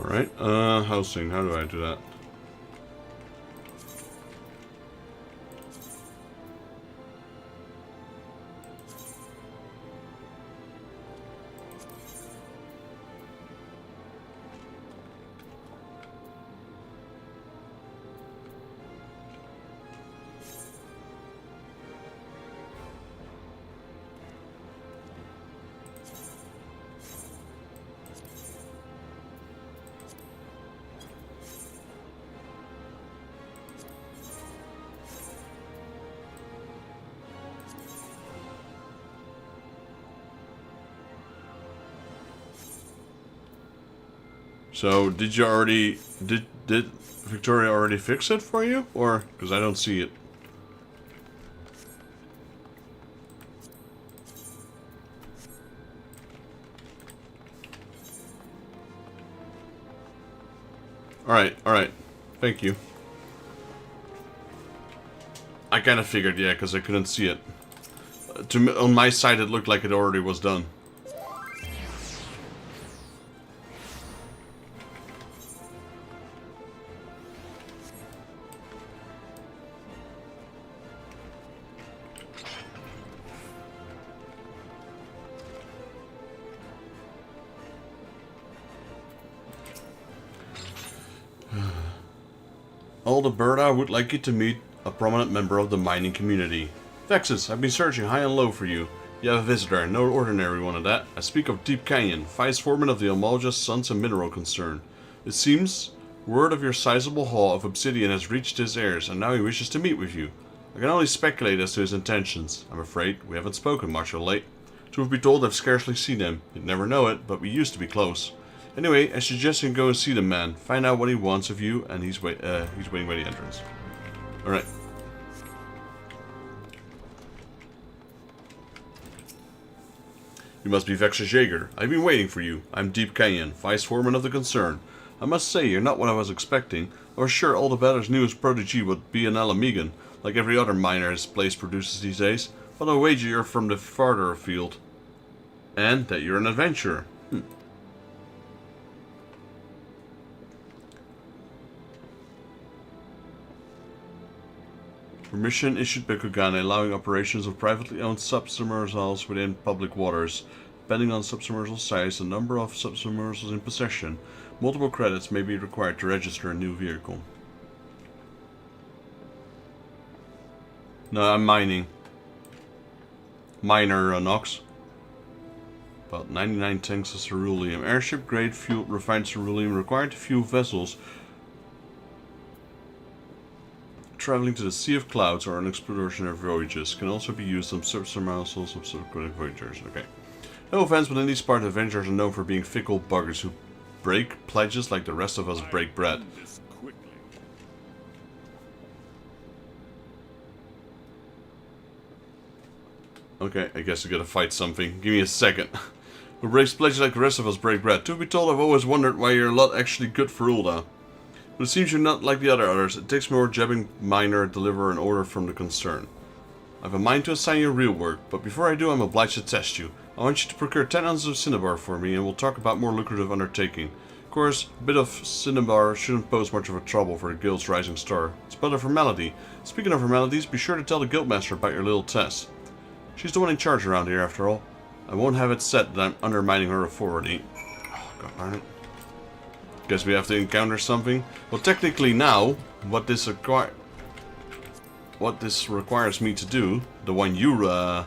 S1: Alright, housing, how do I do that? So, did you already... Did Victoria already fix it for you? Or... Because I don't see it. Alright. Thank you. I kind of figured, yeah, because I couldn't see it. On my side, it looked like it already was done. Aldeberta would like you to meet a prominent member of the mining community. Vexus, I've been searching high and low for you. You have a visitor, no ordinary one at that. I speak of Deep Canyon, vice foreman of the Amalja Sons and Mineral Concern. It seems word of your sizable haul of obsidian has reached his heirs, and now he wishes to meet with you. I can only speculate as to his intentions. I'm afraid we haven't spoken much of late. Truth be told, I've scarcely seen him. You'd never know it, but we used to be close. Anyway, I suggest you go and see the man. Find out what he wants of you, and he's waiting by the entrance. Alright. You must be Vexus Jaeger. I've been waiting for you. I'm Deep Canyon, vice foreman of the concern. I must say, you're not what I was expecting. I was sure Aldebatar's newest protege would be an Alamegan, like every other miner his place produces these days, but I wager you're from the farther afield. And that you're an adventurer. Permission issued by Kugane allowing operations of privately owned submersibles within public waters. Depending on submersible size and number of submersibles in possession, multiple credits may be required to register a new vehicle. No, I'm mining. Miner, Nox. About 99 tanks of ceruleum. Airship grade fuel refined ceruleum required to fuel vessels traveling to the Sea of Clouds or on explorationary voyages. Can also be used on submersibles of subsequent voyagers. Okay. No offense, but in these parts, adventurers are known for being fickle buggers who break pledges like the rest of us break bread. Okay, I guess I gotta fight something. Give me a second. Who breaks pledges like the rest of us break bread. To be told, I've always wondered why you're not actually good for Ulda. But it seems you're not like the others. It takes more jabbing miner to deliver an order from the concern. I have a mind to assign you real work, but before I do, I'm obliged to test you. I want you to procure 10 ounces of cinnabar for me, and we'll talk about more lucrative undertaking. Of course, a bit of cinnabar shouldn't pose much of a trouble for the guild's rising star. It's but a formality. Speaking of formalities, be sure to tell the guildmaster about your little test. She's the one in charge around here, after all. I won't have it said that I'm undermining her authority. Oh, God darn it. Guess we have to encounter something. Well, technically now, what this requires me to do, the one you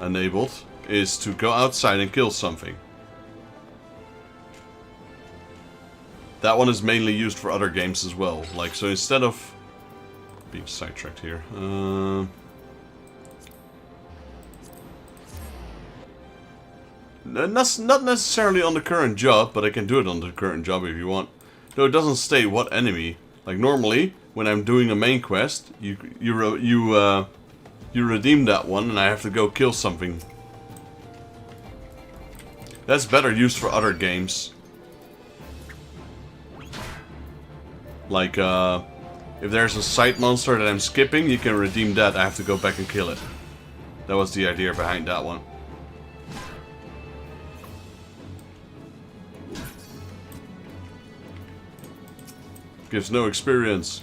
S1: enabled, is to go outside and kill something. That one is mainly used for other games as well. Like, so instead of being sidetracked here, not necessarily on the current job, but I can do it on the current job if you want. Though it doesn't state what enemy. Like normally, when I'm doing a main quest, you redeem that one, and I have to go kill something. That's better used for other games. Like, if there's a side monster that I'm skipping, you can redeem that. I have to go back and kill it. That was the idea behind that one. Gives no experience.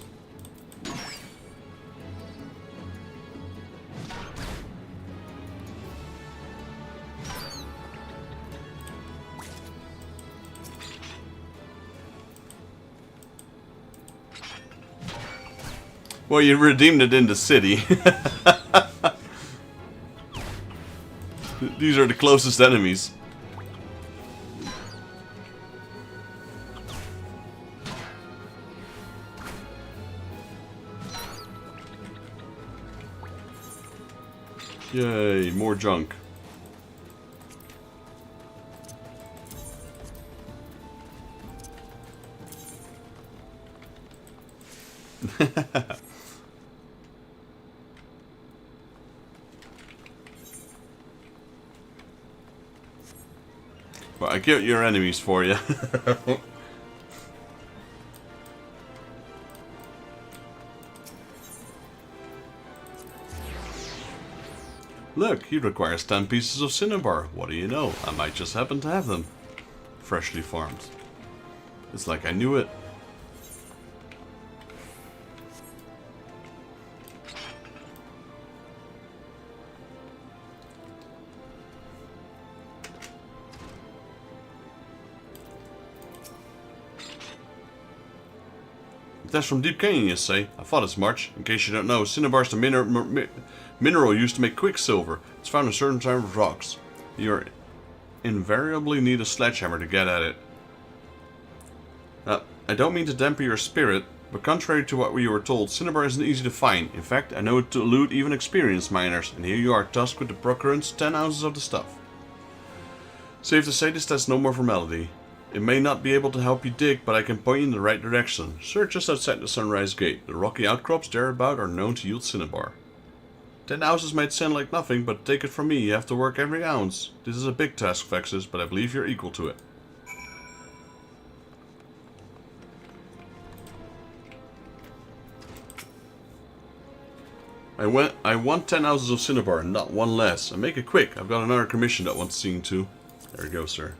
S1: Well, you redeemed it in the city. These are the closest enemies. Yay, more junk. Well, I get your enemies for you. Look, he requires 10 pieces of cinnabar. What do you know? I might just happen to have them. Freshly farmed. It's like I knew it. That's from Deep Canyon, you say? I thought as much. In case you don't know, cinnabar is the mineral used to make quicksilver. It's found in certain types of rocks. You invariably need a sledgehammer to get at it. I don't mean to dampen your spirit, but contrary to what we were told, cinnabar isn't easy to find. In fact, I know it to elude even experienced miners, and here you are tasked with the procurance 10 ounces of the stuff. Safe to say this test no more formality. It may not be able to help you dig, but I can point you in the right direction. Search just outside the Sunrise Gate. The rocky outcrops thereabout are known to yield cinnabar. 10 ounces might sound like nothing, but take it from me, you have to work every ounce. This is a big task, Vexus, but I believe you're equal to it. I want 10 ounces of cinnabar, and not one less. And make it quick, I've got another commission that wants seeing too. There you go, sir.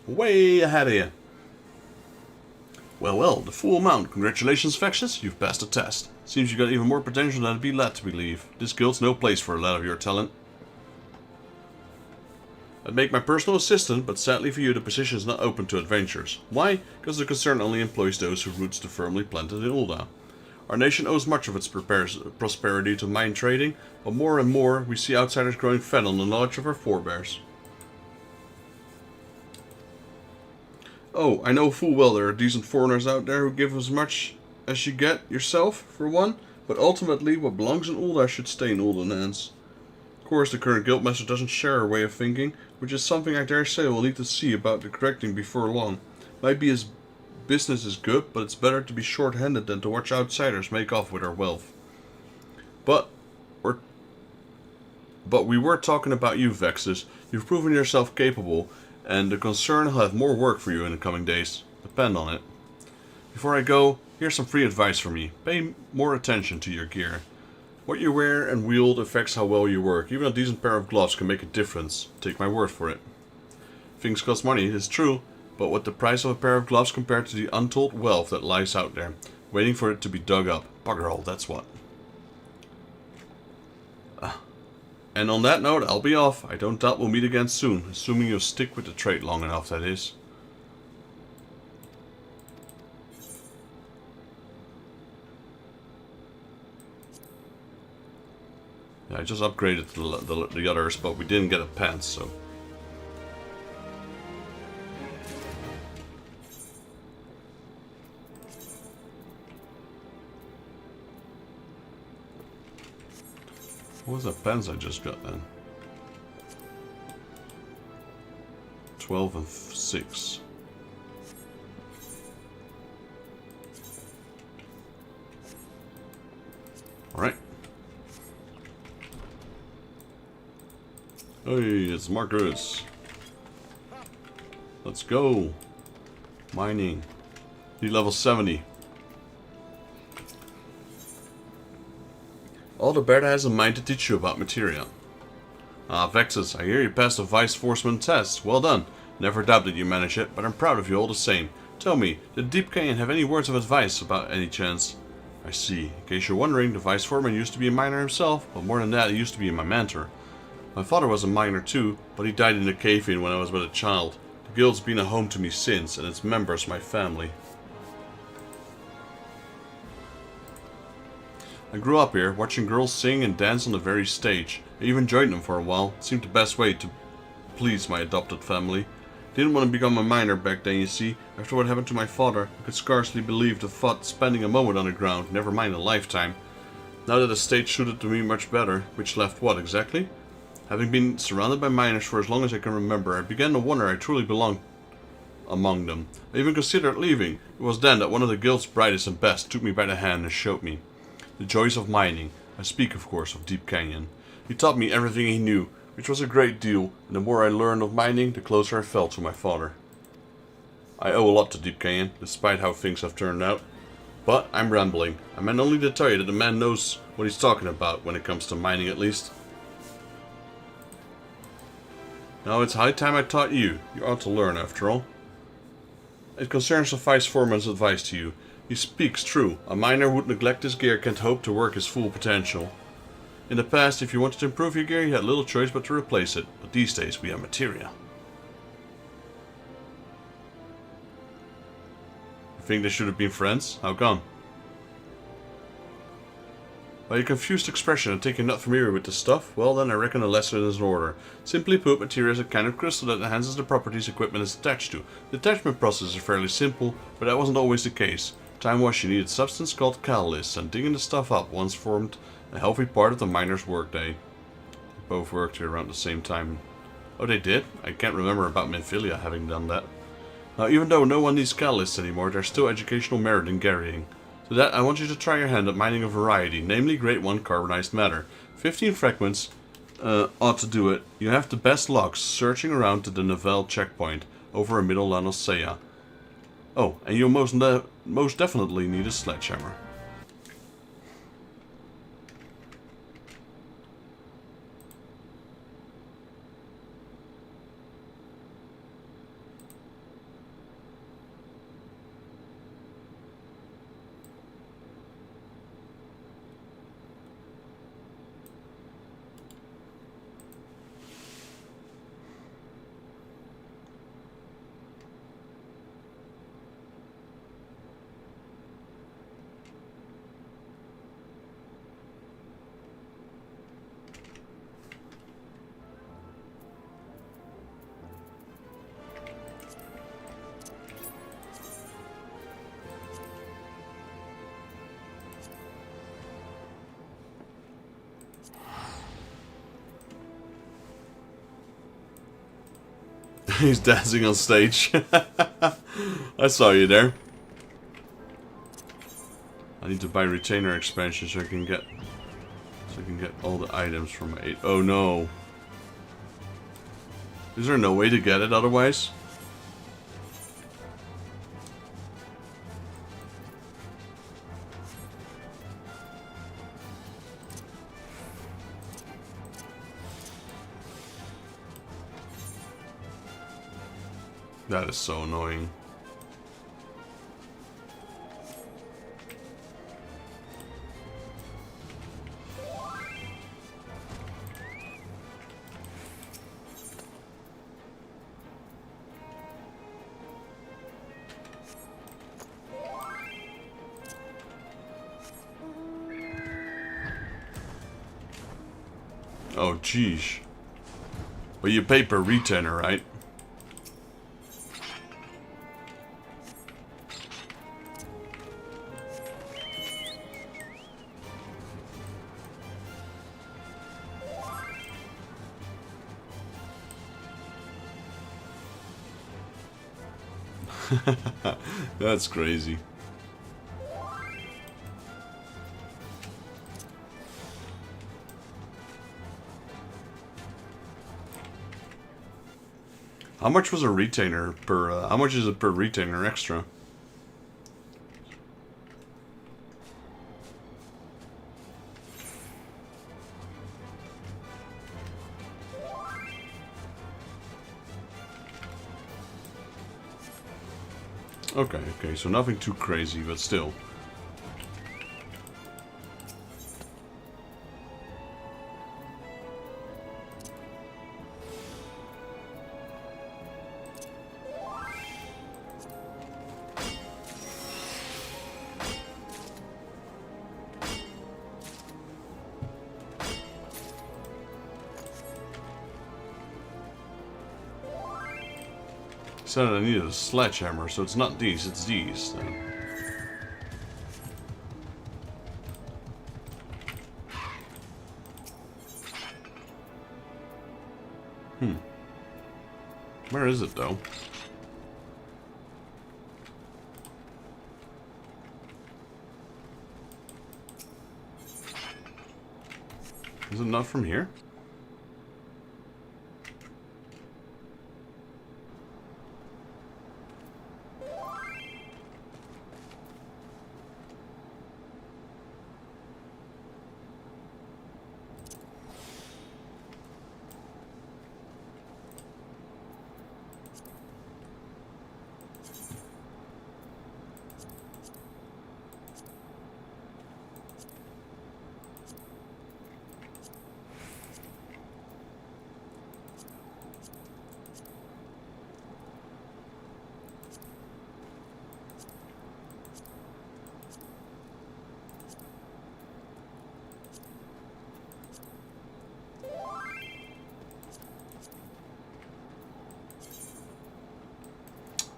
S1: Way ahead of you. Well, well, the full amount. Congratulations, Vexus. You've passed the test. Seems you got even more potential than I'd be led to believe. This guild's no place for a lad of your talent. I'd make my personal assistant, but sadly for you, the position is not open to adventurers. Why? Because the concern only employs those whose roots are firmly planted in Ul'dah. Our nation owes much of its prosperity to mine trading, but more and more we see outsiders growing fed on the knowledge of our forebears. Oh, I know full well there are decent foreigners out there who give as much as you get yourself, for one, but ultimately what belongs in Ul'dah should stay in Ul'dah hands. Of course, the current guildmaster doesn't share our way of thinking, which is something I dare say we'll need to see about the correcting before long. Might be his business is good, but it's better to be short-handed than to watch outsiders make off with our wealth. But we were talking about you, Vexus. You've proven yourself capable, and the concern will have more work for you in the coming days. Depend on it. Before I go, here's some free advice from me. Pay more attention to your gear. What you wear and wield affects how well you work. Even a decent pair of gloves can make a difference. Take my word for it. Things cost money, it's true, but what the price of a pair of gloves compared to the untold wealth that lies out there, waiting for it to be dug up. Bugger all, that's what. And on that note, I'll be off. I don't doubt we'll meet again soon, assuming you'll stick with the trade long enough, that is. Yeah, I just upgraded the others, but we didn't get a pants, so... What was that pens I just got then? 12 and 6. Alright. Hey, it's Marcus. Let's go. Mining. Need level 70. All the Berta has in mind to teach you about materia. Ah, Vexus, I hear you passed the Vice Forceman test. Well done. Never doubted you manage it, but I'm proud of you all the same. Tell me, did Deep Canyon have any words of advice about any chance? I see. In case you're wondering, the vice foreman used to be a miner himself, but more than that, he used to be my mentor. My father was a miner too, but he died in a cave-in when I was but a child. The guild's been a home to me since, and its members my family. I grew up here, watching girls sing and dance on the very stage. I even joined them for a while. It seemed the best way to please my adopted family. Didn't want to become a miner back then, you see. After what happened to my father, I could scarcely believe the thought spending a moment on the ground, never mind a lifetime. Now that the state suited to me much better, which left what exactly? Having been surrounded by miners for as long as I can remember, I began to wonder I truly belonged among them. I even considered leaving. It was then that one of the guild's brightest and best took me by the hand and showed me the joys of mining. I speak, of course, of Deep Canyon. He taught me everything he knew, which was a great deal, and the more I learned of mining, the closer I felt to my father. I owe a lot to Deep Canyon, despite how things have turned out. But I'm rambling. I meant only to tell you that the man knows what he's talking about, when it comes to mining at least. Now it's high time I taught you. You ought to learn, after all. It concerns the vice foreman's advice to you. He speaks true. A miner who would neglect his gear can't hope to work his full potential. In the past, if you wanted to improve your gear, you had little choice but to replace it. But these days, we have materia. You think they should have been friends? How come? By your confused expression and think you're not familiar with the stuff, well then I reckon a lesson is in order. Simply put, materia is a kind of crystal that enhances the properties equipment is attached to. The attachment process is fairly simple, but that wasn't always the case. Time was you needed substance called catalysts, and digging the stuff up once formed a healthy part of the miner's workday. They both worked here around the same time. Oh, they did? I can't remember about Minfilia having done that. Now, even though no one needs catalysts anymore, there's still educational merit in carrying. To that, I want you to try your hand at mining a variety, namely Grade 1 carbonized matter. 15 fragments ought to do it. You have the best luck searching around to the Novell checkpoint over in Middle Eorzea. Oh, and you'll most definitely need a sledgehammer. He's dancing on stage. I saw you there. I need to buy retainer expansion so I can get all the items from my 8. Oh no. Is there no way to get it otherwise? That is so annoying. Oh, geez. But you pay per retainer, right? That's crazy. How much was a retainer per, how much is it per retainer extra? Okay, okay, so nothing too crazy, but still. Said I needed a sledgehammer, so it's not these, it's these then. Where is it though? Is it not from here?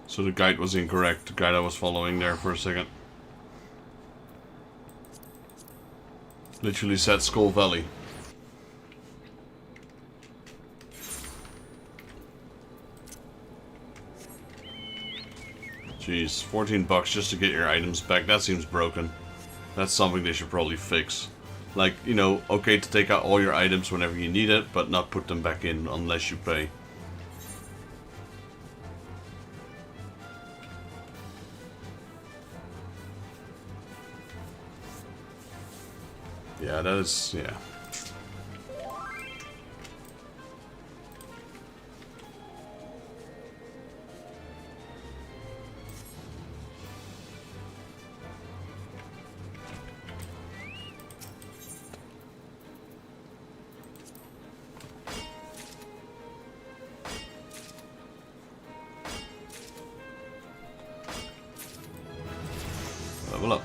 S1: So the guide was incorrect, the guide I was following there for a second. Literally said Skull Valley. Jeez, 14 bucks just to get your items back, that seems broken. That's something they should probably fix. Like, you know, okay to take out all your items whenever you need it, but not put them back in unless you pay. Yeah, that is, yeah. Level up.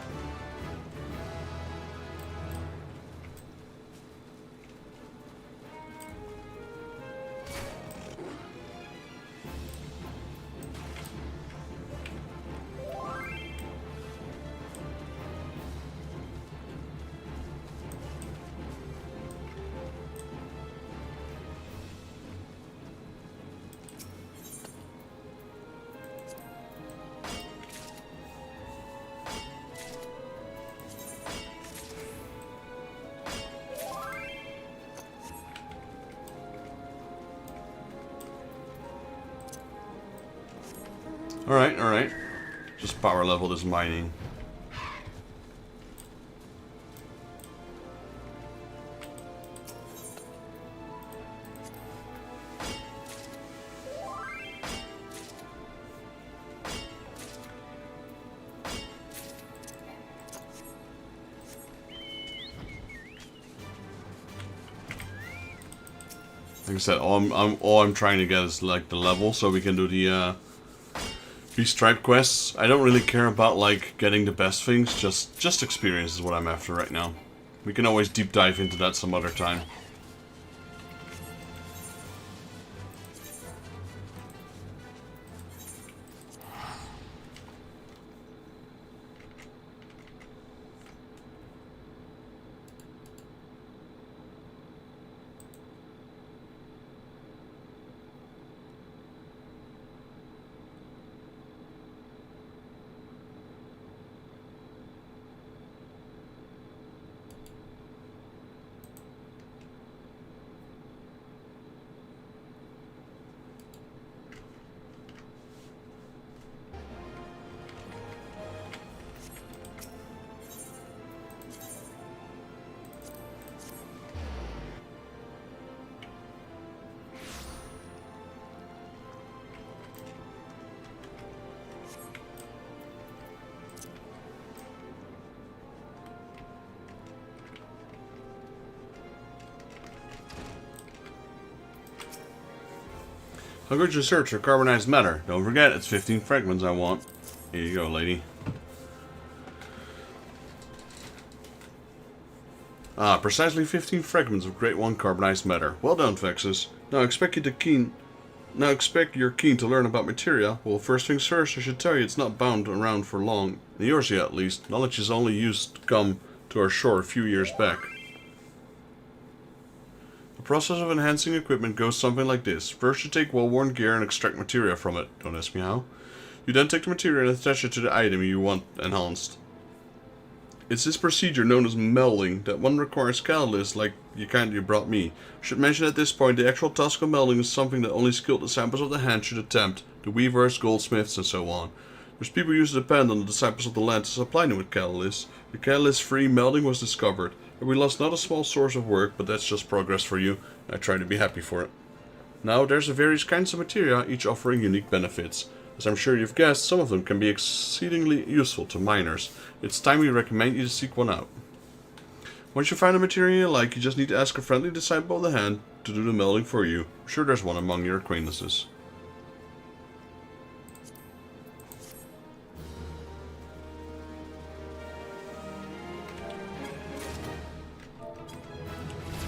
S1: Alright, alright. Just power level this mining. Like I said, all I'm trying to get is like the level so we can do the these stripe quests. I don't really care about like getting the best things, just experience is what I'm after right now. We can always deep dive into that some other time. I'm going to search for carbonized matter. Don't forget, it's 15 fragments I want. Here you go, lady. Ah, precisely 15 fragments of Grade 1 carbonized matter. Well done, Vexus. Now expect you're keen to learn about materia. Well, first things first, I should tell you it's not bound around for long. In Eorzea, at least. Knowledge is only used to come to our shore a few years back. The process of enhancing equipment goes something like this. First you take well-worn gear and extract materia from it. Don't ask me how. You then take the material and attach it to the item you want enhanced. It's this procedure known as melding that one requires catalysts like the kind you brought me. I should mention at this point the actual task of melding is something that only skilled disciples of the hand should attempt. The weavers, goldsmiths and so on. There's people who used to depend on the disciples of the land to supply them with catalysts. The catalyst-free melding was discovered. And we lost not a small source of work, but that's just progress for you. I try to be happy for it. Now there's the various kinds of materia, each offering unique benefits. As I'm sure you've guessed, some of them can be exceedingly useful to miners. It's time we recommend you to seek one out. Once you find a materia you like, you just need to ask a friendly disciple of the hand to do the melding for you. I'm sure there's one among your acquaintances.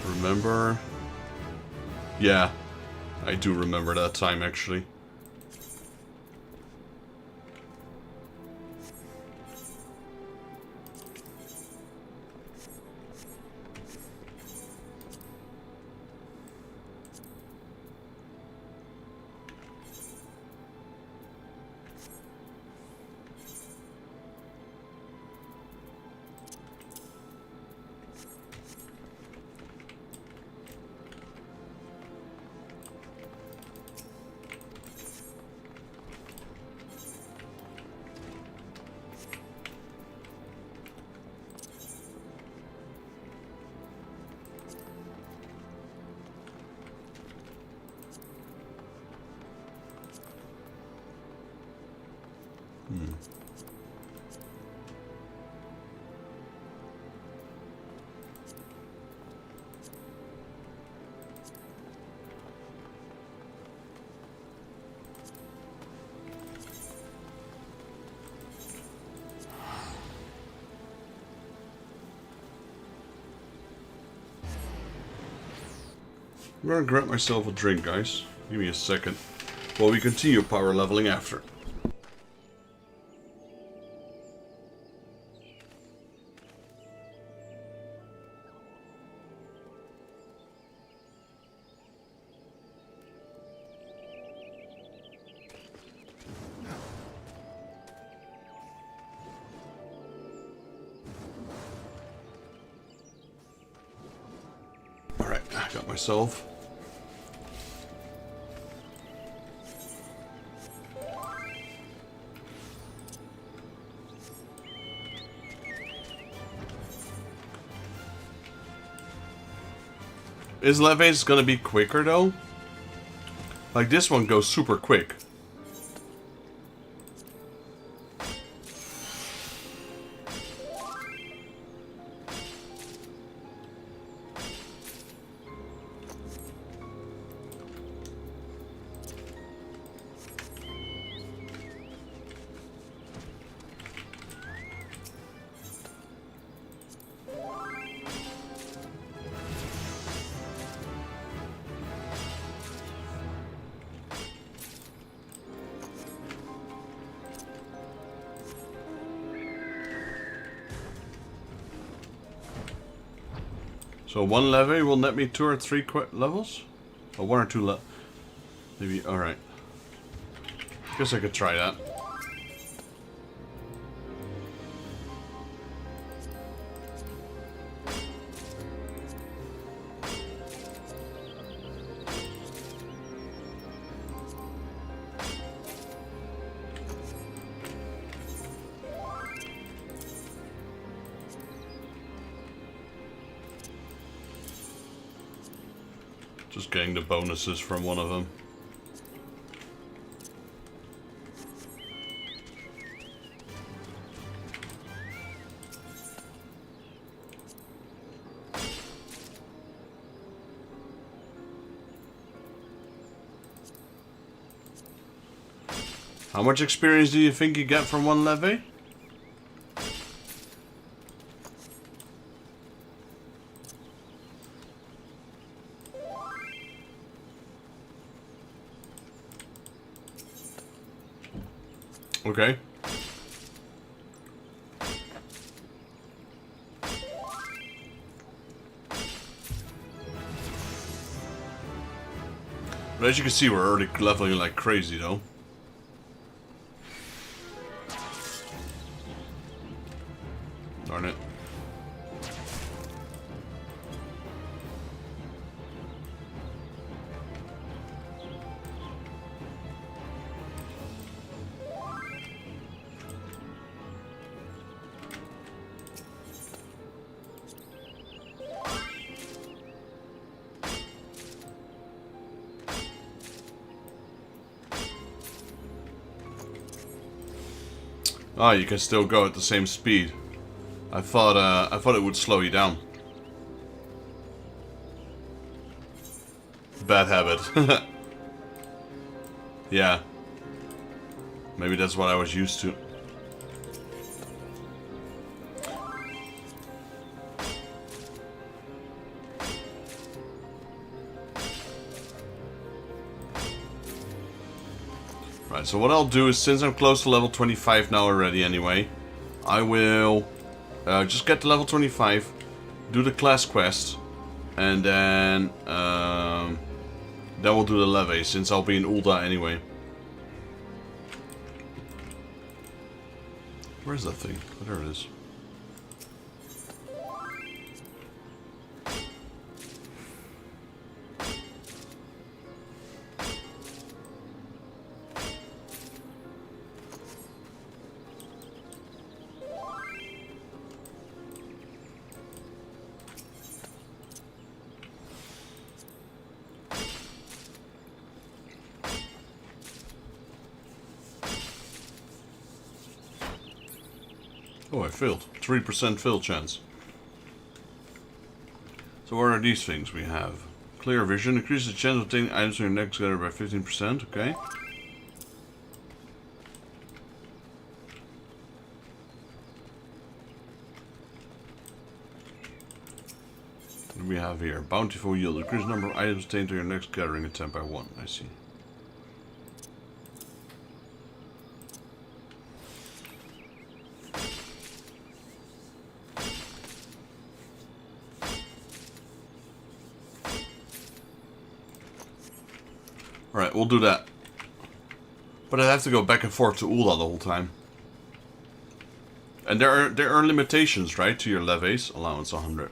S1: Remember? Yeah, I do remember that time actually. I'm gonna grab myself a drink, guys. Give me a second. While we continue power leveling after. Alright, I got myself. Is Leve's gonna be quicker though? Like this one goes super quick. So one levy will net me 2 or 3 levels? Or 1 or 2 maybe, alright. Guess I could try that. Just getting the bonuses from one of them. How much experience do you think you get from one levy? Okay. But as you can see, we're already leveling like crazy, though. Darn it. Ah, you can still go at the same speed. I thought it would slow you down. Bad habit. Yeah. Maybe that's what I was used to. Right, so what I'll do is, since I'm close to level 25 now already anyway, I will just get to level 25, do the class quest, and then we'll do the levy, since I'll be in Ul'dah anyway. Where's that thing? Oh, there it is. Oh, I failed. 3% fail chance. So what are these things we have? Clear vision. Increases the chance of obtaining items in your next gather by 15%. Okay. What do we have here? Bountiful yield. Increase the number of items obtained to your next gathering attempt by 1. I see. Alright, we'll do that. But I have to go back and forth to Ul'dah the whole time. And there are limitations, right, to your levies. Allowance 100.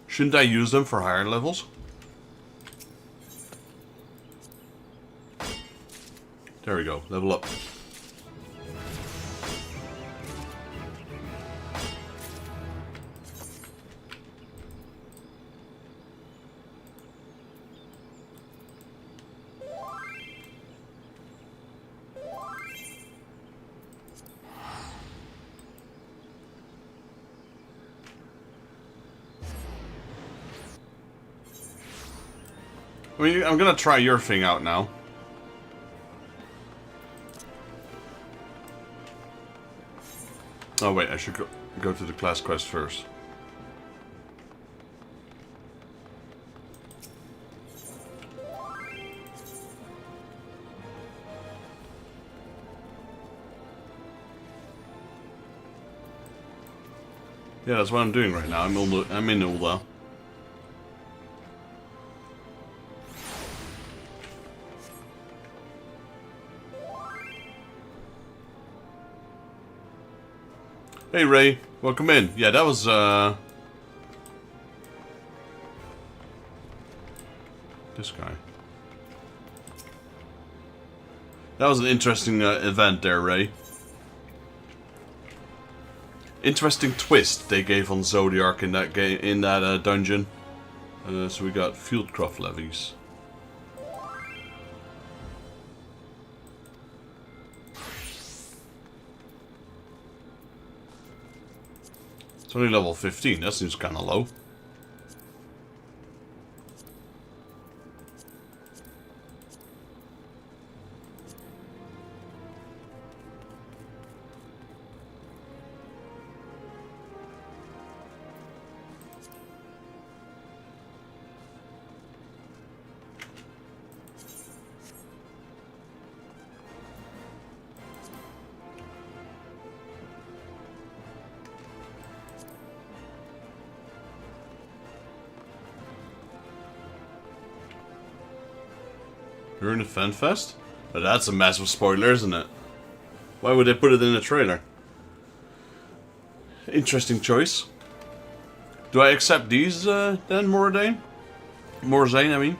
S1: Shouldn't I use them for higher levels? There we go, level up. I mean, I'm gonna try your thing out now. Oh wait, I should go to the class quest first. Yeah, that's what I'm doing right now. I'm in Ul'dah. Hey Ray, welcome in. Yeah, that was this guy. That was an interesting event there, Ray. Interesting twist they gave on Zodiac in that game, in that dungeon. So we got Fieldcraft levies. It's only level 15, that seems kinda low. During the Fan Fest? But that's a massive spoiler, isn't it? Why would they put it in the trailer? Interesting choice. Do I accept these then, Morzane? Morzane, I mean.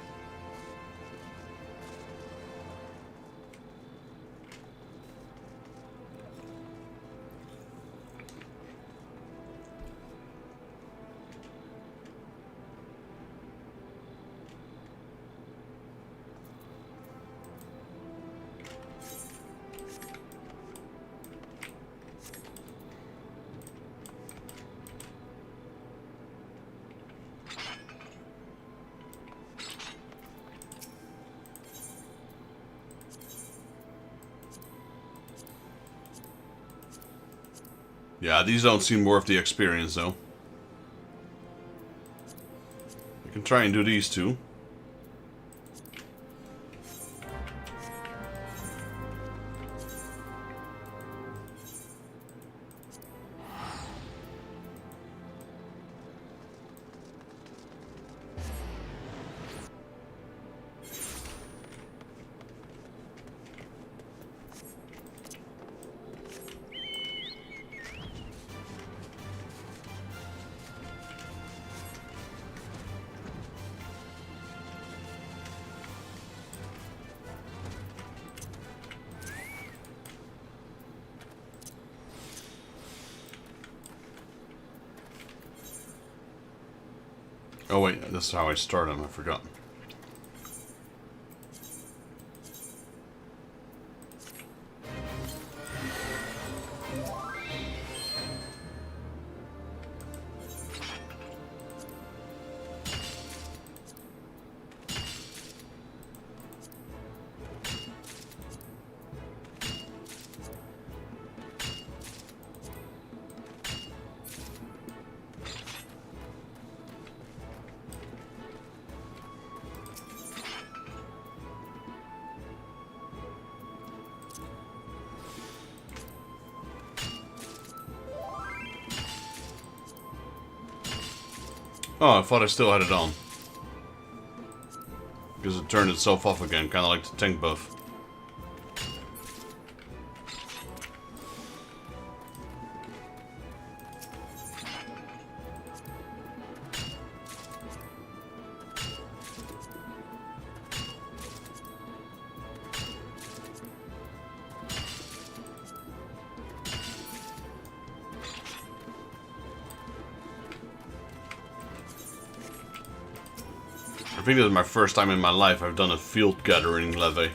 S1: Yeah, these don't seem worth the experience, though. I can try and do these two. Oh wait, this is how I start them, I forgot. Oh, I thought I still had it on. Because it turned itself off again, kind of like the tank buff. I think this is my first time in my life I've done a field gathering levy.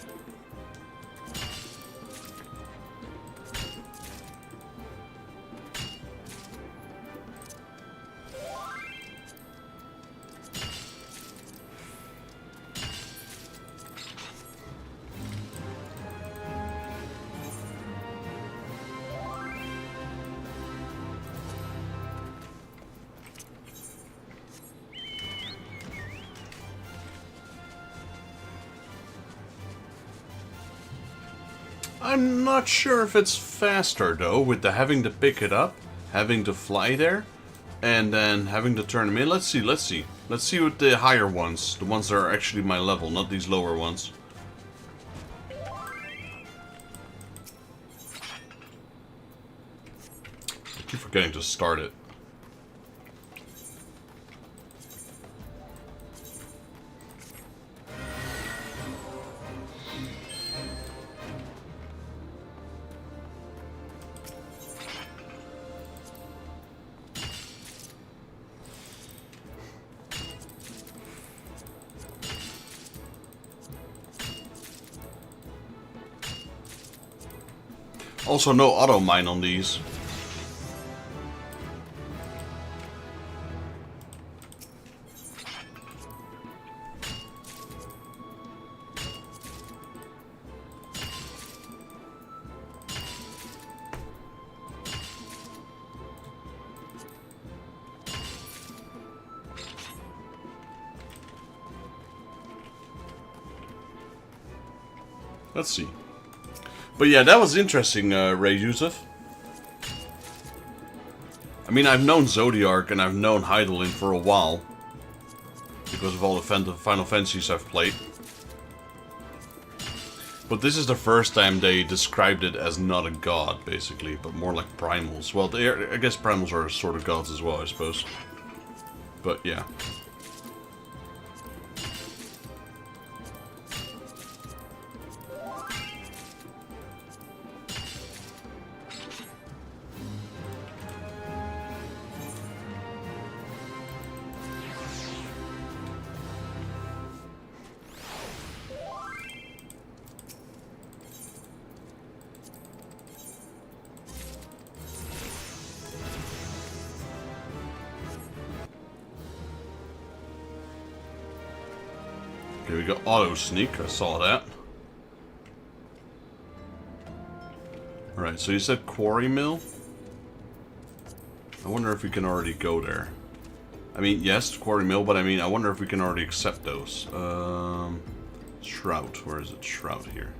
S1: I'm not sure if it's faster though, with the having to pick it up, having to fly there, and then having to turn them in. Let's see. Let's see with the higher ones, the ones that are actually my level, not these lower ones. I keep forgetting to start it. Also, no auto mine on these. Let's see. But yeah, that was interesting, Ray Yusuf. I mean, I've known Zodiark and I've known Hydaelyn for a while. Because of all the Final Fantasies I've played. But this is the first time they described it as not a god, basically, but more like primals. Well, I guess primals are sort of gods as well, I suppose. But yeah. Okay, we got auto sneak, I saw that. Alright, so you said quarry mill? I wonder if we can already go there. I mean, yes, quarry mill, but I mean, I wonder if we can already accept those. Shroud, where is it? Shroud here.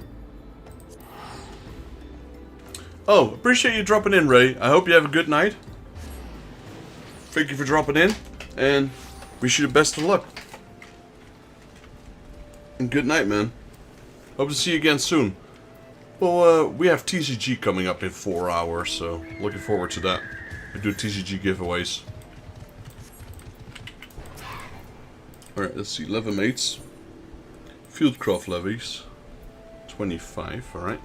S1: Oh, appreciate you dropping in, Ray. I hope you have a good night. Thank you for dropping in, and wish you the best of luck. And good night, man. Hope to see you again soon. Well, we have TCG coming up in 4 hours, so looking forward to that. We do TCG giveaways. Alright, let's see. Level mates. Fieldcraft levies. 25, alright.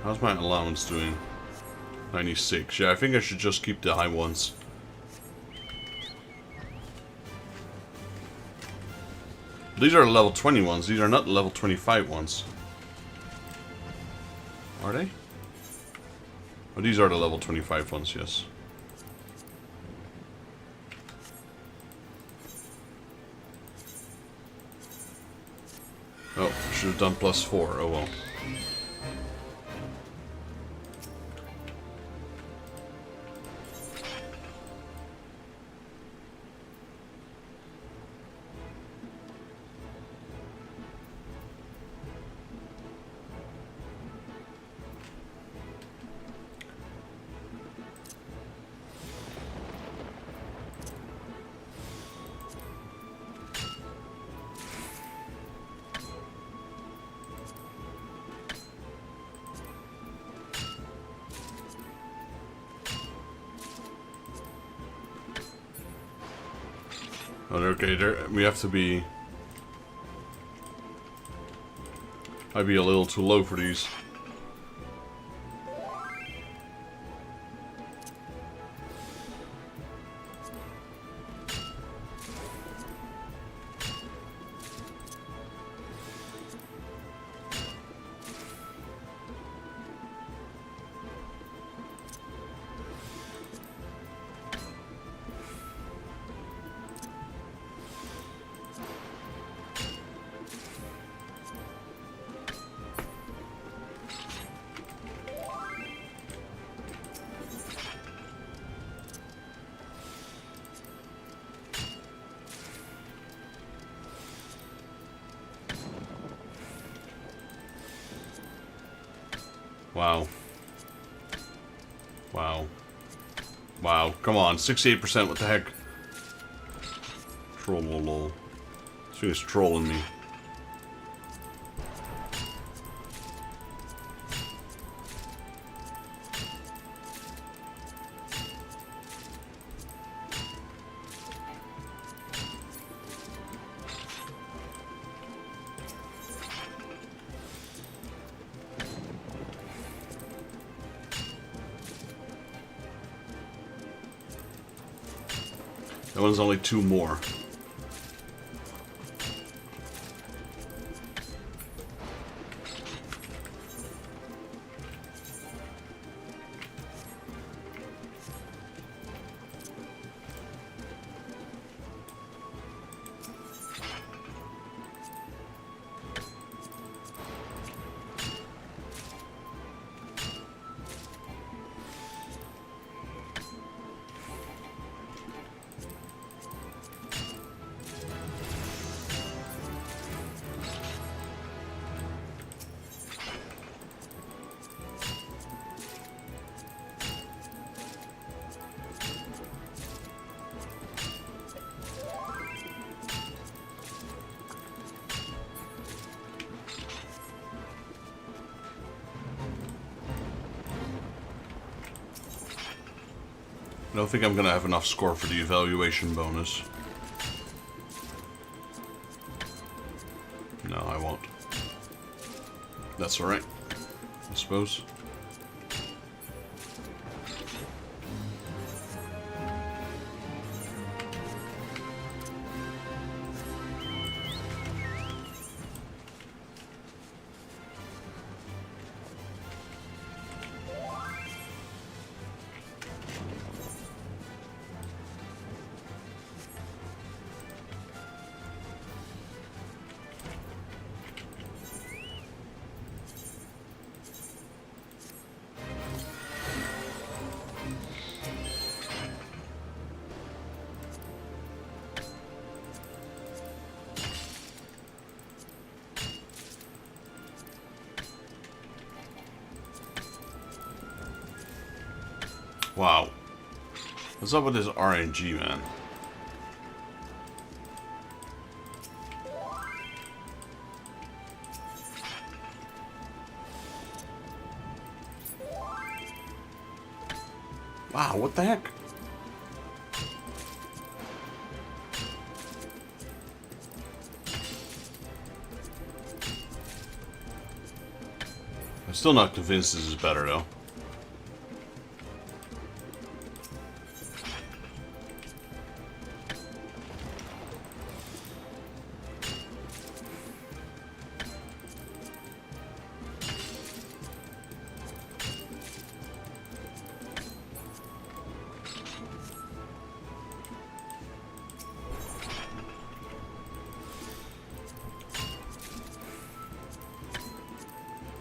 S1: How's my allowance doing? 96. Yeah, I think I should just keep the high ones. These are level 20 ones. These are not the level 25 ones. Are they? Oh, these are the level 25 ones, yes. Oh, should have done +4. Oh well. Oh, okay, we have to be... I'd be a little too low for these. Wow. Wow. Wow. Come on. 68%. What the heck? Troll. This thing is trolling me. That one's only 2 more. I don't think I'm gonna have enough score for the evaluation bonus. No, I won't. That's alright, I suppose. Wow. What's up with this RNG, man? Wow, what the heck? I'm still not convinced this is better, though.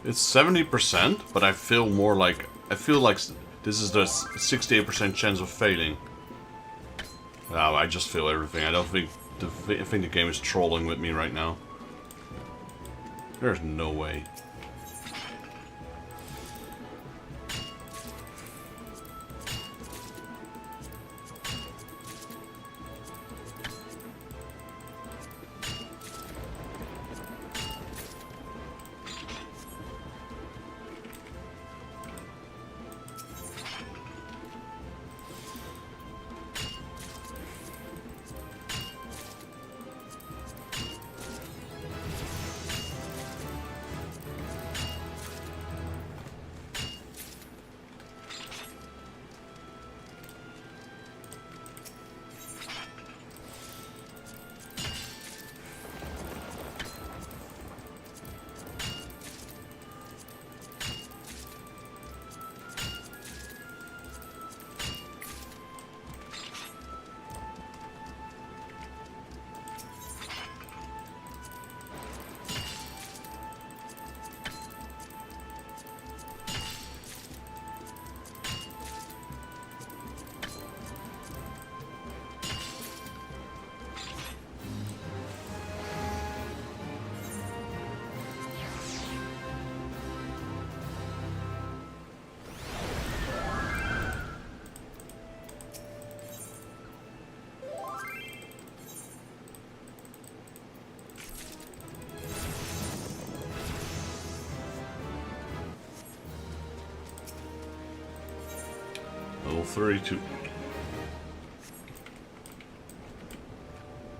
S1: It's 70%, but I feel more like... I feel like this is the 68% chance of failing. Oh, I just feel everything. I don't think... I think the game is trolling with me right now. There's no way. Level 32.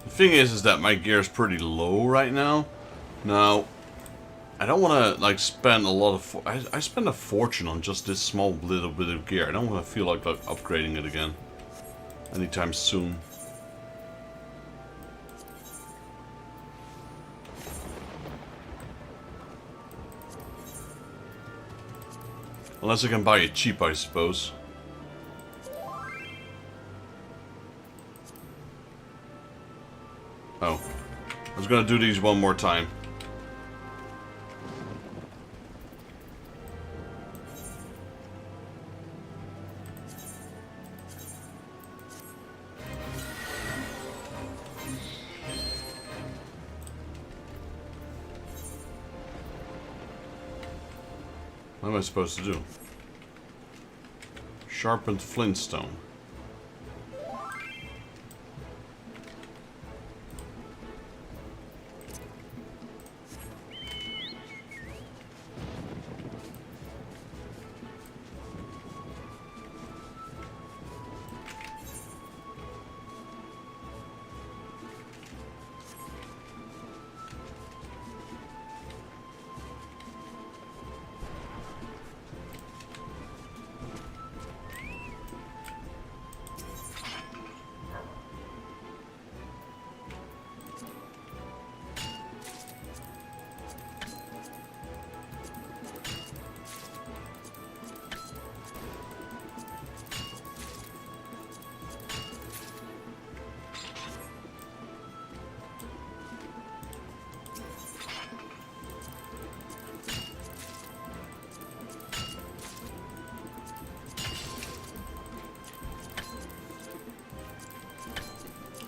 S1: The thing is that my gear is pretty low right now. Now, I don't want to like spend a lot of... I spend a fortune on just this small little bit of gear. I don't want to feel like upgrading it again anytime soon. Unless I can buy it cheap, I suppose. Oh. I was gonna do these one more time. What am I supposed to do? Sharpened flintstone.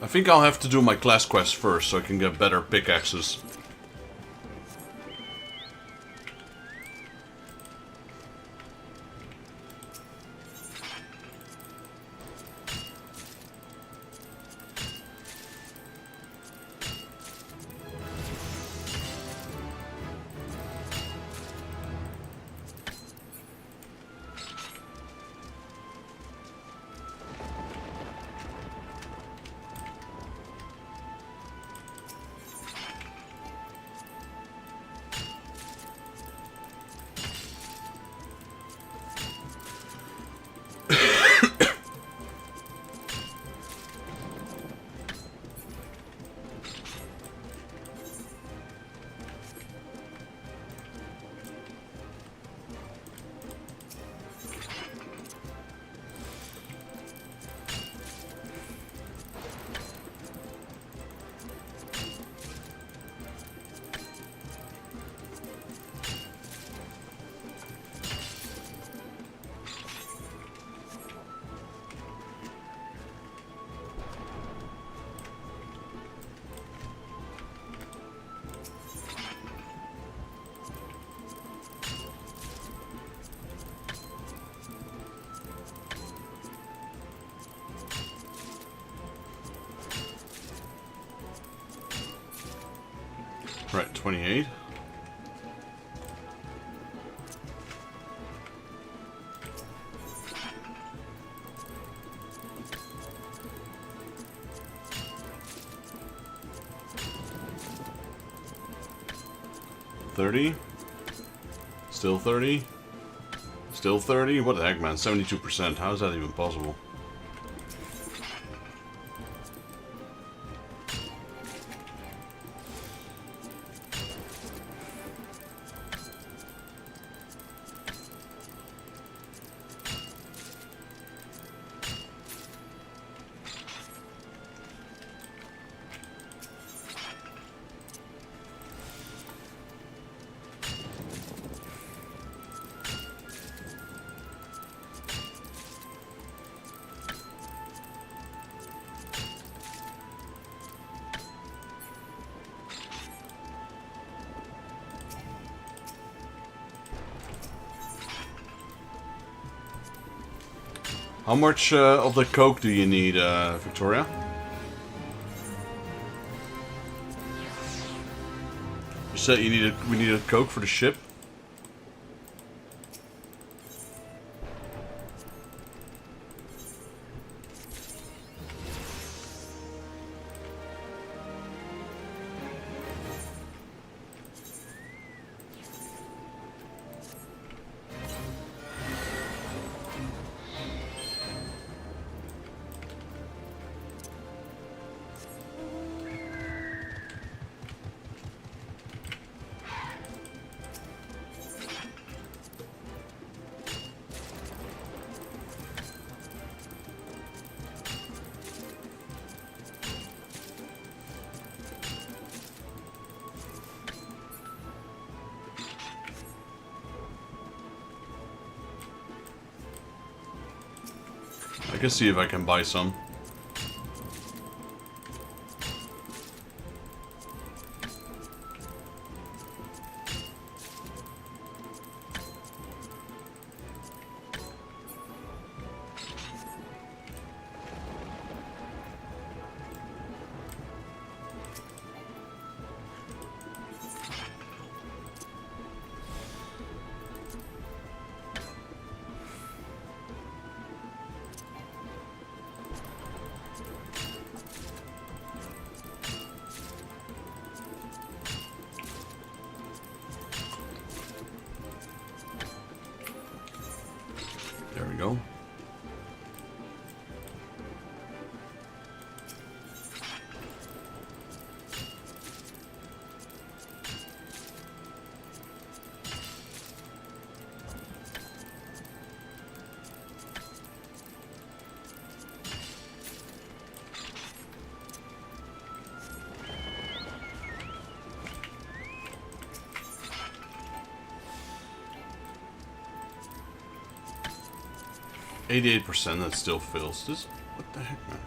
S1: I think I'll have to do my class quest first so I can get better pickaxes. Right, 28. $30. Still 30. Still 30. What the heck, man? 72%. How is that even possible? How much of the coke do you need, Victoria? You said we needed coke for the ship? I can see if I can buy some. There we go. %, that still fills. This, what the heck, man?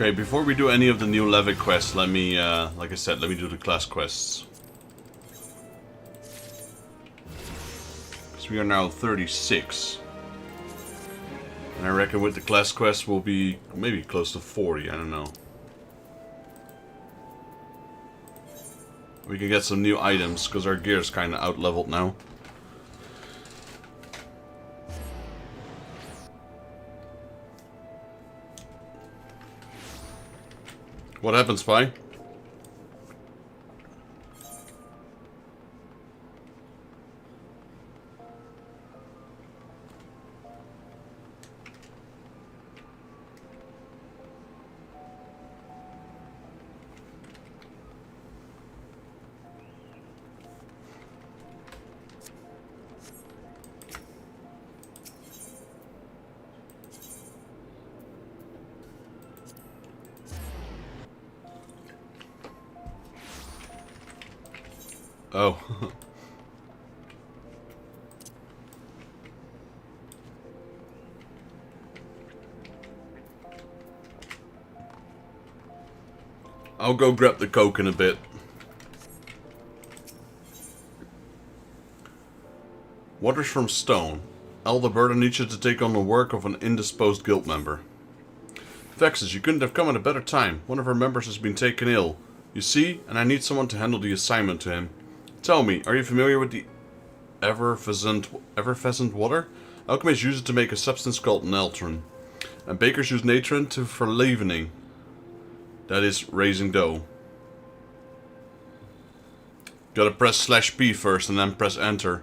S1: Okay, before we do any of the new level quests, let me, like I said, let me do the class quests. Because we are now 36. And I reckon with the class quests we'll be maybe close to 40, I don't know. We can get some new items, because our gear is kind of out-leveled now. What happened, Spy? Oh. I'll go grab the coke in a bit. Waters from Stone. Aldeburda needs you to take on the work of an indisposed guild member. Vexes, you couldn't have come at a better time. One of our members has been taken ill. You see, and I need someone to handle the assignment to him. Tell me, are you familiar with the effervescent water? Alchemists use it to make a substance called natron, and bakers use natron for leavening. That is, raising dough. Gotta press /P first and then press enter,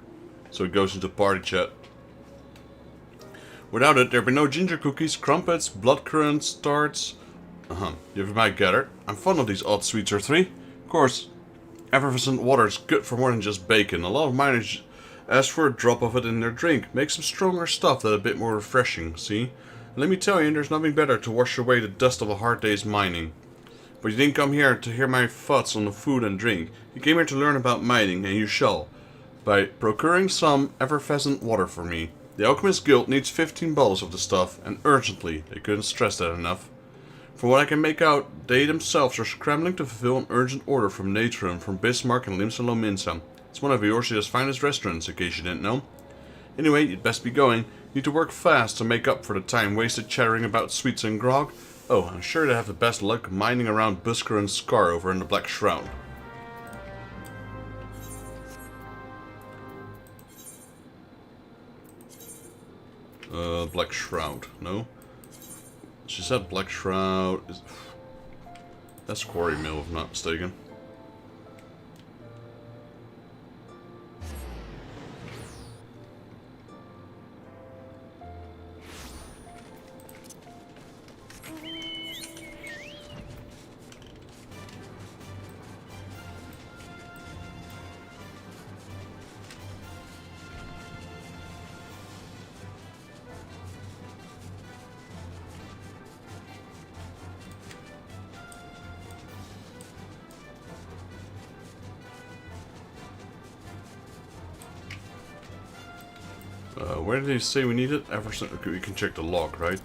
S1: so it goes into party chat. Without it, there'd be no ginger cookies, crumpets, blood currants, tarts. You might get it. I'm fond of these odd sweets, Earth-3. Of course, effervescent water is good for more than just bacon. A lot of miners ask for a drop of it in their drink. Make some stronger stuff that's a bit more refreshing, see? And let me tell you, there's nothing better to wash away the dust of a hard day's mining. But you didn't come here to hear my thoughts on the food and drink. You came here to learn about mining, and you shall. By procuring some effervescent water for me. The Alchemist Guild needs 15 bottles of the stuff, and urgently. They couldn't stress that enough. From what I can make out, they themselves are scrambling to fulfill an urgent order from Natron, from Bismarck and Limsa Lominsa. It's one of Eorzea's finest restaurants, in case you didn't know. Anyway, you'd best be going. You need to work fast to make up for the time wasted chattering about sweets and grog. Oh, I'm sure they have the best luck mining around Busker and Scar over in the Black Shroud. Black Shroud, no? She said Black Shroud. That's Quarry Mill, if I'm not mistaken. Where did they say we need it? Everson, okay, we can check the log, right?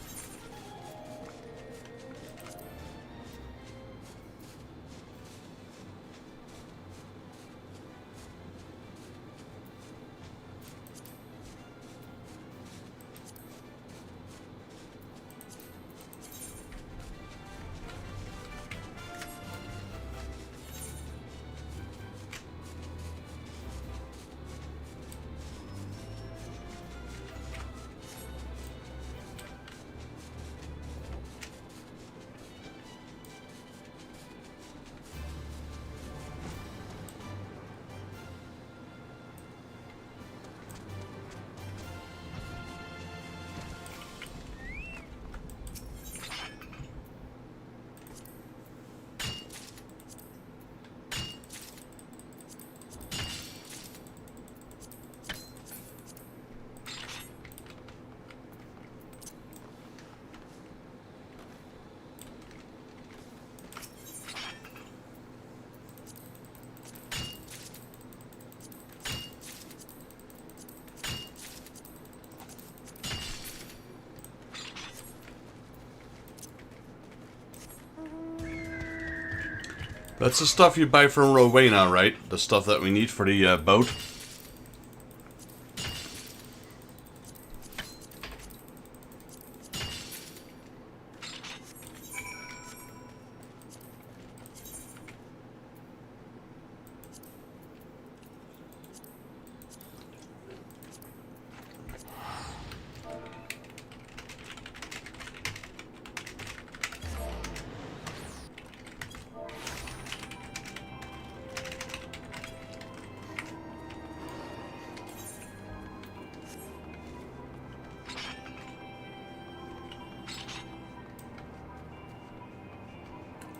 S1: That's the stuff you buy from Rowena, right? The stuff that we need for the boat.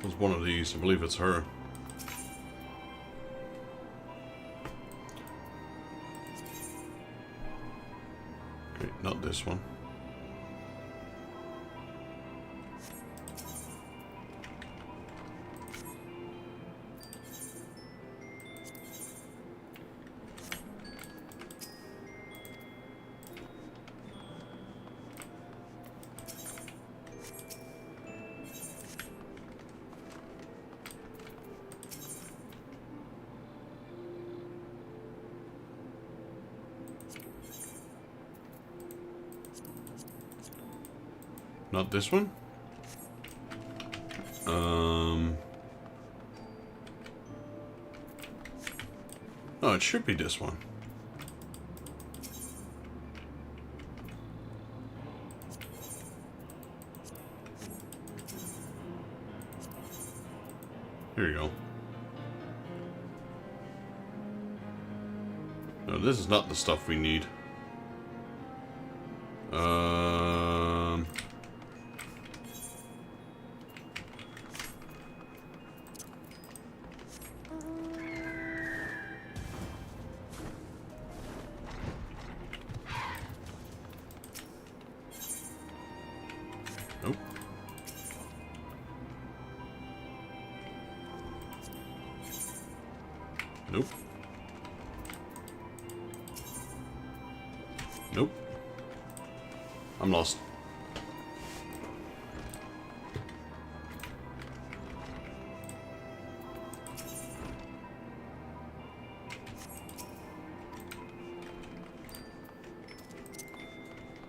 S1: There's one of these. I believe it's her. Okay, not this one. Not this one? Oh, it should be this one. Here you go. No, this is not the stuff we need. Nope. Nope. Nope. I'm lost.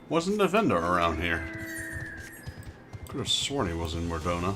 S1: Wasn't the vendor around here? Could have sworn he was in Mordona.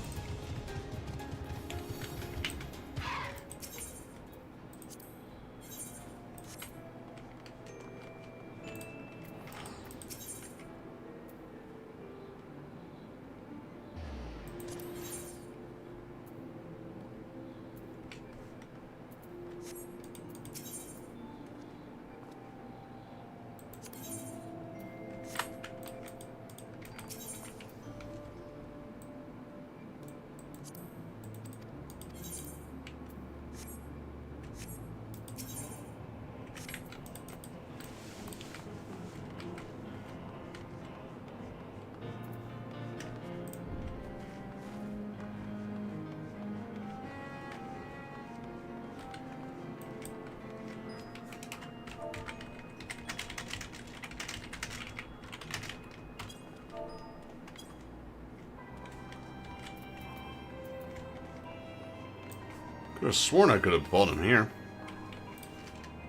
S1: Could have sworn I could have bought him here.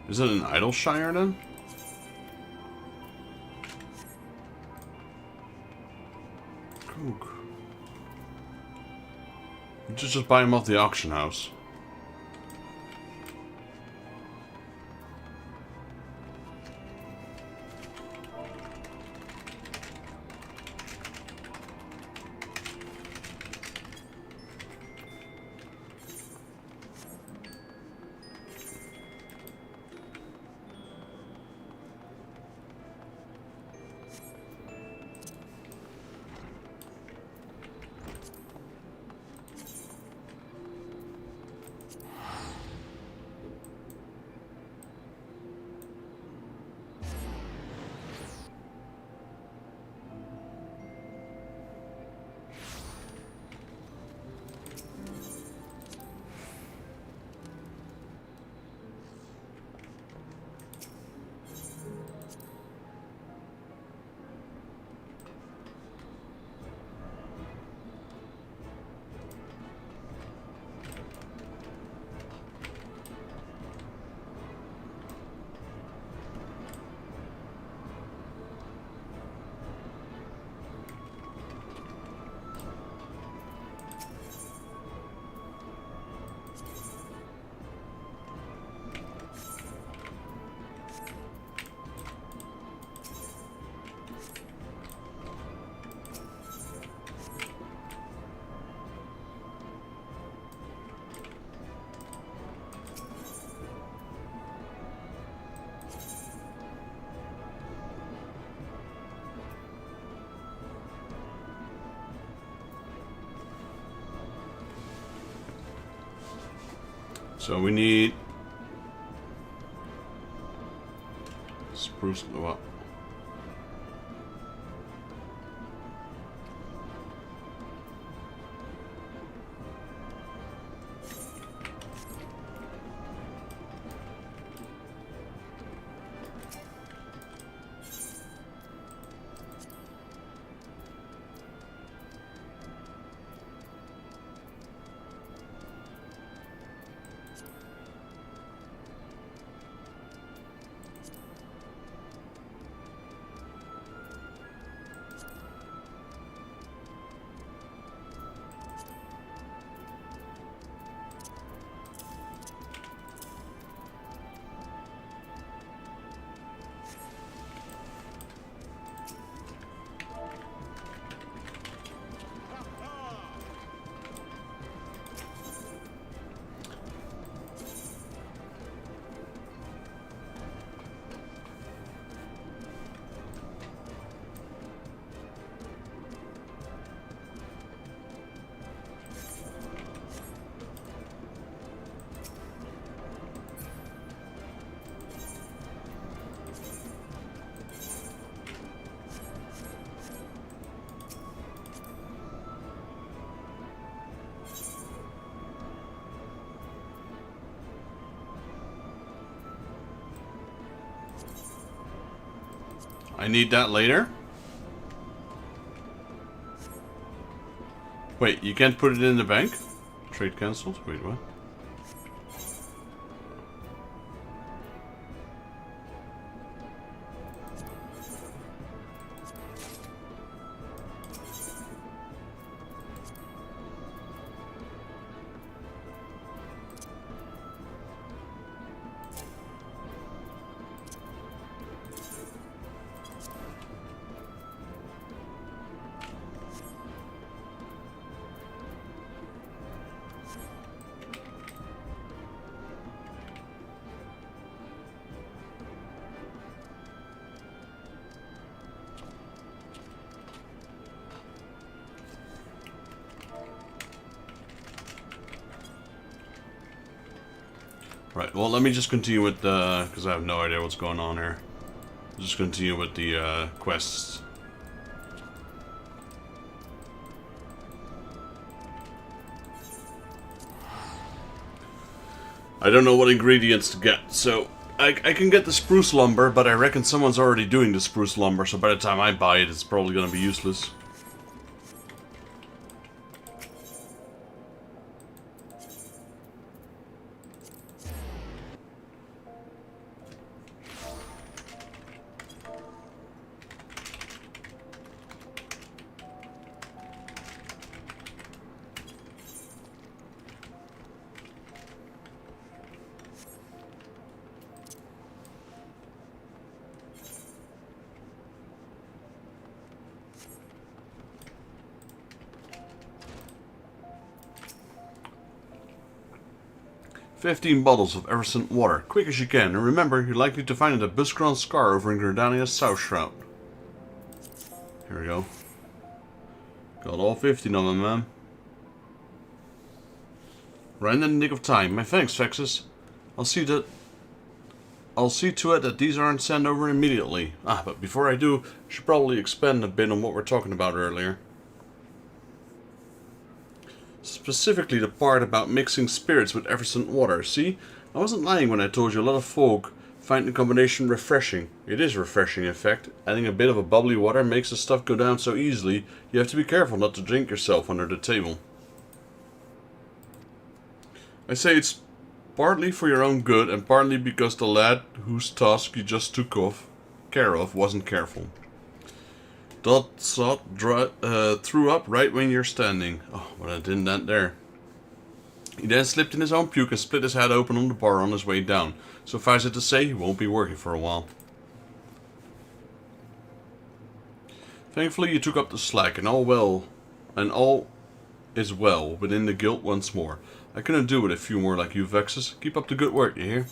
S1: Is it an Idleshire then? Cook. Just buy him off the auction house. So we need spruce. What? I need that later. Wait, you can't put it in the bank? Trade cancelled? Wait, what? Right, well, let me just continue with the... because I have no idea what's going on here. Just continue with the quests. I don't know what ingredients to get, so... I can get the spruce lumber, but I reckon someone's already doing the spruce lumber, so by the time I buy it, it's probably gonna be useless. "15 bottles of effervescent water, quick as you can, and remember, you're likely to find it at Buscron's Scar over in Gridania's South Shroud." Here we go. Got all 15 of them, man. Right in the nick of time. My thanks, Fexus. I'll see to it that these aren't sent over immediately. Ah, but before I do, I should probably expand a bit on what we're talking about earlier. Specifically the part about mixing spirits with effervescent water. See, I wasn't lying when I told you a lot of folk find the combination refreshing. It is refreshing, in fact. Adding a bit of a bubbly water makes the stuff go down so easily, you have to be careful not to drink yourself under the table. I say it's partly for your own good, and partly because the lad whose task you just took care of wasn't careful. Dot Sot threw up right when you're standing. Oh, but I didn't that there. He then slipped in his own puke and split his head open on the bar on his way down. Suffice it to say, he won't be working for a while. Thankfully you took up the slack, and all is well within the guild once more. I couldn't do with a few more like you, Vexus. Keep up the good work, you hear?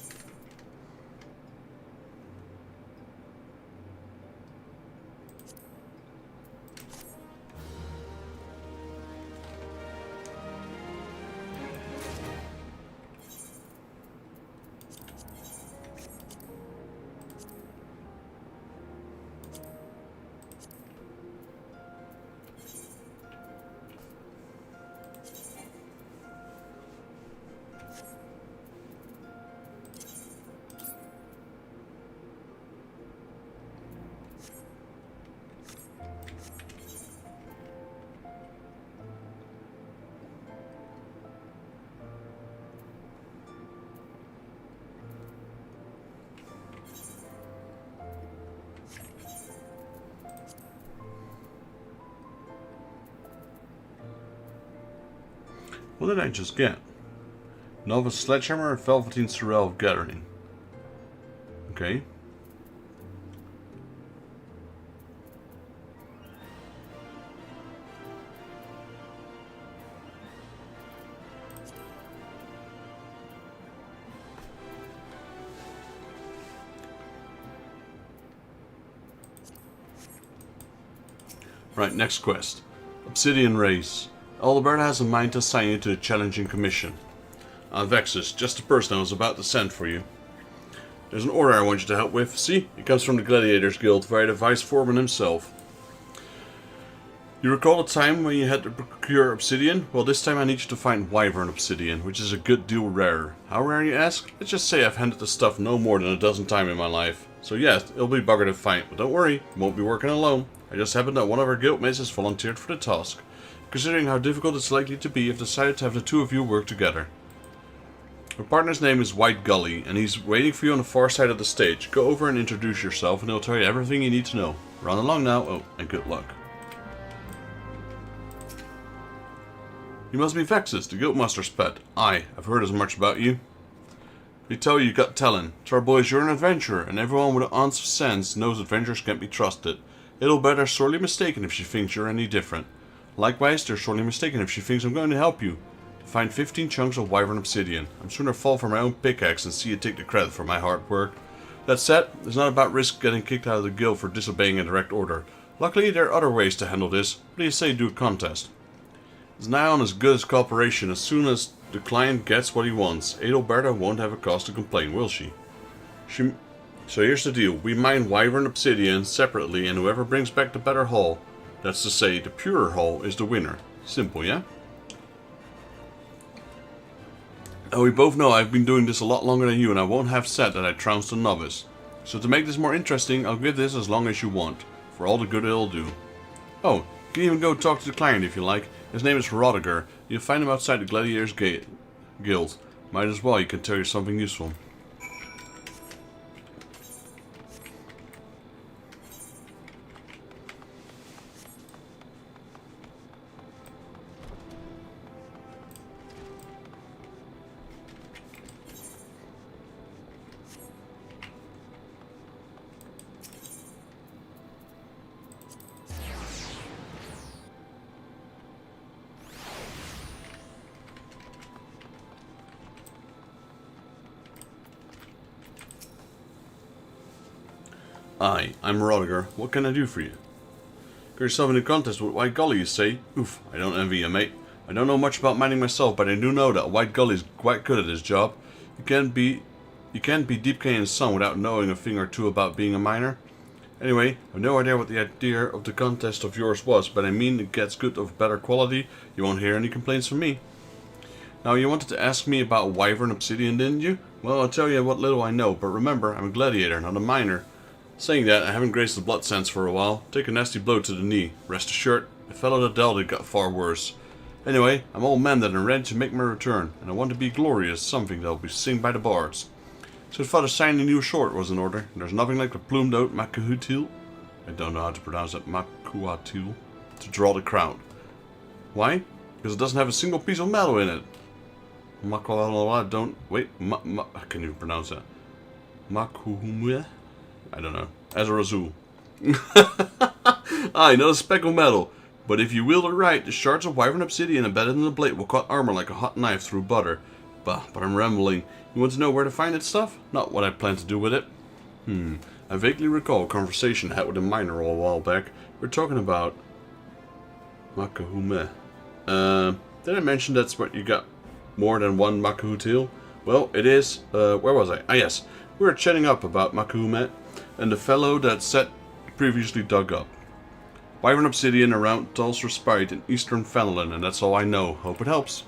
S1: What did I just get? Novice Sledgehammer and Velveteen Sorrel of Gathering. Okay. Right, next quest. Obsidian Race. Alberta has in mind to assign you to a challenging commission. Vexus, just the person I was about to send for you. There's an order I want you to help with. See? It comes from the Gladiators Guild via the Vice Foreman himself. You recall the time when you had to procure obsidian? Well, this time I need you to find Wyvern obsidian, which is a good deal rarer. How rare, you ask? Let's just say I've handled this stuff no more than a dozen times in my life. So yes, it'll be bugger to find, but don't worry, you won't be working alone. I just happen that one of our guildmates has volunteered for the task. Considering how difficult it's likely to be, I've decided to have the two of you work together. Our partner's name is White Gully, and he's waiting for you on the far side of the stage. Go over and introduce yourself, and he'll tell you everything you need to know. Run along now, oh, and good luck. You must be Vexus, the Guildmaster's pet. Aye, I've heard as much about you. They tell you got telling. To our boys, you're an adventurer, and everyone with an ounce of sense knows adventurers can't be trusted. Edelberta's sorely mistaken if she thinks you're any different. Likewise, they're sorely mistaken if she thinks I'm going to help you. To find 15 chunks of Wyvern obsidian. I'm sooner fall for my own pickaxe than see you take the credit for my hard work. That said, it's not about risk getting kicked out of the guild for disobeying a direct order. Luckily, there are other ways to handle this. What do you say do a contest? It's nigh on as good as cooperation. As soon as the client gets what he wants, Edelberta won't have a cause to complain, will she? So here's the deal. We mine Wyvern obsidian separately, and whoever brings back the better haul, that's to say, the purer haul, is the winner. Simple, yeah? And we both know I've been doing this a lot longer than you, and I won't have said that I trounced a novice. So to make this more interesting, I'll give this as long as you want, for all the good it'll do. Oh, you can even go talk to the client if you like. His name is Rodiger. You'll find him outside the Gladiators Guild. Might as well, he can tell you something useful. Aye, I'm Rodiger. What can I do for you? Got yourself in a contest with White Gully, you say? Oof, I don't envy you, mate. I don't know much about mining myself, but I do know that White Gully is quite good at his job. You can't be Deep Canyon's son without knowing a thing or two about being a miner. Anyway, I've no idea what the idea of the contest of yours was, but I mean it gets good of better quality. You won't hear any complaints from me. Now, you wanted to ask me about Wyvern obsidian, didn't you? Well, I'll tell you what little I know, but remember, I'm a gladiator, not a miner. Saying that, I haven't graced the blood sands for a while. Take a nasty blow to the knee. Rest assured, the fellow that dealt it got far worse. Anyway, I'm all mended and ready to make my return, and I want to be glorious, something that'll be sung by the bards. So I thought a signing you short was in order. There's nothing like the plumed out macahutil, I don't know how to pronounce it, macuatil, to draw the crowd. Why? Because it doesn't have a single piece of metal in it. I can't even pronounce that. Makuhumwe? I don't know. As a Razul. Aye, not a speck of metal. But if you wield it right, the shards of Wyvern obsidian embedded in the blade will cut armor like a hot knife through butter. But I'm rambling. You want to know where to find that stuff? Not what I plan to do with it. I vaguely recall a conversation I had with a miner a while back. We're talking about Makahume. Did I mention that's what you got more than one Makahutil? Well, it is. Where was I? Ah, yes. We were chatting up about Makahume and the fellow that Set previously dug up. Wyvern obsidian around Tulsa Spite in eastern Fenland, and that's all I know. Hope it helps.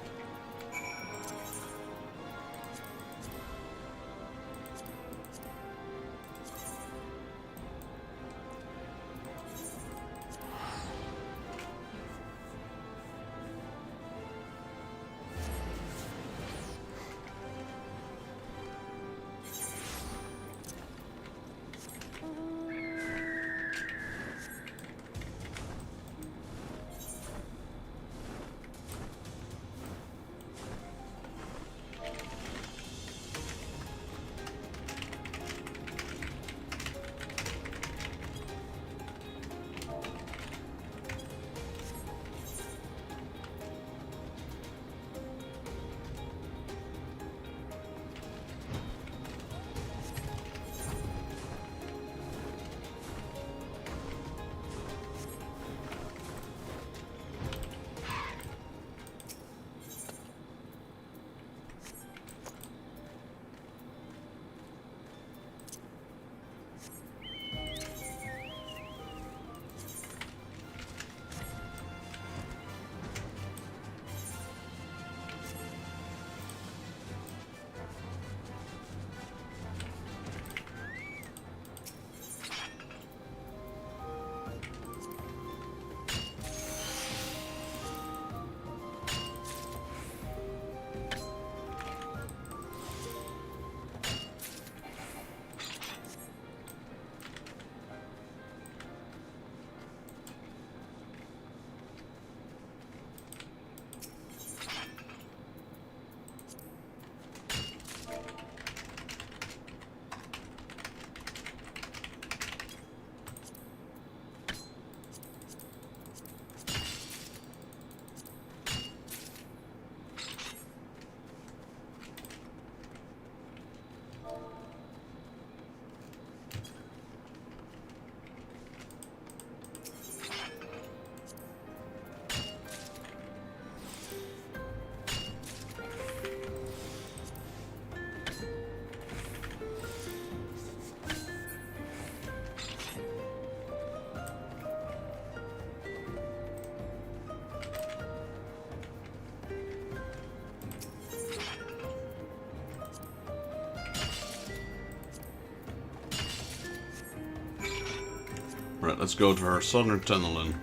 S1: Right, let's go to our southern Tenelin.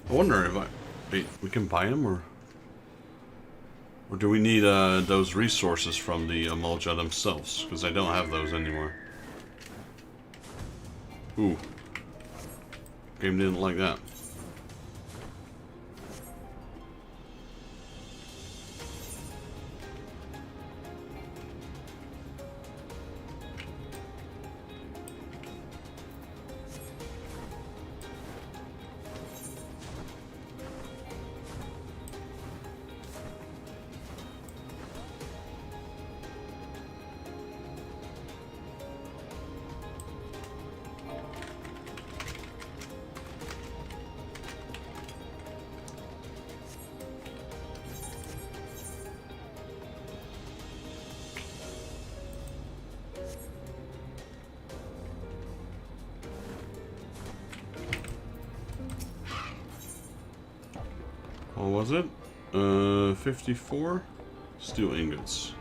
S1: I wonder if we can buy them, or do we need those resources from the Mulja themselves? Because I don't have those anymore. Ooh. Game didn't like that. What was it? 54 steel ingots.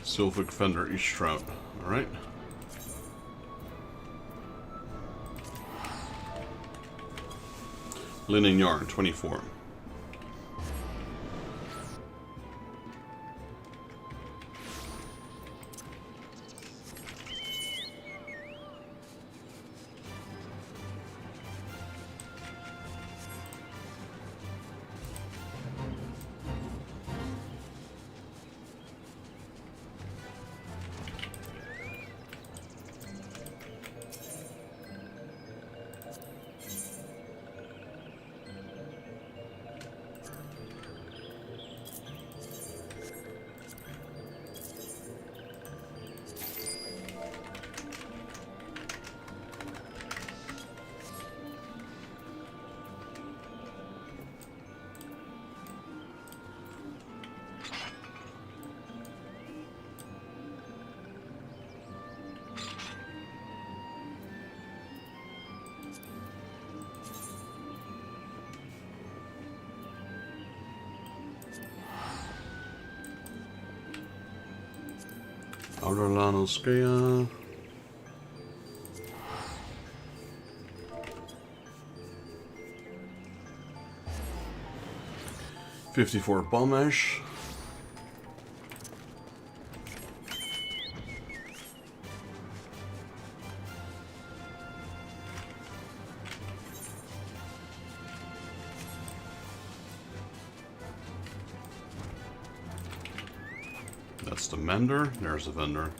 S1: Sylphic Fender East Trout. Alright. Linen Yarn, 24. Outerlanovskaya. $54 bomb ash. That's the mender. There's the vendor.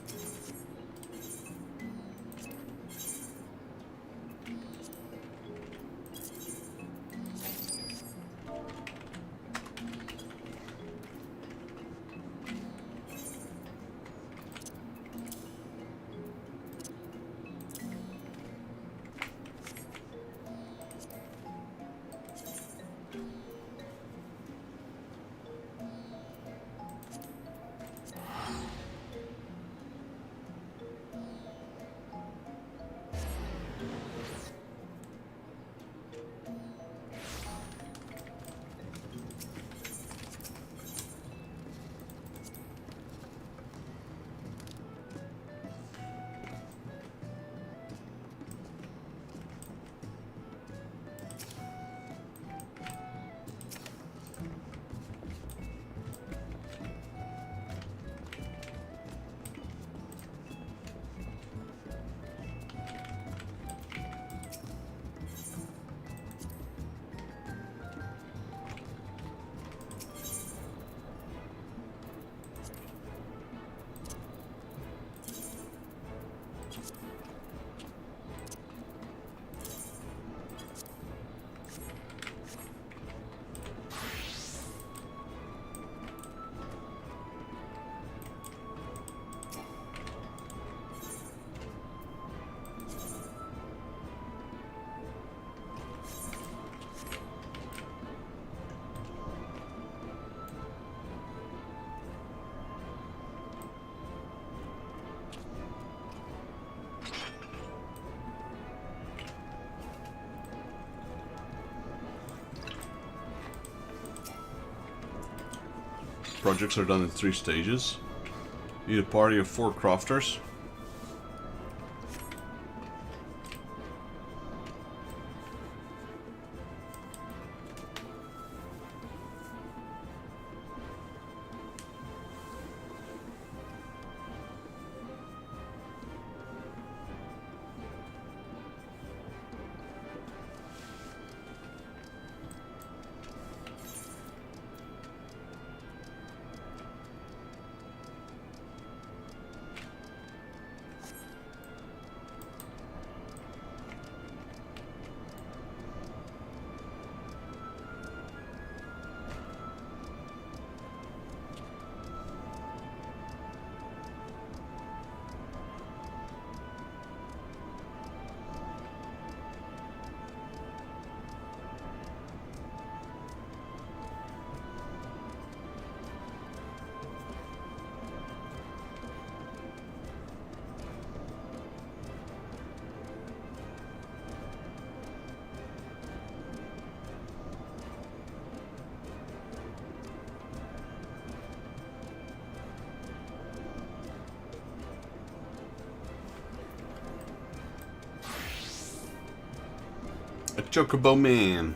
S1: projects are done in 3 stages. You need a party of 4 crafters. A chocobo man.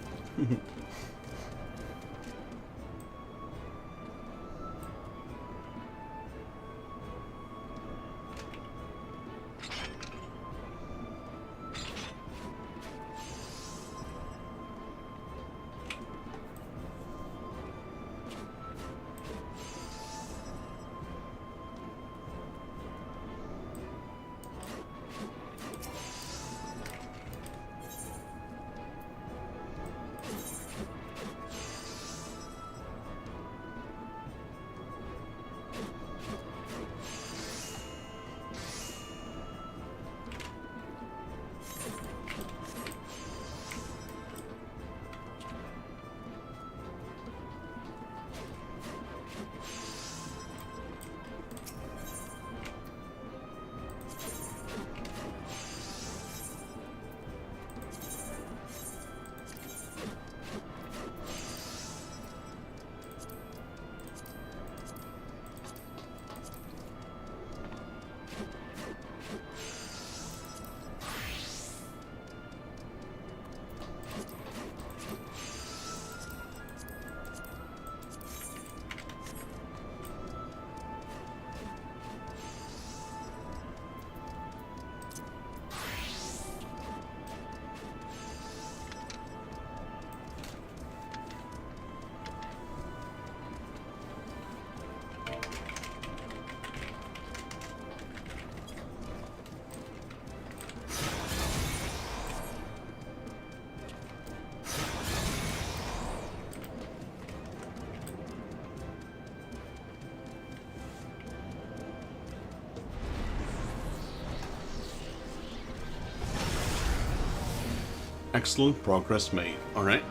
S1: Excellent progress made. Alright.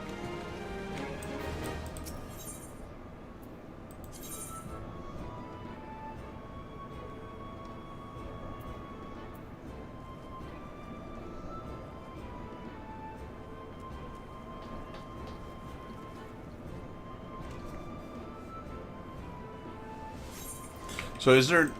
S1: So is there...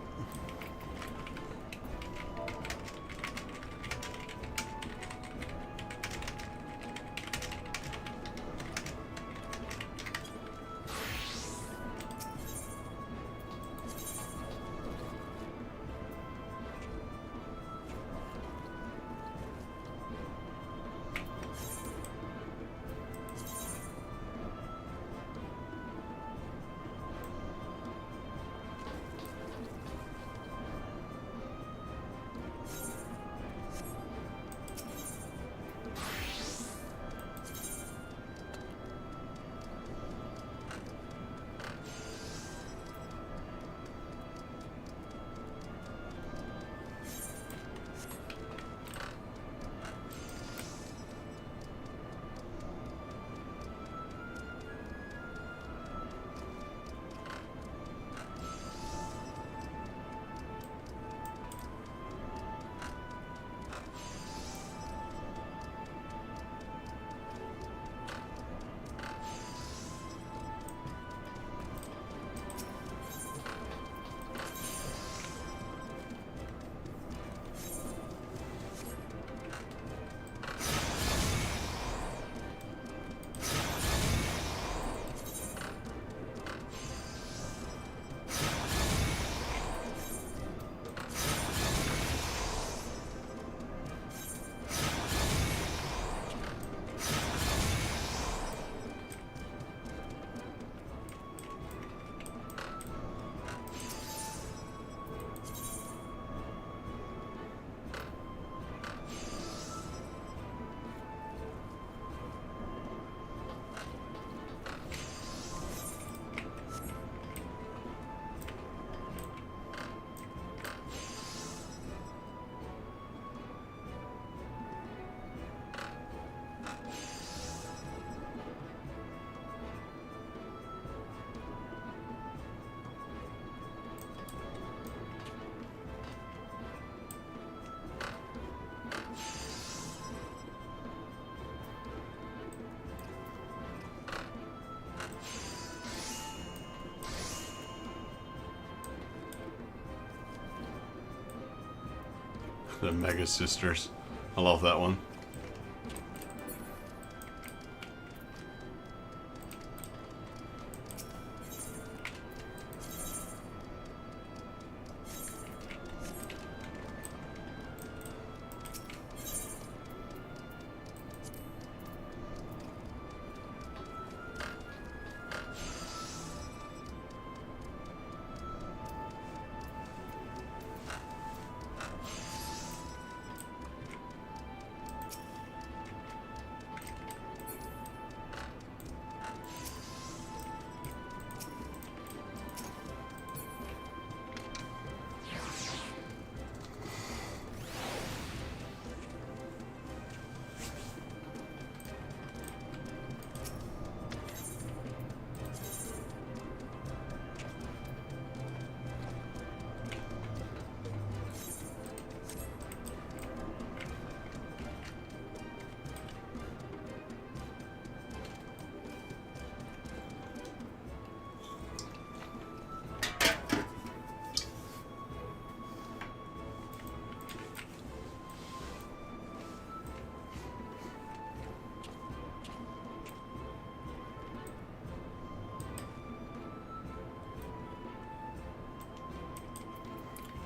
S1: The Mega Sisters. I love that one.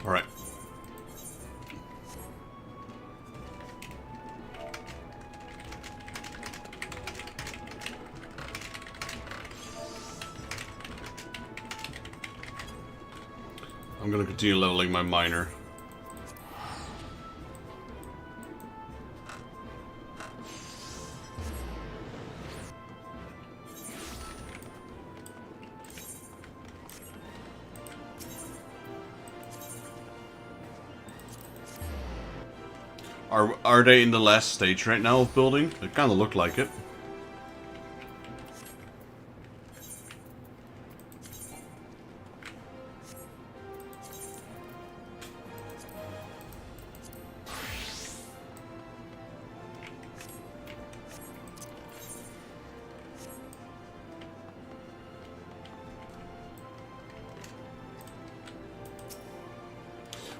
S1: Alright. I'm gonna continue leveling my miner. Are they in the last stage right now of building? They kind of look like it.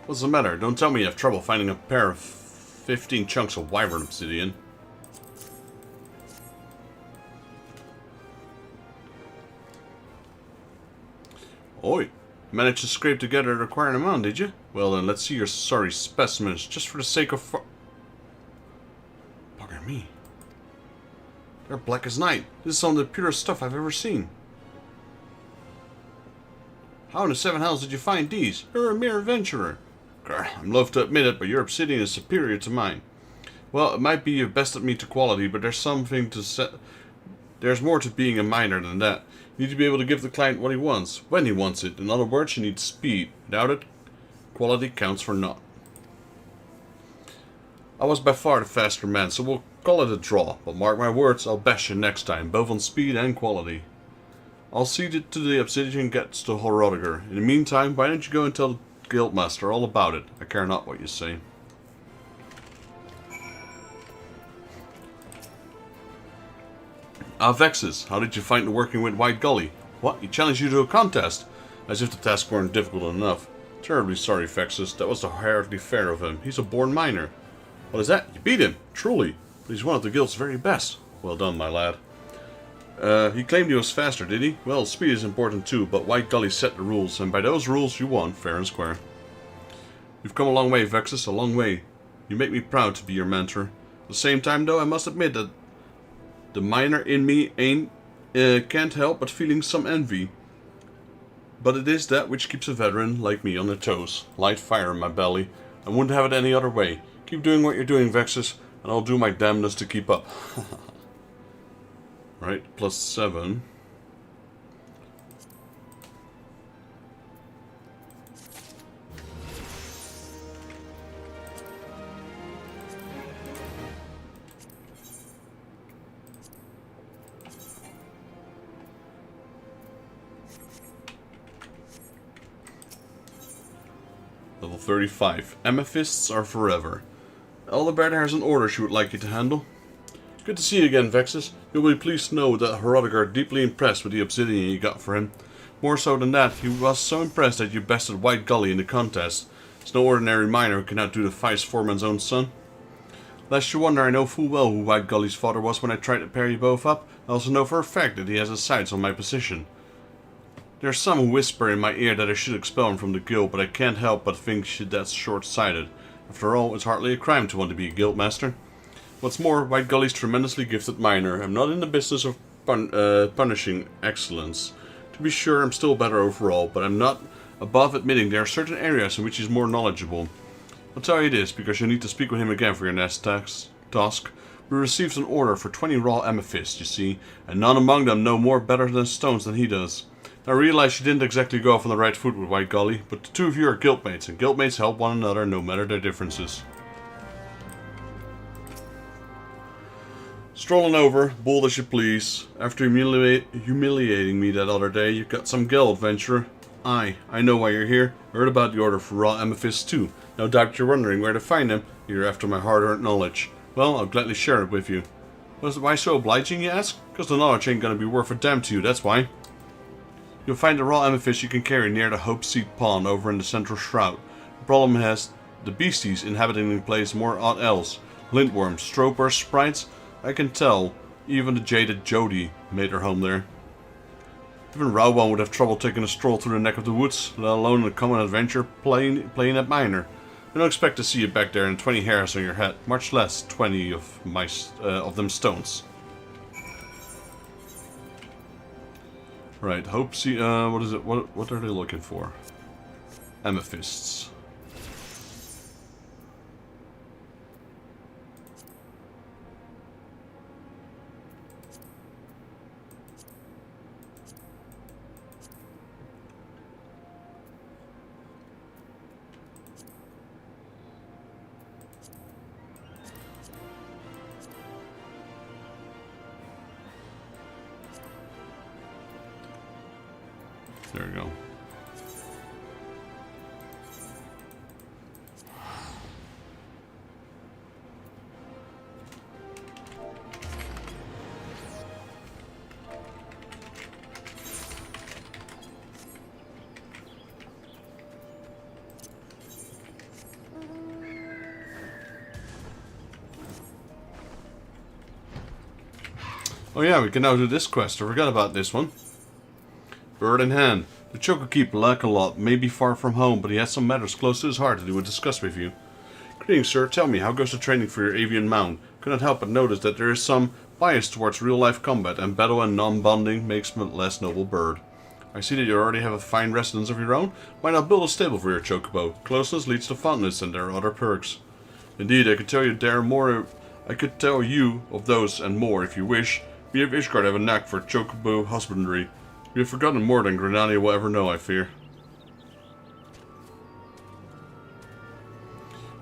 S1: What's the matter? Don't tell me you have trouble finding a pair of 15 chunks of wyvern obsidian. Oi, managed to scrape together the required amount, did you? Well then, let's see your sorry specimens, just for the sake of Bugger me. They're black as night. This is some of the purest stuff I've ever seen. How in the seven hells did you find these? You're a mere adventurer. I'm loath to admit it, but your obsidian is superior to mine. Well, it might be you've bested me to quality, but there's something to say. There's more to being a miner than that. You need to be able to give the client what he wants, when he wants it. In other words, you need speed. Without it, quality counts for naught. I was by far the faster man, so we'll call it a draw. But mark my words, I'll bash you next time, both on speed and quality. I'll see to the obsidian gets to Horodiger. In the meantime, why don't you go and tell the Guildmaster all about it? I care not what you say. Vexus, how did you find working with White Gully? What? He challenged you to a contest? As if the task weren't difficult enough. Terribly sorry, Vexus. That was hardly fair of him. He's a born miner. What is that? You beat him? Truly. But he's one of the guild's very best. Well done, my lad. He claimed he was faster, did he? Well, speed is important too, but White Gully set the rules, and by those rules you won, fair and square. You've come a long way, Vexus, a long way. You make me proud to be your mentor. At the same time, though, I must admit that the miner in me can't help but feeling some envy. But it is that which keeps a veteran like me on their toes. Light fire in my belly. I wouldn't have it any other way. Keep doing what you're doing, Vexus, and I'll do my damnedest to keep up. Right, plus 7. Level 35. Amethysts are forever. Eldebert has an order she would like you to handle. Good to see you again, Vexus. You'll be pleased to know that Horodiger are deeply impressed with the obsidian you got for him. More so than that, he was so impressed that you bested White Gully in the contest. It's no ordinary miner who can outdo the vice foreman's own son. Lest you wonder, I know full well who White Gully's father was when I tried to pair you both up. I also know for a fact that he has his sights on my position. There are some who whisper in my ear that I should expel him from the guild, but I can't help but think that's short-sighted. After all, it's hardly a crime to want to be a guildmaster. What's more, White Gully's tremendously gifted miner. I'm not in the business of punishing excellence. To be sure, I'm still better overall, but I'm not above admitting there are certain areas in which he's more knowledgeable. I'll tell you this, because you need to speak with him again for your next task. We received an order for 20 raw amethysts, you see, and none among them know more better than stones than he does. I realize you didn't exactly go off on the right foot with White Gully, but the two of you are guildmates, and guildmates help one another no matter their differences. Strolling over, bold as you please. After humiliating me that other day, you got some gel, adventurer. I know why you're here. Heard about the order for raw amethysts too. No doubt you're wondering where to find them. You're after my hard-earned knowledge. Well, I'll gladly share it with you. Why so obliging, you ask? Because the knowledge ain't gonna be worth a damn to you, that's why. You'll find the raw amethyst you can carry near the Hope Seed Pond over in the Central Shroud. The problem has the beasties inhabiting the place more odd elves. Lintworms, stropers, sprites. I can tell. Even the jaded Jody made her home there. Even Rauban would have trouble taking a stroll through the neck of the woods, let alone a common adventure playing at miner. I don't expect to see you back there and 20 hairs on your head, much less 20 of them stones. Right, hope see what is it? What are they looking for? Amethysts. There we go. Oh yeah, we can now do this quest. I forgot about this one. Bird in hand. The Chocokeep Lakalot may be far from home, but he has some matters close to his heart that he would discuss with you. Greetings, sir. Tell me, how goes the training for your avian mount? Cannot help but notice that there is some bias towards real-life combat, and battle and non-bonding makes him a less noble bird. I see that you already have a fine residence of your own. Why not build a stable for your Chocobo? Closeness leads to fondness, and there are other perks. Indeed, I could tell you of those and more if you wish. We of Ishgard have a knack for Chocobo husbandry. We have forgotten more than Grenania will ever know, I fear.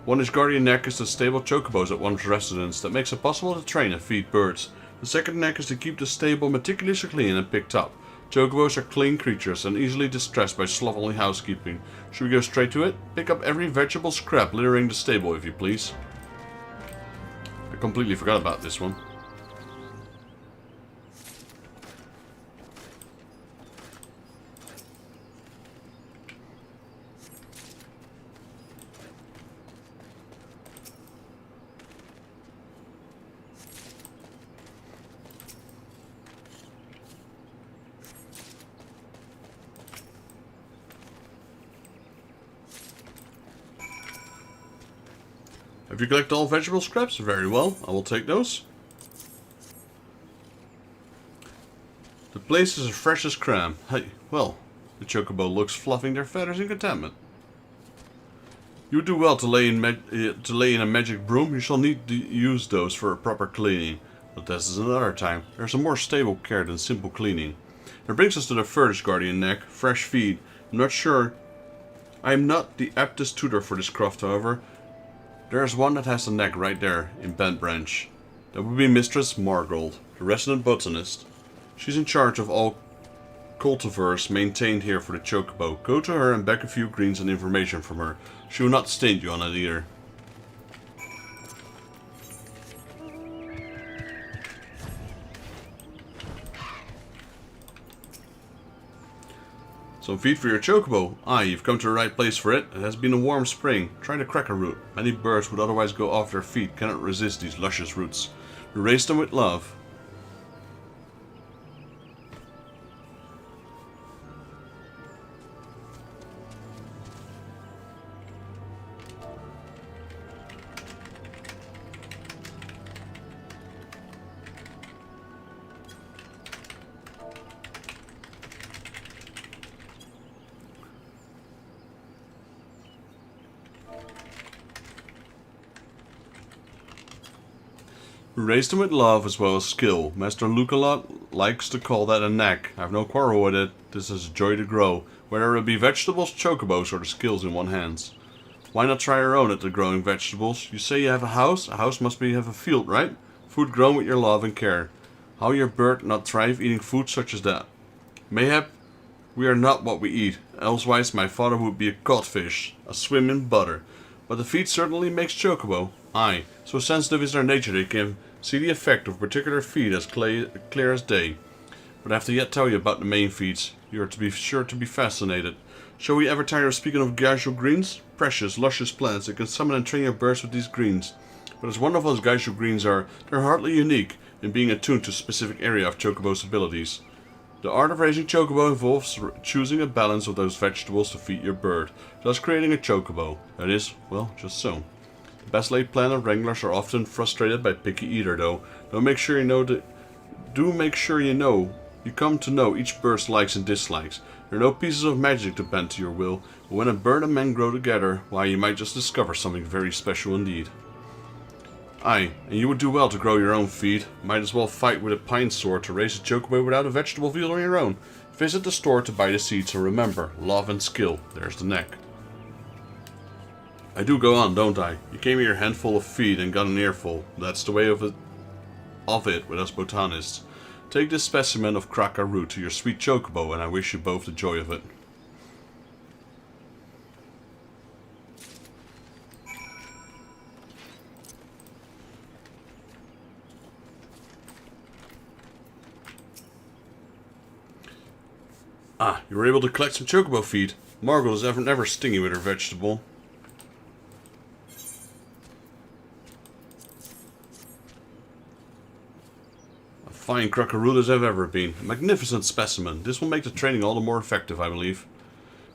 S1: One Ishgardian knack is to stable chocobos at one's residence. That makes it possible to train and feed birds. The second knack is to keep the stable meticulously clean and picked up. Chocobos are clean creatures and easily distressed by slovenly housekeeping. Should we go straight to it? Pick up every vegetable scrap littering the stable, if you please. I completely forgot about this one. Have you collected all vegetable scraps? Very well, I will take those. The place is as fresh as cram. Hey, well, the chocobo looks fluffing their feathers in contentment. You do well to lay in a magic broom. You shall need to use those for a proper cleaning. But this is another time. There's a more stable care than simple cleaning. That brings us to the third Guardian neck, fresh feed. I am not the aptest tutor for this craft, however. There's one that has the neck right there, in Bent Branch. That would be Mistress Margold, the resident botanist. She's in charge of all cultivars maintained here for the Chocobo. Go to her and beg a few greens and information from her. She will not stint you on it either. Some feed for your chocobo. Aye, you've come to the right place for it. It has been a warm spring. Try the cracker root. Many birds would otherwise go off their feet cannot resist these luscious roots. We raise them with love. We raised them with love as well as skill. Master Lukalot likes to call that a knack. I have no quarrel with it. This is a joy to grow, whether it be vegetables, chocobos, or the skills in one hands. Why not try your own at the growing vegetables? You say you have a house? A house must have a field, right? Food grown with your love and care. How your bird not thrive eating food such as that? Mayhap we are not what we eat. Elsewise my father would be a codfish, a swim in butter. But the feed certainly makes chocobo. Aye, so sensitive is their nature they can see the effect of particular feed as clear as day. But I have to yet tell you about the main feeds. You are to be sure to be fascinated. Shall we ever tire of speaking of gaseous greens? Precious, luscious plants that can summon and train your birds with these greens. But as wonderful as gaseous greens are, they're hardly unique in being attuned to a specific area of chocobo's abilities. The art of raising chocobo involves choosing a balance of those vegetables to feed your bird, thus creating a chocobo. That is, well, just so. The best laid plan of wranglers are often frustrated by picky eater, though. Do make sure you come to know each bird's likes and dislikes. There are no pieces of magic to bend to your will, but when a bird and man grow together, why, you might just discover something very special indeed. Aye, and you would do well to grow your own feed. Might as well fight with a pine sword to raise a chocobo without a vegetable field on your own. Visit the store to buy the seeds, and remember, love and skill. There's the neck. I do go on, don't I? You came here a handful of feed and got an earful. That's the way of it with us botanists. Take this specimen of cracker root to your sweet chocobo, and I wish you both the joy of it. Ah, you were able to collect some chocobo feed. Margot is never stingy with her vegetable. Fine crockeroot as I've ever been. A magnificent specimen. This will make the training all the more effective, I believe.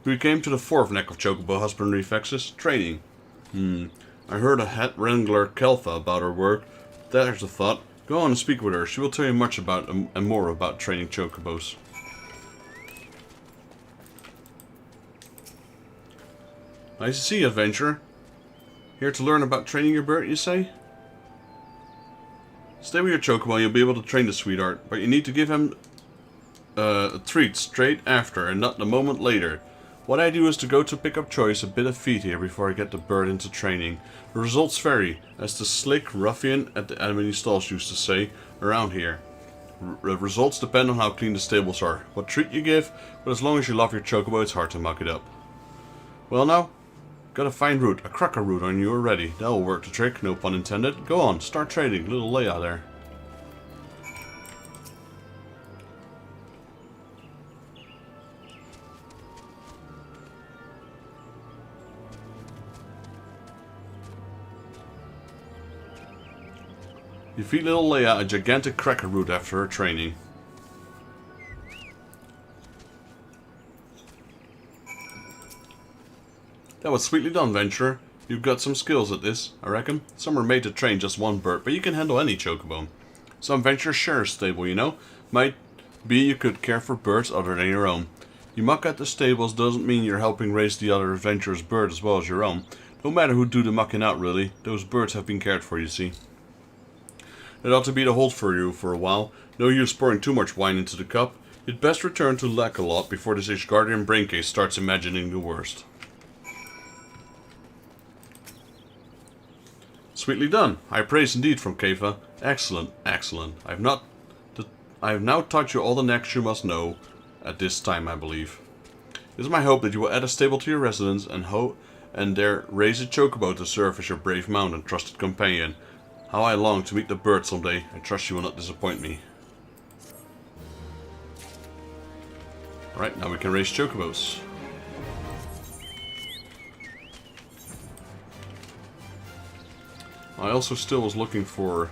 S1: We came to the fourth neck of chocobo husbandry fexes. Training. I heard a head wrangler Keltha about her work. There's a thought. Go on and speak with her. She will tell you much about and more about training chocobos. Nice to see you, adventurer. Here to learn about training your bird, you say? Stay with your chocobo and you'll be able to train the sweetheart, but you need to give him a treat straight after and not the moment later. What I do is to go to pick up choice a bit of feed here before I get the bird into training. The results vary, as the slick ruffian at the enemy stalls used to say around here. The results depend on how clean the stables are, what treat you give, but as long as you love your chocobo it's hard to muck it up. Well now, got a fine root, a cracker root on you already. That'll work the trick, no pun intended. Go on, start trading, little Leia there. You feed little Leia a gigantic cracker root after her training. That was sweetly done, venturer. You've got some skills at this, I reckon. Some are made to train just one bird, but you can handle any chocobo. Some venturers share a stable, you know. Might be you could care for birds other than your own. You muck at the stables doesn't mean you're helping raise the other adventurer's bird as well as your own. No matter who do the mucking out, really. Those birds have been cared for, you see. It ought to be the hold for you for a while. No use pouring too much wine into the cup. You'd best return to Lakalot before this Ishgardian braincase starts imagining the worst. Sweetly done. High praise indeed from Keva. Excellent, excellent. I have now taught you all the necks you must know at this time, I believe. It is my hope that you will add a stable to your residence and there raise a chocobo to serve as your brave mount and trusted companion. How I long to meet the bird someday. I trust you will not disappoint me. Right, now we can race chocobos. I also still was looking for...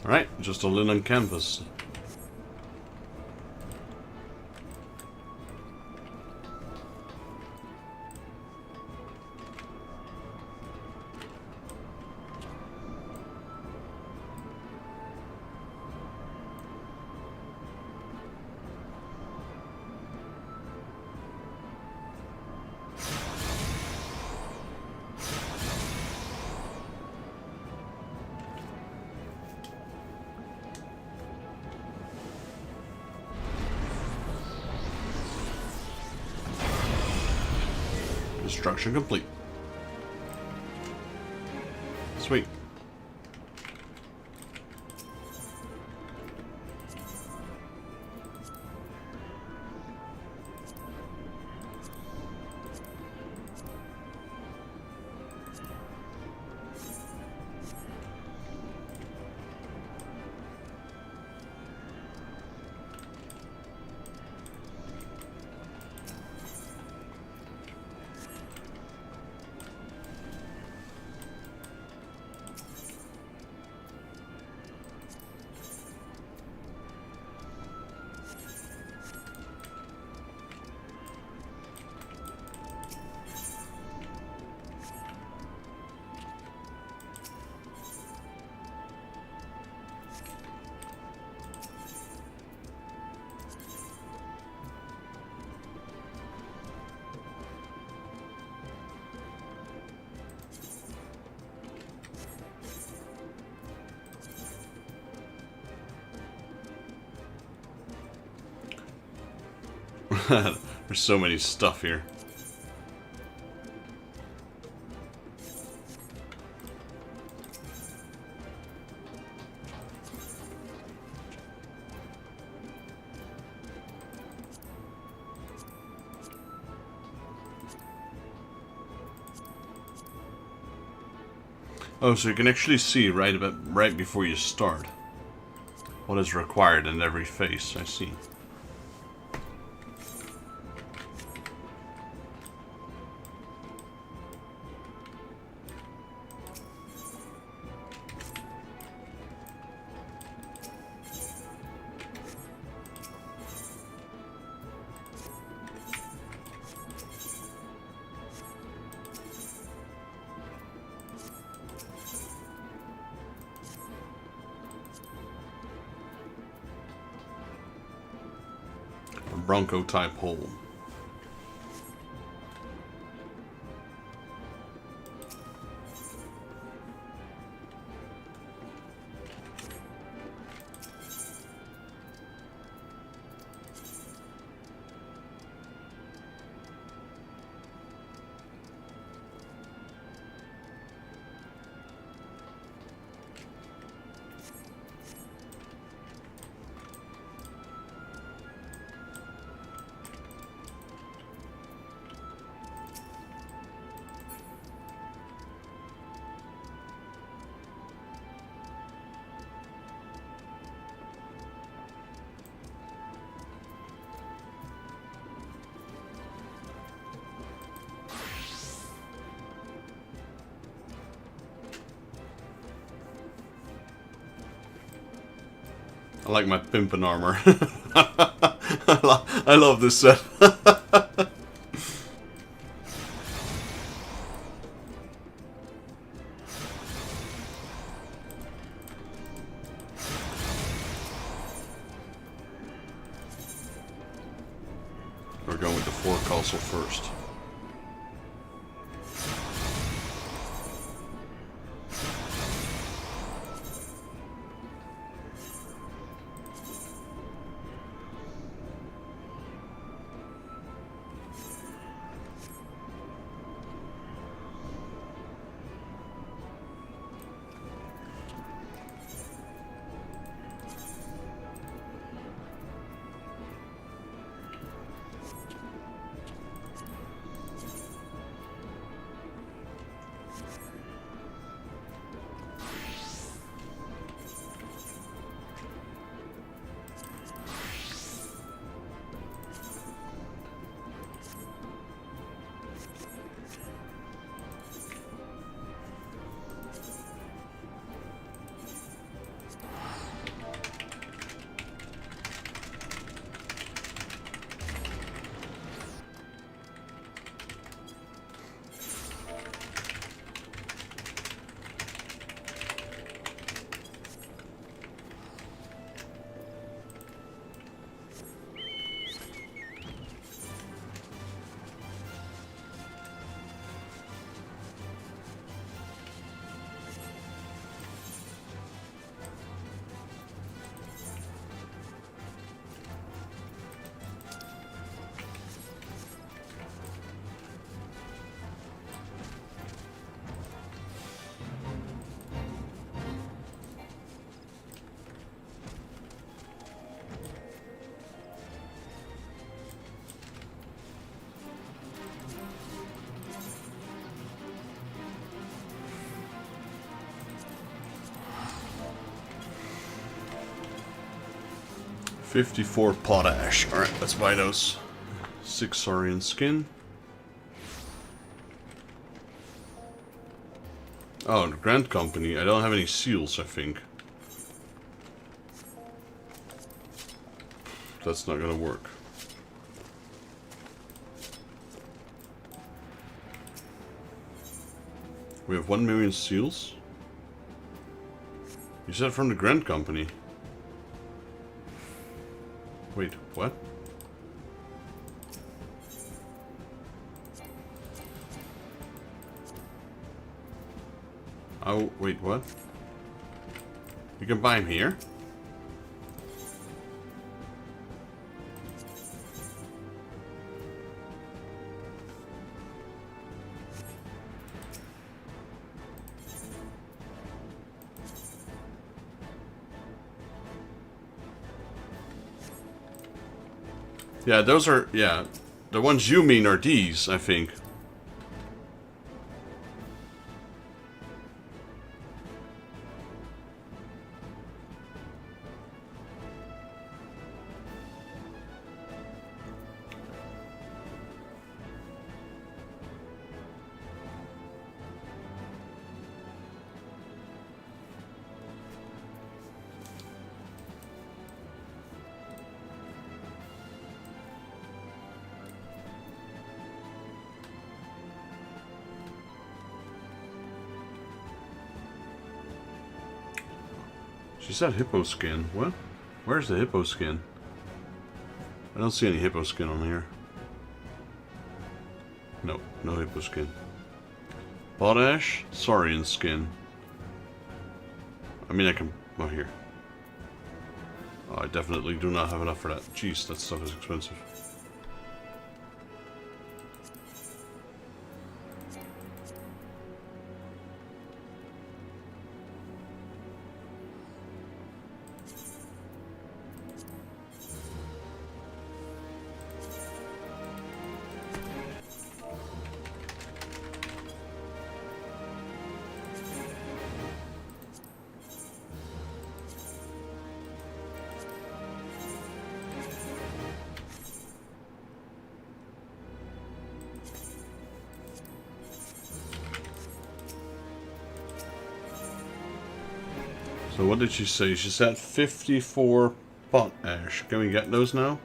S1: Right, just a linen canvas. Construction complete. Sweet. There's so many stuff here. Oh, so you can actually see right before you start what is required in every phase. I see. Bronco type hole. I like my pimpin' armor. I love this set. We're going with the forecastle first. $54 potash. Alright, let's buy those. 6 saurian skin. Oh, the Grand Company. I don't have any seals, I think. That's not gonna work. We have 1 million seals? You said from the Grand Company. Wait, what? Oh, wait, what? You can buy him here? Yeah, those are, yeah. The ones you mean are these, I think. She said hippo skin. What? Where's the hippo skin? I don't see any hippo skin on here. No, no hippo skin. Potash, saurian skin. I mean, I can. Oh, here. Oh, I definitely do not have enough for that. Jeez, that stuff is expensive. So what did she say? She said 54 potash. Can we get those now?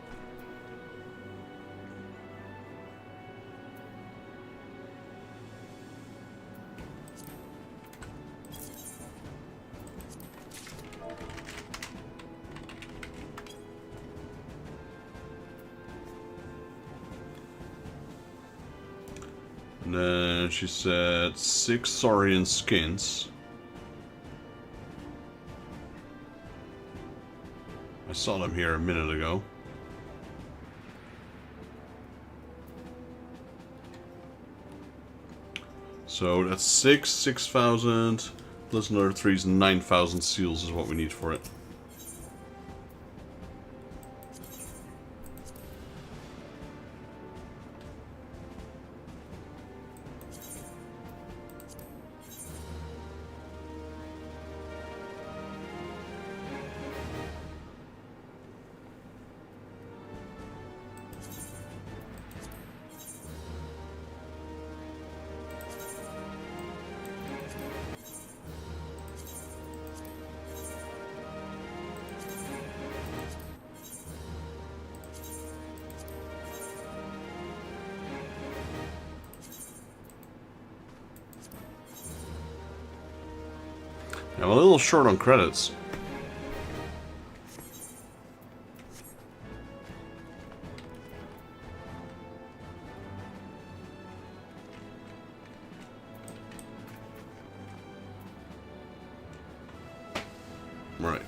S1: And then she said 6 saurian skins. I saw them here a minute ago. So that's 6,000 plus another 3 is 9,000 seals is what we need for it. I'm a little short on credits. Right.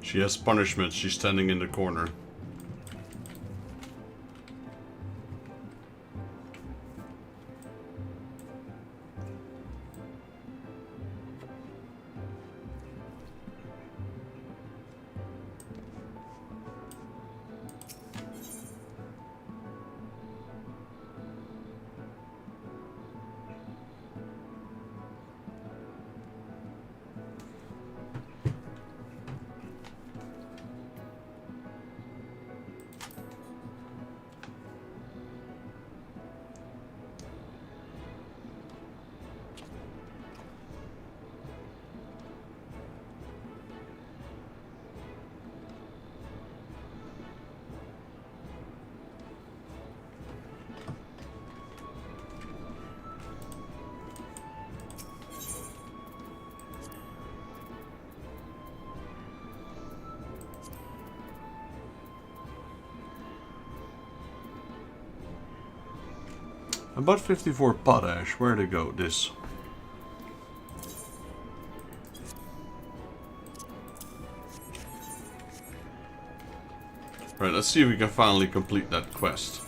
S1: She has punishment. She's standing in the corner. About 54 potash. Where'd it go? This. Right, let's see if we can finally complete that quest.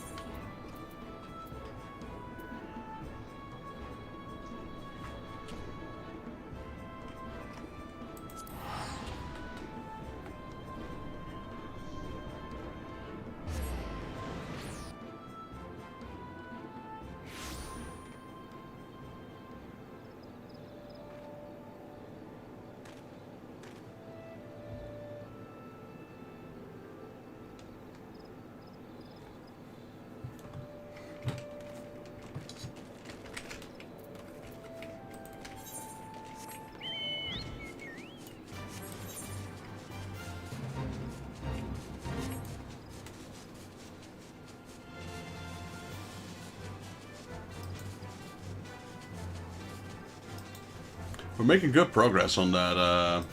S1: We're making good progress on that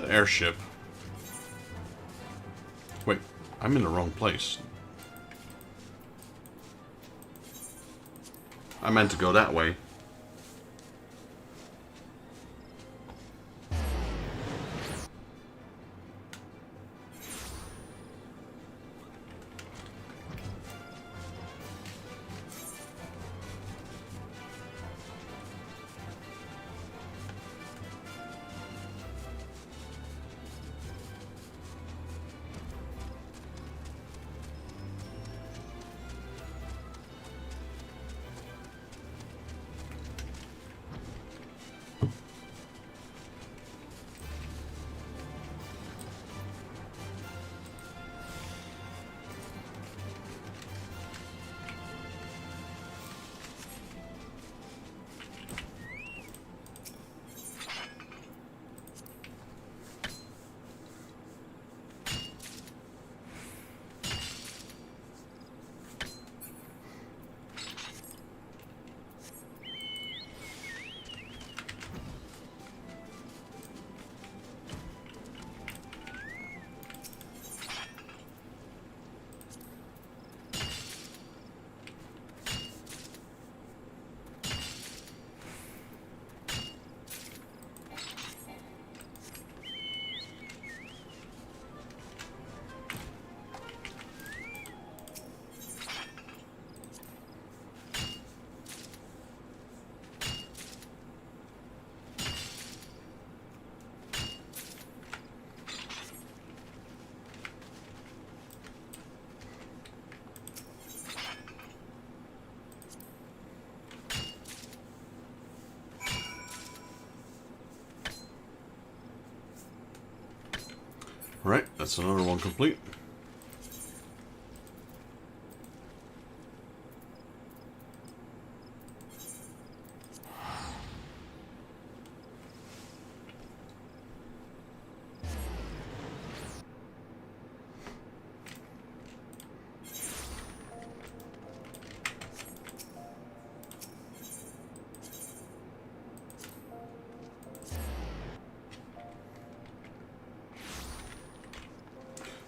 S1: airship. Wait, I'm in the wrong place. I meant to go that way. Right, that's another one complete.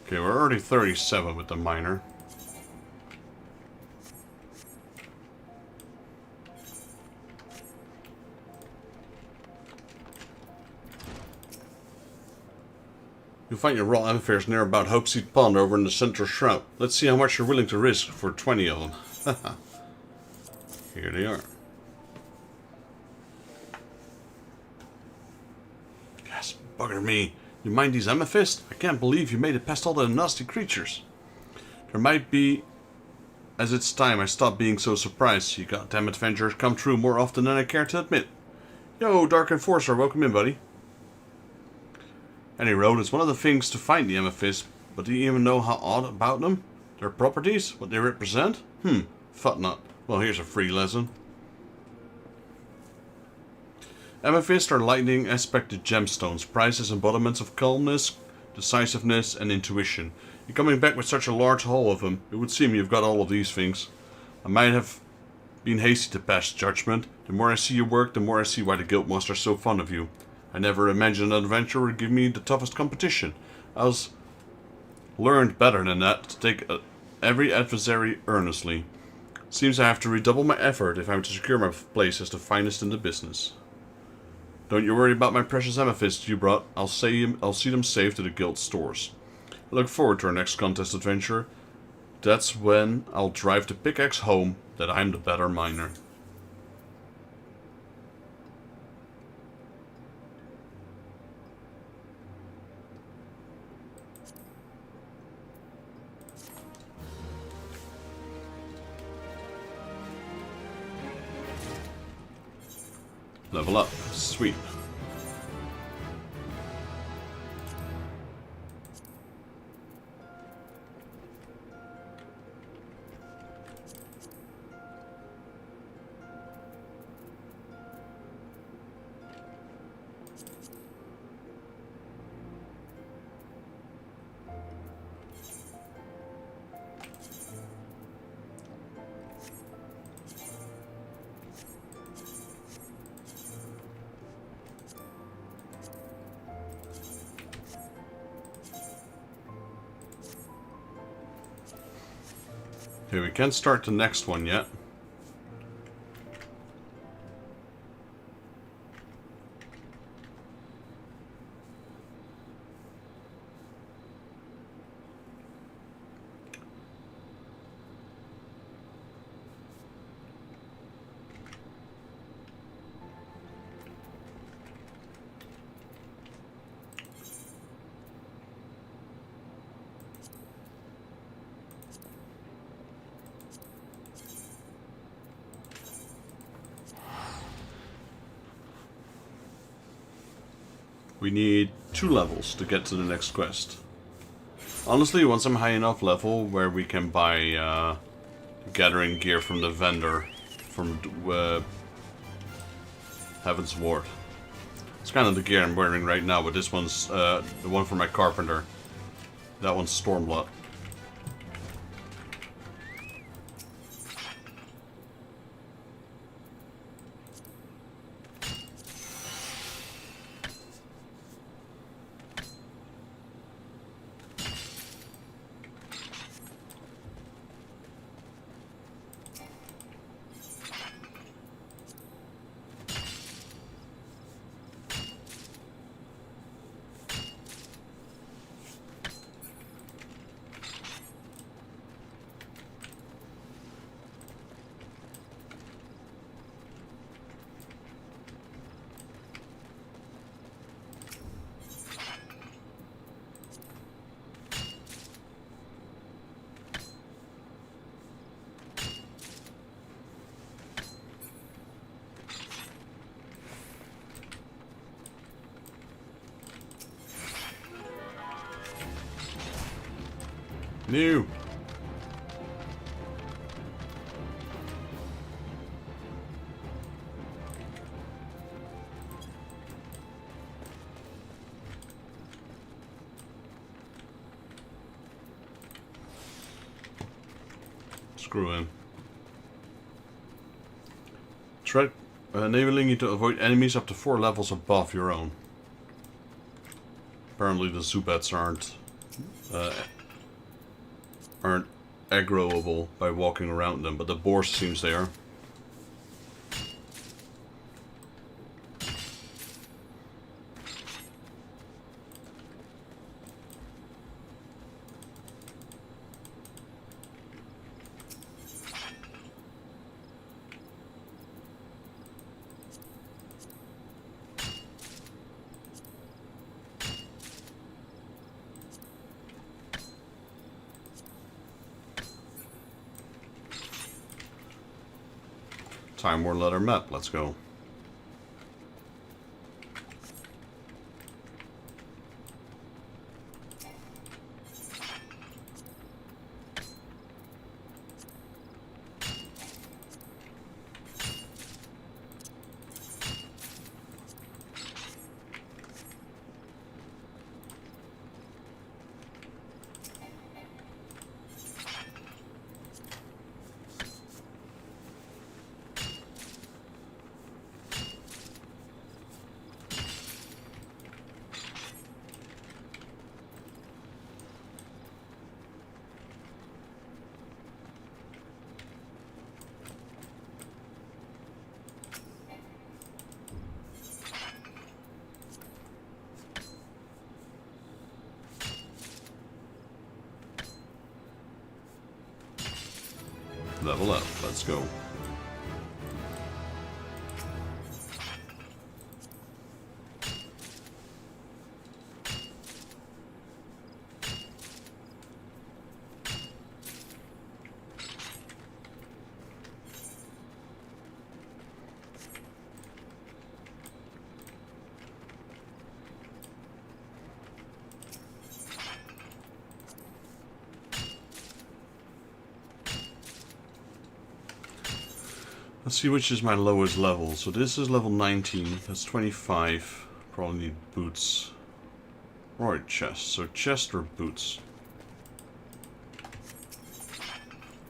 S1: Okay, we're already 37 with the miner. You'll find your raw amethyst near about Hopeseed Pond over in the central shroud. Let's see how much you're willing to risk for 20 of them. Here they are. Yes, bugger me. You mind these amethysts? I can't believe you made it past all the nasty creatures. There might be... As it's time I stopped being so surprised. You goddamn adventurers come true more often than I care to admit. Yo, Dark Enforcer, welcome in, buddy. Any road, it's one of the things to find the amethyst, but do you even know how odd about them? Their properties? What they represent? Thought not. Well, here's a free lesson. Amethysts are lightning aspected gemstones, prized as embodiments of calmness, decisiveness, and intuition. You're coming back with such a large haul of them. It would seem you've got all of these things. I might have been hasty to pass judgment. The more I see you work, the more I see why the Guildmaster's so fond of you. I never imagined an adventure would give me the toughest competition. I was learned better than that, to take every adversary earnestly. Seems I have to redouble my effort if I'm to secure my place as the finest in the business. Don't you worry about my precious amethysts you brought. I'll see them safe to the guild stores. I look forward to our next contest adventure. That's when I'll drive the pickaxe home that I'm the better miner. Level up. Sweet. Okay, we can't start the next one yet. We need 2 levels to get to the next quest. Honestly, once I'm high enough level where we can buy gathering gear from the vendor from Heaven's Ward. It's kind of the gear I'm wearing right now, but this one's the one for my carpenter. That one's Stormblood. New. Screw him. Try enabling you to avoid enemies up to 4 levels above your own. Apparently the Zubats aren't aggroable by walking around them, but the boars seems they are. Time War leather map, let's go. Level up, let's go. Let's see which is my lowest level. So this is level 19, that's 25. Probably need boots. Or a chest. So chest or boots.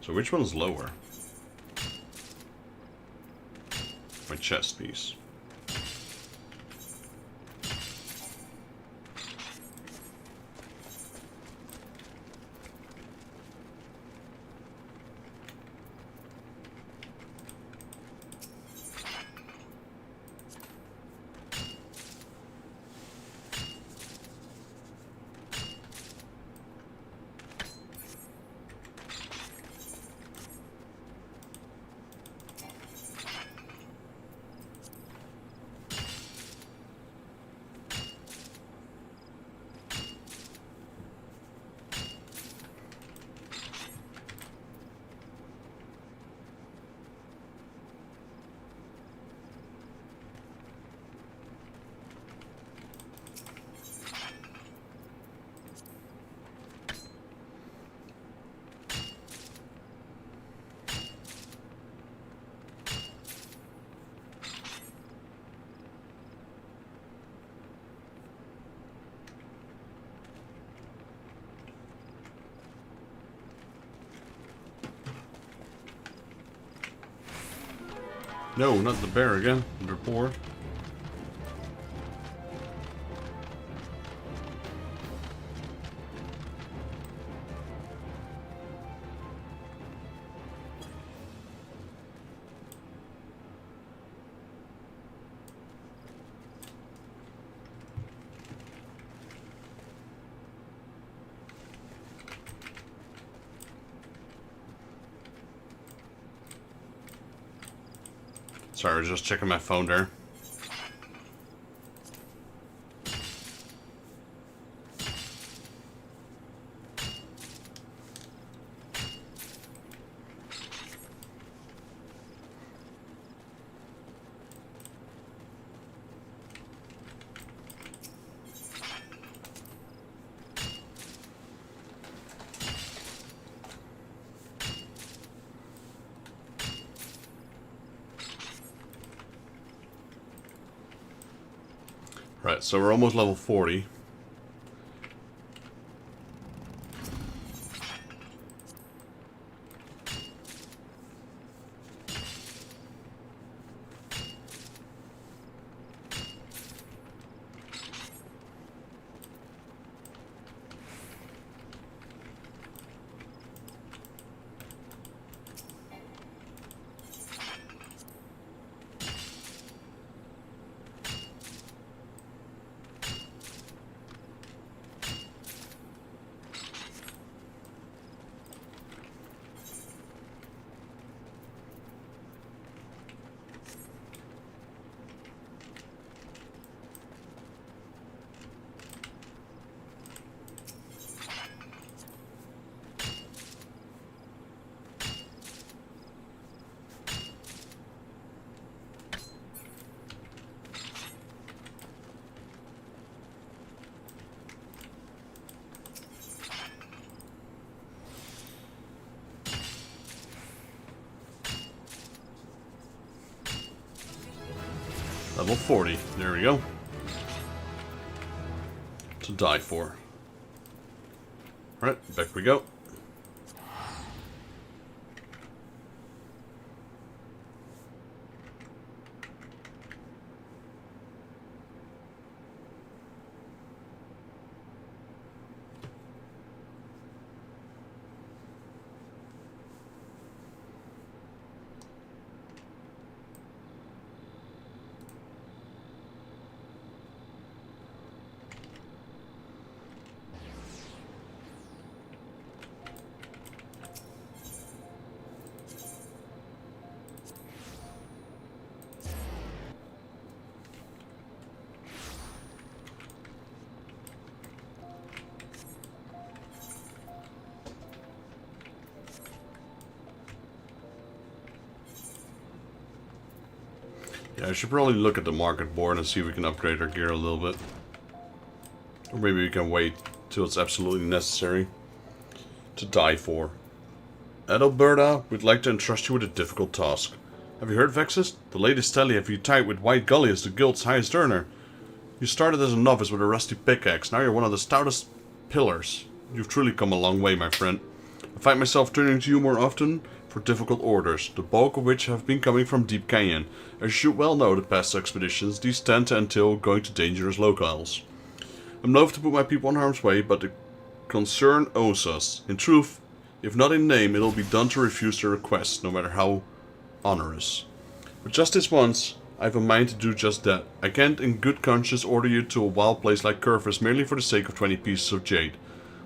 S1: So which one's lower? My chest piece. No, not the bear again. They're poor. Sorry, I was just checking my phone there. Right, so we're almost level 40. Level 40. There we go. To die for. Alright, back we go. Yeah, I should probably look at the market board and see if we can upgrade our gear a little bit. Or maybe we can wait till it's absolutely necessary to die for. Adalberta, we'd like to entrust you with a difficult task. Have you heard, Vexus? The latest tally have you tied with White Gully as the guild's highest earner. You started as a novice with a rusty pickaxe, now you're one of the stoutest pillars. You've truly come a long way, my friend. I find myself turning to you more often for difficult orders, the bulk of which have been coming from Deep Canyon. As you should well know, the past expeditions, these tend to entail going to dangerous locales. I'm loath to put my people in harm's way, but the concern owes us. In truth, if not in name, it'll be done to refuse their requests, no matter how onerous. But just this once, I have a mind to do just that. I can't in good conscience order you to a wild place like Curvis merely for the sake of 20 pieces of jade.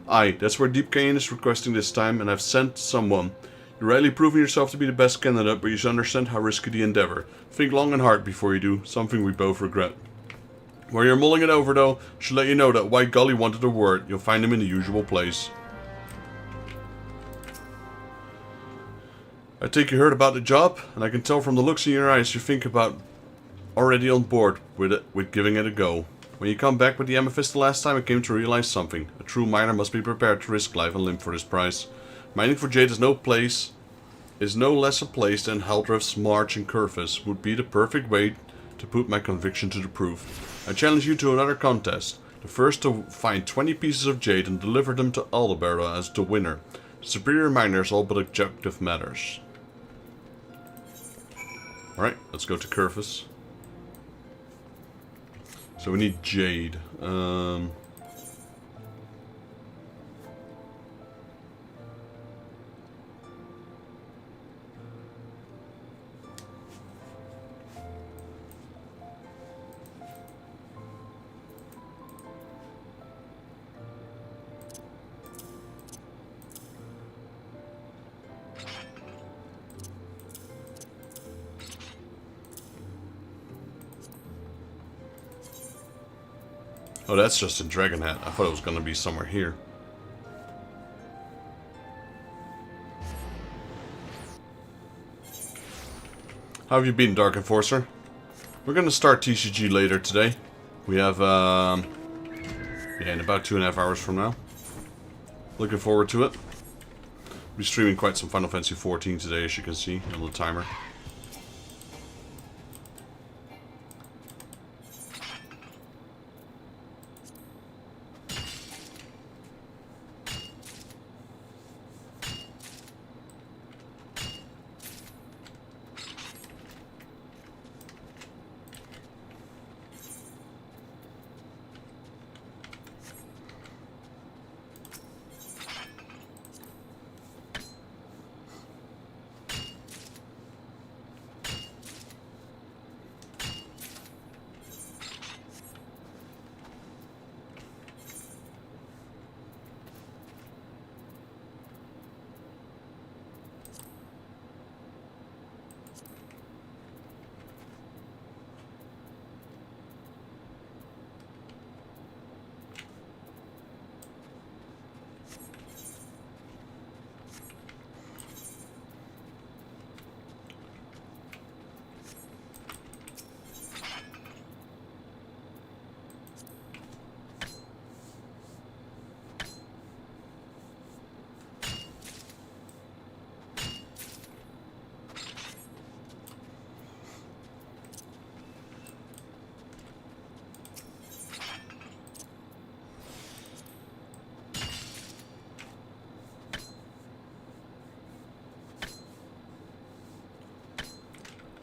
S1: Aye, that's where Deep Canyon is requesting this time, and I've sent someone. You're rightly proving yourself to be the best candidate, but you should understand how risky the endeavor. Think long and hard before you do, something we both regret. While you're mulling it over though, I should let you know that White Gully wanted a word. You'll find him in the usual place. I think you heard about the job, and I can tell from the looks in your eyes you think about already on board with giving it a go. When you come back with the amethyst the last time, I came to realize something. A true miner must be prepared to risk life and limb for this prize. Mining for jade is no less a place than Haldref's March in Curvis would be the perfect way to put my conviction to the proof. I challenge you to another contest. The first to find 20 pieces of jade and deliver them to Aldebarda as the winner. The superior miner is all but objective matters. Alright, let's go to Curvis. So we need Jade. Oh, that's just a dragon hat. I thought it was going to be somewhere here. How have you been, Dark Enforcer? We're going to start TCG later today. We have, yeah, in about 2.5 hours from now. Looking forward to it. We'll be streaming quite some Final Fantasy XIV today, as you can see on the timer.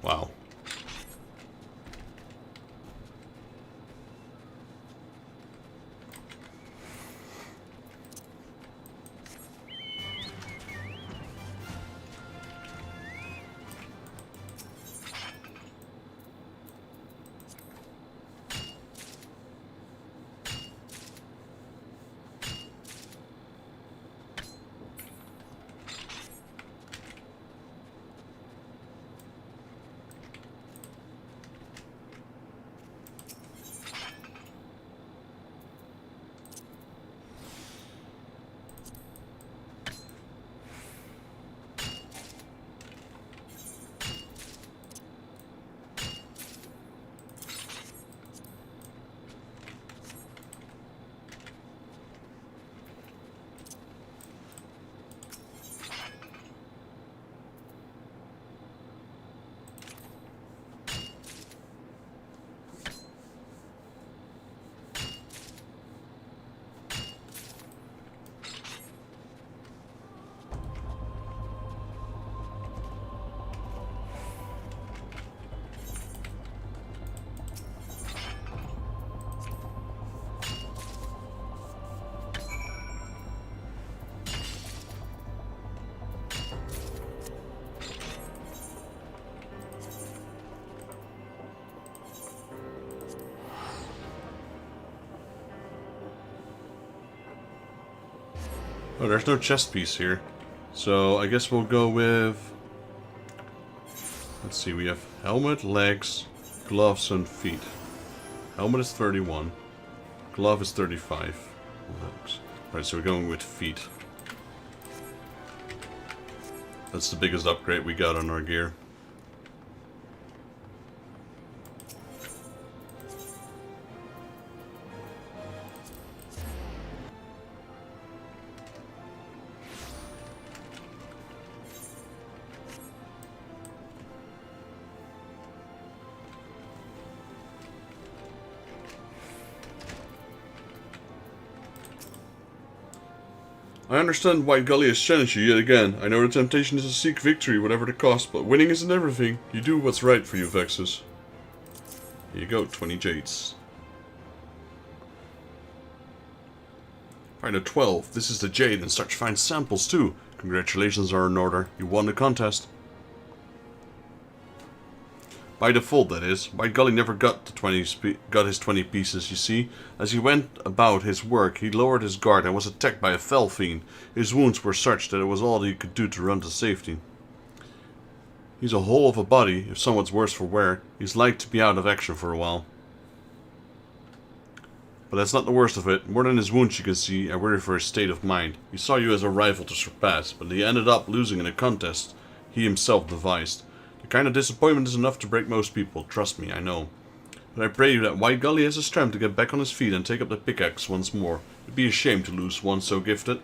S1: Wow. Oh, there's no chest piece here. So I guess we'll go with... Let's see, we have helmet, legs, gloves, and feet. Helmet is 31. Glove is 35. Legs. Right, so we're going with feet. That's the biggest upgrade we got on our gear. I understand why Gully has challenged you yet again. I know the temptation is to seek victory, whatever the cost, but winning isn't everything. You do what's right for you, Vexus. Here you go, 20 jades. Find a 12. This is the jade, and start to find samples too. Congratulations are in order. You won the contest. By default, that is. White Gully never got his 20 pieces, you see. As he went about his work, he lowered his guard and was attacked by a fell fiend. His wounds were such that it was all he could do to run to safety. He's a whole of a body, if somewhat worse for wear. He's like to be out of action for a while. But that's not the worst of it. More than his wounds, you can see, I worry for his state of mind. He saw you as a rival to surpass, but he ended up losing in a contest he himself devised. The kind of disappointment is enough to break most people, trust me, I know. But I pray that White Gully has the strength to get back on his feet and take up the pickaxe once more. It'd be a shame to lose one so gifted.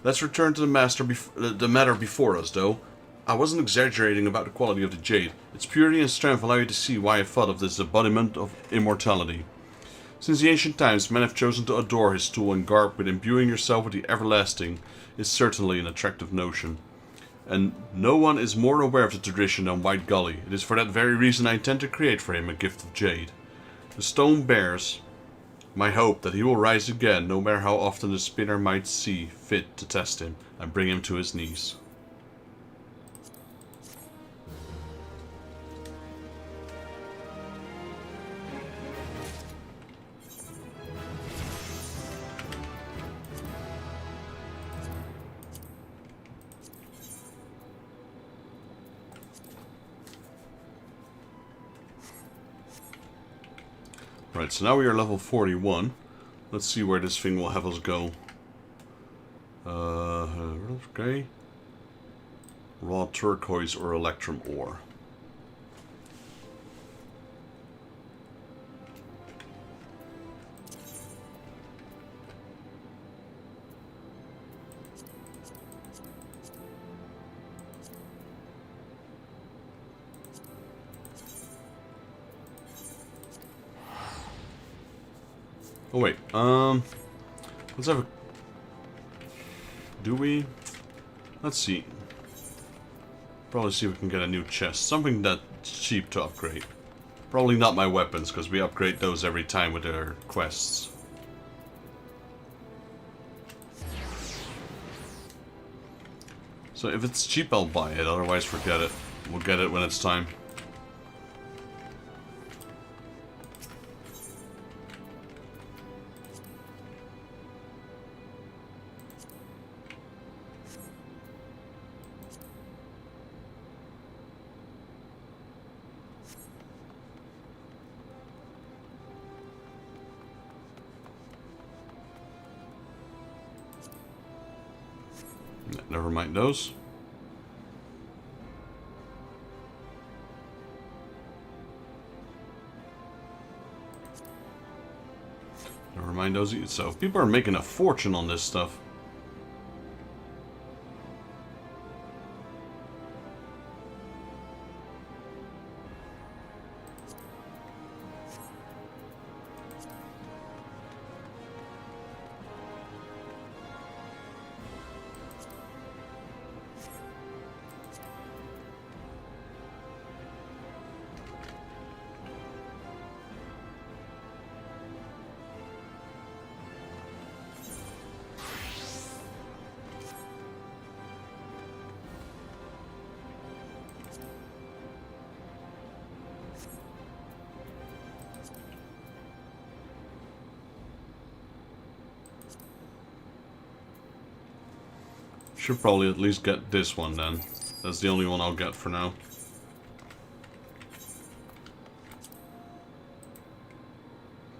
S1: Let's return to the matter before us, though. I wasn't exaggerating about the quality of the jade. Its purity and strength allow you to see why I thought of this embodiment of immortality. Since the ancient times, men have chosen to adore his tool and garb, with imbuing yourself with the everlasting is certainly an attractive notion. And no one is more aware of the tradition than White Gully. It is for that very reason I intend to create for him a gift of jade. The stone bears my hope that he will rise again, no matter how often the spinner might see fit to test him and bring him to his knees. Right, so now we are level 41. Let's see where this thing will have us go. Okay. Raw turquoise or electrum ore. Oh wait, let's have a... Do we? Let's see. Probably see if we can get a new chest. Something that's cheap to upgrade. Probably not my weapons, because we upgrade those every time with our quests. So if it's cheap, I'll buy it, otherwise forget it. We'll get it when it's time. Never mind those. Never mind those. So people are making a fortune on this stuff. Should probably at least get this one then. That's the only one I'll get for now.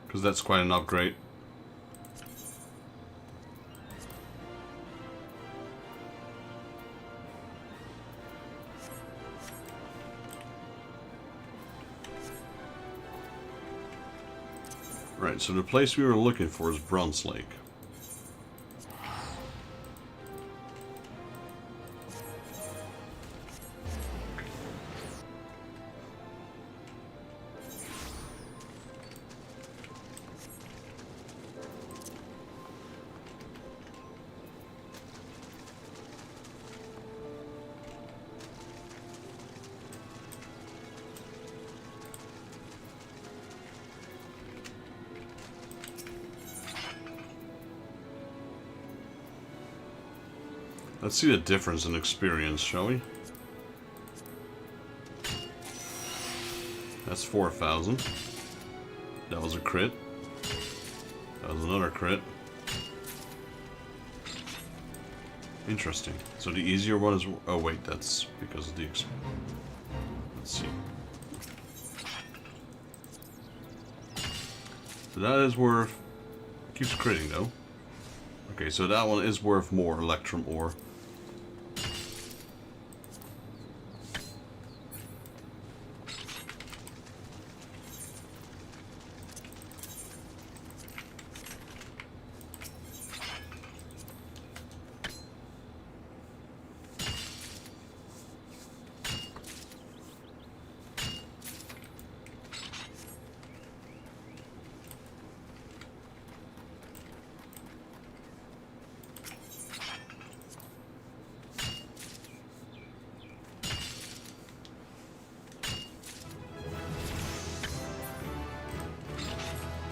S1: Because that's quite an upgrade. Right, so the place we were looking for is Bronze Lake. Let's see the difference in experience, shall we? That's 4,000. That was a crit. That was another crit. Interesting. So the easier one is... Oh wait, that's because of the... Let's see. So that is worth... Keeps critting though. Okay, so that one is worth more Electrum ore.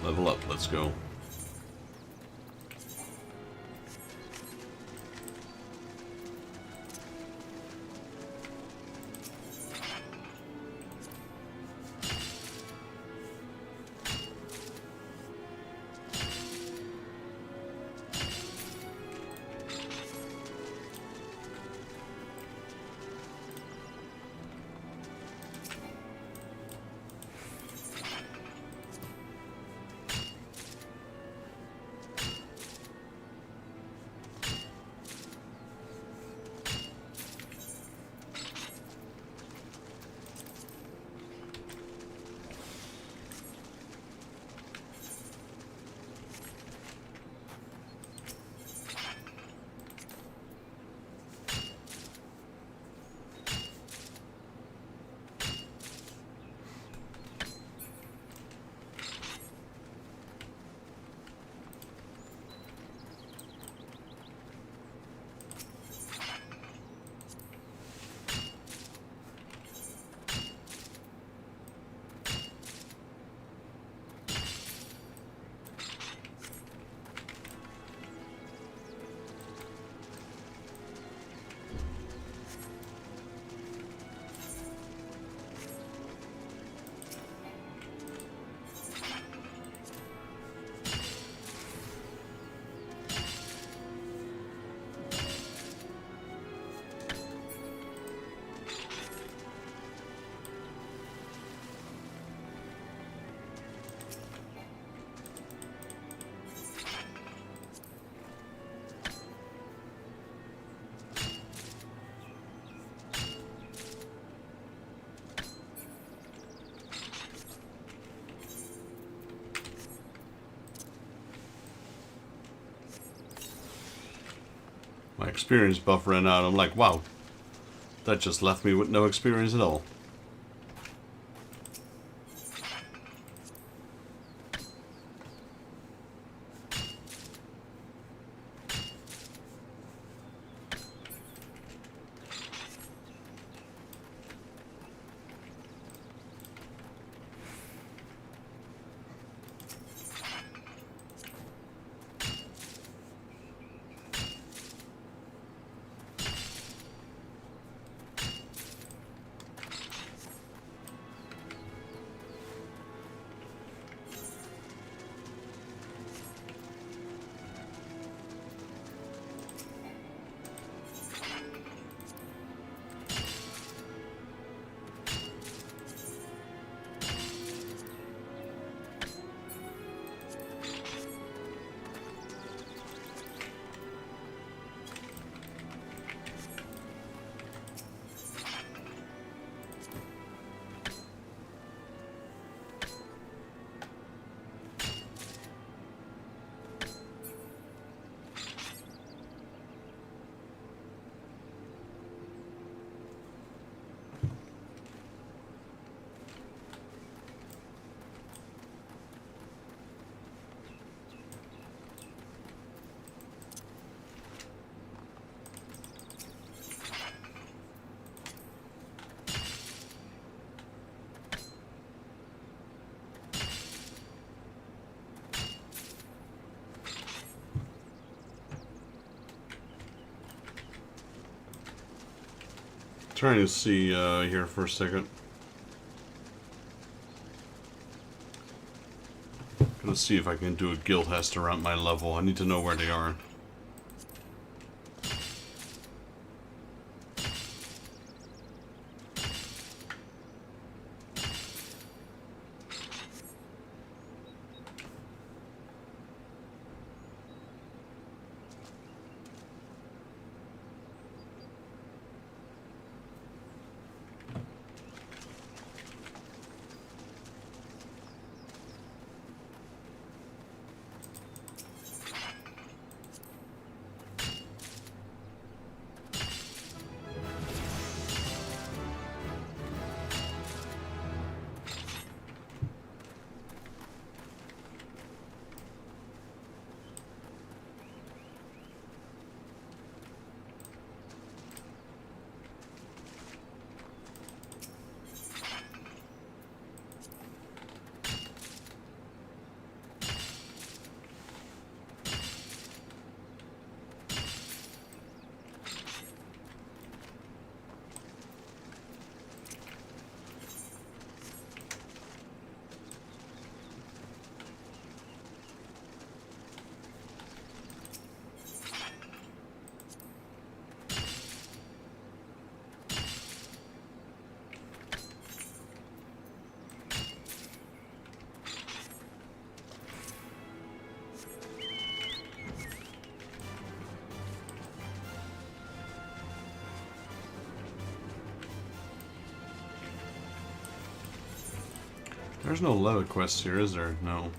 S1: Level up, let's go. My experience buff ran out. I'm like, wow, that just left me with no experience at all. Trying to see here for a second. Gonna see if I can do a guild test around my level. I need to know where they are. There's no level quest here, is there? No.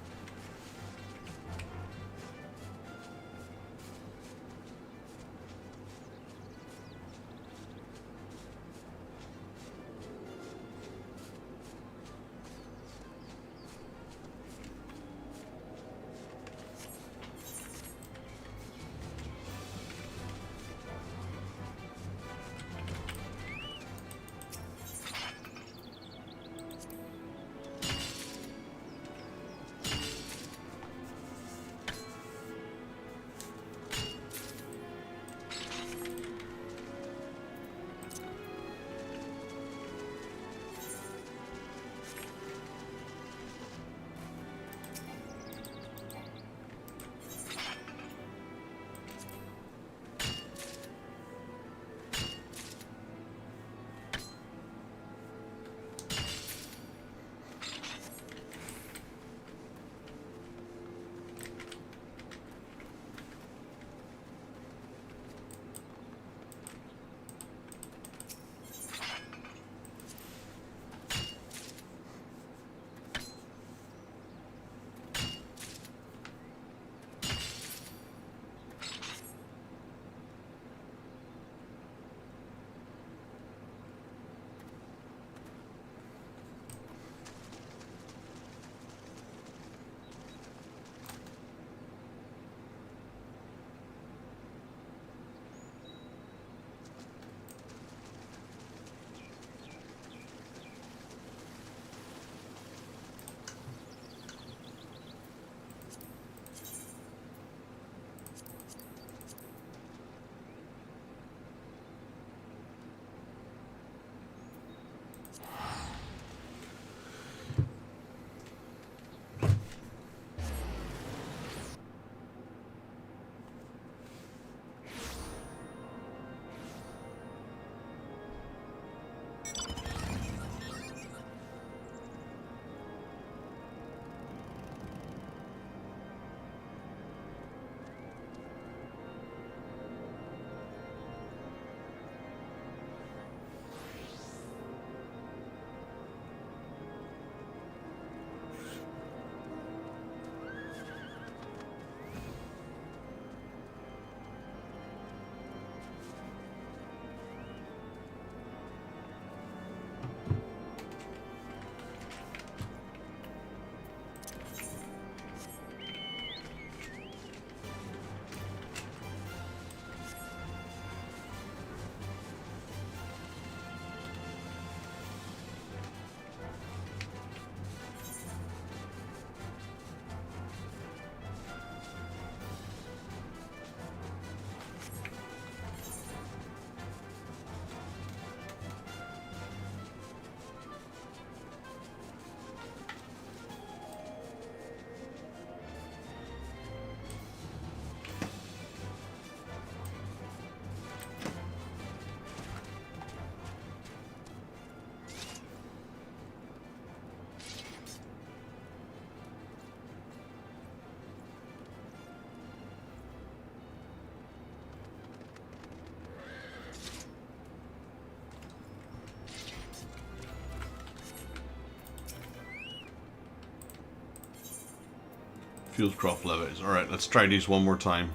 S1: Fieldcraft levies. Alright, let's try these one more time.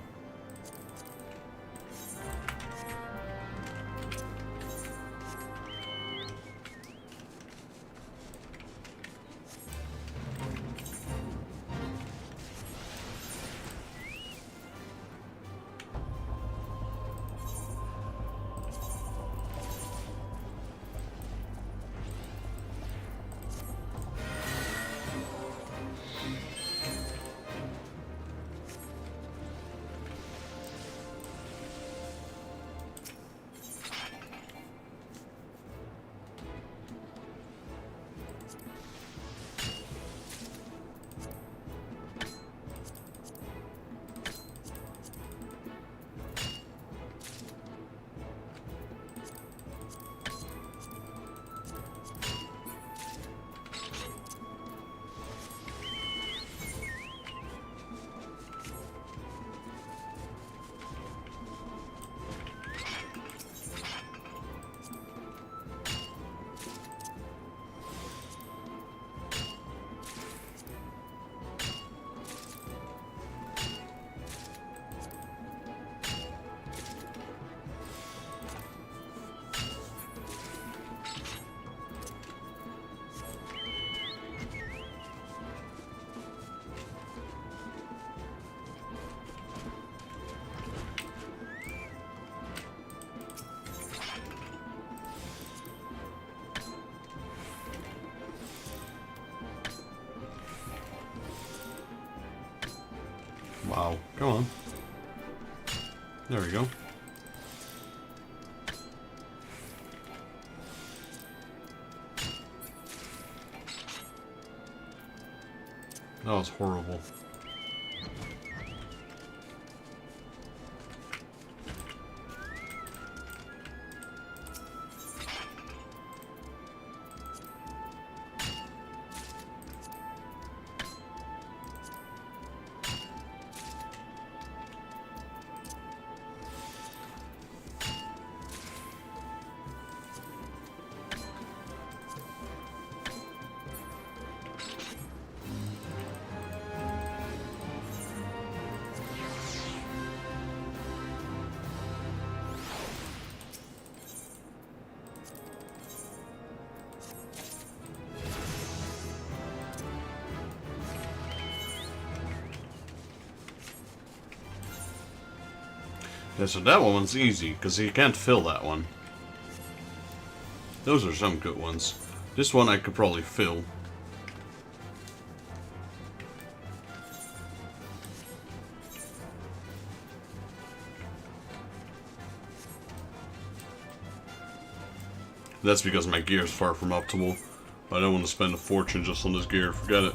S1: Wow, come on. There we go. That was horrible. Yeah, so that one's easy, because you can't fill that one. Those are some good ones. This one I could probably fill. That's because my gear is far from optimal. I don't want to spend a fortune just on this gear, forget it.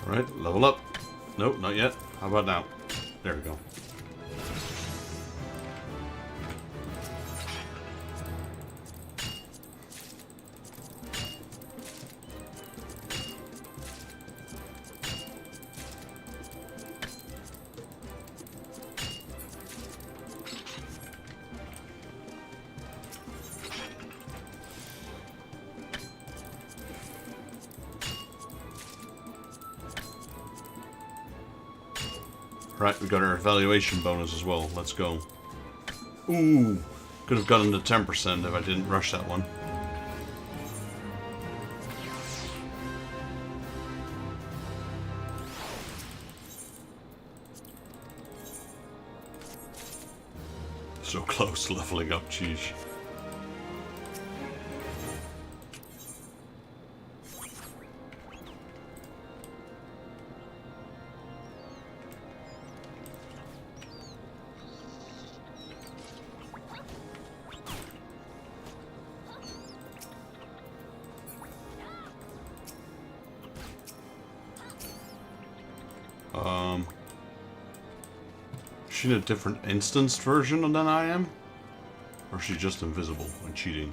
S1: Alright, level up. Nope, not yet. How about now? There we go. Right, we got our evaluation bonus as well. Let's go. Ooh! Could have gotten the 10% if I didn't rush that one. So close to leveling up, jeez. Is she in a different instanced version than I am? Or is she just invisible and cheating?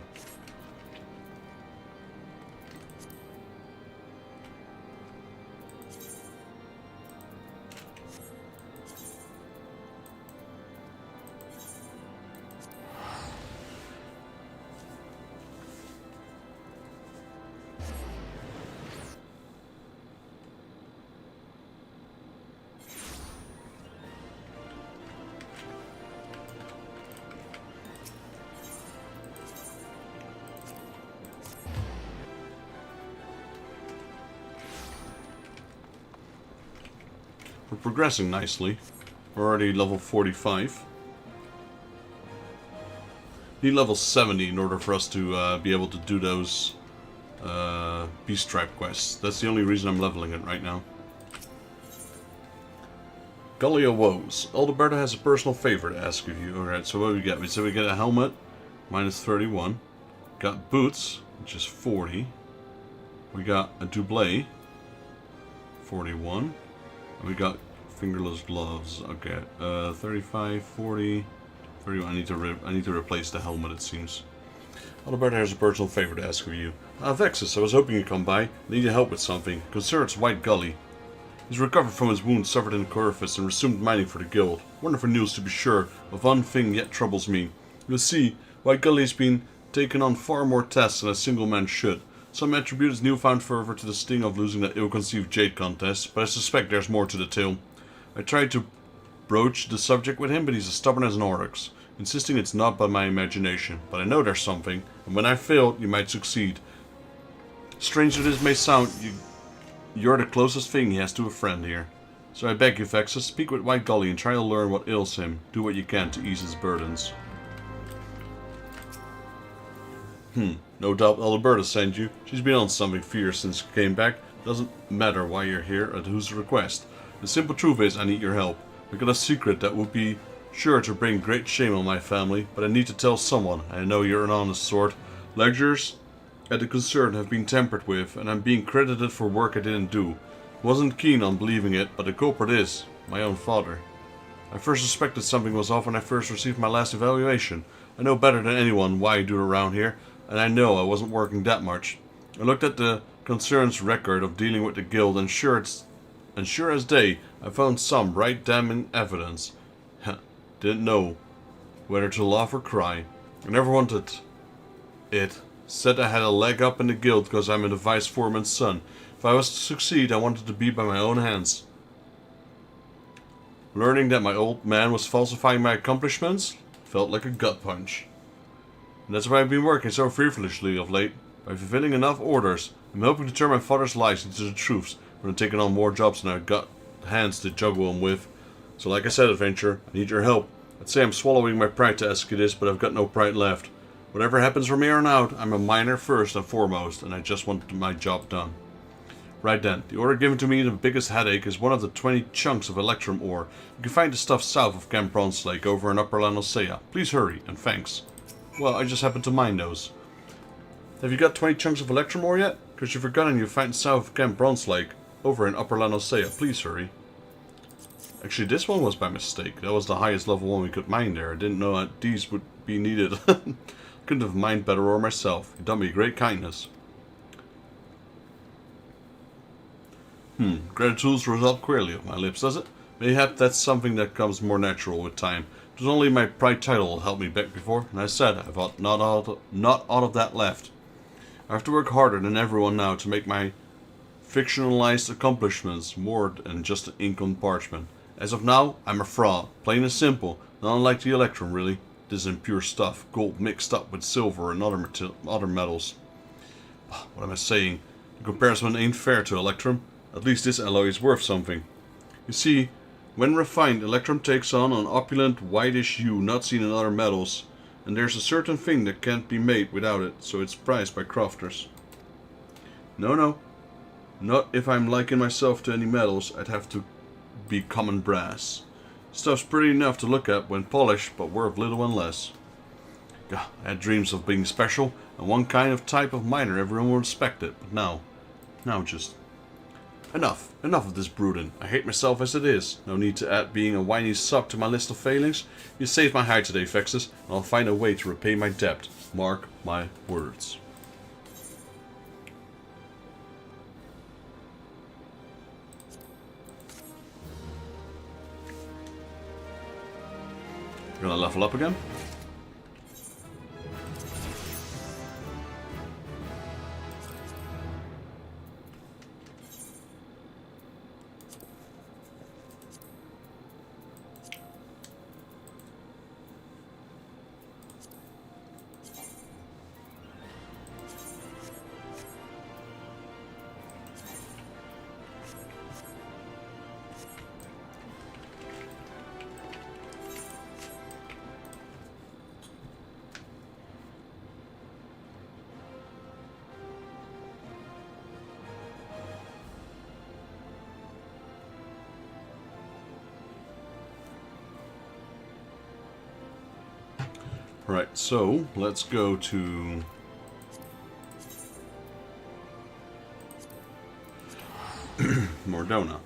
S1: We're progressing nicely. We're already level 45. Need level 70 in order for us to be able to do those beast tribe quests. That's the only reason I'm leveling it right now. Gully of Woes. Alberta has a personal favor to ask of you. Alright, so what do we get? So we get a helmet, minus 31. Got boots, which is 40. We got a doublet, 41. We got fingerless gloves. Okay, 35, 40, 31. I need to replace the helmet. It seems. Alberta has a personal favor to ask of you. Vexus, I was hoping you'd come by. I need your help with something. Concerns White Gully. He's recovered from his wound suffered in Corifus and resumed mining for the guild. Wonderful news to be sure, but one thing yet troubles me. You see, White Gully has been taking on far more tests than a single man should. Some attribute his newfound fervor to the sting of losing that ill-conceived jade contest, but I suspect there's more to the tale. I tried to broach the subject with him, but he's as stubborn as an oryx, insisting it's not by my imagination. But I know there's something, and when I fail, you might succeed. Strange as this may sound, you're the closest thing he has to a friend here. So I beg you, Vexus, speak with White Gully and try to learn what ails him. Do what you can to ease his burdens. No doubt Alberta sent you. She's been on something fierce since you came back. Doesn't matter why you're here, at whose request. The simple truth is, I need your help. I got a secret that would be sure to bring great shame on my family, but I need to tell someone, and I know you're an honest sort. Lectures at the concern have been tampered with, and I'm being credited for work I didn't do. Wasn't keen on believing it, but the culprit is my own father. I first suspected something was off when I first received my last evaluation. I know better than anyone why I do around here, and I know I wasn't working that much. I looked at the concern's record of dealing with the guild, and sure as day, I found some right damning evidence. Didn't know whether to laugh or cry. I never wanted it. Said I had a leg up in the guild because I'm the vice foreman's son. If I was to succeed, I wanted to be by my own hands. Learning that my old man was falsifying my accomplishments felt like a gut punch. And that's why I've been working so feverishly of late. By fulfilling enough orders, I'm hoping to turn my father's lies into the truths when I'm taking on more jobs than I've got hands to juggle them with. So like I said, Adventure, I need your help. I'd say I'm swallowing my pride to ask you this, but I've got no pride left. Whatever happens from here on out, I'm a miner first and foremost, and I just want my job done. Right then, the order given to me the biggest headache is one of the 20 chunks of Electrum ore. You can find the stuff south of Camp Bronze Lake over in Upper Eorzea. Please hurry, and thanks. Well, I just happen to mine those. Have you got 20 chunks of Electrum ore yet? Because you've forgotten you find south of Camp Bronze Lake. Over in Upper Eorzea, please hurry. Actually, this one was by mistake. That was the highest level one we could mine there. I didn't know that these would be needed. Couldn't have mined better or myself. You've done me a great kindness. Gratitude rolls up queerly off my lips, does it? Mayhap that's something that comes more natural with time. It was only my pride title that helped me back before, and I said I've got not all of that left. I have to work harder than everyone now to make my fictionalized accomplishments more than just an ink on parchment. As of now, I'm a fraud, plain and simple, not unlike the Electrum really. This is impure stuff, gold mixed up with silver and other metals. What am I saying? The comparison ain't fair to Electrum. At least this alloy is worth something. You see, when refined, Electrum takes on an opulent, whitish hue not seen in other metals, and there's a certain thing that can't be made without it, so it's prized by crafters. No. Not if I'm liking myself to any metals, I'd have to be common brass. Stuff's pretty enough to look at when polished, but worth little and less. I had dreams of being special, and one kind of type of miner everyone would respect it, but now just... Enough of this brooding. I hate myself as it is. No need to add being a whiny sub to my list of failings. You saved my hide today, Vexus, and I'll find a way to repay my debt. Mark my words. We're gonna level up again. Right, so let's go to Mordona.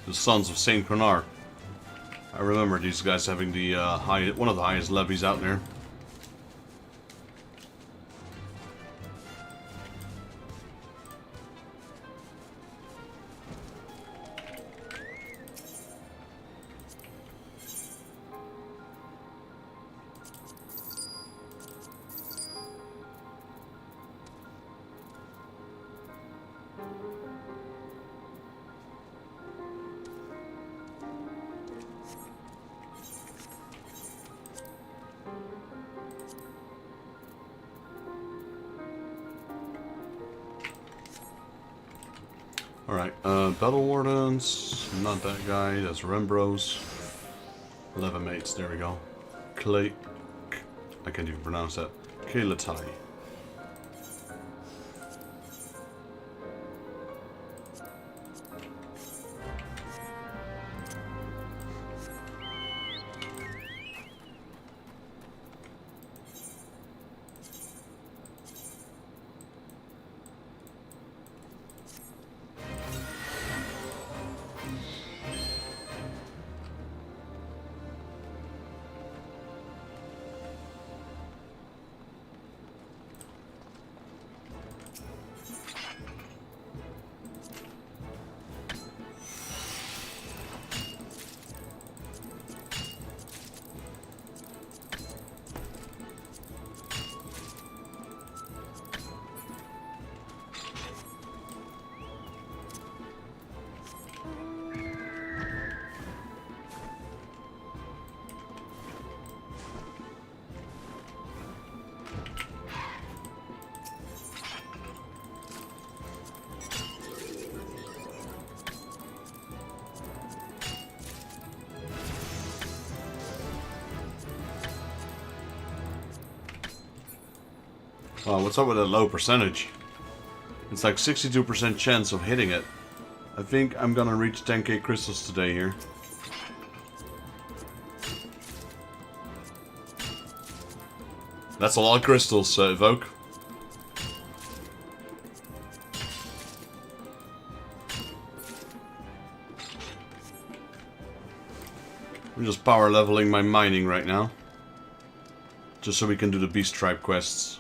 S1: The Sons of Saint Cronar. I remember these guys having the one of the highest levies out there. Alright, Battle Wardens, not that guy, that's Rembros. Levamates, there we go. I can't even pronounce that. Kalatai. Wow, what's up with that low percentage? It's like 62% chance of hitting it. I think I'm gonna reach 10k crystals today here. That's a lot of crystals, Evoke. I'm just power leveling my mining right now. Just so we can do the Beast Tribe quests.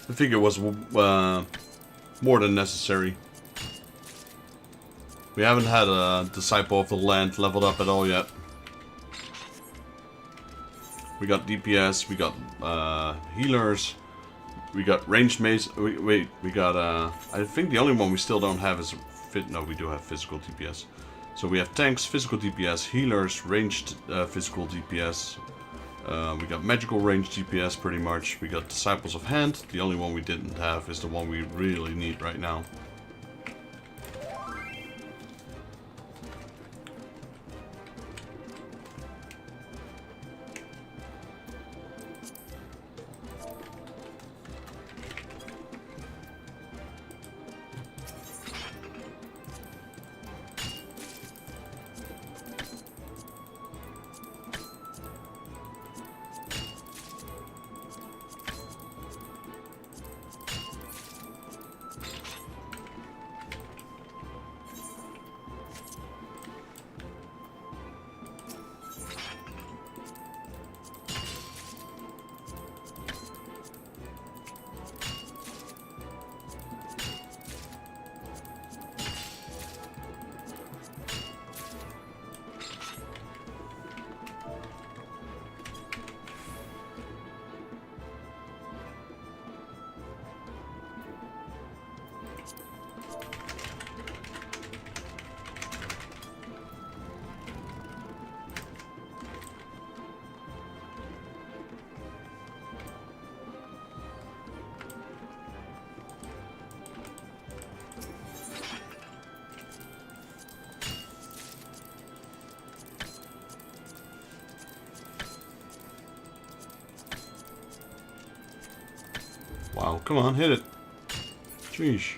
S1: I think it was more than necessary. We haven't had a Disciple of the Land leveled up at all yet. We got DPS, we got healers, we got ranged mace. Wait, we got I think the only one we still don't have is no, we do have physical DPS. So we have tanks, physical DPS, healers, ranged physical DPS. We got magical ranged DPS pretty much. We got Disciples of Hand. The only one we didn't have is the one we really need right now. Wow, come on, hit it. Sheesh.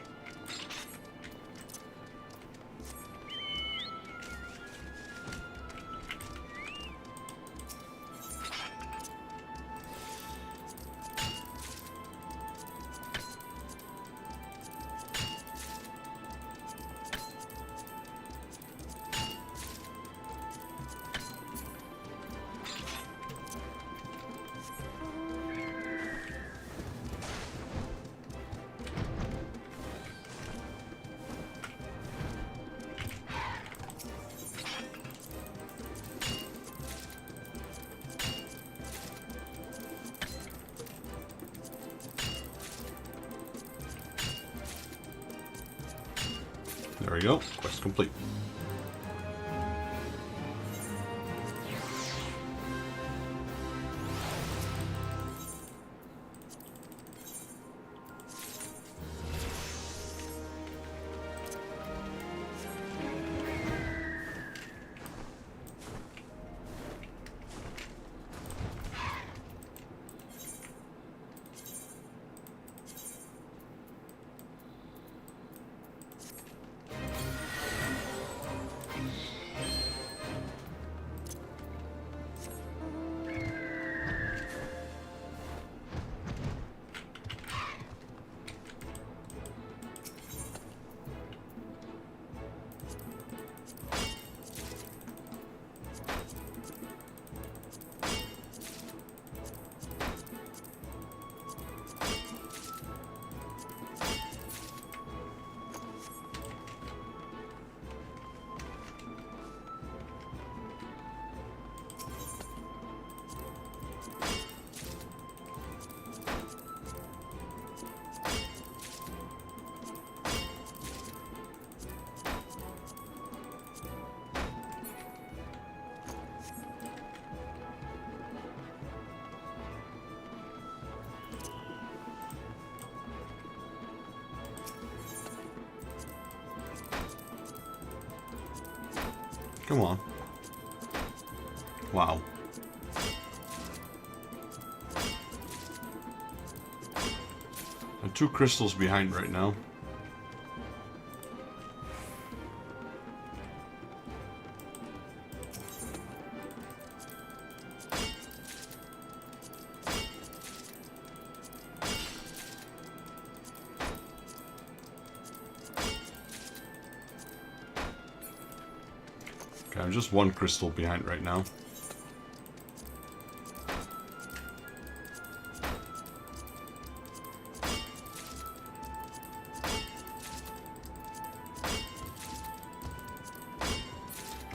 S1: There we go. Quest complete. Come on. Wow. 2 crystals behind right now. Okay, I'm just 1 crystal behind right now.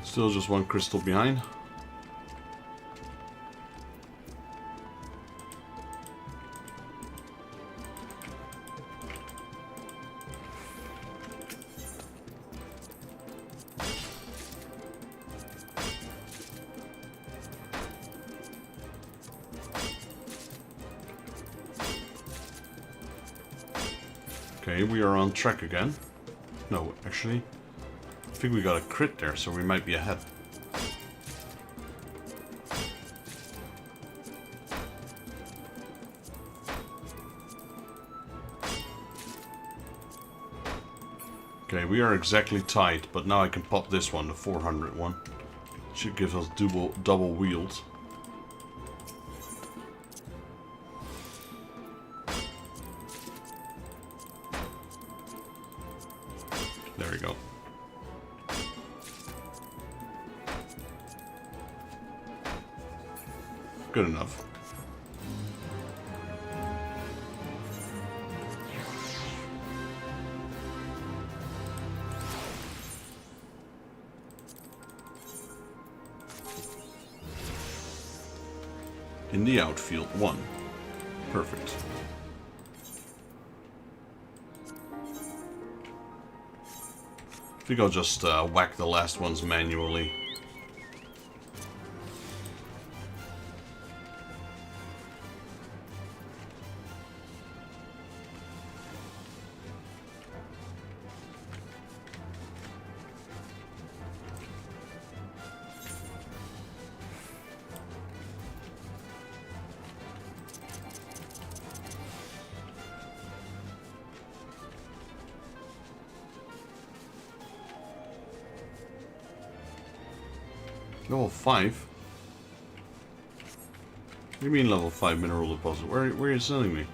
S1: Still just 1 crystal behind. Okay, we are on track again. No, actually, I think we got a crit there, so we might be ahead. Okay, we are exactly tied, but now I can pop this one, the 400 one. Should give us double wield. There we go. Good enough. In the outfield, 1. Perfect. I think I'll just whack the last ones manually. Level 5? What do you mean level 5 mineral deposit? Where are you sending me?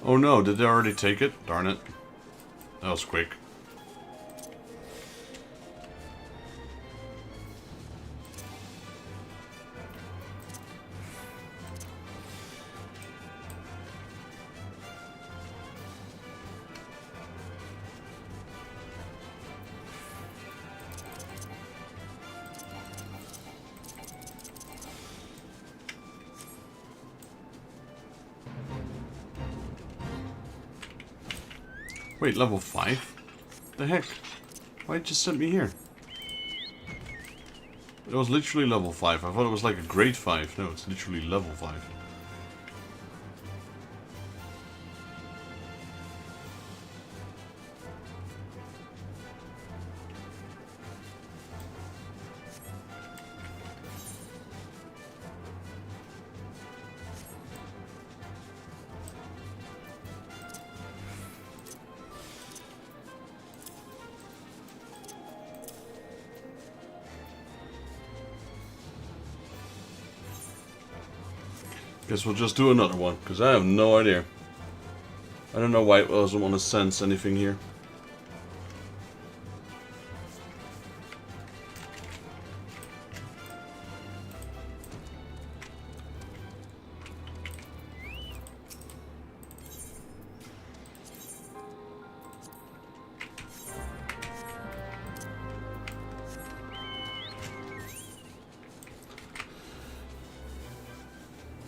S1: Oh no, did they already take it? Darn it. That was quick. Wait, level 5? The heck? Why'd you send me here? It was literally level 5. I thought it was like a grade 5. No, it's literally level 5. Guess we'll just do another one, because I have no idea. I don't know why it doesn't want to sense anything here.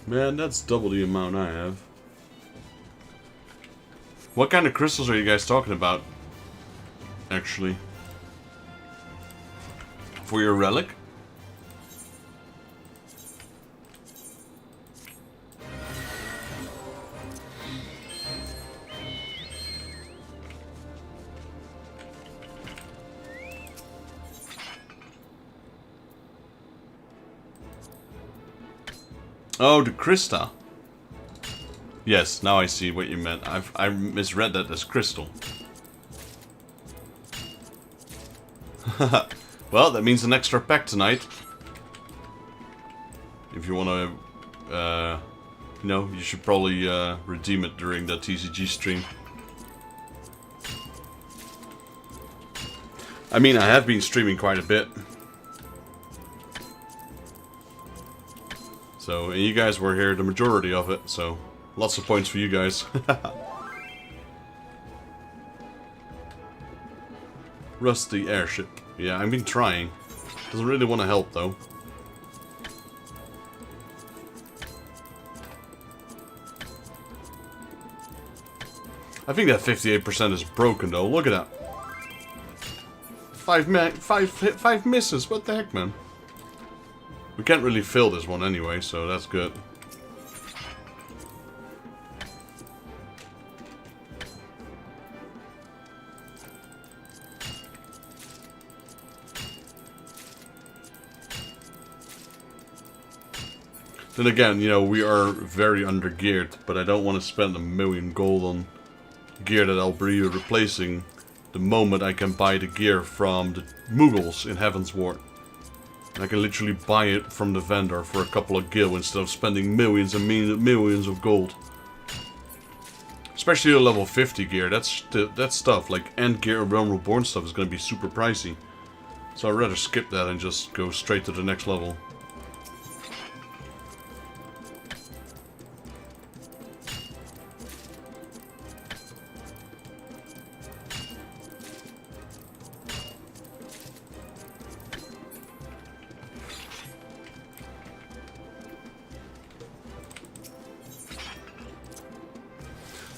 S1: Man, that's double the amount I have. What kind of crystals are you guys talking about? Actually. For your relic? Oh, the Krista. Yes, now I see what you meant. I misread that as crystal. Well, that means an extra pack tonight. If you want to, you know, you should probably redeem it during the TCG stream. I mean, I have been streaming quite a bit. So, and you guys were here the majority of it, so lots of points for you guys. Rusty airship. Yeah, I've been trying. Doesn't really want to help though. I think that 58% is broken though. Look at that. Five misses. What the heck, man? We can't really fill this one anyway, so that's good. Then again, you know, we are very under geared, but I don't want to spend 1 million gold on gear that I'll be replacing the moment I can buy the gear from the Mughals in Heaven's Ward. I can literally buy it from the vendor for a couple of gil instead of spending millions and millions of gold. Especially the level 50 gear, that stuff, like end gear and Realm Reborn stuff is going to be super pricey. So I'd rather skip that and just go straight to the next level.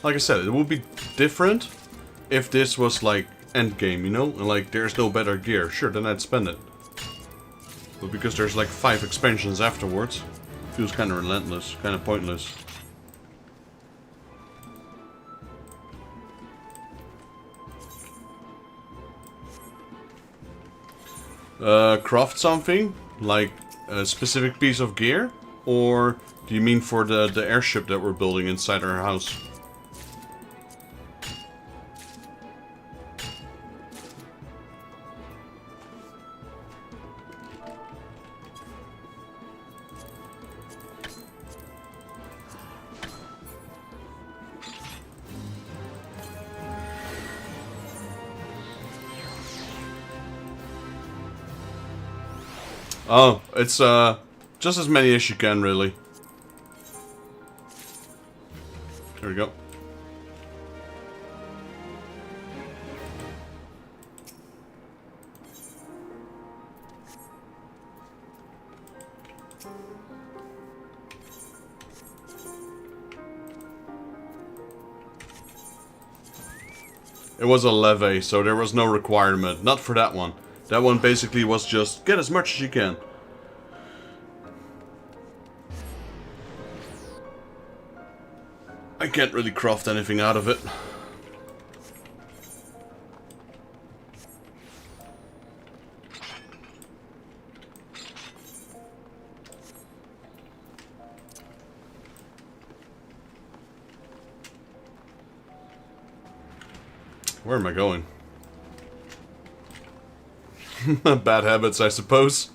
S1: Like I said, it would be different if this was like endgame, you know? And like there's no better gear. Sure, then I'd spend it. But because there's like 5 expansions afterwards, it feels kind of relentless, kind of pointless. Craft something? Like a specific piece of gear? Or do you mean for the airship that we're building inside our house? Oh, it's just as many as you can, really. There we go. It was a levy, so there was no requirement. Not for that one. That one basically was just get as much as you can. I can't really craft anything out of it. Where am I going? Bad habits, I suppose.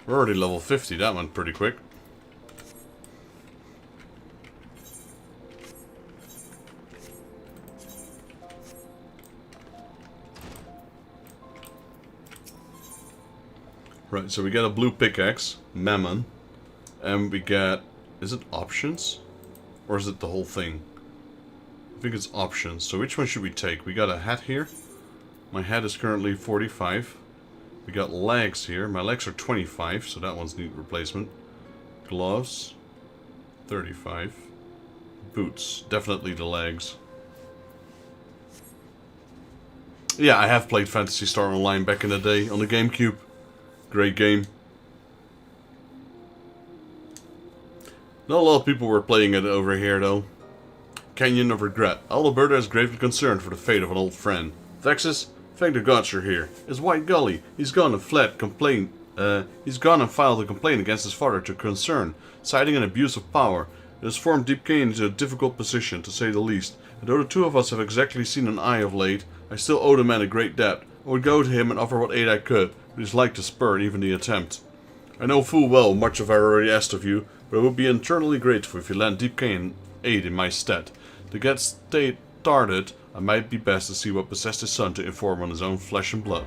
S1: We're already level 50, that went pretty quick. Right, so we get a blue pickaxe, Mammon, and we get Is it options? Or is it the whole thing? I think it's options. So which one should we take? We got a hat here. My hat is currently 45. We got legs here. My legs are 25, so that one's need replacement. Gloves, 35. Boots, definitely the legs. Yeah, I have played Fantasy Star Online back in the day on the GameCube. Great game. Not a lot of people were playing it over here though. Canyon of Regret. Alberta is gravely concerned for the fate of an old friend. Vexus, thank the gods you're here. It's White Gully. He's gone and filed a complaint against his father to Concern, citing an abuse of power. It has formed Deep Kane into a difficult position, to say the least, and though the two of us have exactly seen an eye of late, I still owe the man a great debt. I would go to him and offer what aid I could, but he's like to spurn even the attempt. I know full well much of I already asked of you, but I would be eternally grateful if you lend Deep Kane aid in my stead. To get started, I might be best to see what possessed his son to inform on his own flesh and blood.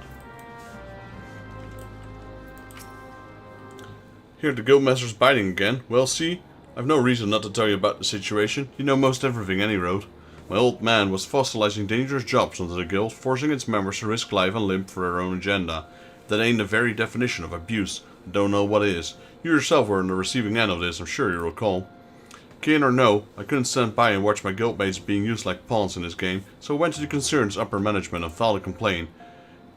S1: Here the Guildmaster's biting again. Well, see, I've no reason not to tell you about the situation. You know most everything any road. My old man was fossilizing dangerous jobs under the guild, forcing its members to risk life and limb for their own agenda. That ain't the very definition of abuse. I don't know what is. You yourself were on the receiving end of this, I'm sure you recall. Keen or no, I couldn't stand by and watch my guildmates being used like pawns in this game, so I went to the concern's upper management and filed a complaint.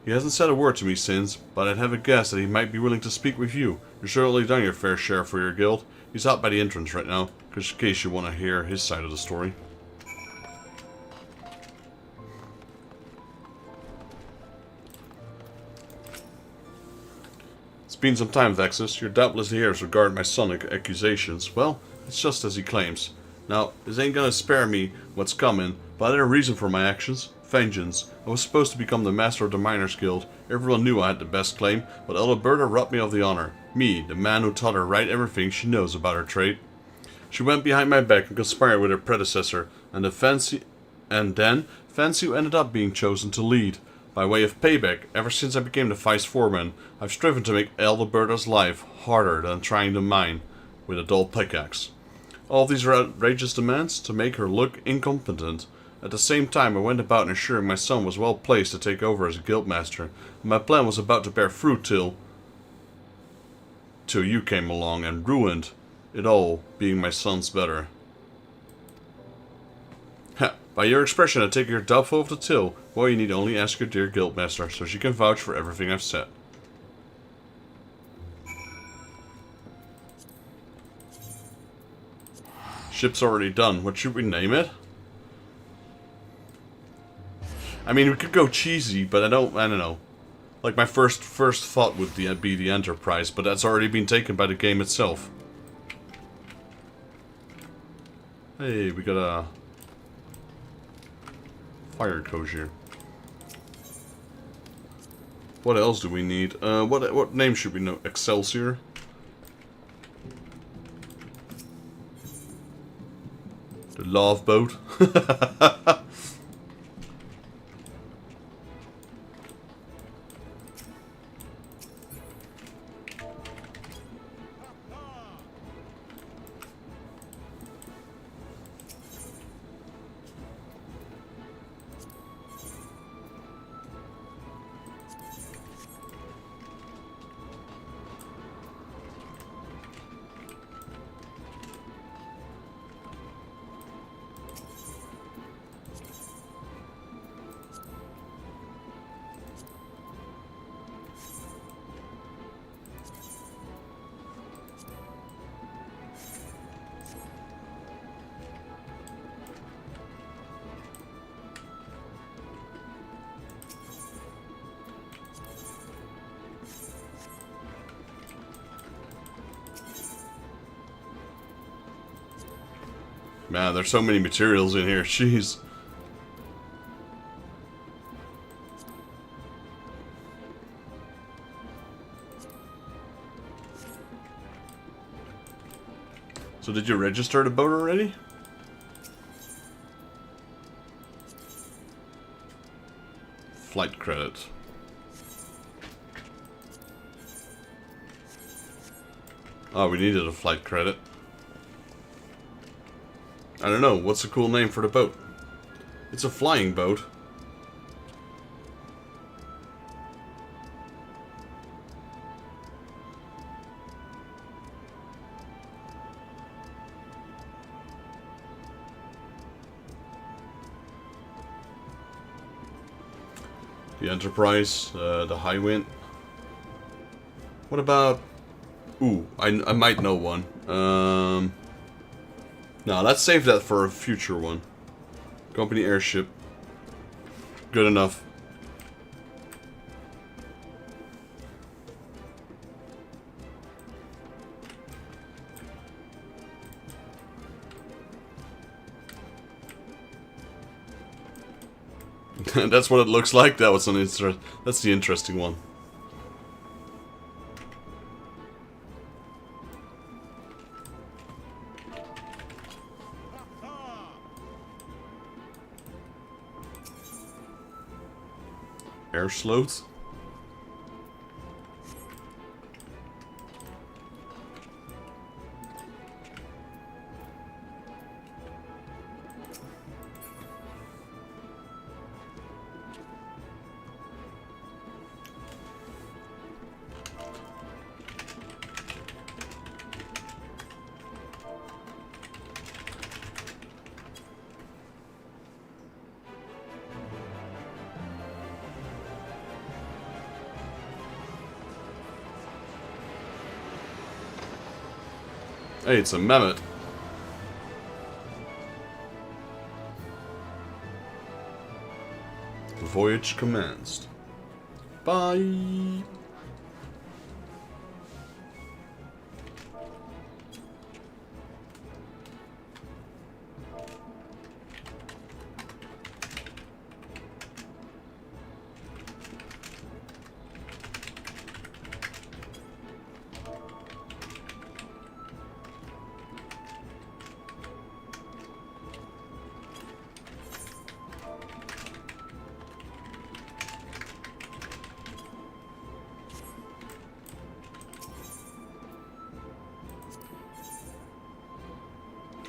S1: He hasn't said a word to me since, but I'd have a guess that he might be willing to speak with you. You've certainly done your fair share for your guild. He's out by the entrance right now, just in case you want to hear his side of the story. It's been some time, Vexus. You're doubtless here as regard my sonic accusations. Well, it's just as he claims. Now, this ain't gonna spare me what's coming, but I had a reason for my actions. Vengeance. I was supposed to become the master of the Miners Guild. Everyone knew I had the best claim, but Alberta robbed me of the honor. Me, the man who taught her right everything she knows about her trade. She went behind my back and conspired with her predecessor, and then Fancy ended up being chosen to lead. By way of payback, ever since I became the vice foreman, I've striven to make Alberta's life harder than trying to mine with a dull pickaxe. All these outrageous demands to make her look incompetent. At the same time, I went about ensuring my son was well placed to take over as a guildmaster, and my plan was about to bear fruit till you came along and ruined it all, being my son's better. Ha! By your expression, I take you're doubtful of the till. Well, you need only ask your dear guildmaster, so she can vouch for everything I've said. Ship's already done. What should we name it? I mean, we could go cheesy, but I don't know. Like, my first thought would be the Enterprise, but that's already been taken by the game itself. Hey, we got a fire kosher. What else do we need? What name should we know? Excelsior? The Love Boat? Man, there's so many materials in here, jeez. So did you register the boat already? Flight credit. Oh, we needed a flight credit. I don't know. What's a cool name for the boat? It's a flying boat. The Enterprise, the High Wind. What about... Ooh, I might know one. No, let's save that for a future one. Company airship. Good enough. That's what it looks like. That was that's the interesting one. Air sloth. Hey, it's a mammoth. The voyage commenced. Bye.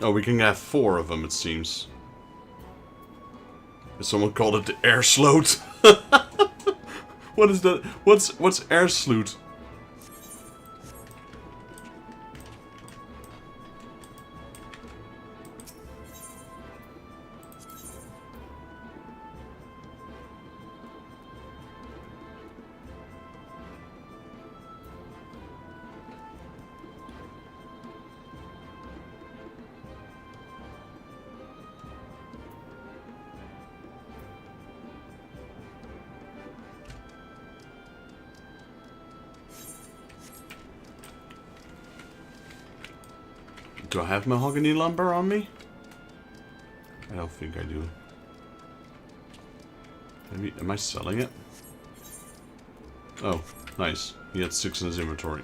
S1: Oh, we can have 4 of them, it seems. Someone called it the air sloot. What is that? What's air sloot? Do I have mahogany lumber on me? I don't think I do. Maybe, am I selling it? Oh, nice. He had 6 in his inventory.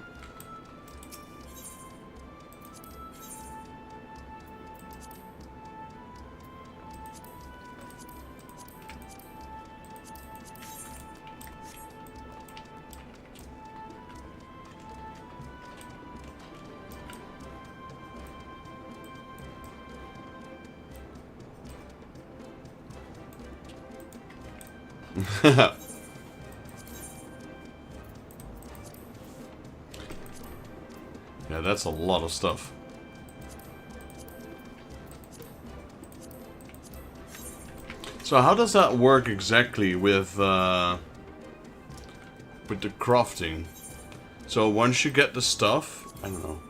S1: Yeah, that's a lot of stuff. So how does that work exactly with the crafting? So once you get the stuff, I don't know.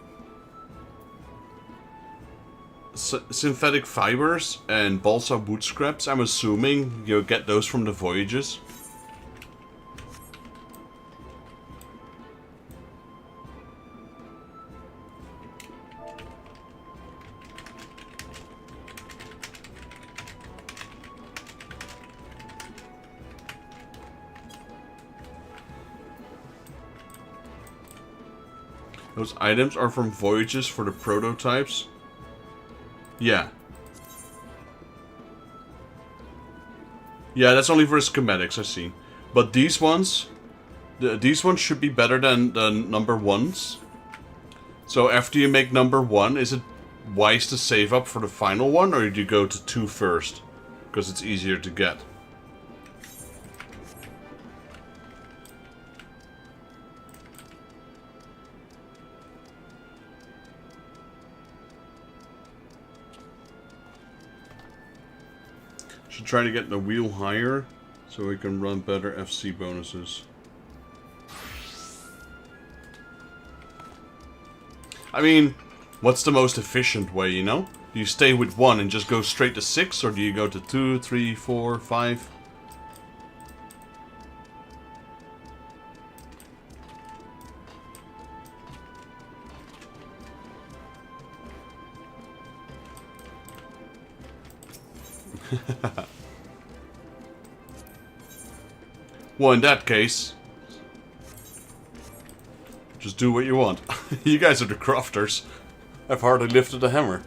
S1: Synthetic fibers and balsa wood scraps, I'm assuming you get those from the voyages. Those items are from voyages for the prototypes. Yeah. Yeah, that's only for schematics, I see. But these ones... these ones should be better than the number 1s. So after you make number 1, is it wise to save up for the final one, or do you go to 2 first? Because it's easier to get. Should try to get the wheel higher so we can run better FC bonuses. I mean, what's the most efficient way, you know? Do you stay with 1 and just go straight to 6, or do you go to 2, 3, 4, 5? Well, in that case, just do what you want. You guys are the crafters. I've hardly lifted a hammer.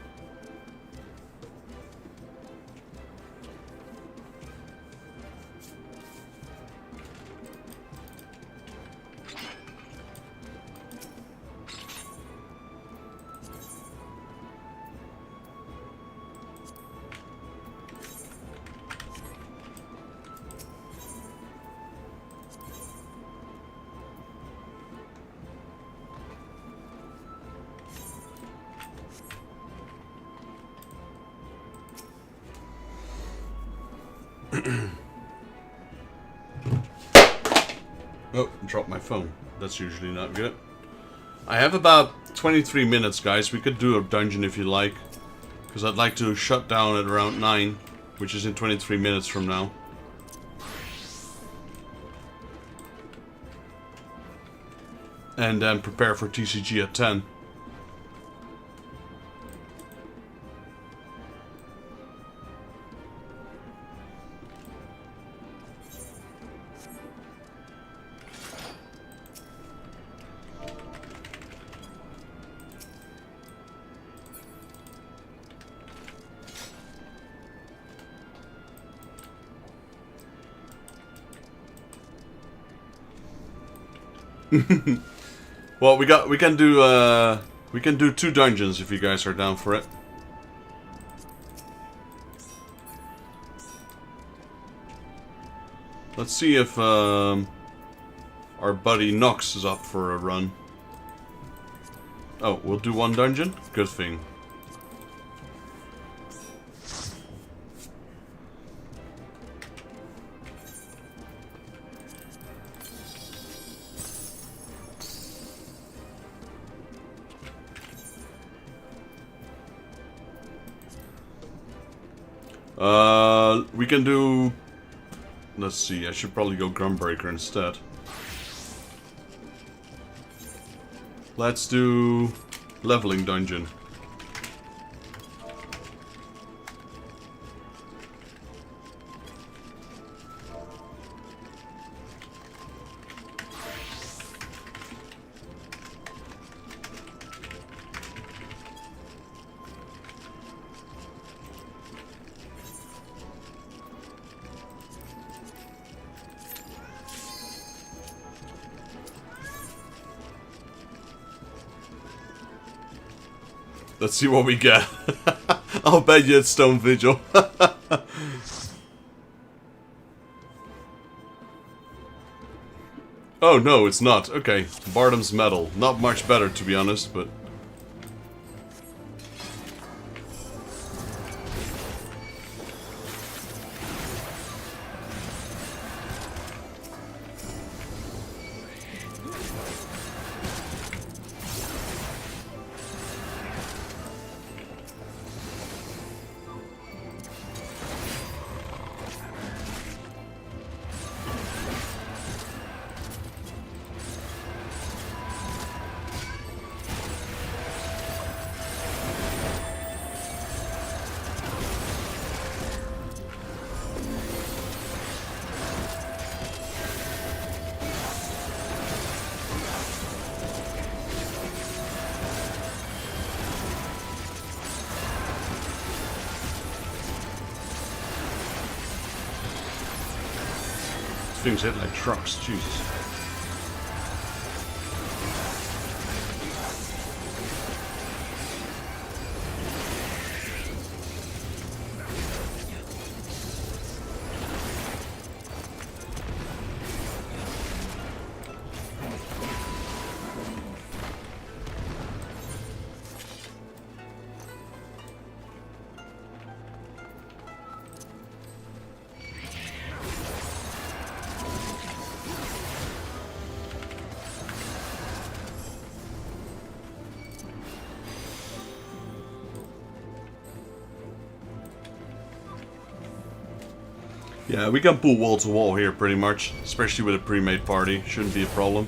S1: Oh, dropped my phone. That's usually not good. I have about 23 minutes, guys. We could do a dungeon if you like. Because I'd like to shut down at around 9, which is in 23 minutes from now. And then prepare for TCG at 10. Well, we can do 2 dungeons if you guys are down for it. Let's see if our buddy Nox is up for a run. Oh, we'll do 1 dungeon? Good thing. We can do... Let's see, I should probably go Grumbreaker instead. Let's do... Leveling Dungeon. Let's see what we get. I'll bet you it's Stone Vigil. Oh no, it's not. Okay, Bardam's Medal. Not much better, to be honest, but... Things hit like trucks, Jesus. Yeah, we can pull wall to wall here pretty much, especially with a pre-made party. Shouldn't be a problem.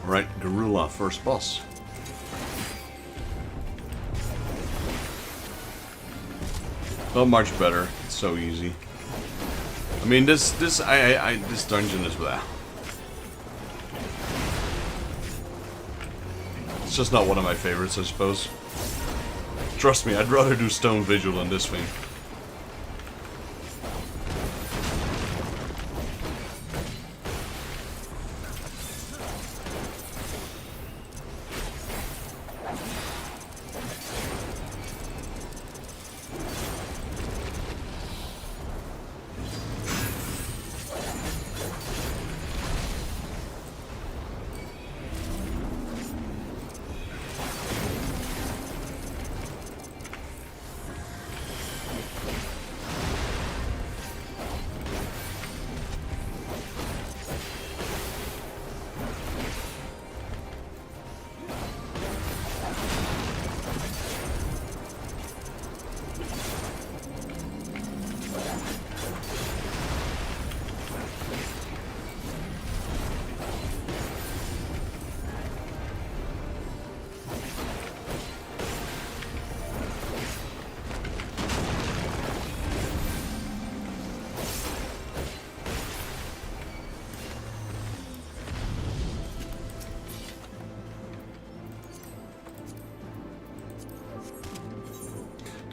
S1: Right, Gorilla, first boss. Not much better. It's so easy. I mean, this dungeon is blah. It's just not one of my favorites, I suppose. Trust me, I'd rather do Stone Vigil than this thing.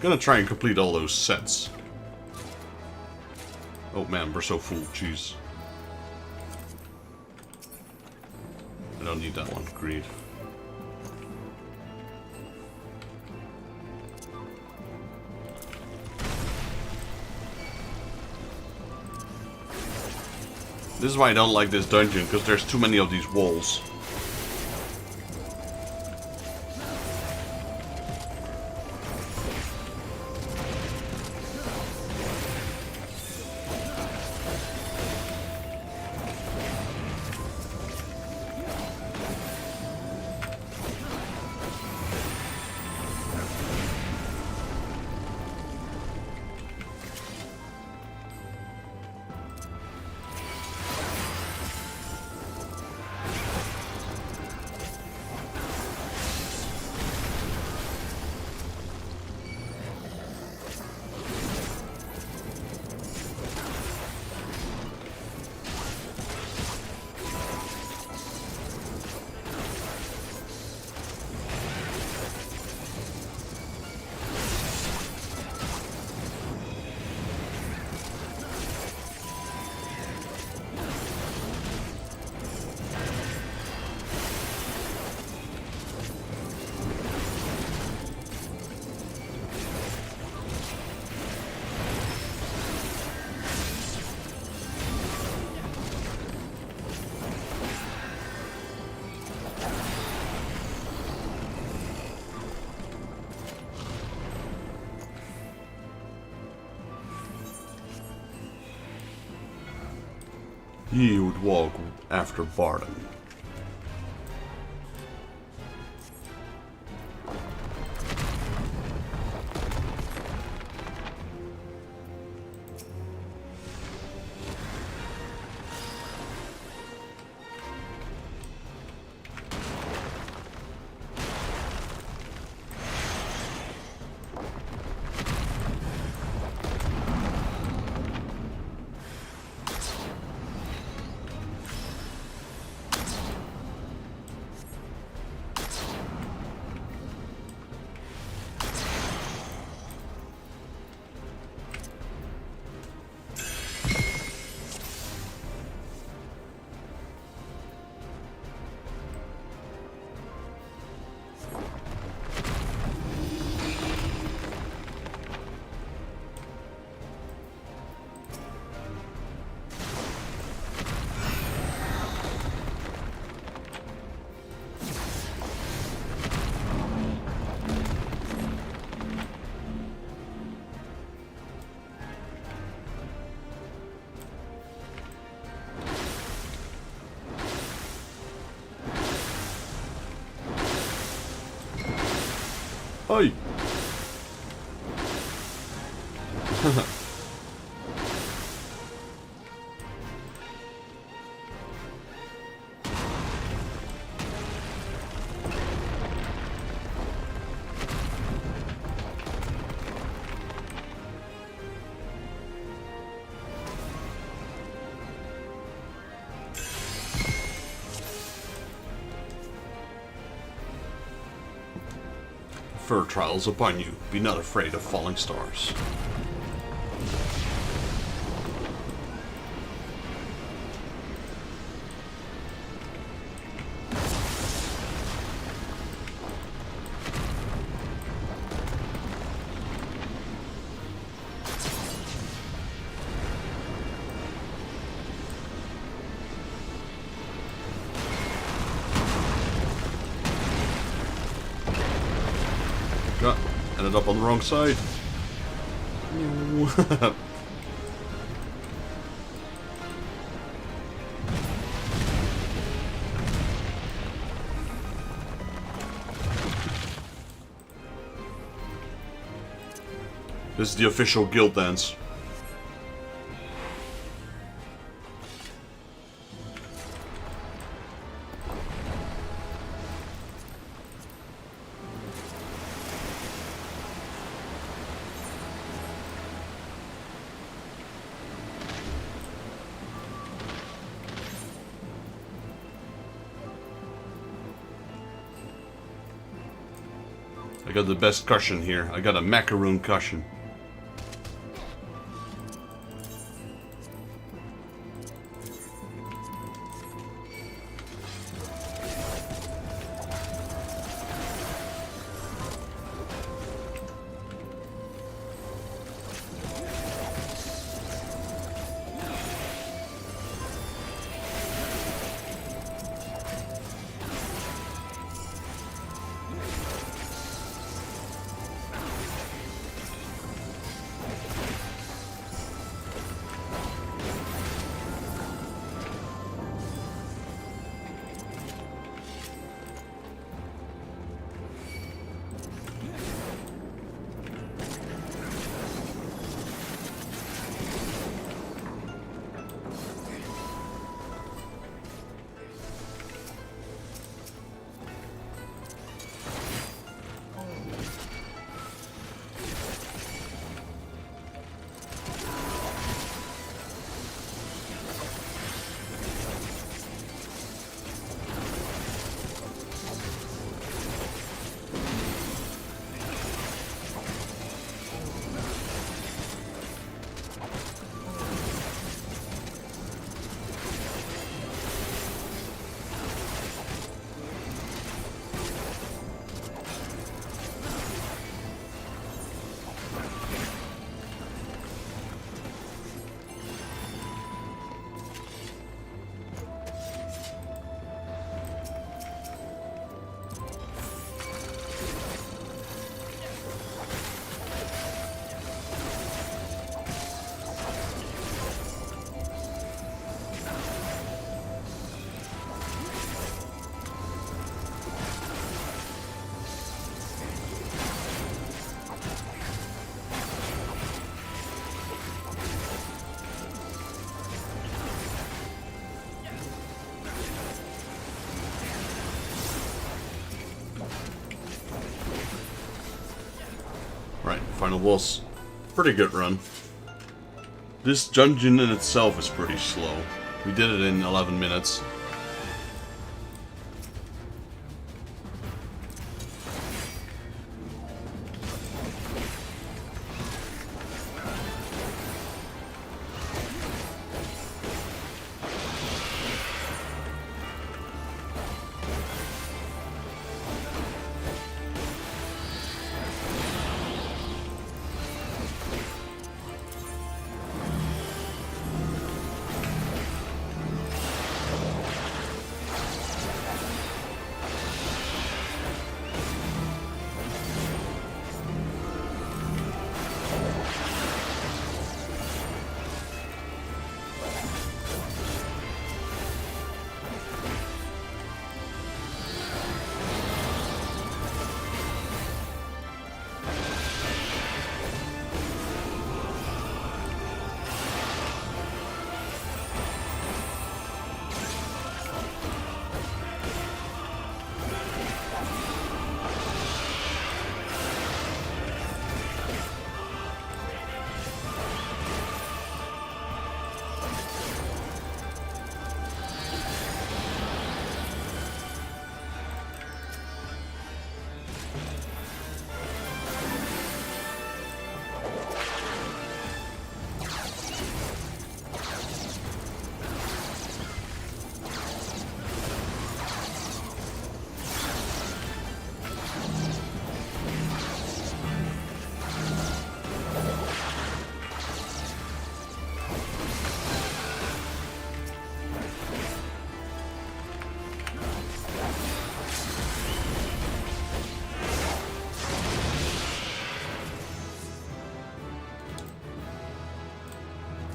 S1: Gonna try and complete all those sets. Oh man, we're so full, jeez. I don't need that one, greed. This is why I don't like this dungeon, because there's too many of these walls. He would walk after Varden. Oi! Fur trials upon you. Be not afraid of falling stars. Ended up on the wrong side. This is the official guild dance. I got the best cushion here. I got a macaroon cushion. Final boss. Pretty good run. This dungeon in itself is pretty slow. We did it in 11 minutes.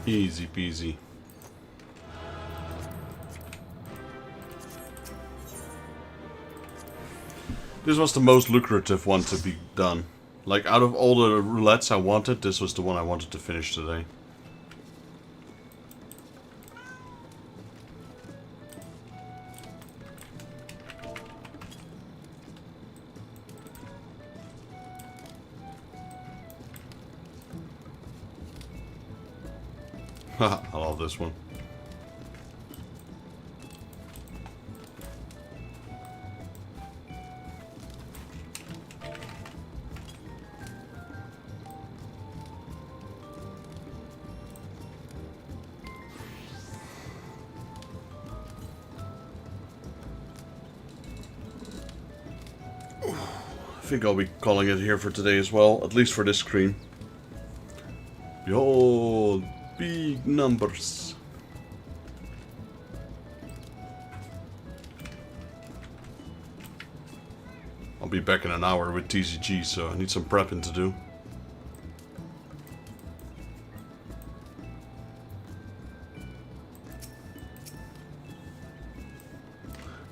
S1: Easy peasy. This was the most lucrative one to be done. Like, out of all the roulettes I wanted, this was the one I wanted to finish today. Haha, I love this one. I think I'll be calling it here for today as well, at least for this screen. Behold, big numbers. I'll be back in an hour with TCG, so I need some prepping to do.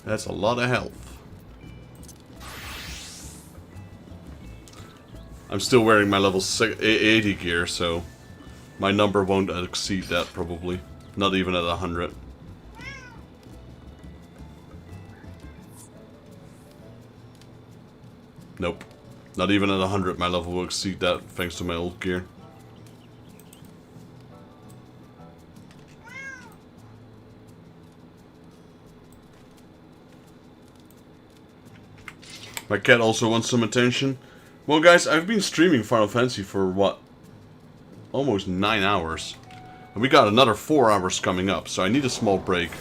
S1: That's a lot of health. I'm still wearing my level 80 gear, so my number won't exceed that probably. Not even at 100. Nope. Not even at 100 my level will exceed that thanks to my old gear. My cat also wants some attention. Well guys, I've been streaming Final Fantasy for what? Almost 9 hours. And we got another 4 hours coming up, so I need a small break.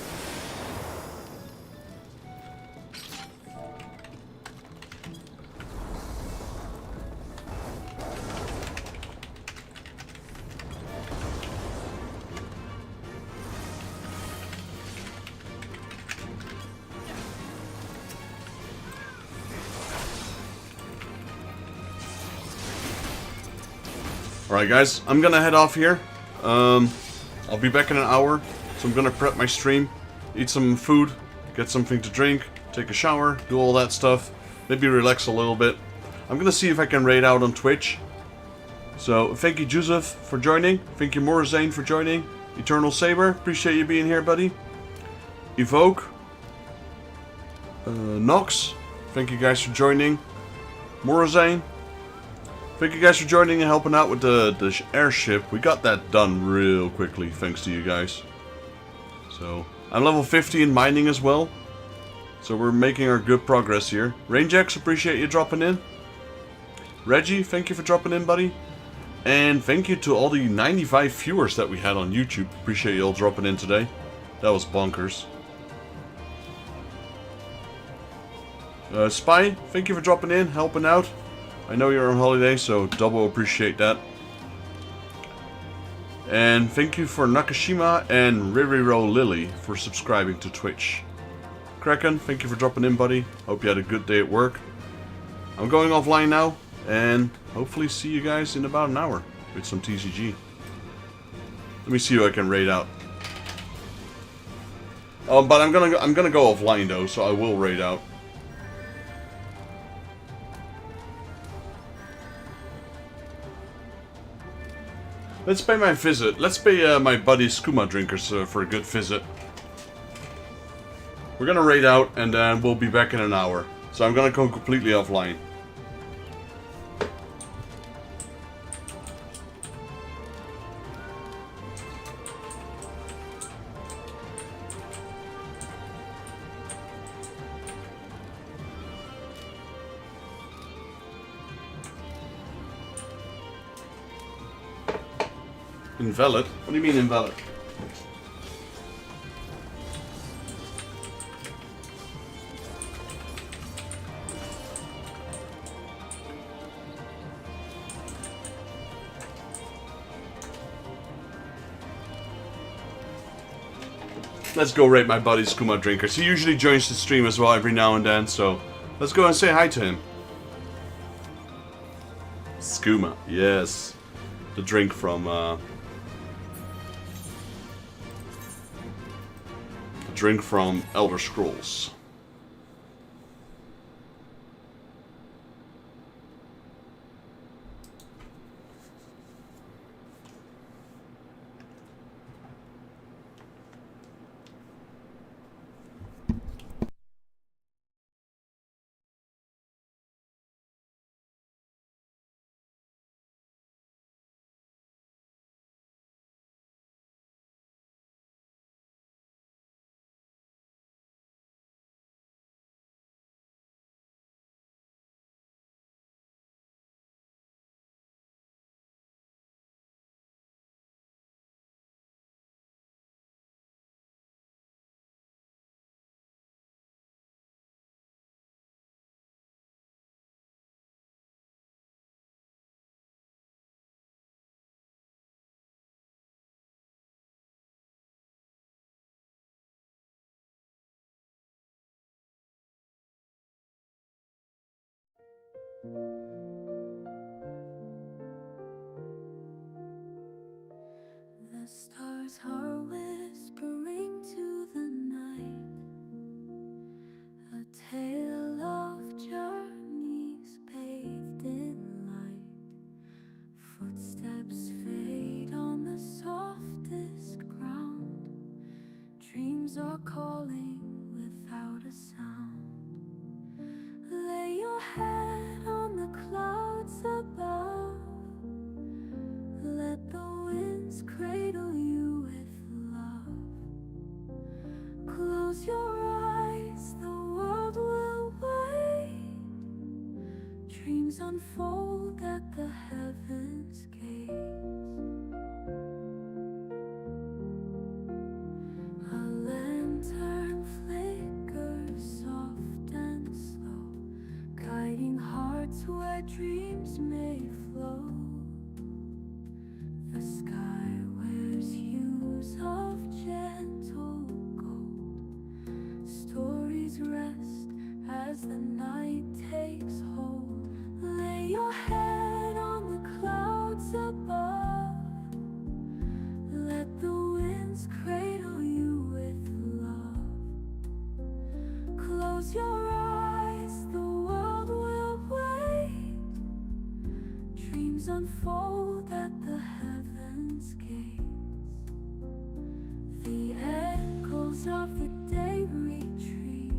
S1: Alright guys, I'm gonna head off here. I'll be back in an hour, so I'm gonna prep my stream, eat some food, get something to drink, take a shower, do all that stuff, maybe relax a little bit. I'm gonna see if I can raid out on Twitch. So, thank you Joseph for joining, thank you Morazane for joining, Eternal Saber, appreciate you being here buddy. Evoke, Nox, thank you guys for joining. Morazane, thank you guys for joining and helping out with the airship. We got that done real quickly, thanks to you guys. So, I'm level 50 in mining as well. So we're making our good progress here. Rainjax, appreciate you dropping in. Reggie, thank you for dropping in, buddy. And thank you to all the 95 viewers that we had on YouTube. Appreciate you all dropping in today. That was bonkers. Spy, thank you for dropping in, helping out. I know you're on holiday, so double appreciate that. And thank you for Nakashima and Ririro Lily for subscribing to Twitch. Kraken, thank you for dropping in, buddy. Hope you had a good day at work. I'm going offline now, and hopefully see you guys in about an hour with some TCG. Let me see who I can raid out. But I'm gonna go offline though, so I will raid out. Let's pay my visit. Let's pay my buddy Skooma Drinkers for a good visit. We're gonna raid out and then we'll be back in an hour. So I'm gonna go completely offline. Invalid? What do you mean invalid? Let's go rate my buddy Skooma Drinkers. He usually joins the stream as well every now and then, so let's go and say hi to him. Skooma, yes. The drink from drink from Elder Scrolls.
S12: The stars are whispering to the night, a tale of journeys bathed in light. Footsteps fade on the softest ground. Dreams are calling without a sound. Lay your head on the clouds above. Let the winds cradle you with love. Close your eyes, the world will wait. Dreams unfold at the heavens' gates. A lantern flickers soft and slow, guiding hearts where dreams may flow. The sky wears hues of gentle gold. Stories rest as the night takes hold. Lay your head on the clouds above. Let the winds cradle you with love. Close your eyes, the world will wait. Dreams unfold at the heavens' gates. The echoes of the day retreat.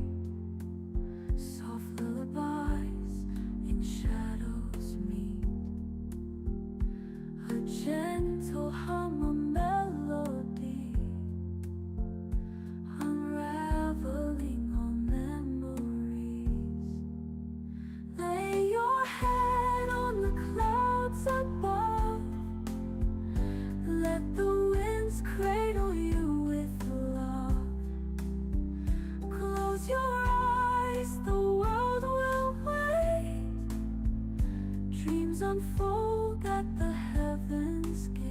S12: Soft lullabies in shadows meet. A gentle hum, a melody, unraveling all memories. Lay your head on the clouds above. Let the winds cradle you with love. Close your eyes, the world will wait. Dreams unfold at the heavens' gates.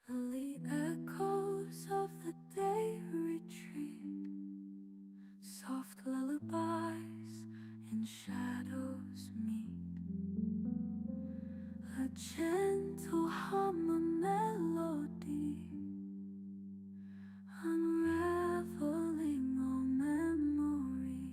S12: The echoes of the day retreat. Soft lullabies in shadows meet. A gentle hum, a melody, unraveling all memories.